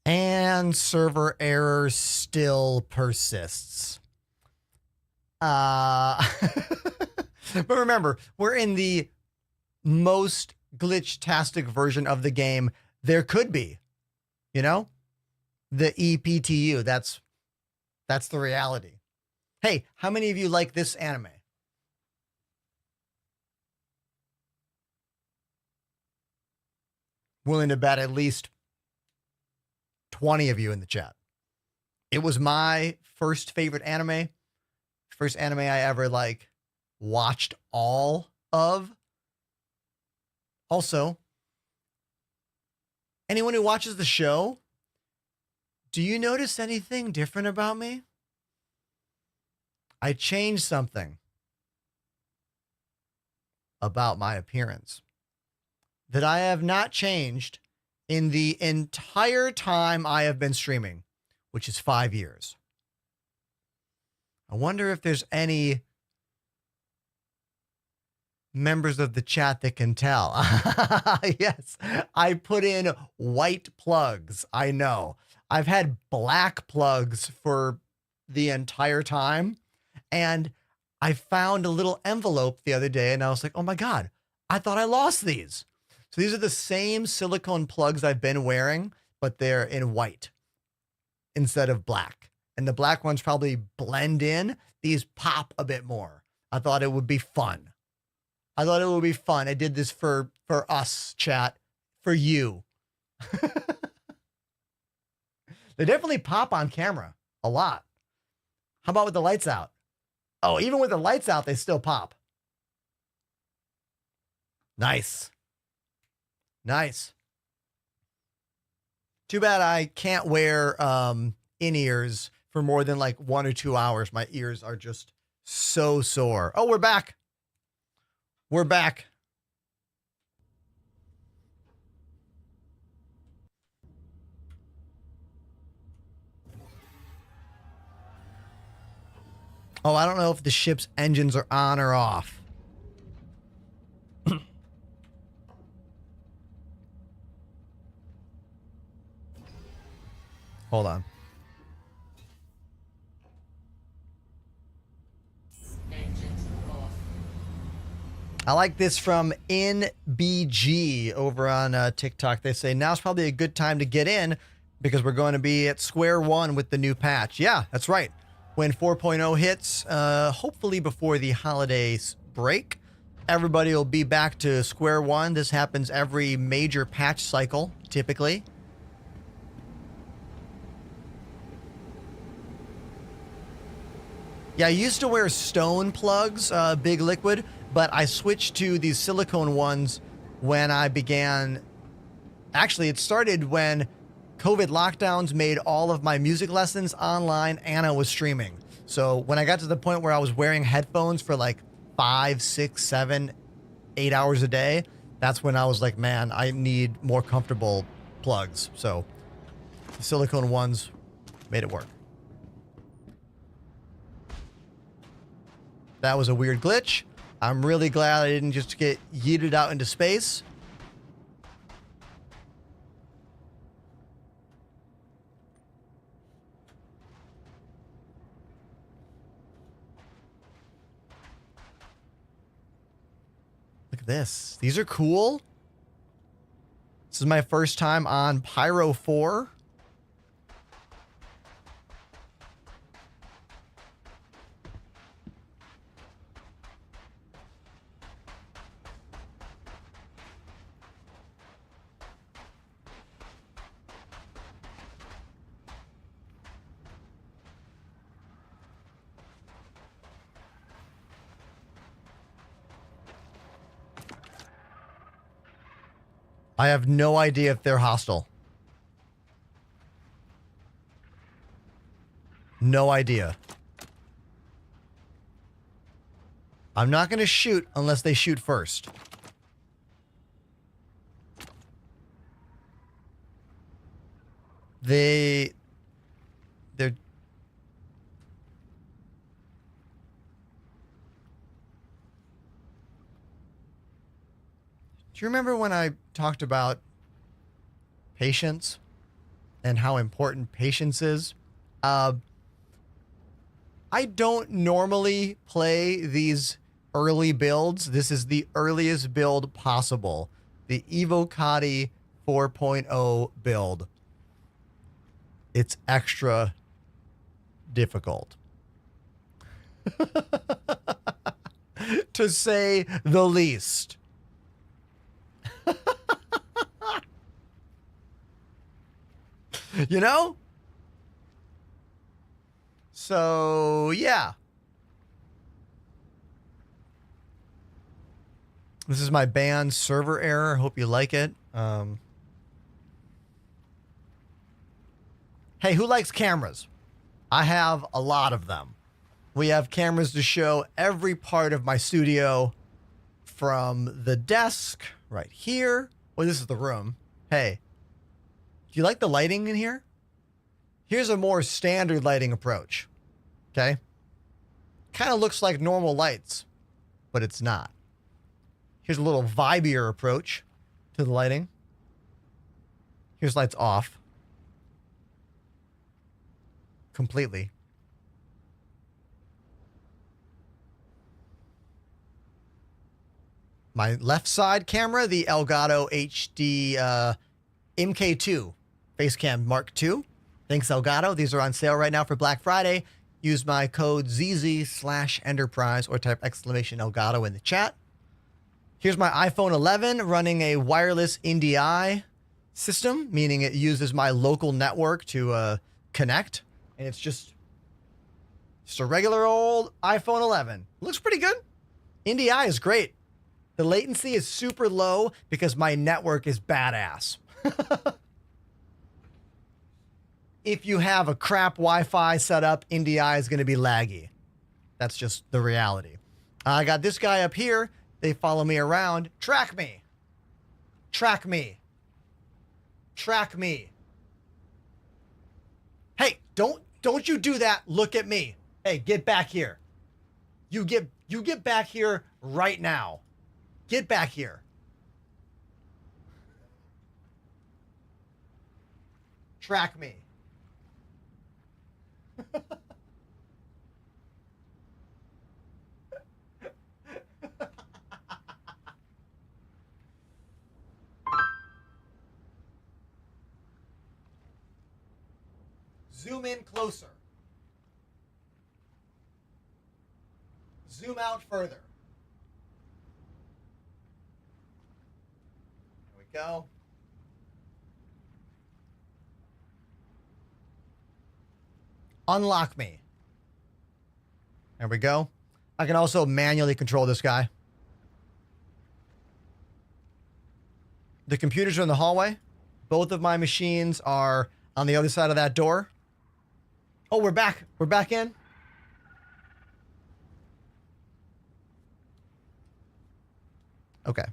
Speaker 1: And server error still persists. But remember, we're in the most glitch-tastic version of the game there could be. You know? The ePTU. That's the reality. Hey, how many of you like this anime? Willing to bet at least 20 of you in the chat. It was my first favorite anime. First anime I ever watched all of. Also, anyone who watches the show, do you notice anything different about me? I changed something about my appearance that I have not changed in the entire time I have been streaming, which is 5 years. I wonder if there's any members of the chat that can tell. Yes, I put in white plugs. I know. I've had black plugs for the entire time. And I found a little envelope the other day and I was like, oh my God, I thought I lost these. So these are the same silicone plugs I've been wearing, but they're in white instead of black. And the black ones probably blend in. These pop a bit more. I thought it would be fun. I thought it would be fun. I did this for us, chat, for you. They definitely pop on camera a lot. How about with the lights out? Oh, even with the lights out, they still pop. Nice. Nice. Too bad I can't wear in-ears for more than 1 or 2 hours. My ears are just so sore. Oh, we're back. We're back. Oh, I don't know if the ship's engines are on or off. Hold on.
Speaker 9: Engines off.
Speaker 1: I like this from NBG over on TikTok. They say now's probably a good time to get in because we're going to be at square one with the new patch. Yeah, that's right. When 4.0 hits, hopefully before the holidays break, everybody will be back to square one. This happens every major patch cycle, typically. Yeah, I used to wear stone plugs, Big Liquid, but I switched to these silicone ones when I began. Actually, it started when COVID lockdowns made all of my music lessons online and I was streaming. So when I got to the point where I was wearing headphones for like 5, 6, 7, 8 hours a day, that's when I was like, man, I need more comfortable plugs. So the silicone ones made it work. That was a weird glitch. I'm really glad I didn't just get yeeted out into space. Look at this. These are cool. This is my first time on Pyro 4. I have no idea if they're hostile. No idea. I'm not going to shoot unless they shoot first. They're... Do you remember when I talked about patience and how important patience is? I don't normally play these early builds. This is the earliest build possible. The Evocati 4.0 build. It's extra difficult. To say the least. You know? So, yeah. This is my band server error. I hope you like it. Hey, who likes cameras? I have a lot of them. We have cameras to show every part of my studio, from the desk right here. Well, this is the room. Hey, do you like the lighting in here? Here's a more standard lighting approach. Okay? Kind of looks like normal lights, but it's not. Here's a little vibier approach to the lighting. Here's lights off. Completely. My left side camera, the Elgato HD MK2 Facecam Mark II. Thanks, Elgato. These are on sale right now for Black Friday. Use my code ZZ/Enterprise or type !Elgato in the chat. Here's my iPhone 11 running a wireless NDI system, meaning it uses my local network to connect. And it's just a regular old iPhone 11. Looks pretty good. NDI is great. The latency is super low because my network is badass. If you have a crap Wi-Fi setup, NDI is going to be laggy. That's just the reality. I got this guy up here. They follow me around. Track me. Track me. Track me. Hey, don't you do that. Look at me. Hey, get back here. You get back here right now. Get back here. Track me. Zoom in closer. Zoom out further. There we go. Unlock me. There we go. I can also manually control this guy. The computers are in the hallway. Both of my machines are on the other side of that door. Oh, we're back. We're back in. Okay.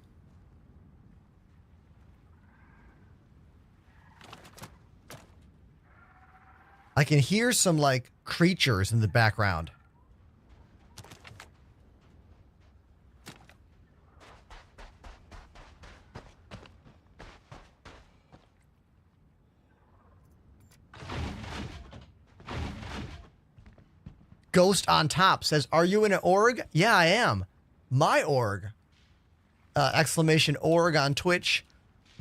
Speaker 1: I can hear some, like, creatures in the background. Ghost on top says, "Are you in an org?" Yeah, I am. My org. Exclamation org on Twitch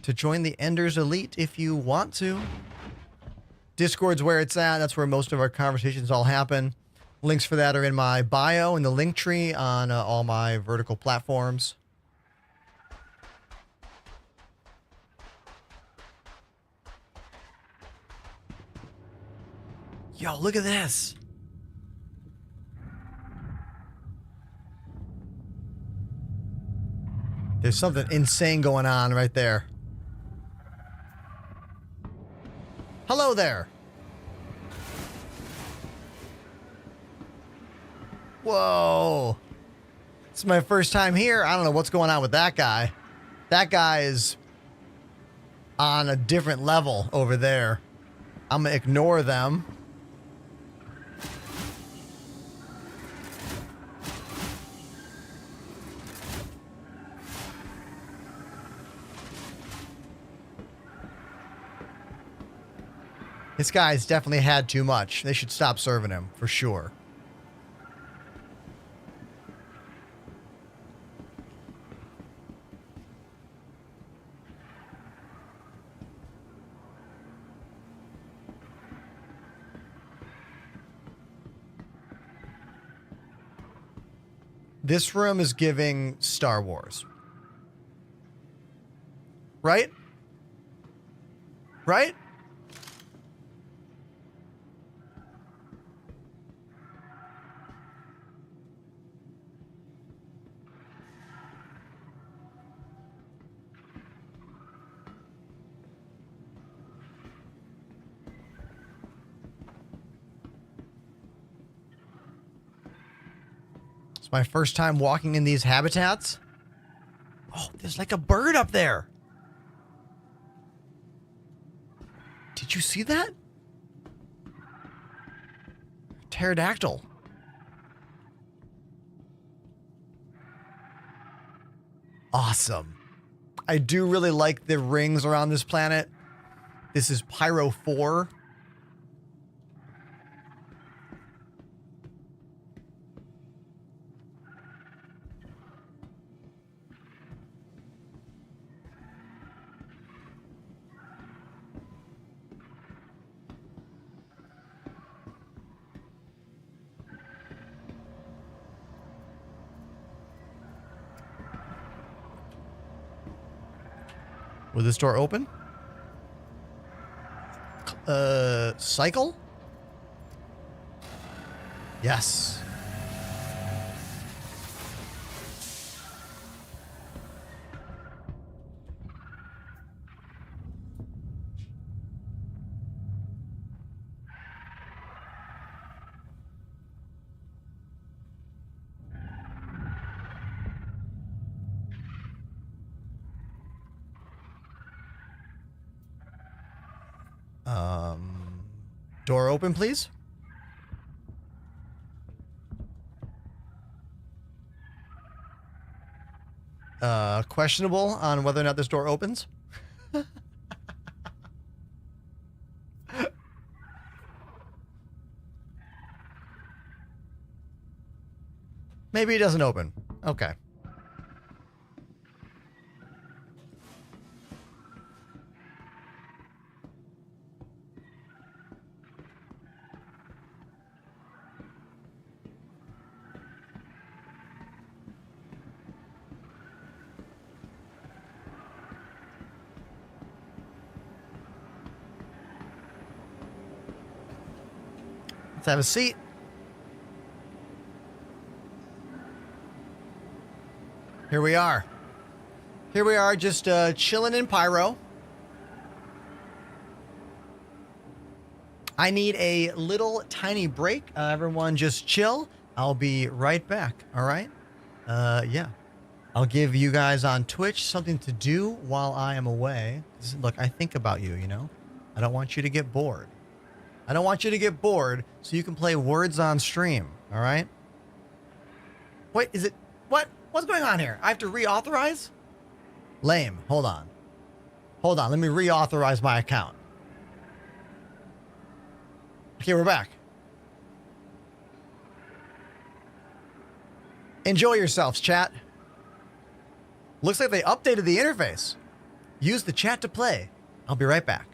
Speaker 1: to join the Enders Elite if you want to. Discord's where it's at. That's where most of our conversations all happen. Links for that are in my bio in the link tree on all my vertical platforms. Yo, look at this. There's something insane going on right there. Hello there. Whoa. It's my first time here. I don't know what's going on with that guy. That guy is on a different level over there. I'm going to ignore them. This guy's definitely had too much. They should stop serving him, for sure. This room is giving Star Wars. Right? Right? It's my first time walking in these habitats. Oh, there's like a bird up there. Did you see that? Pterodactyl. Awesome. I do really like the rings around this planet. This is Pyro 4. Will this door open? Cycle? Yes. Door open, please. questionable on whether or not this door opens. Maybe it doesn't open. Okay. Let's have a seat. Here we are. Here we are, just chilling in Pyro. I need a little tiny break. Everyone just chill. I'll be right back, all right? Yeah. I'll give you guys on Twitch something to do while I am away. Look, I think about you, you know? I don't want you to get bored. I don't want you to get bored so you can play Words on stream, all right? Wait, is it... What? What's going on here? I have to reauthorize? Lame. Hold on. Hold on. Let me reauthorize my account. Okay, we're back. Enjoy yourselves, chat. Looks like they updated the interface. Use the chat to play. I'll be right back.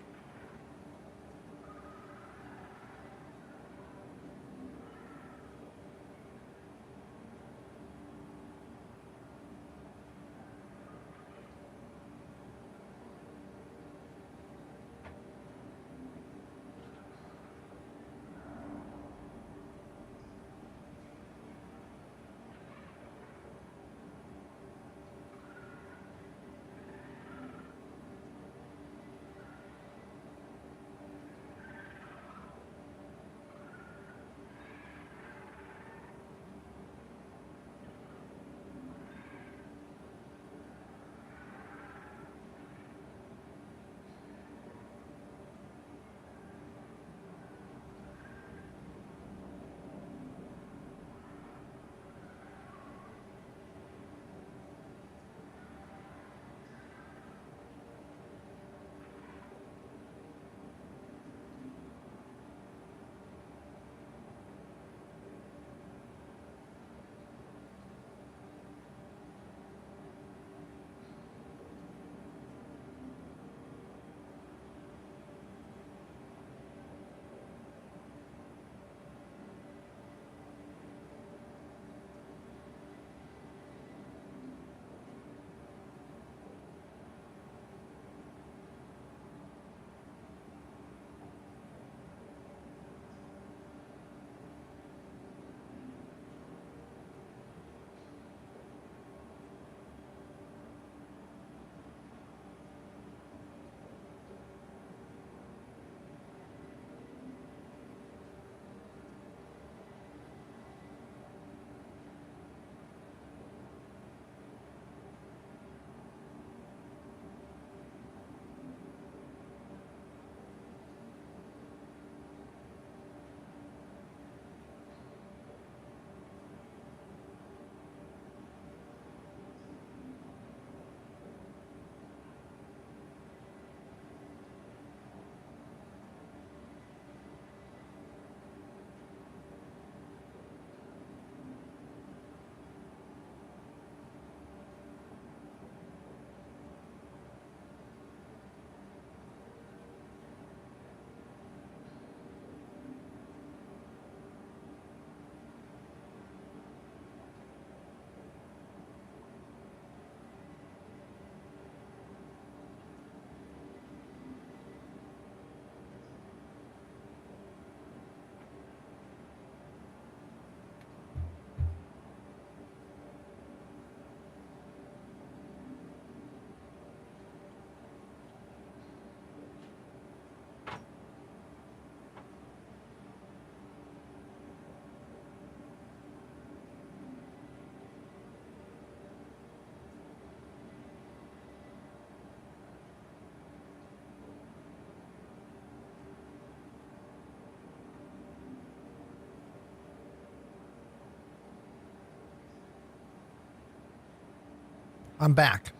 Speaker 1: I'm back.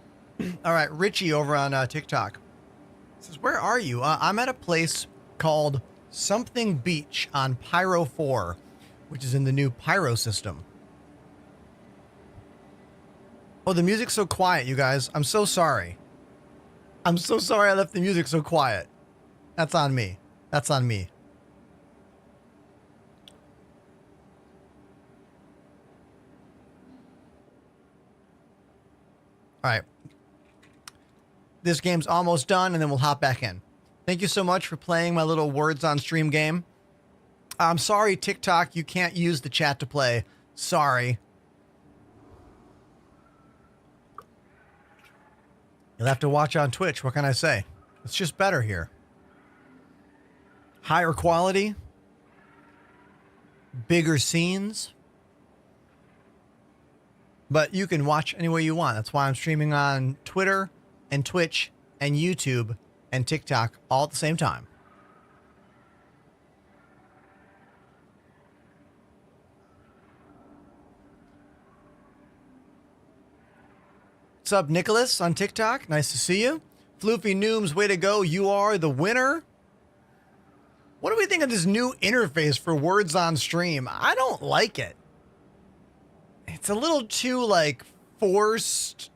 Speaker 1: All right, Richie over on TikTok says, "Where are you?" I'm at a place called Something Beach on Pyro 4, which is in the new Pyro system. Oh, the music's so quiet, you guys. I'm so sorry. I'm so sorry I left the music so quiet. That's on me. That's on me. All right. This game's almost done, and then we'll hop back in. Thank you so much for playing my little words on stream game. I'm sorry, TikTok, you can't use the chat to play. Sorry. You'll have to watch on Twitch. What can I say? It's just better here. Higher quality. Bigger scenes. But you can watch any way you want. That's why I'm streaming on Twitter and Twitch and YouTube and TikTok all at the same time. What's up, Nicholas on TikTok? Nice to see you. Floofy Nooms, way to go. You are the winner. What do we think of this new interface for words on stream? I don't like it. It's a little too, like, forced,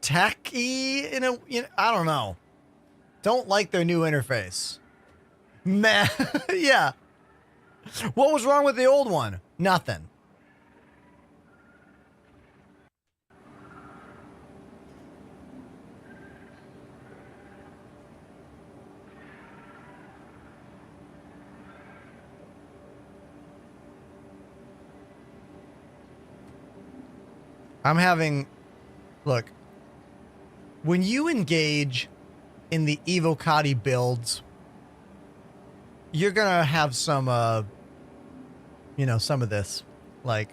Speaker 1: techy in a, I don't know. Don't like their new interface. Man, yeah. What was wrong with the old one? Nothing. I'm having, look, when you engage in the Evocati builds, you're going to have some, some of this, like,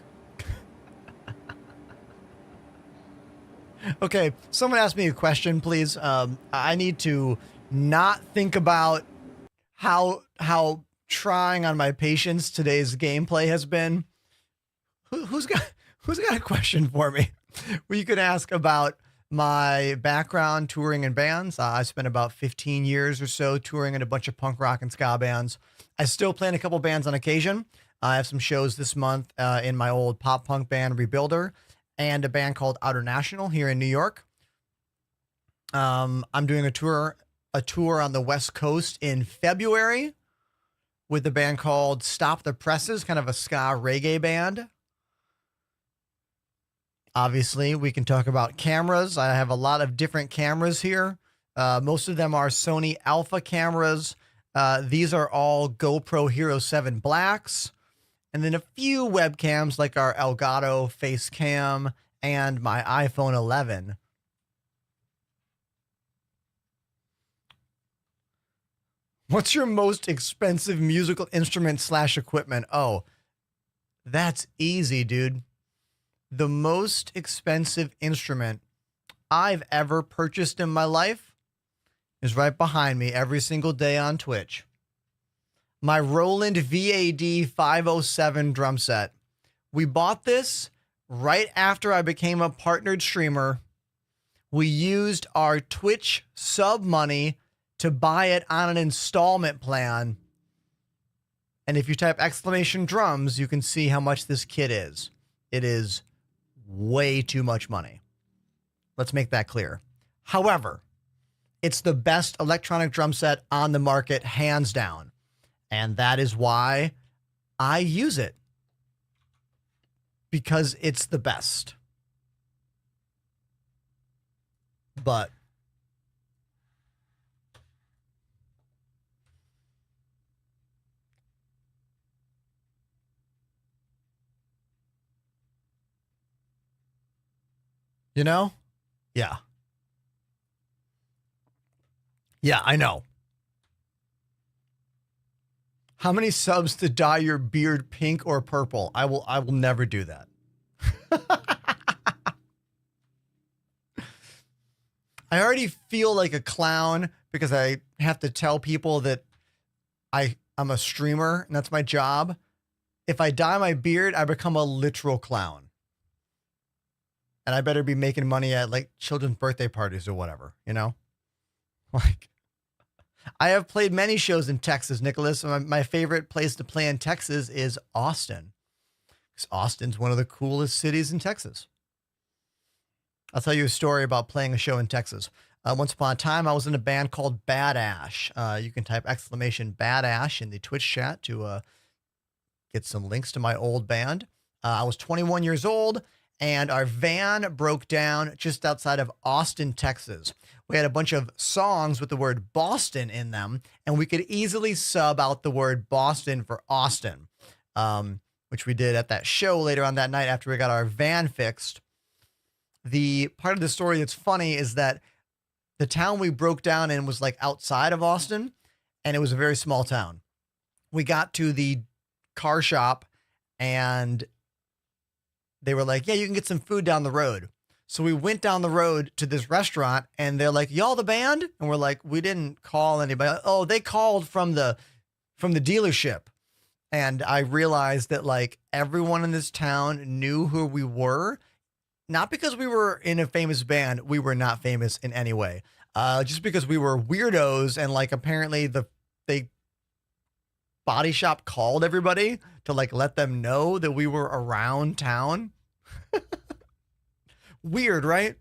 Speaker 1: okay, someone ask me a question, please. I need to not think about how trying on my patience today's gameplay has been. Who's got a question for me? Well, you could ask about my background touring in bands. I spent about 15 years or so touring in a bunch of punk rock and ska bands. I still play in a couple bands on occasion. I have some shows this month in my old pop punk band Rebuilder and a band called Outer National here in New York. I'm doing a tour on the West Coast in February with a band called Stop the Presses, kind of a ska reggae band. Obviously, we can talk about cameras. I have a lot of different cameras here. Most of them are Sony Alpha cameras. These are all GoPro Hero 7 Blacks. And then a few webcams like our Elgato Facecam and my iPhone 11. What's your most expensive musical instrument / equipment? Oh, that's easy, dude. The most expensive instrument I've ever purchased in my life is right behind me every single day on Twitch. My Roland VAD 507 drum set. We bought this right after I became a partnered streamer. We used our Twitch sub money to buy it on an installment plan. And if you type exclamation drums, you can see how much this kit is. It is way too much money. Let's make that clear. However, it's the best electronic drum set on the market, hands down. And that is why I use it. Because it's the best. But you know? Yeah. Yeah, I know. How many subs to dye your beard pink or purple? I will never do that. I already feel like a clown because I have to tell people that I'm a streamer and that's my job. If I dye my beard, I become a literal clown. and I better be making money at like children's birthday parties or whatever, you know? Like, I have played many shows in Texas, Nicholas. My favorite place to play in Texas is Austin. Because Austin's one of the coolest cities in Texas. I'll tell you a story about playing a show in Texas. Once upon a time, I was in a band called Bad Ash. You can type exclamation Bad Ash in the Twitch chat to get some links to my old band. I was 21 years old, and our van broke down just outside of Austin, Texas. We had a bunch of songs with the word Boston in them, and we could easily sub out the word Boston for Austin, which we did at that show later on that night after we got our van fixed. The part of the story that's funny is that the town we broke down in was like outside of Austin, and it was a very small town. We got to the car shop, and they were like, yeah, you can get some food down the road. So we went down the road to this restaurant, and they're like, y'all the band? And we're like, we didn't call anybody. Oh, they called from the dealership. And I realized that like everyone in this town knew who we were, not because we were in a famous band. We were not famous in any way. Just because we were weirdos, and like apparently they body shop called everybody to like let them know that we were around town. Weird, right?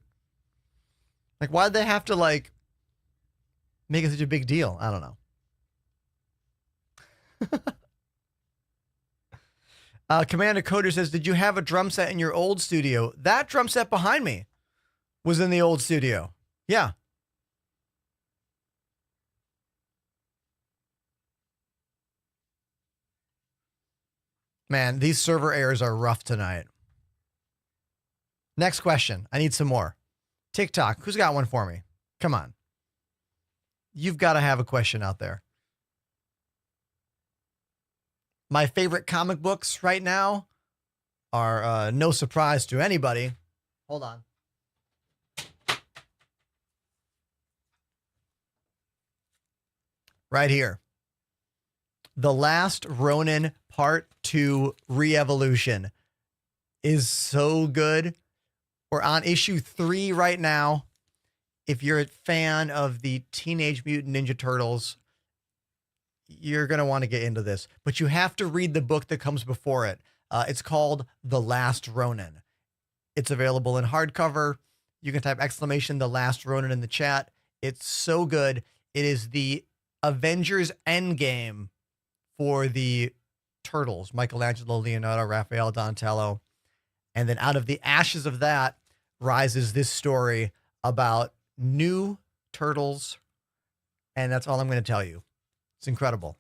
Speaker 1: Like, why'd they have to like make it such a big deal? I don't know. Commander Coder says, did you have a drum set in your old studio? That drum set behind me was in the old studio. Yeah. Man, these server errors are rough tonight. Next question. I need some more. TikTok, who's got one for me? Come on. You've got to have a question out there. My favorite comic books right now are no surprise to anybody. Hold on. Right here. The Last Ronin Part 2 Re-Evolution is so good. We're on issue 3 right now. If you're a fan of the Teenage Mutant Ninja Turtles, you're going to want to get into this. But you have to read the book that comes before it. It's called The Last Ronin. It's available in hardcover. You can type exclamation The Last Ronin in the chat. It's so good. It is the Avengers Endgame for the Turtles. Michelangelo, Leonardo, Raphael, Donatello. And then out of the ashes of that rises this story about new turtles. And that's all I'm going to tell you. It's incredible.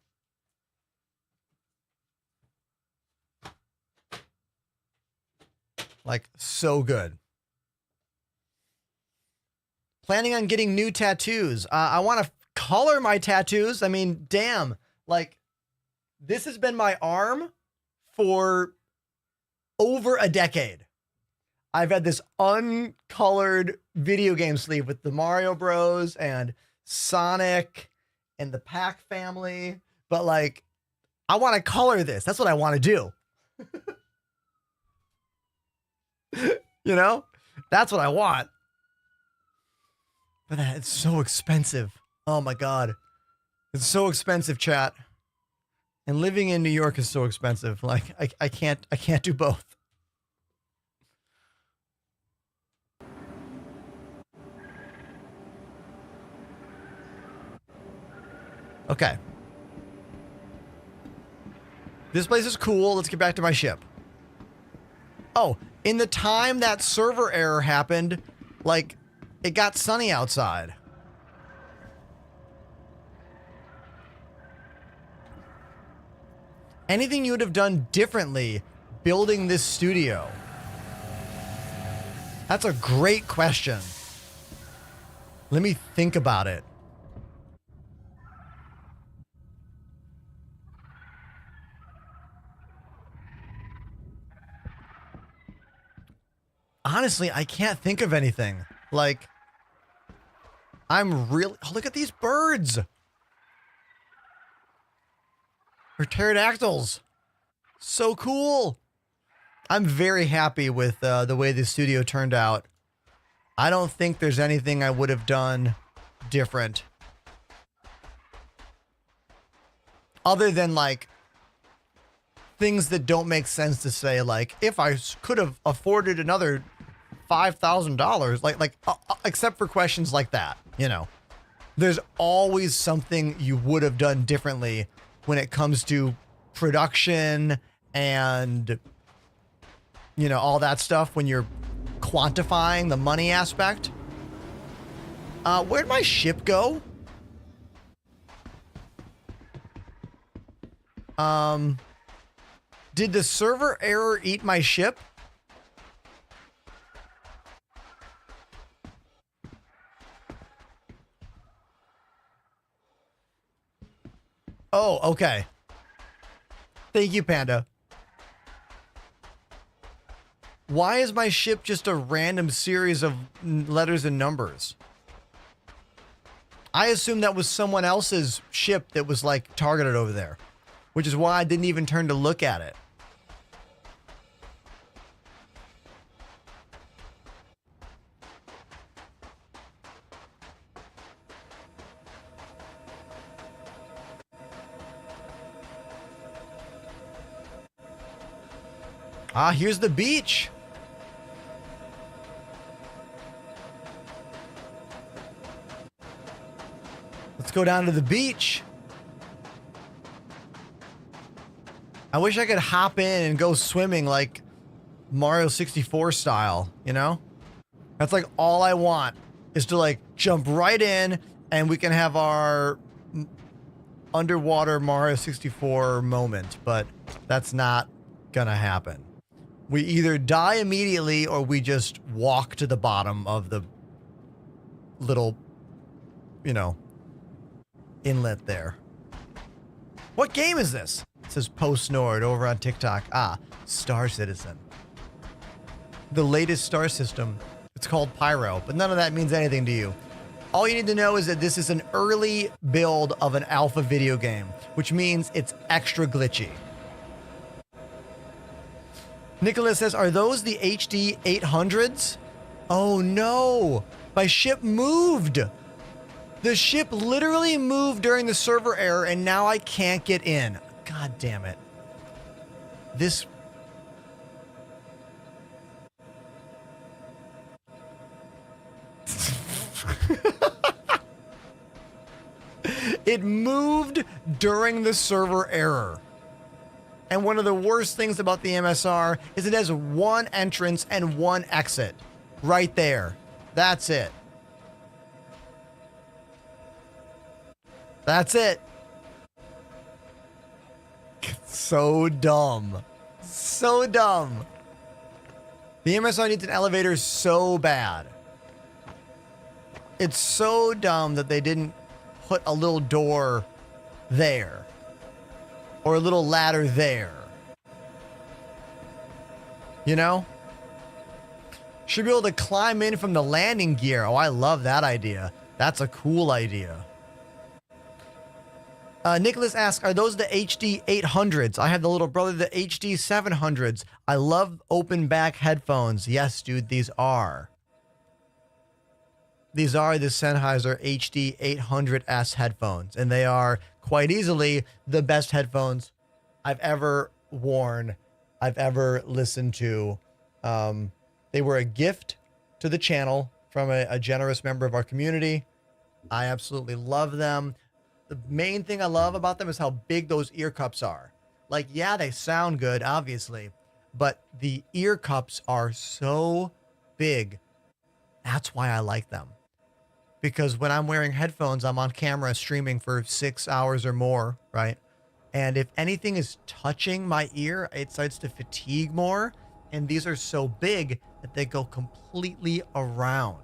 Speaker 1: Like, so good. Planning on getting new tattoos. I want to color my tattoos. I mean, damn. Like, this has been my arm for over a decade. I've had this uncolored video game sleeve with the Mario Bros. And Sonic and the Pac family. But like, I want to color this. That's what I want to do. You know? That's what I want. But it's so expensive. Oh my God. It's so expensive, chat. And living in New York is so expensive. Like, I can't do both. Okay. This place is cool. Let's get back to my ship. Oh, in the time that server error happened, like, it got sunny outside. Anything you would have done differently building this studio? That's a great question. Let me think about it. Honestly, I can't think of anything. Like, I'm really... Oh, look at these birds. They're pterodactyls. So cool. I'm very happy with the way the studio turned out. I don't think there's anything I would have done different. Other than like things that don't make sense to say, like if I could have afforded another $5,000, except for questions like that, you know, there's always something you would have done differently when it comes to production and, you know, all that stuff when you're quantifying the money aspect. Where'd my ship go? Did the server error eat my ship? Oh, okay. Thank you, Panda. Why is my ship just a random series of letters and numbers? I assumed that was someone else's ship that was like targeted over there, which is why I didn't even turn to look at it. Ah, here's the beach. Let's go down to the beach. I wish I could hop in and go swimming like Mario 64 style, you know? That's like all I want is to like jump right in and we can have our underwater Mario 64 moment, but that's not gonna happen. We either die immediately or we just walk to the bottom of the little, you know, inlet there. What game is this? It says Post Nord over on TikTok. Ah, Star Citizen. The latest star system. It's called Pyro, but none of that means anything to you. All you need to know is that this is an early build of an alpha video game, which means it's extra glitchy. Nicholas says, are those the HD 800s? Oh no, my ship moved. The ship literally moved during the server error and now I can't get in. God damn it. This... It moved during the server error. And one of the worst things about the MSR is it has one entrance and one exit. Right there. That's it. That's it. So dumb. So dumb. The MSR needs an elevator so bad. It's so dumb that they didn't put a little door there. Or a little ladder there. You know? Should be able to climb in from the landing gear. Oh, I love that idea. That's a cool idea. Nicholas asks, are those the HD 800s? I have the little brother, the HD 700s. I love open back headphones. Yes, dude, these are. These are the Sennheiser HD 800S headphones, and they are quite easily the best headphones I've ever worn, I've ever listened to. They were a gift to the channel from a generous member of our community. I absolutely love them. The main thing I love about them is how big those ear cups are. Like, yeah, they sound good, obviously, but the ear cups are so big. That's why I like them. Because when I'm wearing headphones, I'm on camera streaming for 6 hours or more, right? And if anything is touching my ear, it starts to fatigue more. And these are so big that they go completely around.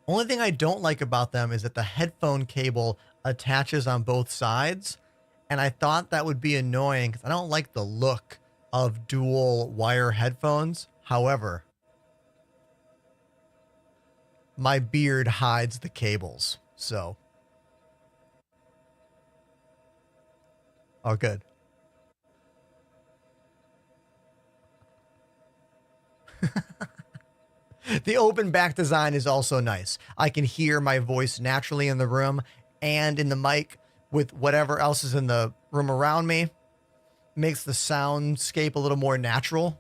Speaker 1: Only thing I don't like about them is that the headphone cable attaches on both sides. And I thought that would be annoying because I don't like the look of dual wire headphones. However, my beard hides the cables, so. Oh, good. The open back design is also nice. I can hear my voice naturally in the room and in the mic with whatever else is in the room around me. Makes the soundscape a little more natural.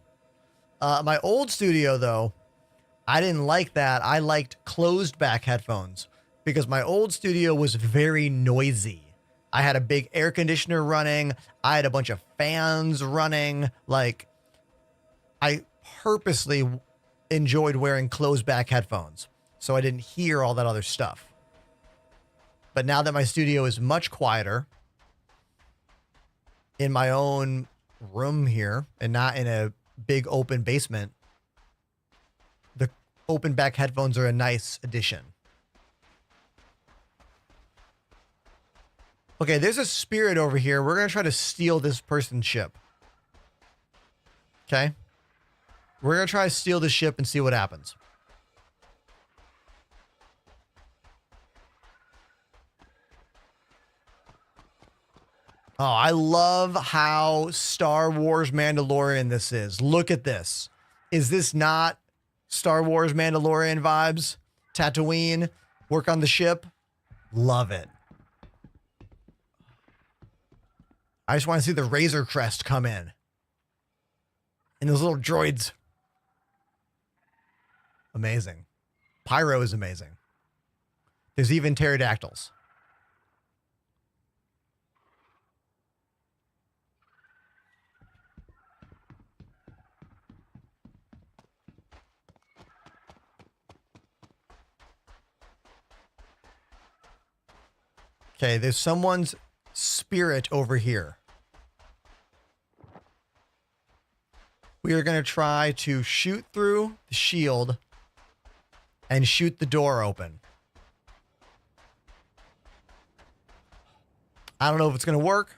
Speaker 1: My old studio, though, I didn't like that. I liked closed back headphones because my old studio was very noisy. I had a big air conditioner running. I had a bunch of fans running. Like, I purposely enjoyed wearing closed back headphones so I didn't hear all that other stuff. But now that my studio is much quieter in my own room here and not in a big open basement, the open back headphones are a nice addition. Okay, there's a spirit over here. We're going to try to steal this person's ship. Okay? We're going to try to steal the ship and see what happens. Oh, I love how Star Wars Mandalorian this is. Look at this. Is this not Star Wars Mandalorian vibes? Tatooine, work on the ship. Love it. I just want to see the Razor Crest come in. And those little droids. Amazing. Pyro is amazing. There's even pterodactyls. Okay, there's someone's spirit over here. We are going to try to shoot through the shield and shoot the door open. I don't know if it's going to work.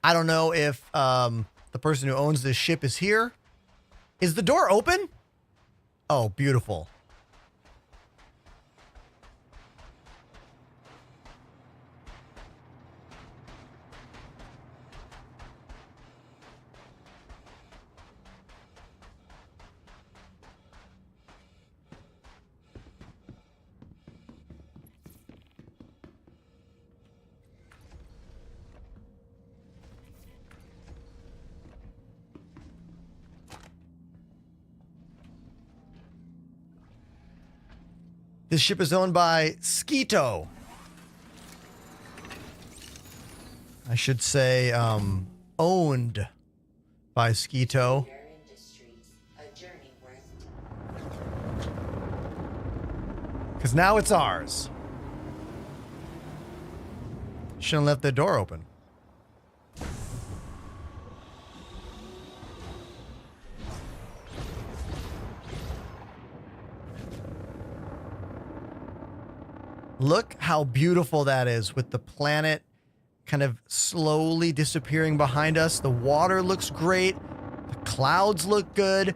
Speaker 1: I don't know if the person who owns this ship is here. Is the door open? Oh, beautiful. This ship is owned by Skeeto. I should say, owned by Skeeto. Because now it's ours. Shouldn't have left the door open. Look how beautiful that is with the planet kind of slowly disappearing behind us. The water looks great. The clouds look good.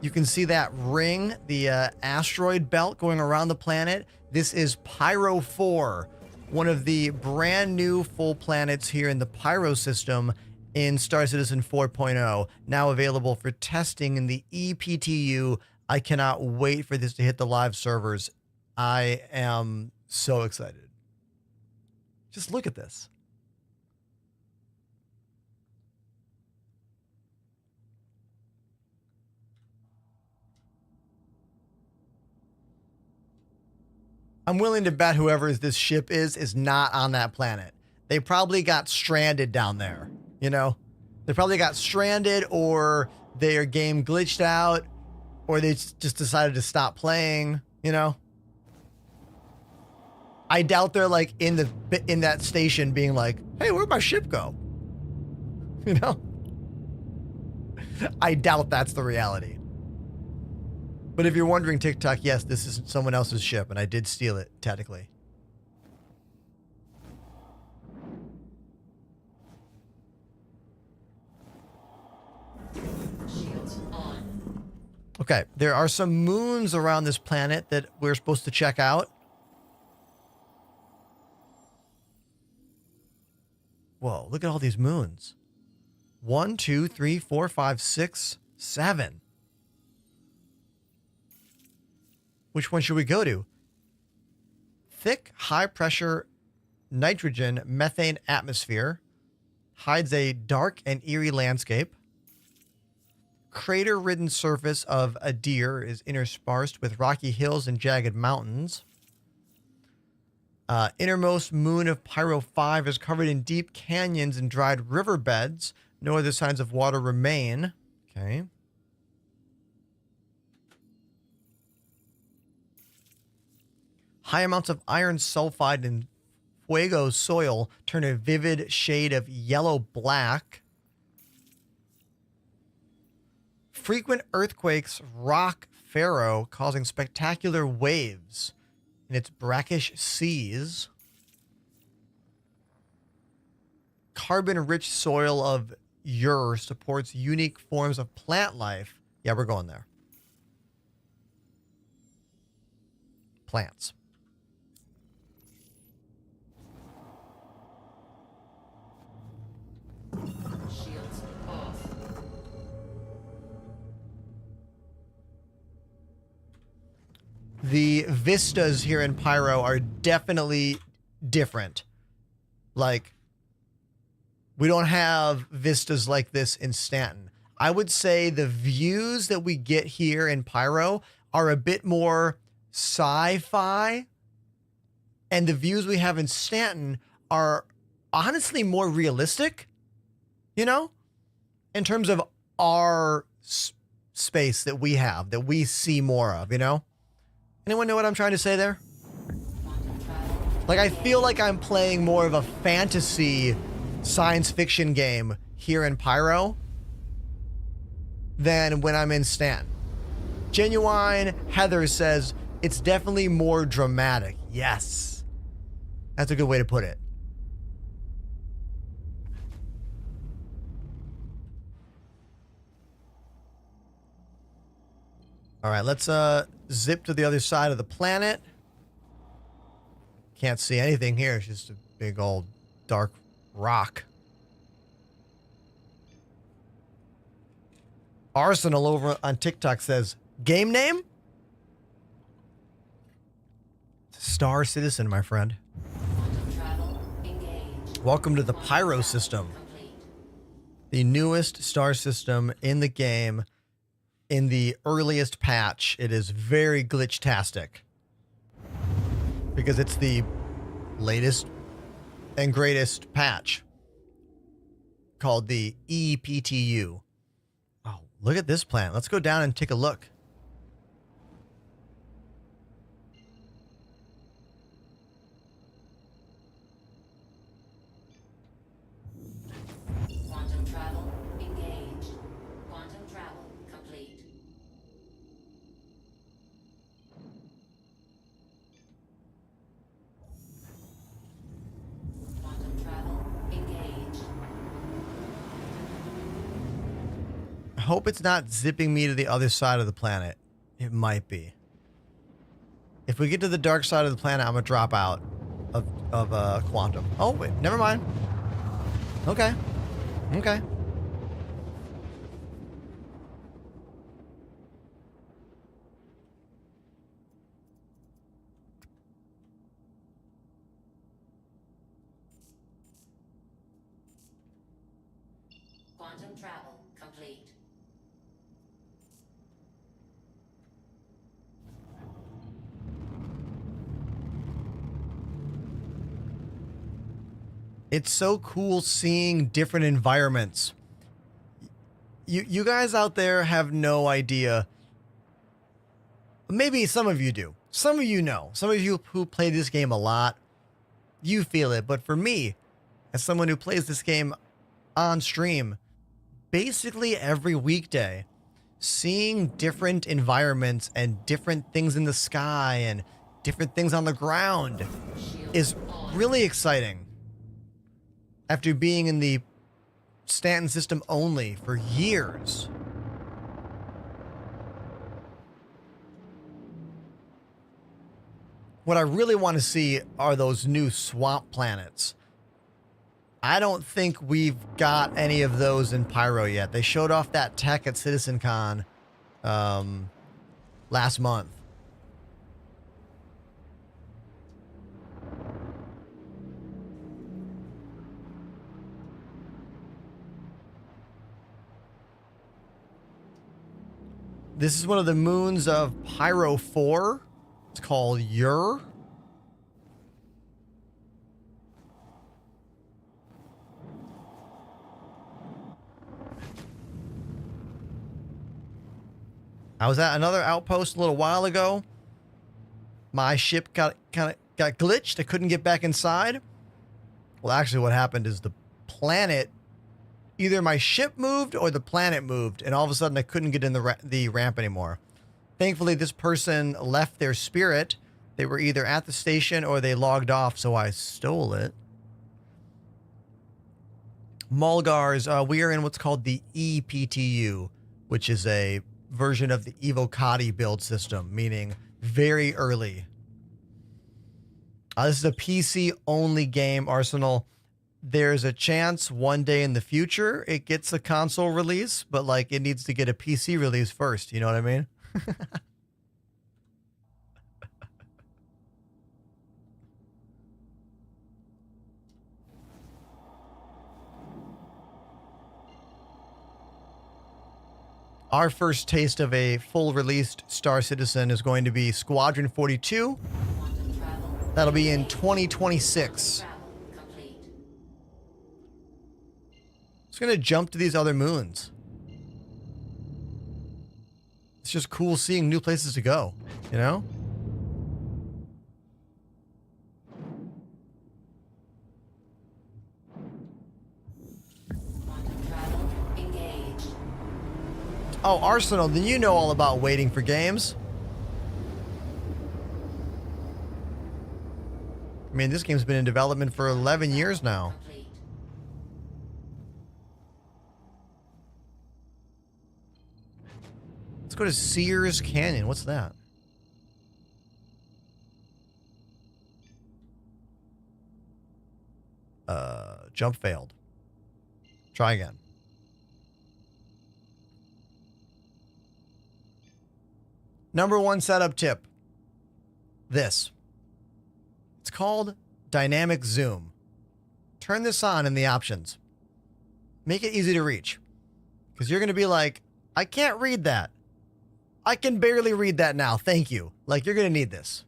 Speaker 1: You can see that ring, the asteroid belt going around the planet. This is Pyro 4, one of the brand new full planets here in the Pyro system in Star Citizen 4.0, now available for testing in the EPTU. I cannot wait for this to hit the live servers. I am so excited. Just look at this. I'm willing to bet whoever this ship is not on that planet. They probably got stranded down there, you know? They probably got stranded, or their game glitched out, or they just decided to stop playing, you know? I doubt they're like in that station being like, hey, where'd my ship go? You know? I doubt that's the reality. But if you're wondering, TikTok, yes, this is someone else's ship, and I did steal it, technically. Okay, there are some moons around this planet that we're supposed to check out. Whoa, look at all these moons. 1, 2, 3, 4, 5, 6, 7. Which one should we go to? Thick, high-pressure nitrogen methane atmosphere hides a dark and eerie landscape. Crater-ridden surface of Adir is interspersed with rocky hills and jagged mountains. Innermost moon of Pyro 5 is covered in deep canyons and dried riverbeds. No other signs of water remain. Okay. High amounts of iron sulfide in Fuego soil turn a vivid shade of yellow-black. Frequent earthquakes rock Faro, causing spectacular waves in its brackish seas. Carbon-rich soil of Ur supports unique forms of plant life. Yeah, we're going there. Plants.
Speaker 9: Shields off.
Speaker 1: The vistas here in Pyro are definitely different. Like, we don't have vistas like this in Stanton. I would say the views that we get here in Pyro are a bit more sci-fi, and the views we have in Stanton are honestly more realistic, you know, in terms of our space that we have, that we see more of, you know? Anyone know what I'm trying to say there? Like, I feel like I'm playing more of a fantasy science fiction game here in Pyro than when I'm in Stanton. Genuine Heather says it's definitely more dramatic. Yes. That's a good way to put it. All right, let's zip to the other side of the planet. Can't see anything here. It's just a big old dark rock. Arsenal over on TikTok says, game name? Star Citizen, my friend.
Speaker 9: Travel engaged.
Speaker 1: Welcome to the Pyro system.
Speaker 9: Complete.
Speaker 1: The newest star system in the game. In the earliest patch, it is very glitch-tastic. Because it's the latest and greatest patch. Called the EPTU. Oh, look at this planet. Let's go down and take a look.
Speaker 9: Quantum travel engaged. Quantum travel complete. Quantum travel engaged.
Speaker 1: I hope it's not zipping me to the other side of the planet. It might be. If we get to the dark side of the planet, I'm gonna drop out of Quantum. Oh, wait, never mind. Okay. Okay.
Speaker 9: Quantum travel complete.
Speaker 1: It's so cool seeing different environments. You guys out there have no idea. Maybe some of you do. Some of you know. Some of you who play this game a lot, you feel it. But for me, as someone who plays this game on stream, basically every weekday, seeing different environments and different things in the sky and different things on the ground is really exciting. After being in the Stanton system only for years. What I really want to see are those new swamp planets. I don't think we've got any of those in Pyro yet. They showed off that tech at CitizenCon last month. This is one of the moons of Pyro 4. It's called Ur. I was at another outpost a little while ago. My ship got glitched. I couldn't get back inside. Well, actually what happened is the planet, either my ship moved or the planet moved, and all of a sudden I couldn't get in the ramp anymore. Thankfully, this person left their spirit. They were either at the station or they logged off, so I stole it. Mulgars, we are in what's called the EPTU, which is a version of the Evocati build system, meaning very early. This is a PC-only game, Arsenal. There's a chance one day in the future it gets a console release, but like it needs to get a PC release first. You know what I mean? Our first taste of a full released Star Citizen is going to be Squadron 42. That'll be in 2026. Just gonna jump to these other moons. It's just cool seeing new places to go, you know? Oh, Arsenal, then you know all about waiting for games. I mean, this game's been in development for 11 years now. Let's go to Sears Canyon. What's that? Jump failed. Try again. Number one setup tip. This. It's called Dynamic Zoom. Turn this on in the options. Make it easy to reach. Because you're going to be like, I can't read that. I can barely read that now. Thank you. Like, you're going to need this.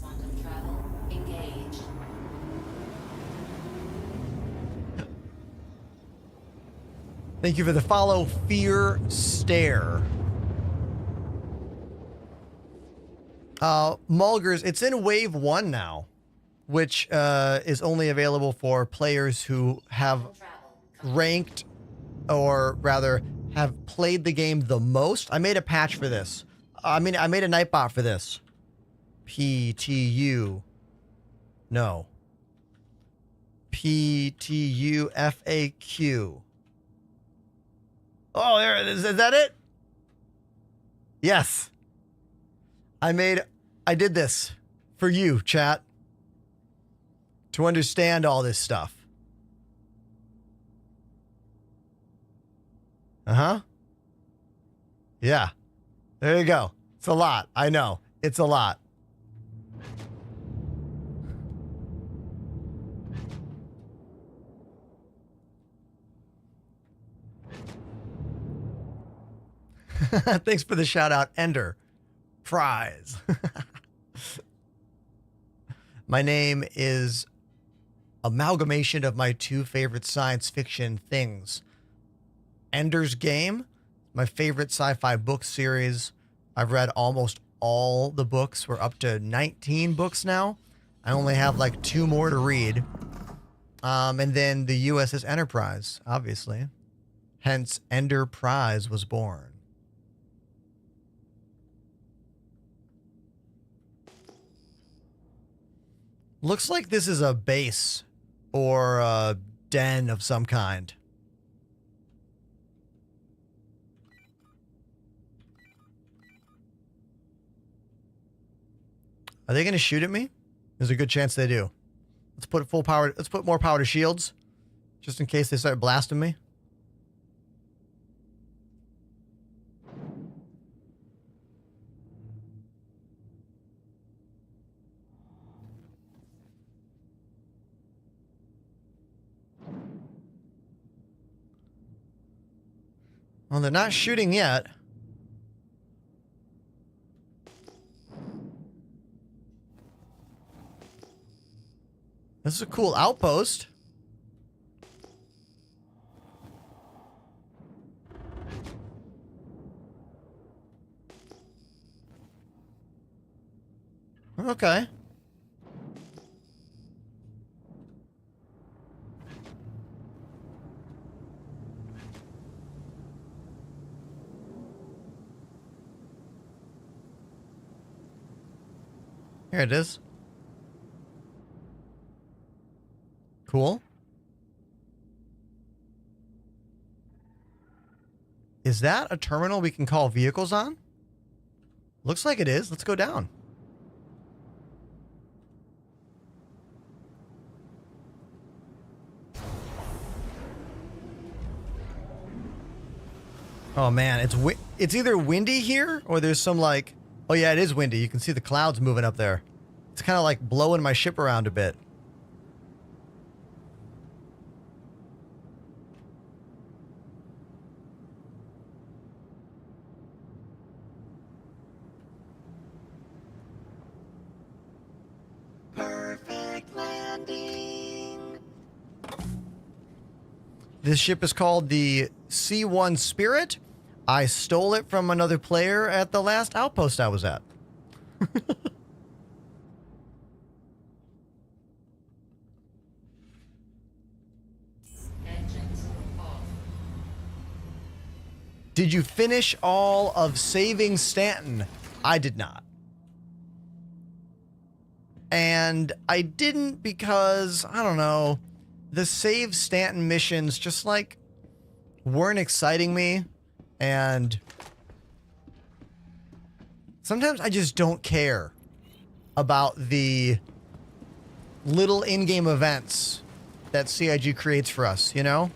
Speaker 9: Quantum travel engaged.
Speaker 1: Thank you for the follow, Fear Stare. Mulgars, it's in Wave 1 now, which is only available for players who have ranked, or rather have played the game the most. I made a patch for this. I made a Nightbot for this. PTU. No. PTU FAQ. Oh, there it is. Is that it? Yes. I did this for you, chat, to understand all this stuff. Uh-huh. Yeah. There you go. It's a lot. I know. It's a lot. Thanks for the shout out, Ender. Prize. My name is amalgamation of my two favorite science fiction things. Ender's Game, my favorite sci-fi book series. I've read almost all the books. We're up to 19 books now. I only have like 2 more to read. And then the USS Enterprise, obviously. Hence, Enterprise was born. Looks like this is a base or a den of some kind. Are they going to shoot at me? There's a good chance they do. Let's put full power. Let's put more power to shields, just in case they start blasting me. Well, they're not shooting yet. This is a cool outpost. Okay. Here it is. Cool. Is that a terminal we can call vehicles on? Looks like it is. Let's go down. Oh man, it's either windy here or there's some like, oh yeah, it is windy. You can see the clouds moving up there. It's kind of like blowing my ship around a bit.
Speaker 8: Perfect landing.
Speaker 1: This ship is called the C1 Spirit. I stole it from another player at the last outpost I was at.
Speaker 9: Engines off.
Speaker 1: Did you finish all of Saving Stanton? I did not. And I didn't because, I don't know, the Save Stanton missions just like weren't exciting me. And sometimes I just don't care about the little in-game events that CIG creates for us, you know?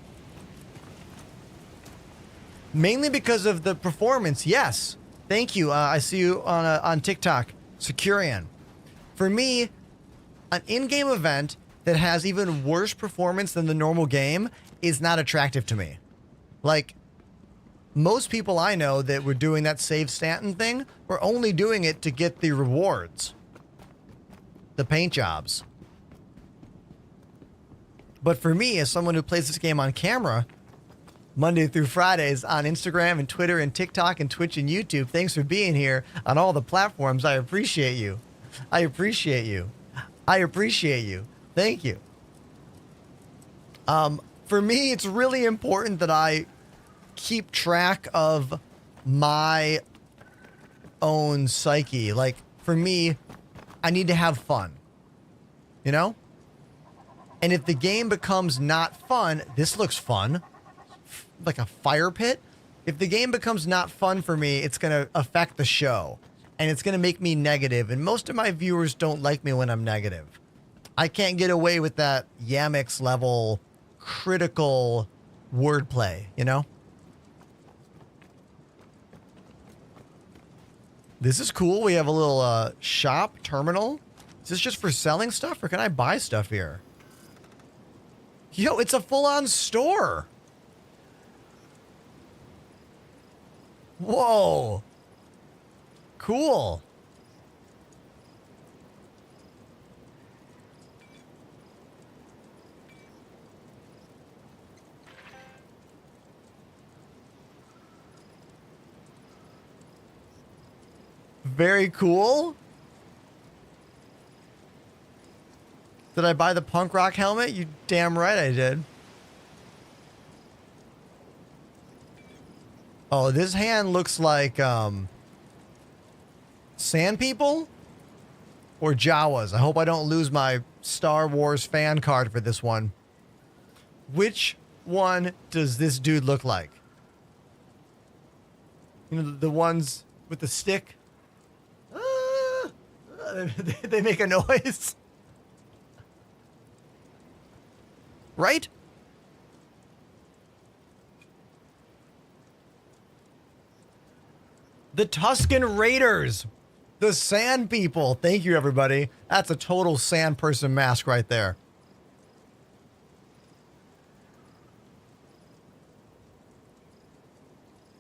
Speaker 1: Mainly because of the performance. Yes. Thank you. I see you on TikTok. Securian. For me, an in-game event that has even worse performance than the normal game is not attractive to me. Like, most people I know that were doing that Save Stanton thing were only doing it to get the rewards. The paint jobs. But for me, as someone who plays this game on camera, Monday through Fridays on Instagram and Twitter and TikTok and Twitch and YouTube, thanks for being here on all the platforms. I appreciate you. I appreciate you. I appreciate you. Thank you. For me, it's really important that I keep track of my own psyche. Like, for me, I need to have fun. You know? And if the game becomes not fun, this looks fun. Like a fire pit. If the game becomes not fun for me, it's going to affect the show. And it's going to make me negative. And most of my viewers don't like me when I'm negative. I can't get away with that Yamix level critical wordplay, you know? This is cool. We have a little shop terminal. Is this just for selling stuff or can I buy stuff here? Yo, it's a full-on store. Whoa. Cool. Very cool. Did I buy the punk rock helmet? You damn right I did. Oh, this hand looks like Sand People or Jawas. I hope I don't lose my Star Wars fan card for this one. Which one does this dude look like? You know, the ones with the stick? They make a noise. Right? The Tusken Raiders. The Sand People. Thank you, everybody. That's a total sand person mask right there.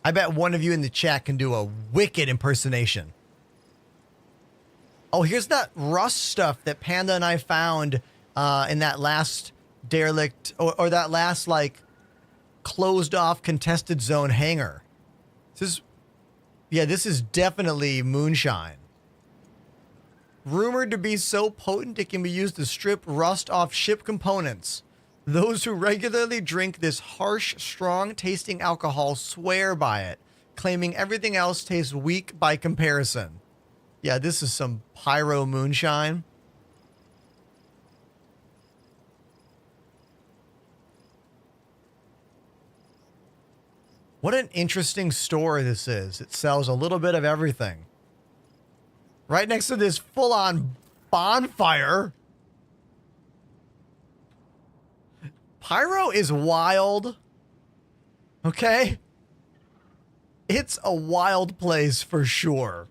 Speaker 1: I bet one of you in the chat can do a wicked impersonation. Oh, here's that rust stuff that Panda and I found in that last derelict or that last like closed off contested zone hangar. This is definitely moonshine. Rumored to be so potent it can be used to strip rust off ship components. Those who regularly drink this harsh, strong-tasting alcohol swear by it, claiming everything else tastes weak by comparison. Yeah, this is some pyro moonshine. What an interesting store this is. It sells a little bit of everything. Right next to this full-on bonfire. Pyro is wild. Okay? It's a wild place for sure.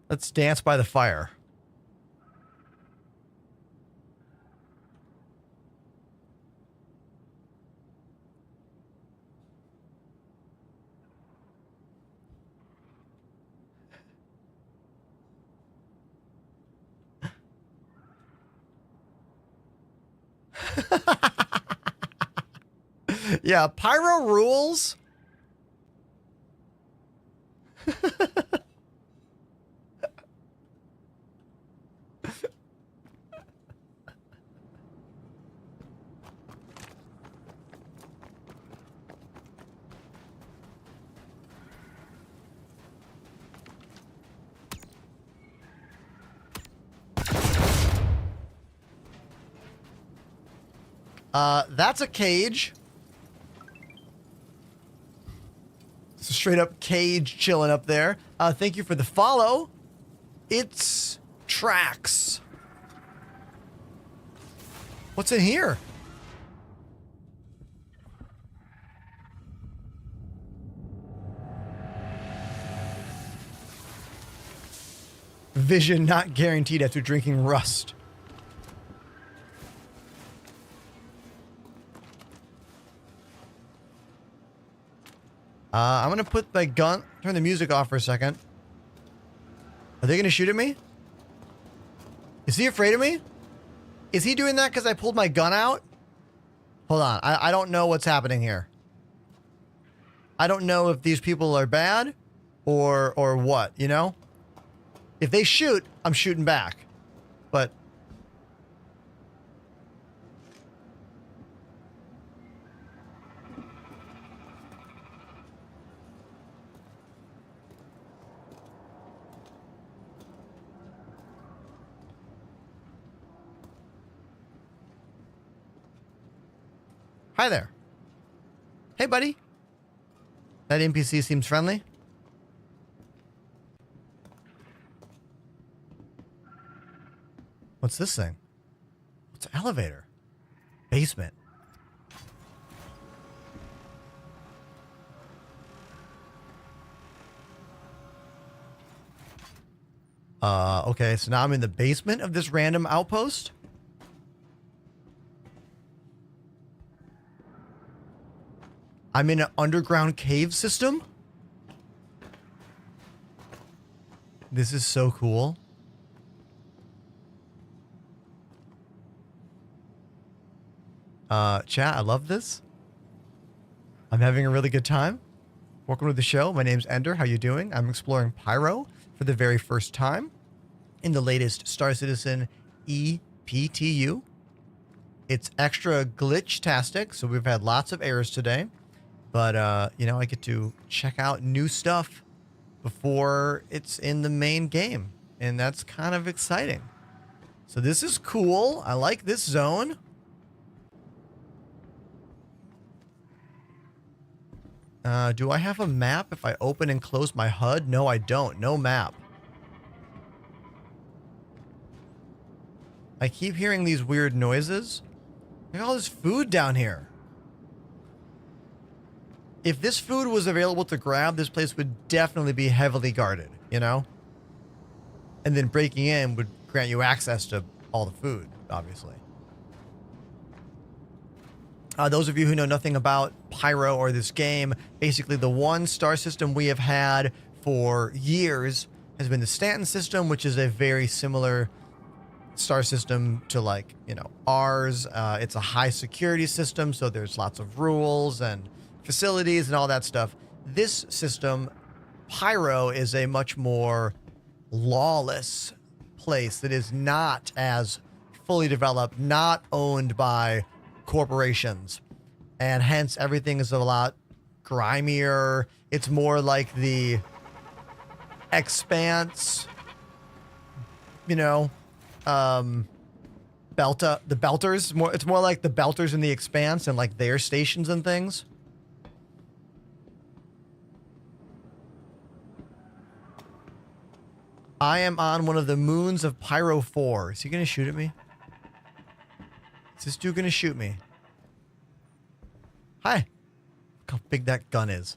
Speaker 1: Let's dance by the fire. Yeah, pyro rules. That's a cage. It's a straight up cage chilling up there. Thank you for the follow. It's tracks. What's in here? Vision not guaranteed after drinking rust. I'm gonna put my gun, turn the music off for a second. Are they gonna shoot at me? Is he afraid of me? Is he doing that because I pulled my gun out? Hold on, I don't know what's happening here. I don't know if these people are bad or what, you know? If they shoot, I'm shooting back. But hi there. Hey, buddy. That NPC seems friendly. What's this thing? It's an elevator. Basement. Okay, so now I'm in the basement of this random outpost. I'm in an underground cave system. This is so cool. Chat, I love this. I'm having a really good time. Welcome to the show. My name's Ender. How you doing? I'm exploring Pyro for the very first time in the latest Star Citizen EPTU. It's extra glitch-tastic, so we've had lots of errors today. But, you know, I get to check out new stuff before it's in the main game. And that's kind of exciting. So this is cool. I like this zone. Do I have a map if I open and close my HUD? No, I don't. No map. I keep hearing these weird noises. Look at all this food down here. if this food was available to grab, this place would definitely be heavily guarded, you know? And then breaking in would grant you access to all the food, obviously. Those of you who know nothing about Pyro or this game, basically the one star system we have had for years has been the Stanton system, which is a very similar star system to, like, you know, ours. It's a high security system, so there's lots of rules and facilities and all that stuff. This system, Pyro, is a much more lawless place that is not as fully developed, not owned by corporations, and hence everything is a lot grimier. It's more like the Expanse, you know, the Belters. It's more like the Belters in the Expanse and like their stations and things. I am on one of the moons of Pyro 4. Is he gonna shoot at me? Is this dude gonna shoot me? Hi. Look how big that gun is.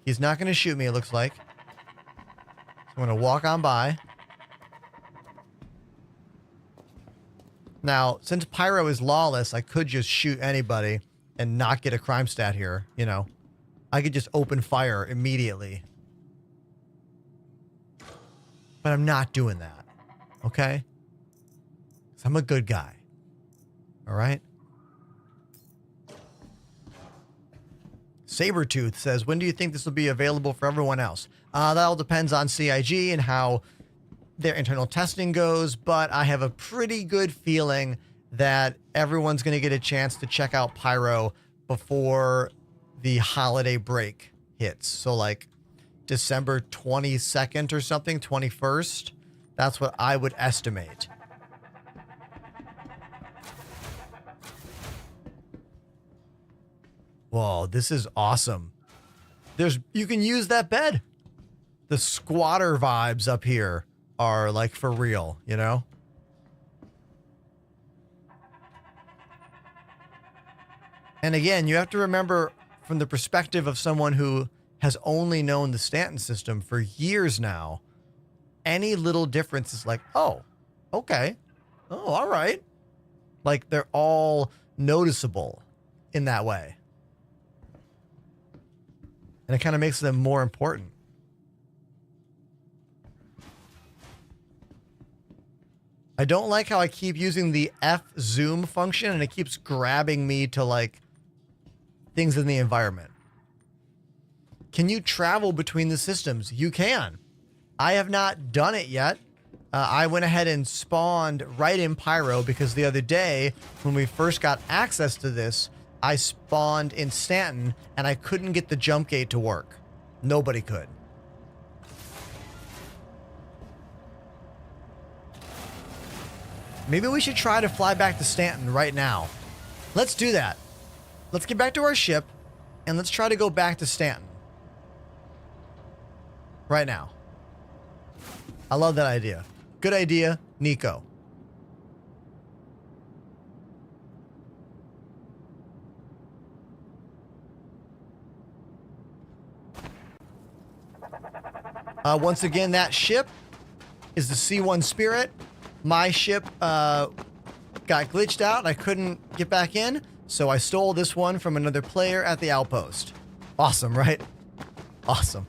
Speaker 1: He's not gonna shoot me, it looks like. I'm gonna walk on by. Now, since Pyro is lawless, I could just shoot anybody and not get a crime stat here, you know. I could just open fire immediately. But I'm not doing that, okay? 'Cause I'm a good guy. All right? Sabretooth says, when do you think this will be available for everyone else? That all depends on CIG and how their internal testing goes, but I have a pretty good feeling that everyone's going to get a chance to check out Pyro before the holiday break hits. So like December 22nd or something, 21st. That's what I would estimate. Whoa, this is awesome. You can use that bed. The squatter vibes up here are like for real, you know? And again, you have to remember from the perspective of someone who has only known the Stanton system for years now, any little difference is like, oh, okay. Oh, all right. Like they're all noticeable in that way. And it kind of makes them more important. I don't like how I keep using the F zoom function and it keeps grabbing me to like things in the environment. Can you travel between the systems? You can. I have not done it yet. I went ahead and spawned right in Pyro because the other day when we first got access to this, I spawned in Stanton and I couldn't get the jump gate to work. Nobody could. Maybe we should try to fly back to Stanton right now. Let's do that. Let's get back to our ship and let's try to go back to Stanton. Right now. I love that idea. Good idea, Nico. Once again, that ship is the C1 Spirit. My ship got glitched out. I couldn't get back in, so I stole this one from another player at the outpost. Awesome, right? Awesome.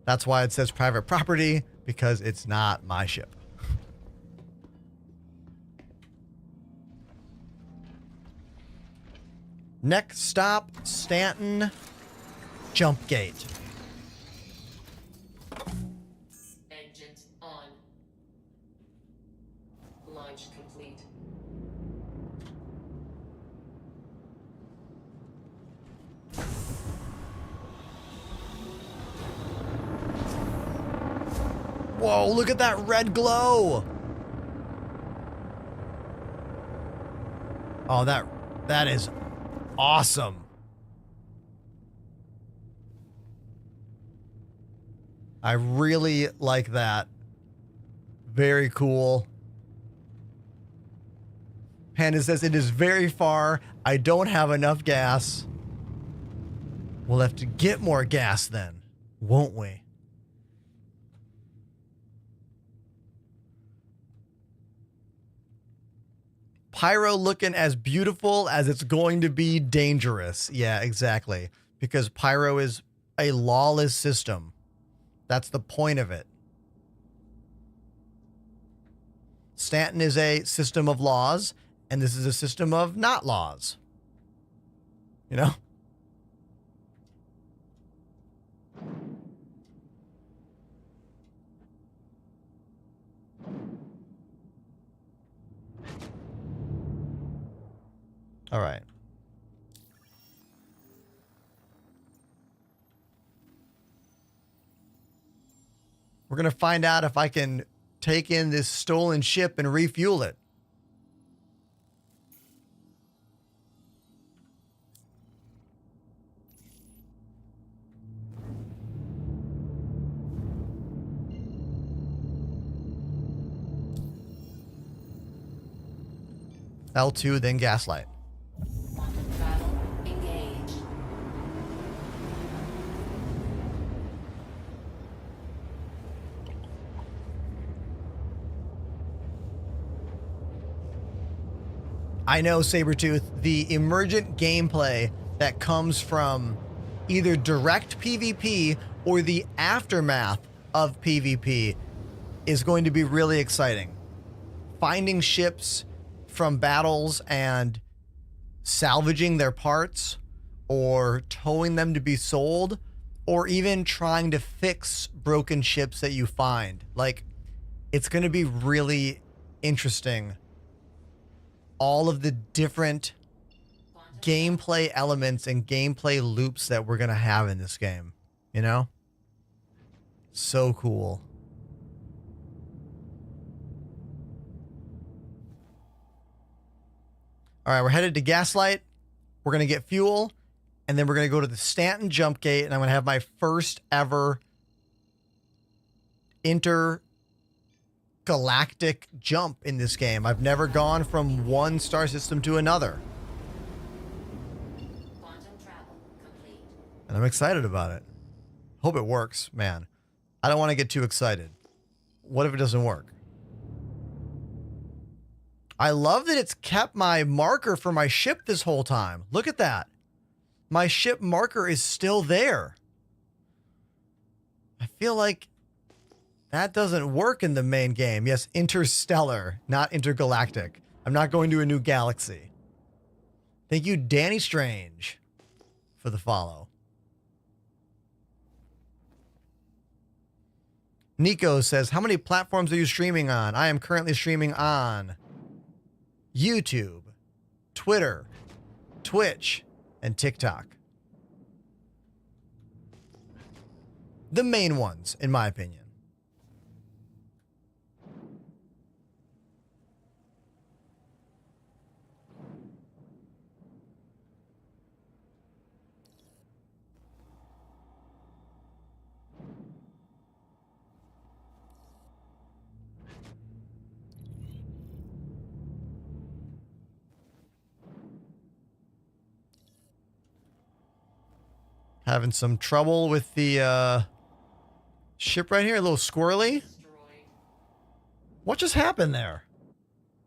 Speaker 1: That's why it says private property, because it's not my ship. Next stop, Stanton Jump Gate.
Speaker 9: Engines on. Launch complete.
Speaker 1: Whoa, look at that red glow. Oh, that is awesome. I really like that. Very cool. Panda says, it is very far. I don't have enough gas. We'll have to get more gas then, won't we? Pyro looking as beautiful as it's going to be dangerous. Yeah, exactly. Because Pyro is a lawless system. That's the point of it. Stanton is a system of laws, and this is a system of not laws. You know? All right. We're going to find out if I can take in this stolen ship and refuel it. L2, then Gaslight.
Speaker 9: Quantum travel engaged.
Speaker 1: I know, Sabretooth, the emergent gameplay that comes from either direct PvP or the aftermath of PvP is going to be really exciting. Finding ships from battles and salvaging their parts or towing them to be sold or even trying to fix broken ships that you find. Like, it's going to be really interesting. All of the different gameplay elements and gameplay loops that we're going to have in this game, you know? So cool. All right, we're headed to Gaslight. We're going to get fuel, and then we're going to go to the Stanton jump gate, and I'm going to have my first ever intergalactic jump in this game. I've never gone from one star system to another.
Speaker 9: Quantum travel complete.
Speaker 1: And I'm excited about it. Hope it works, man. I don't want to get too excited. What if it doesn't work? I love that it's kept my marker for my ship this whole time. Look at that. My ship marker is still there. I feel like that doesn't work in the main game. Yes, interstellar, not intergalactic. I'm not going to a new galaxy. Thank you, Danny Strange, for the follow. Nico says, how many platforms are you streaming on? I am currently streaming on YouTube, Twitter, Twitch, and TikTok. The main ones, in my opinion. Having some trouble with the ship right here. A little squirrely. What just happened there?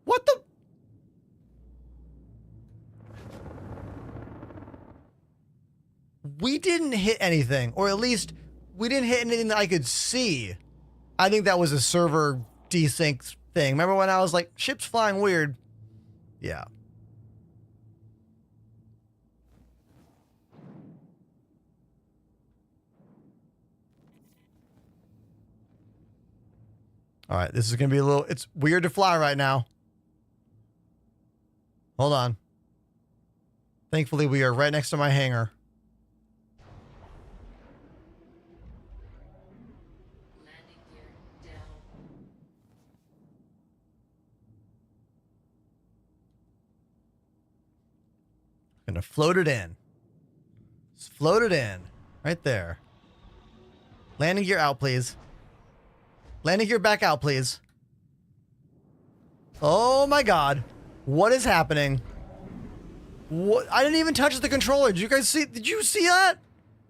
Speaker 1: What the? We didn't hit anything. Or at least we didn't hit anything that I could see. I think that was a server desync thing. Remember when I was like, ship's flying weird? Yeah. All right, this is going to be a little... It's weird to fly right now. Hold on. Thankfully, we are right next to my hangar.
Speaker 9: Landing gear down.
Speaker 1: Gonna float it in. Just float it in. Right there. Landing gear out, please. Landing gear back out, please. Oh my god. What is happening? What? I didn't even touch the controller. Did you guys see? Did you see that?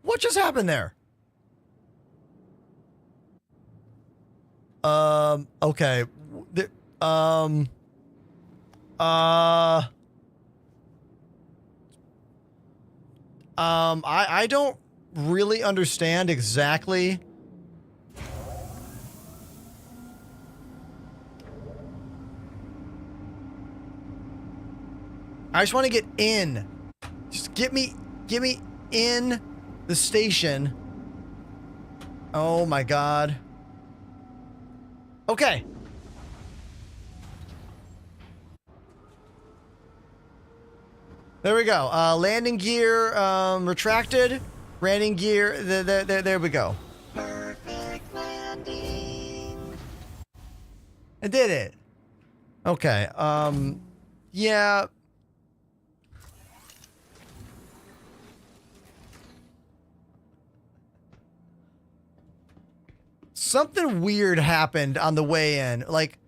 Speaker 1: What just happened there? Okay. I don't really understand exactly. I just want to get in. Just get me in the station. Oh my god. Okay. There we go. Landing gear retracted. Landing gear. There we go. Perfect landing. I did it. Okay. Yeah. Something weird happened on the way in. Like,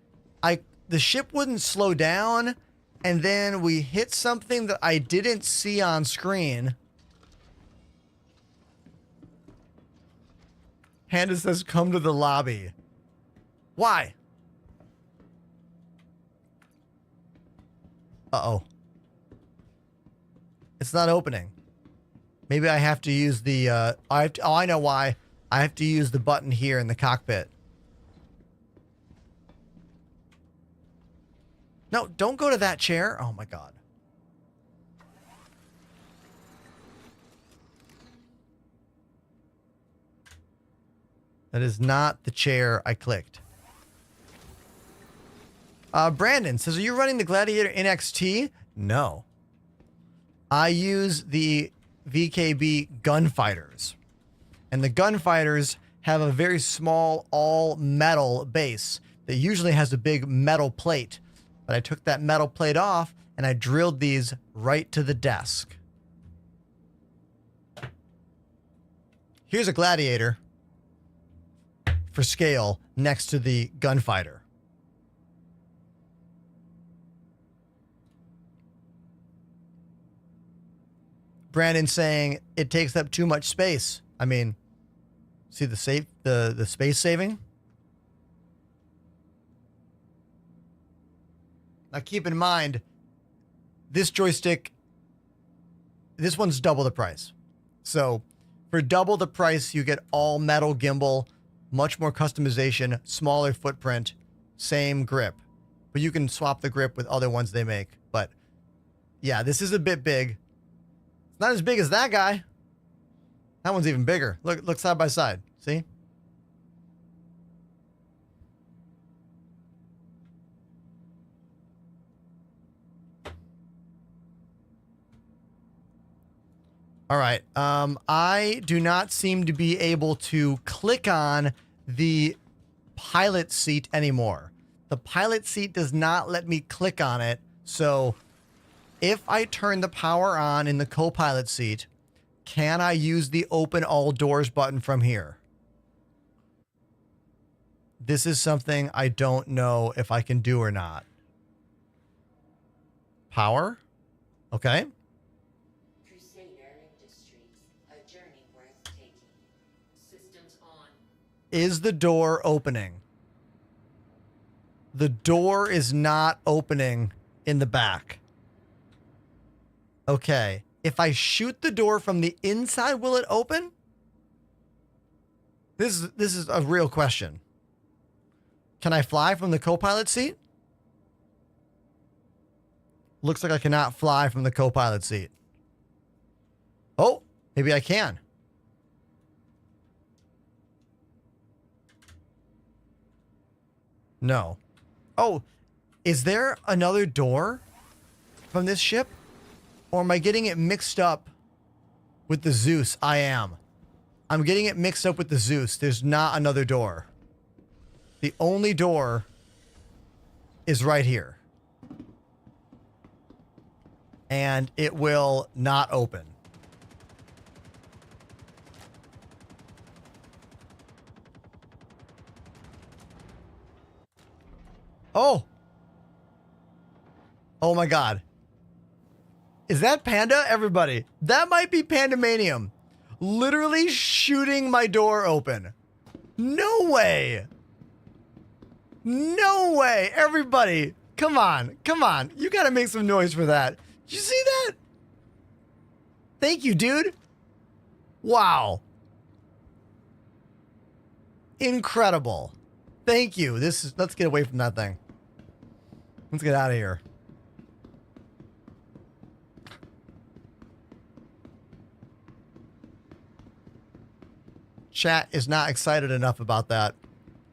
Speaker 1: the ship wouldn't slow down, and then we hit something that I didn't see on screen. Hannah says, come to the lobby. Why? Uh-oh. It's not opening. Maybe I have to use the, I know why. I have to use the button here in the cockpit. No, don't go to that chair. Oh my god. That is not the chair I clicked. Brandon says, are you running the Gladiator NXT? No. I use the VKB Gunfighters. And the Gunfighters have a very small all-metal base that usually has a big metal plate. But I took that metal plate off and I drilled these right to the desk. Here's a Gladiator for scale next to the Gunfighter. Brandon saying it takes up too much space. I mean, see the space saving? Now keep in mind, this joystick, this one's double the price. So for double the price, you get all metal gimbal, much more customization, smaller footprint, same grip. But you can swap the grip with other ones they make. But yeah, this is a bit big. It's not as big as that guy. That one's even bigger. Look side by side. See? All right. I do not seem to be able to click on the pilot seat anymore. The pilot seat does not let me click on it. So if I turn the power on in the co-pilot seat, can I use the open all doors button from here? This is something I don't know if I can do or not. Power? Okay. Is the door opening? The door is not opening in the back. Okay. If I shoot the door from the inside, will it open? This is a real question. Can I fly from the co-pilot seat? Looks like I cannot fly from the co-pilot seat. Oh, maybe I can. No. Oh, is there another door from this ship? Or am I getting it mixed up with the Zeus? I am. I'm getting it mixed up with the Zeus. There's not another door. The only door is right here. And it will not open. Oh. Oh my God. Is that Panda? Everybody. That might be Pandemanium. Literally shooting my door open. No way. No way. Everybody. Come on. Come on. You got to make some noise for that. Did you see that? Thank you, dude. Wow. Incredible. Thank you. Let's get away from that thing. Let's get out of here. Chat is not excited enough about that.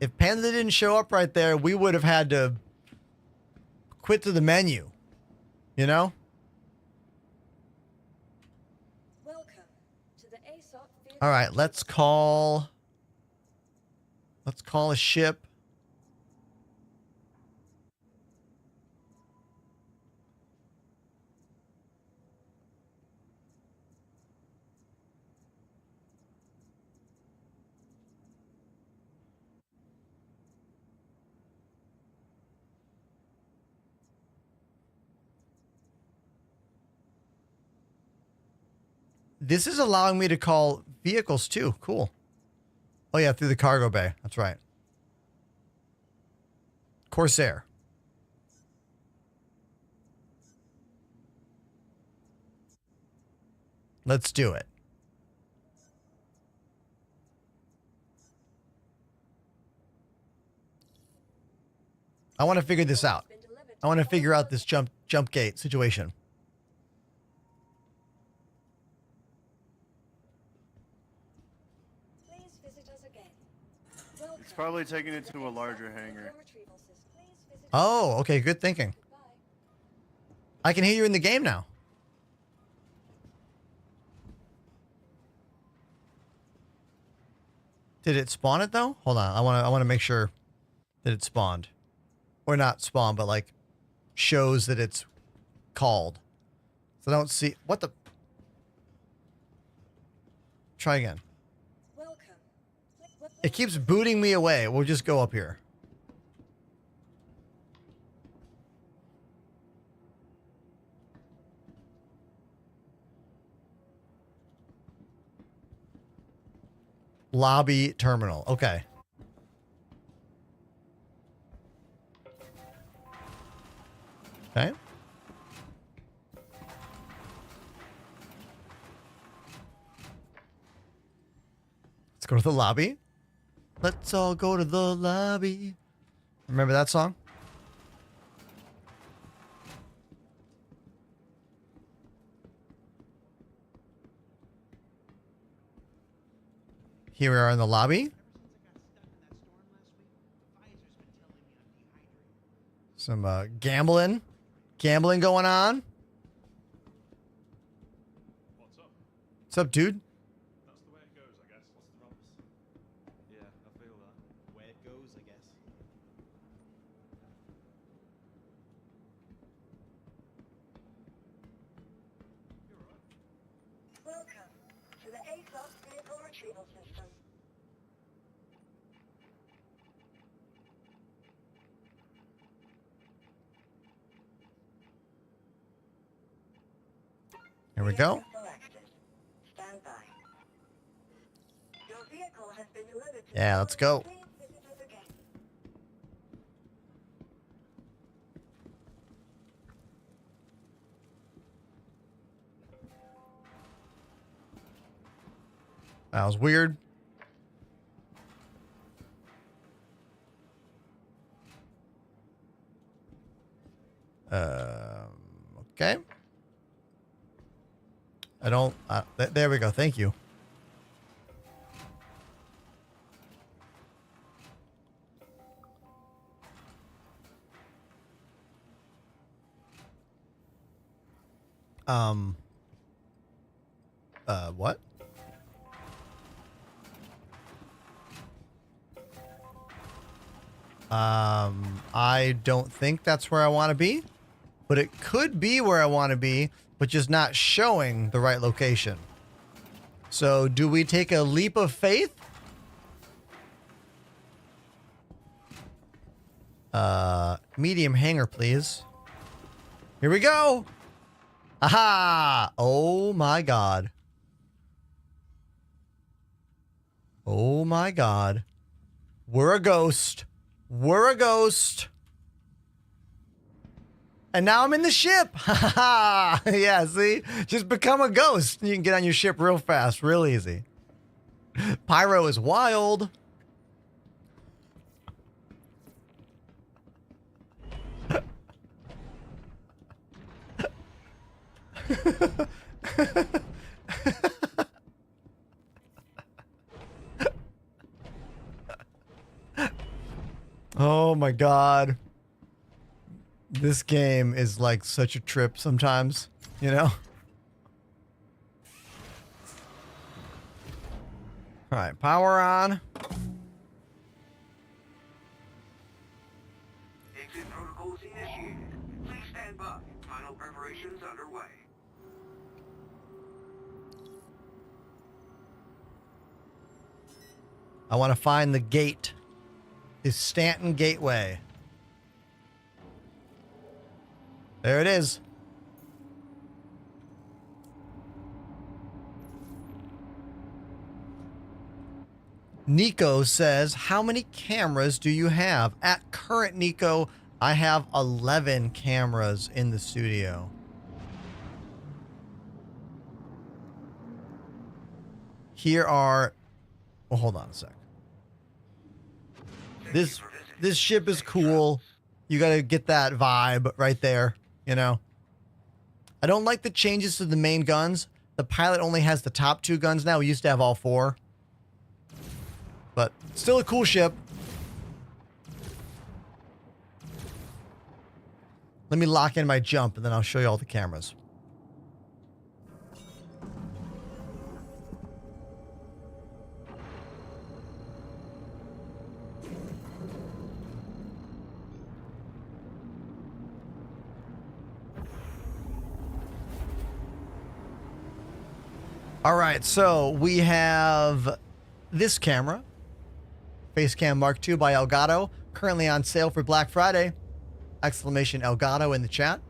Speaker 1: If Panda didn't show up right there, we would have had to quit to the menu. You know?
Speaker 8: Welcome to the ASOP Field.
Speaker 1: All right, let's call a ship. This is allowing me to call vehicles too. Cool. Oh yeah, through the cargo bay. That's right. Corsair. Let's do it. I want to figure this out. I want to figure out this jump gate situation.
Speaker 8: Please visit us again. Welcome.
Speaker 7: It's probably taking it to a larger hangar.
Speaker 8: Retrieval system. Please visit
Speaker 1: Oh, okay. Good thinking.
Speaker 8: Goodbye.
Speaker 1: I can hear you in the game now. Did it spawn it though? Hold on. I want to make sure that it spawned. Or not spawn, but like shows that it's called. So I don't see what the Try again.
Speaker 8: Welcome.
Speaker 1: It keeps booting me away. We'll just go up here. Lobby terminal. Okay. Okay. Let's go to the lobby. Let's all go to the lobby. Remember that song? Here we are in the lobby. Some gambling going on. What's up, dude?
Speaker 10: That's the way it goes, I guess. What's the rumps? Yeah, I feel that. The way it goes, I guess. You're right.
Speaker 8: Welcome to the ASOS Vehicle Retrieval System.
Speaker 1: Here we go.
Speaker 8: Selected. Stand by. Your vehicle has been delivered to
Speaker 1: Yeah, let's go.
Speaker 8: Please visit us again.
Speaker 1: That was weird. Okay. I don't. There we go. Thank you. What? I don't think that's where I want to be, but it could be where I want to be, but just not showing the right location. So do we take a leap of faith? Medium hanger, please. Here we go. Aha! Oh my god. Oh my god. We're a ghost. We're a ghost. And now I'm in the ship. Ha ha! Yeah, see? Just become a ghost. You can get on your ship real fast, real easy. Pyro is wild. Oh my god. This game is like such a trip sometimes, you know? Alright, power on.
Speaker 5: Exit protocols initiated. Please stand by. Final preparations underway.
Speaker 1: I want to find the gate. The Stanton Gateway. There it is. Nico says, how many cameras do you have? At current, Nico, I have 11 cameras in the studio. Here are... Oh, hold on a sec. This ship is cool. You got to get that vibe right there, you know? I don't like the changes to the main guns. The pilot only has the top 2 guns now. We used to have all 4. But still a cool ship. Let me lock in my jump and then I'll show you all the cameras. All right, so we have this camera, Facecam Mark II by Elgato, currently on sale for Black Friday. Exclamation Elgato in the chat.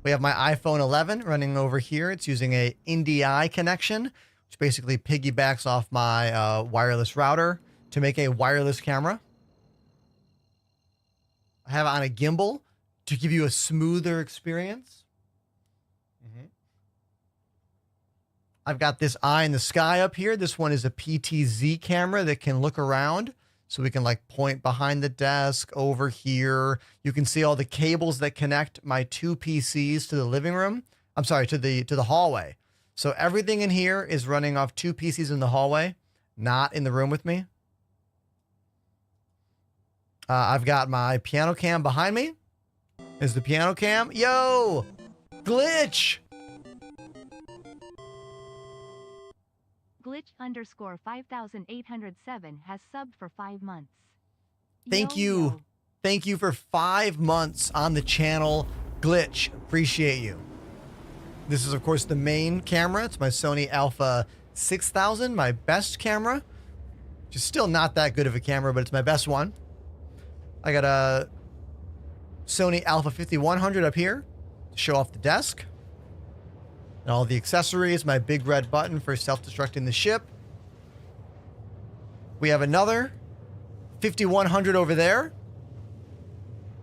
Speaker 1: We have my iPhone 11 running over here. It's using a NDI connection, which basically piggybacks off my wireless router to make a wireless camera. I have it on a gimbal to give you a smoother experience. I've got this eye in the sky up here. This one is a PTZ camera that can look around. So we can like point behind the desk over here. You can see all the cables that connect my 2 PCs to the living room. I'm sorry, to the hallway. So everything in here is running off 2 PCs in the hallway, not in the room with me. I've got my piano cam behind me. Is the piano cam? Yo! Glitch!
Speaker 4: Glitch _ 5807 has subbed for 5 months.
Speaker 1: Thank
Speaker 4: Yo,
Speaker 1: you.
Speaker 4: yo.
Speaker 1: Thank you for 5 months on the channel. Glitch. Appreciate you. This is, of course, the main camera. It's my Sony Alpha 6000, my best camera. Which is still not that good of a camera, but it's my best one. I got a Sony Alpha 5100 up here to show off the desk. And all the accessories, my big red button for self-destructing the ship. We have another 5100 over there.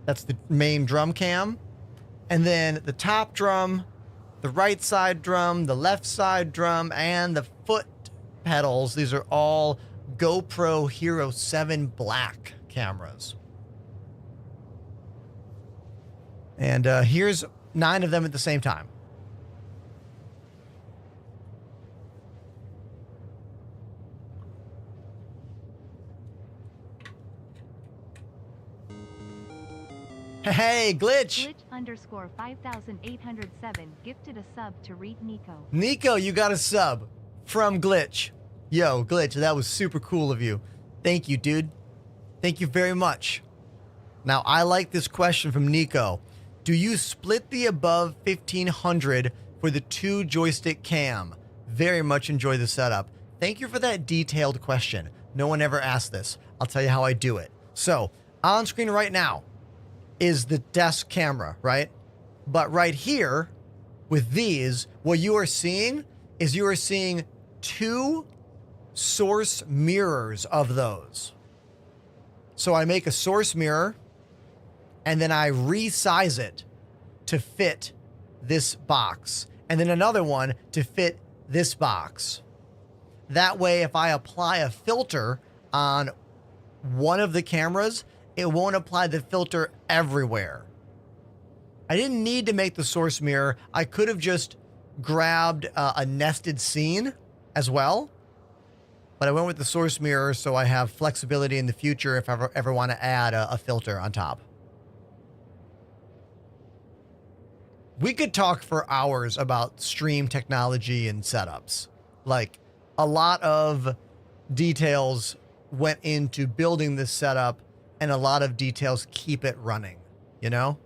Speaker 1: That's the main drum cam. And then the top drum, the right side drum, the left side drum, and the foot pedals. These are all GoPro Hero 7 Black cameras. And here's 9 of them at the same time. Hey, Glitch!
Speaker 4: Glitch _ 5807 gifted a sub to read Nico.
Speaker 1: Nico, you got a sub from Glitch. Yo, Glitch, that was super cool of you. Thank you, dude. Thank you very much. Now, I like this question from Nico. Do you split the above 1500 for the 2 joystick cam? Very much enjoy the setup. Thank you for that detailed question. No one ever asked this. I'll tell you how I do it. So, on screen right now, is the desk camera, right? But right here with these, what you are seeing is you are seeing two source mirrors of those. So I make a source mirror and then I resize it to fit this box, and then another one to fit this box. That way, if I apply a filter on one of the cameras, it won't apply the filter everywhere. I didn't need to make the source mirror. I could have just grabbed a nested scene as well, but I went with the source mirror so I have flexibility in the future if I ever want to add a filter on top. We could talk for hours about stream technology and setups. Like, a lot of details went into building this setup, and a lot of details keep it running, you know?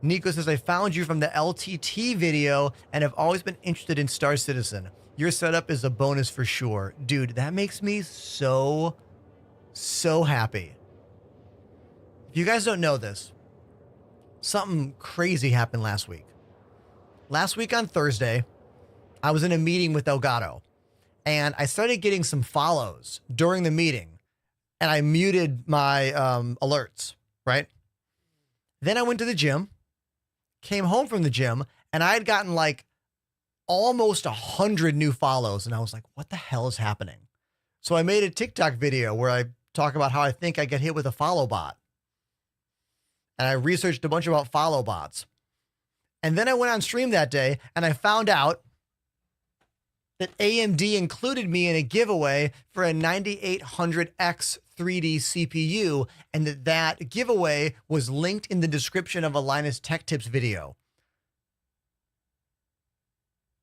Speaker 1: Nico says, I found you from the LTT video and have always been interested in Star Citizen. Your setup is a bonus for sure. Dude, that makes me so happy. If you guys don't know this, something crazy happened last week. Last week on Thursday, I was in a meeting with Elgato, and I started getting some follows during the meeting, and I muted my alerts, right? Then I went to the gym, came home from the gym, and I had gotten like almost 100 new follows, and I was like, what the hell is happening? So I made a TikTok video where I talk about how I think I get hit with a follow bot. And I researched a bunch about follow bots. And then I went on stream that day and I found out that AMD included me in a giveaway for a 9800X 3D CPU, and that giveaway was linked in the description of a Linus Tech Tips video.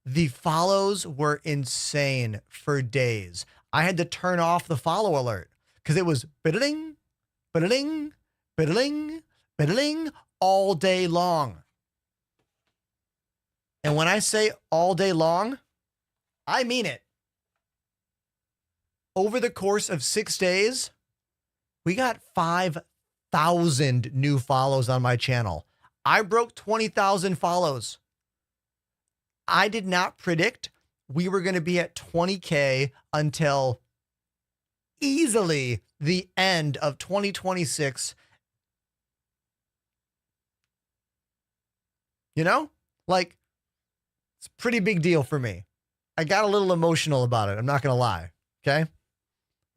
Speaker 1: The follows were insane for days. I had to turn off the follow alert because it was biddling, biddling, biddling, biddling all day long. And when I say all day long, I mean it. Over the course of 6 days, we got 5,000 new follows on my channel. I broke 20,000 follows. I did not predict we were going to be at 20K until easily the end of 2026. You know, like, it's a pretty big deal for me. I got a little emotional about it. I'm not going to lie. Okay.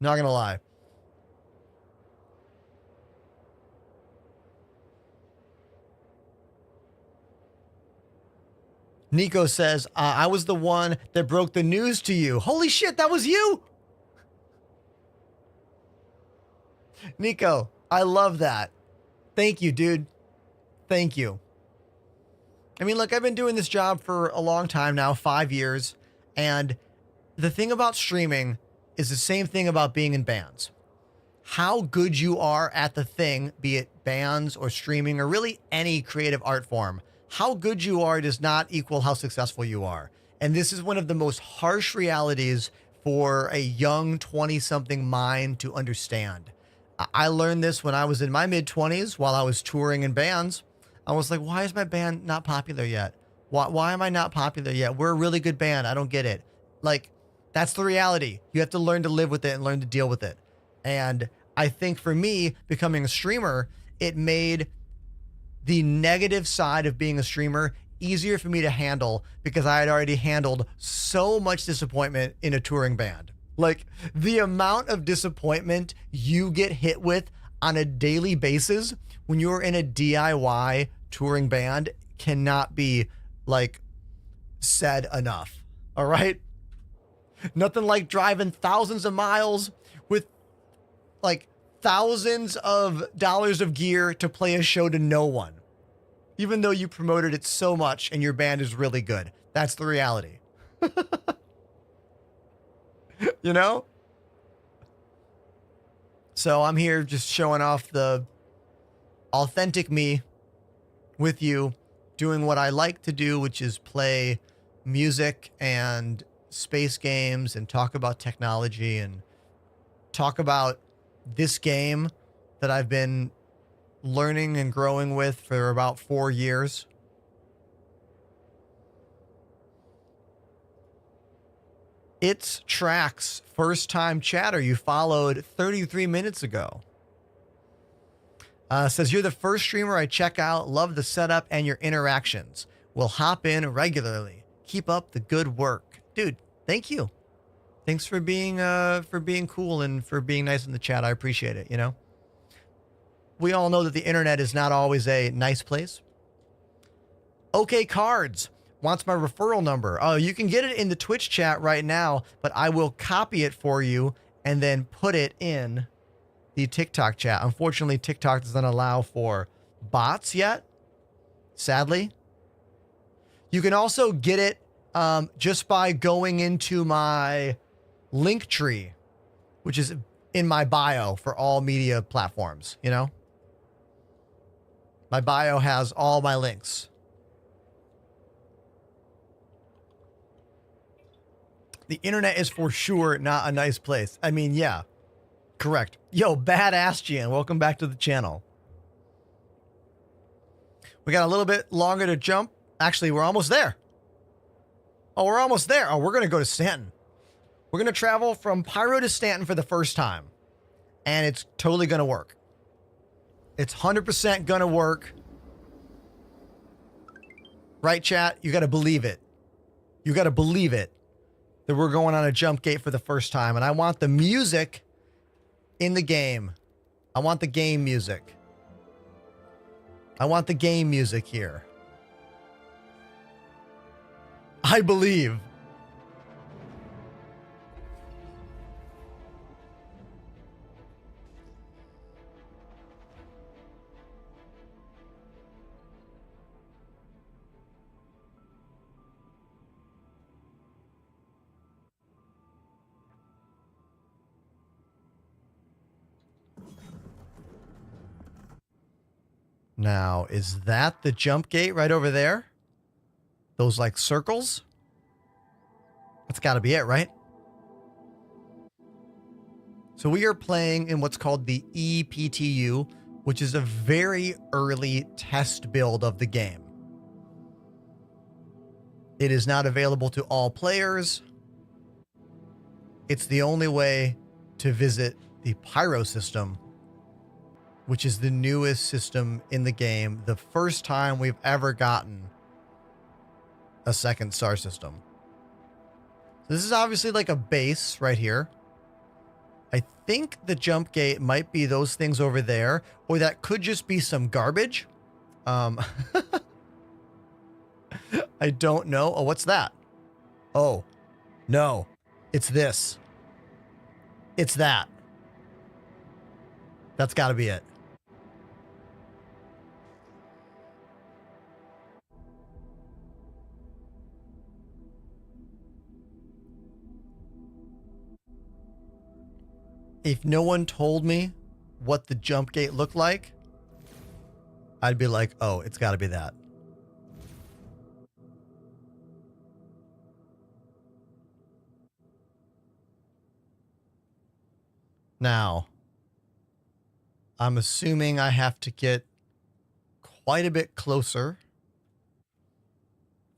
Speaker 1: Not going to lie. Nico says, I was the one that broke the news to you. Holy shit, that was you. Nico, I love that. Thank you, dude. Thank you. I mean, look, I've been doing this job for a long time now, 5 years. And the thing about streaming is the same thing about being in bands. How good you are at the thing, be it bands or streaming or really any creative art form, how good you are does not equal how successful you are. And this is one of the most harsh realities for a young 20-something mind to understand. I learned this when I was in my mid-20s while I was touring in bands. I was like, why is my band not popular yet? Why am I not popular yet? We're a really good band. I don't get it. Like, that's the reality. You have to learn to live with it and learn to deal with it. And I think for me, becoming a streamer, it made the negative side of being a streamer easier for me to handle because I had already handled so much disappointment in a touring band. Like, the amount of disappointment you get hit with on a daily basis when you're in a DIY touring band cannot be, like, said enough. All right? Nothing like driving thousands of miles with, like, thousands of dollars of gear to play a show to no one, even though you promoted it so much and your band is really good. That's the reality. You know? So I'm here just showing off the authentic me with you, doing what I like to do, which is play music and space games and talk about technology and talk about this game that I've been learning and growing with for about 4 years. It's Trax, first time chatter you followed 33 minutes ago. Says, you're the first streamer I check out. Love the setup and your interactions. Will hop in regularly. Keep up the good work. Dude, thank you. Thanks for being cool and for being nice in the chat. I appreciate it, you know? We all know that the internet is not always a nice place. OK Cards wants my referral number. Oh, you can get it in the Twitch chat right now, but I will copy it for you and then put it in the TikTok chat. Unfortunately, TikTok doesn't allow for bots yet, sadly. You can also get it just by going into my link tree, which is in my bio for all media platforms, you know? My bio has all my links. The internet is for sure not a nice place. I mean, yeah, correct. Yo, Badass Gian, welcome back to the channel. We got a little bit longer to jump. Actually, we're almost there. Oh, we're almost there. Oh, we're going to go to Stanton. We're going to travel from Pyro to Stanton for the first time. And it's totally going to work. It's 100% going to work. Right, chat? You got to believe it. You got to believe it that we're going on a jump gate for the first time. And I want the music in the game. I want the game music. I want the game music here. I believe. Now, is that the jump gate right over there? Those like circles? That's got to be it, right? So we are playing in what's called the EPTU, which is a very early test build of the game. It is not available to all players. It's the only way to visit the Pyro system, which is the newest system in the game. The first time we've ever gotten a second star system. So this is obviously like a base right here. I think the jump gate might be those things over there, or that could just be some garbage. I don't know. Oh, what's that? Oh, no, it's this. It's that. That's got to be it. If no one told me what the jump gate looked like, I'd be like, oh, it's got to be that. Now, I'm assuming I have to get quite a bit closer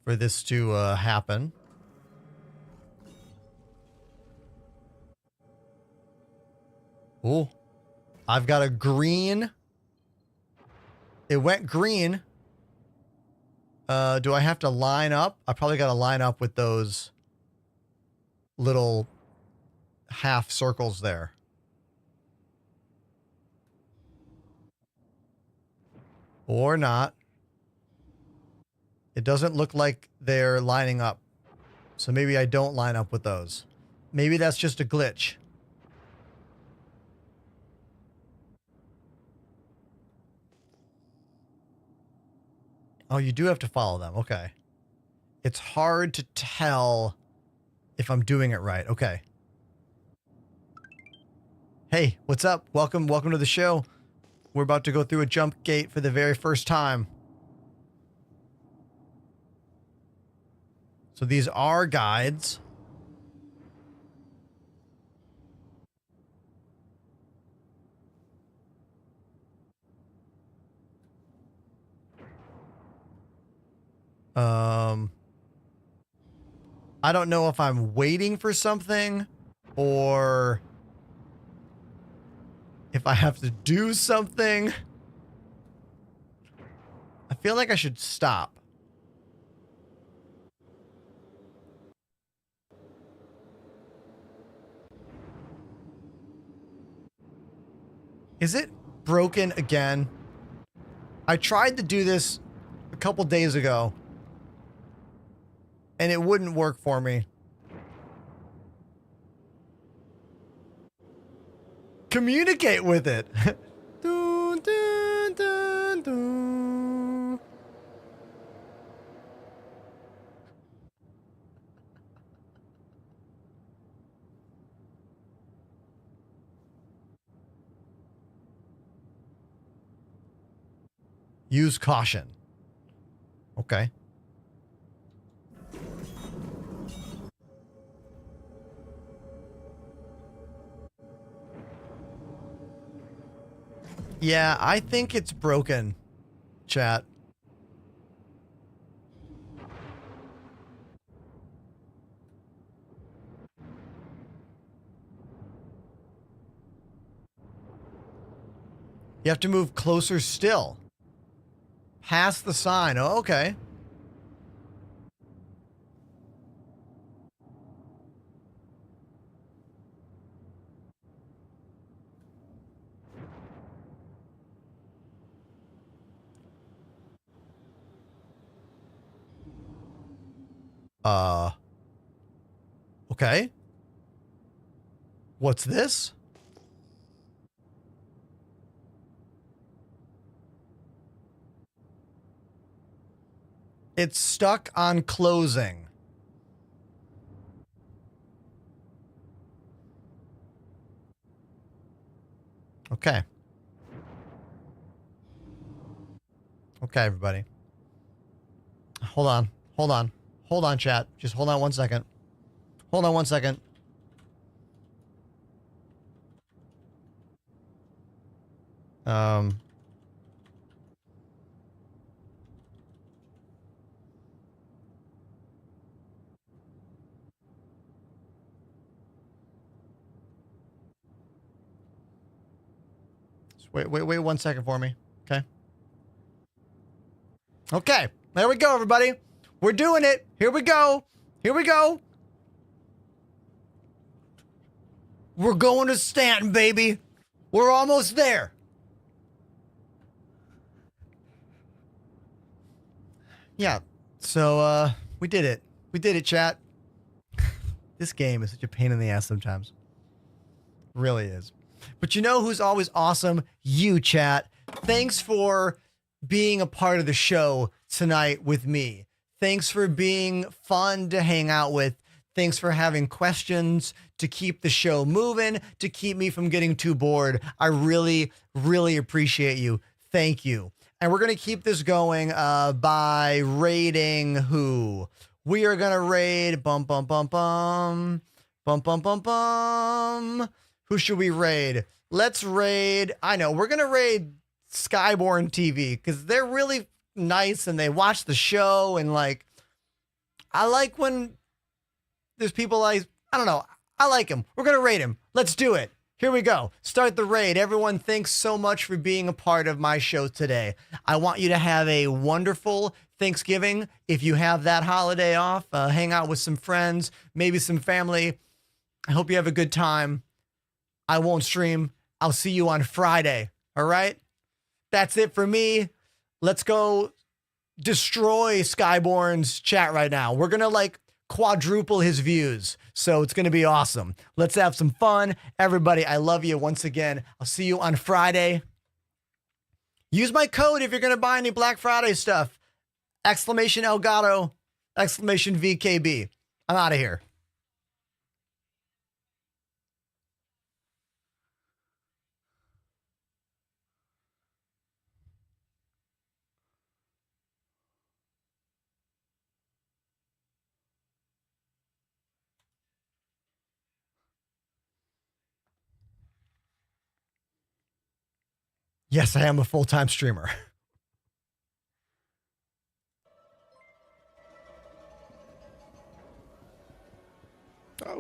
Speaker 1: for this to happen. Oh, I've got a green. It went green. Do I have to line up? I probably got to line up with those little half circles there. Or not. It doesn't look like they're lining up. So maybe I don't line up with those. Maybe that's just a glitch. Oh, you do have to follow them. Okay. It's hard to tell if I'm doing it right. Okay. Hey, what's up? Welcome to the show. We're about to go through a jump gate for the very first time. So these are guides. I don't know if I'm waiting for something or if I have to do something. I feel like I should stop. Is it broken again? I tried to do this a couple days ago and it wouldn't work for me. Communicate with it. Dun, dun, dun, dun. Use caution. Okay. Yeah, I think it's broken, chat. You have to move closer still. Past the sign. Oh, okay. Okay. What's this? It's stuck on closing. Okay. Okay, everybody. Hold on. Hold on. Hold on, chat. Just hold on 1 second. Hold on 1 second. Just wait 1 second for me. Okay. Okay. There we go, everybody. We're doing it. Here we go. Here we go. We're going to Stanton, baby. We're almost there. Yeah. So, we did it. We did it, chat. This game is such a pain in the ass sometimes. Really is. But you know who's always awesome? You, chat. Thanks for being a part of the show tonight with me. Thanks for being fun to hang out with. Thanks for having questions to keep the show moving, to keep me from getting too bored. I really, really appreciate you. Thank you. And we're going to keep this going by raiding who? We are going to raid bum, bum, bum, bum. Bum, bum, bum, bum. Who should we raid? Let's raid. I know. We're going to raid Skyborn TV because they're really nice and they watch the show. And like, I like when there's people like, I don't know. I like him. We're going to raid him. Let's do it. Here we go. Start the raid. Everyone, thanks so much for being a part of my show today. I want you to have a wonderful Thanksgiving. If you have that holiday off, hang out with some friends, maybe some family. I hope you have a good time. I won't stream. I'll see you on Friday. All right? That's it for me. Let's go destroy Skyborn's chat right now. We're going to like quadruple his views. So it's going to be awesome. Let's have some fun. Everybody, I love you once again. I'll see you on Friday. Use my code if you're going to buy any Black Friday stuff. Exclamation Elgato, exclamation VKB. I'm out of here. Yes, I am a full-time streamer.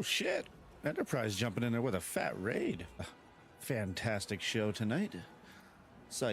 Speaker 11: shit. Enterprise jumping in there with a fat raid. Fantastic show tonight. Saw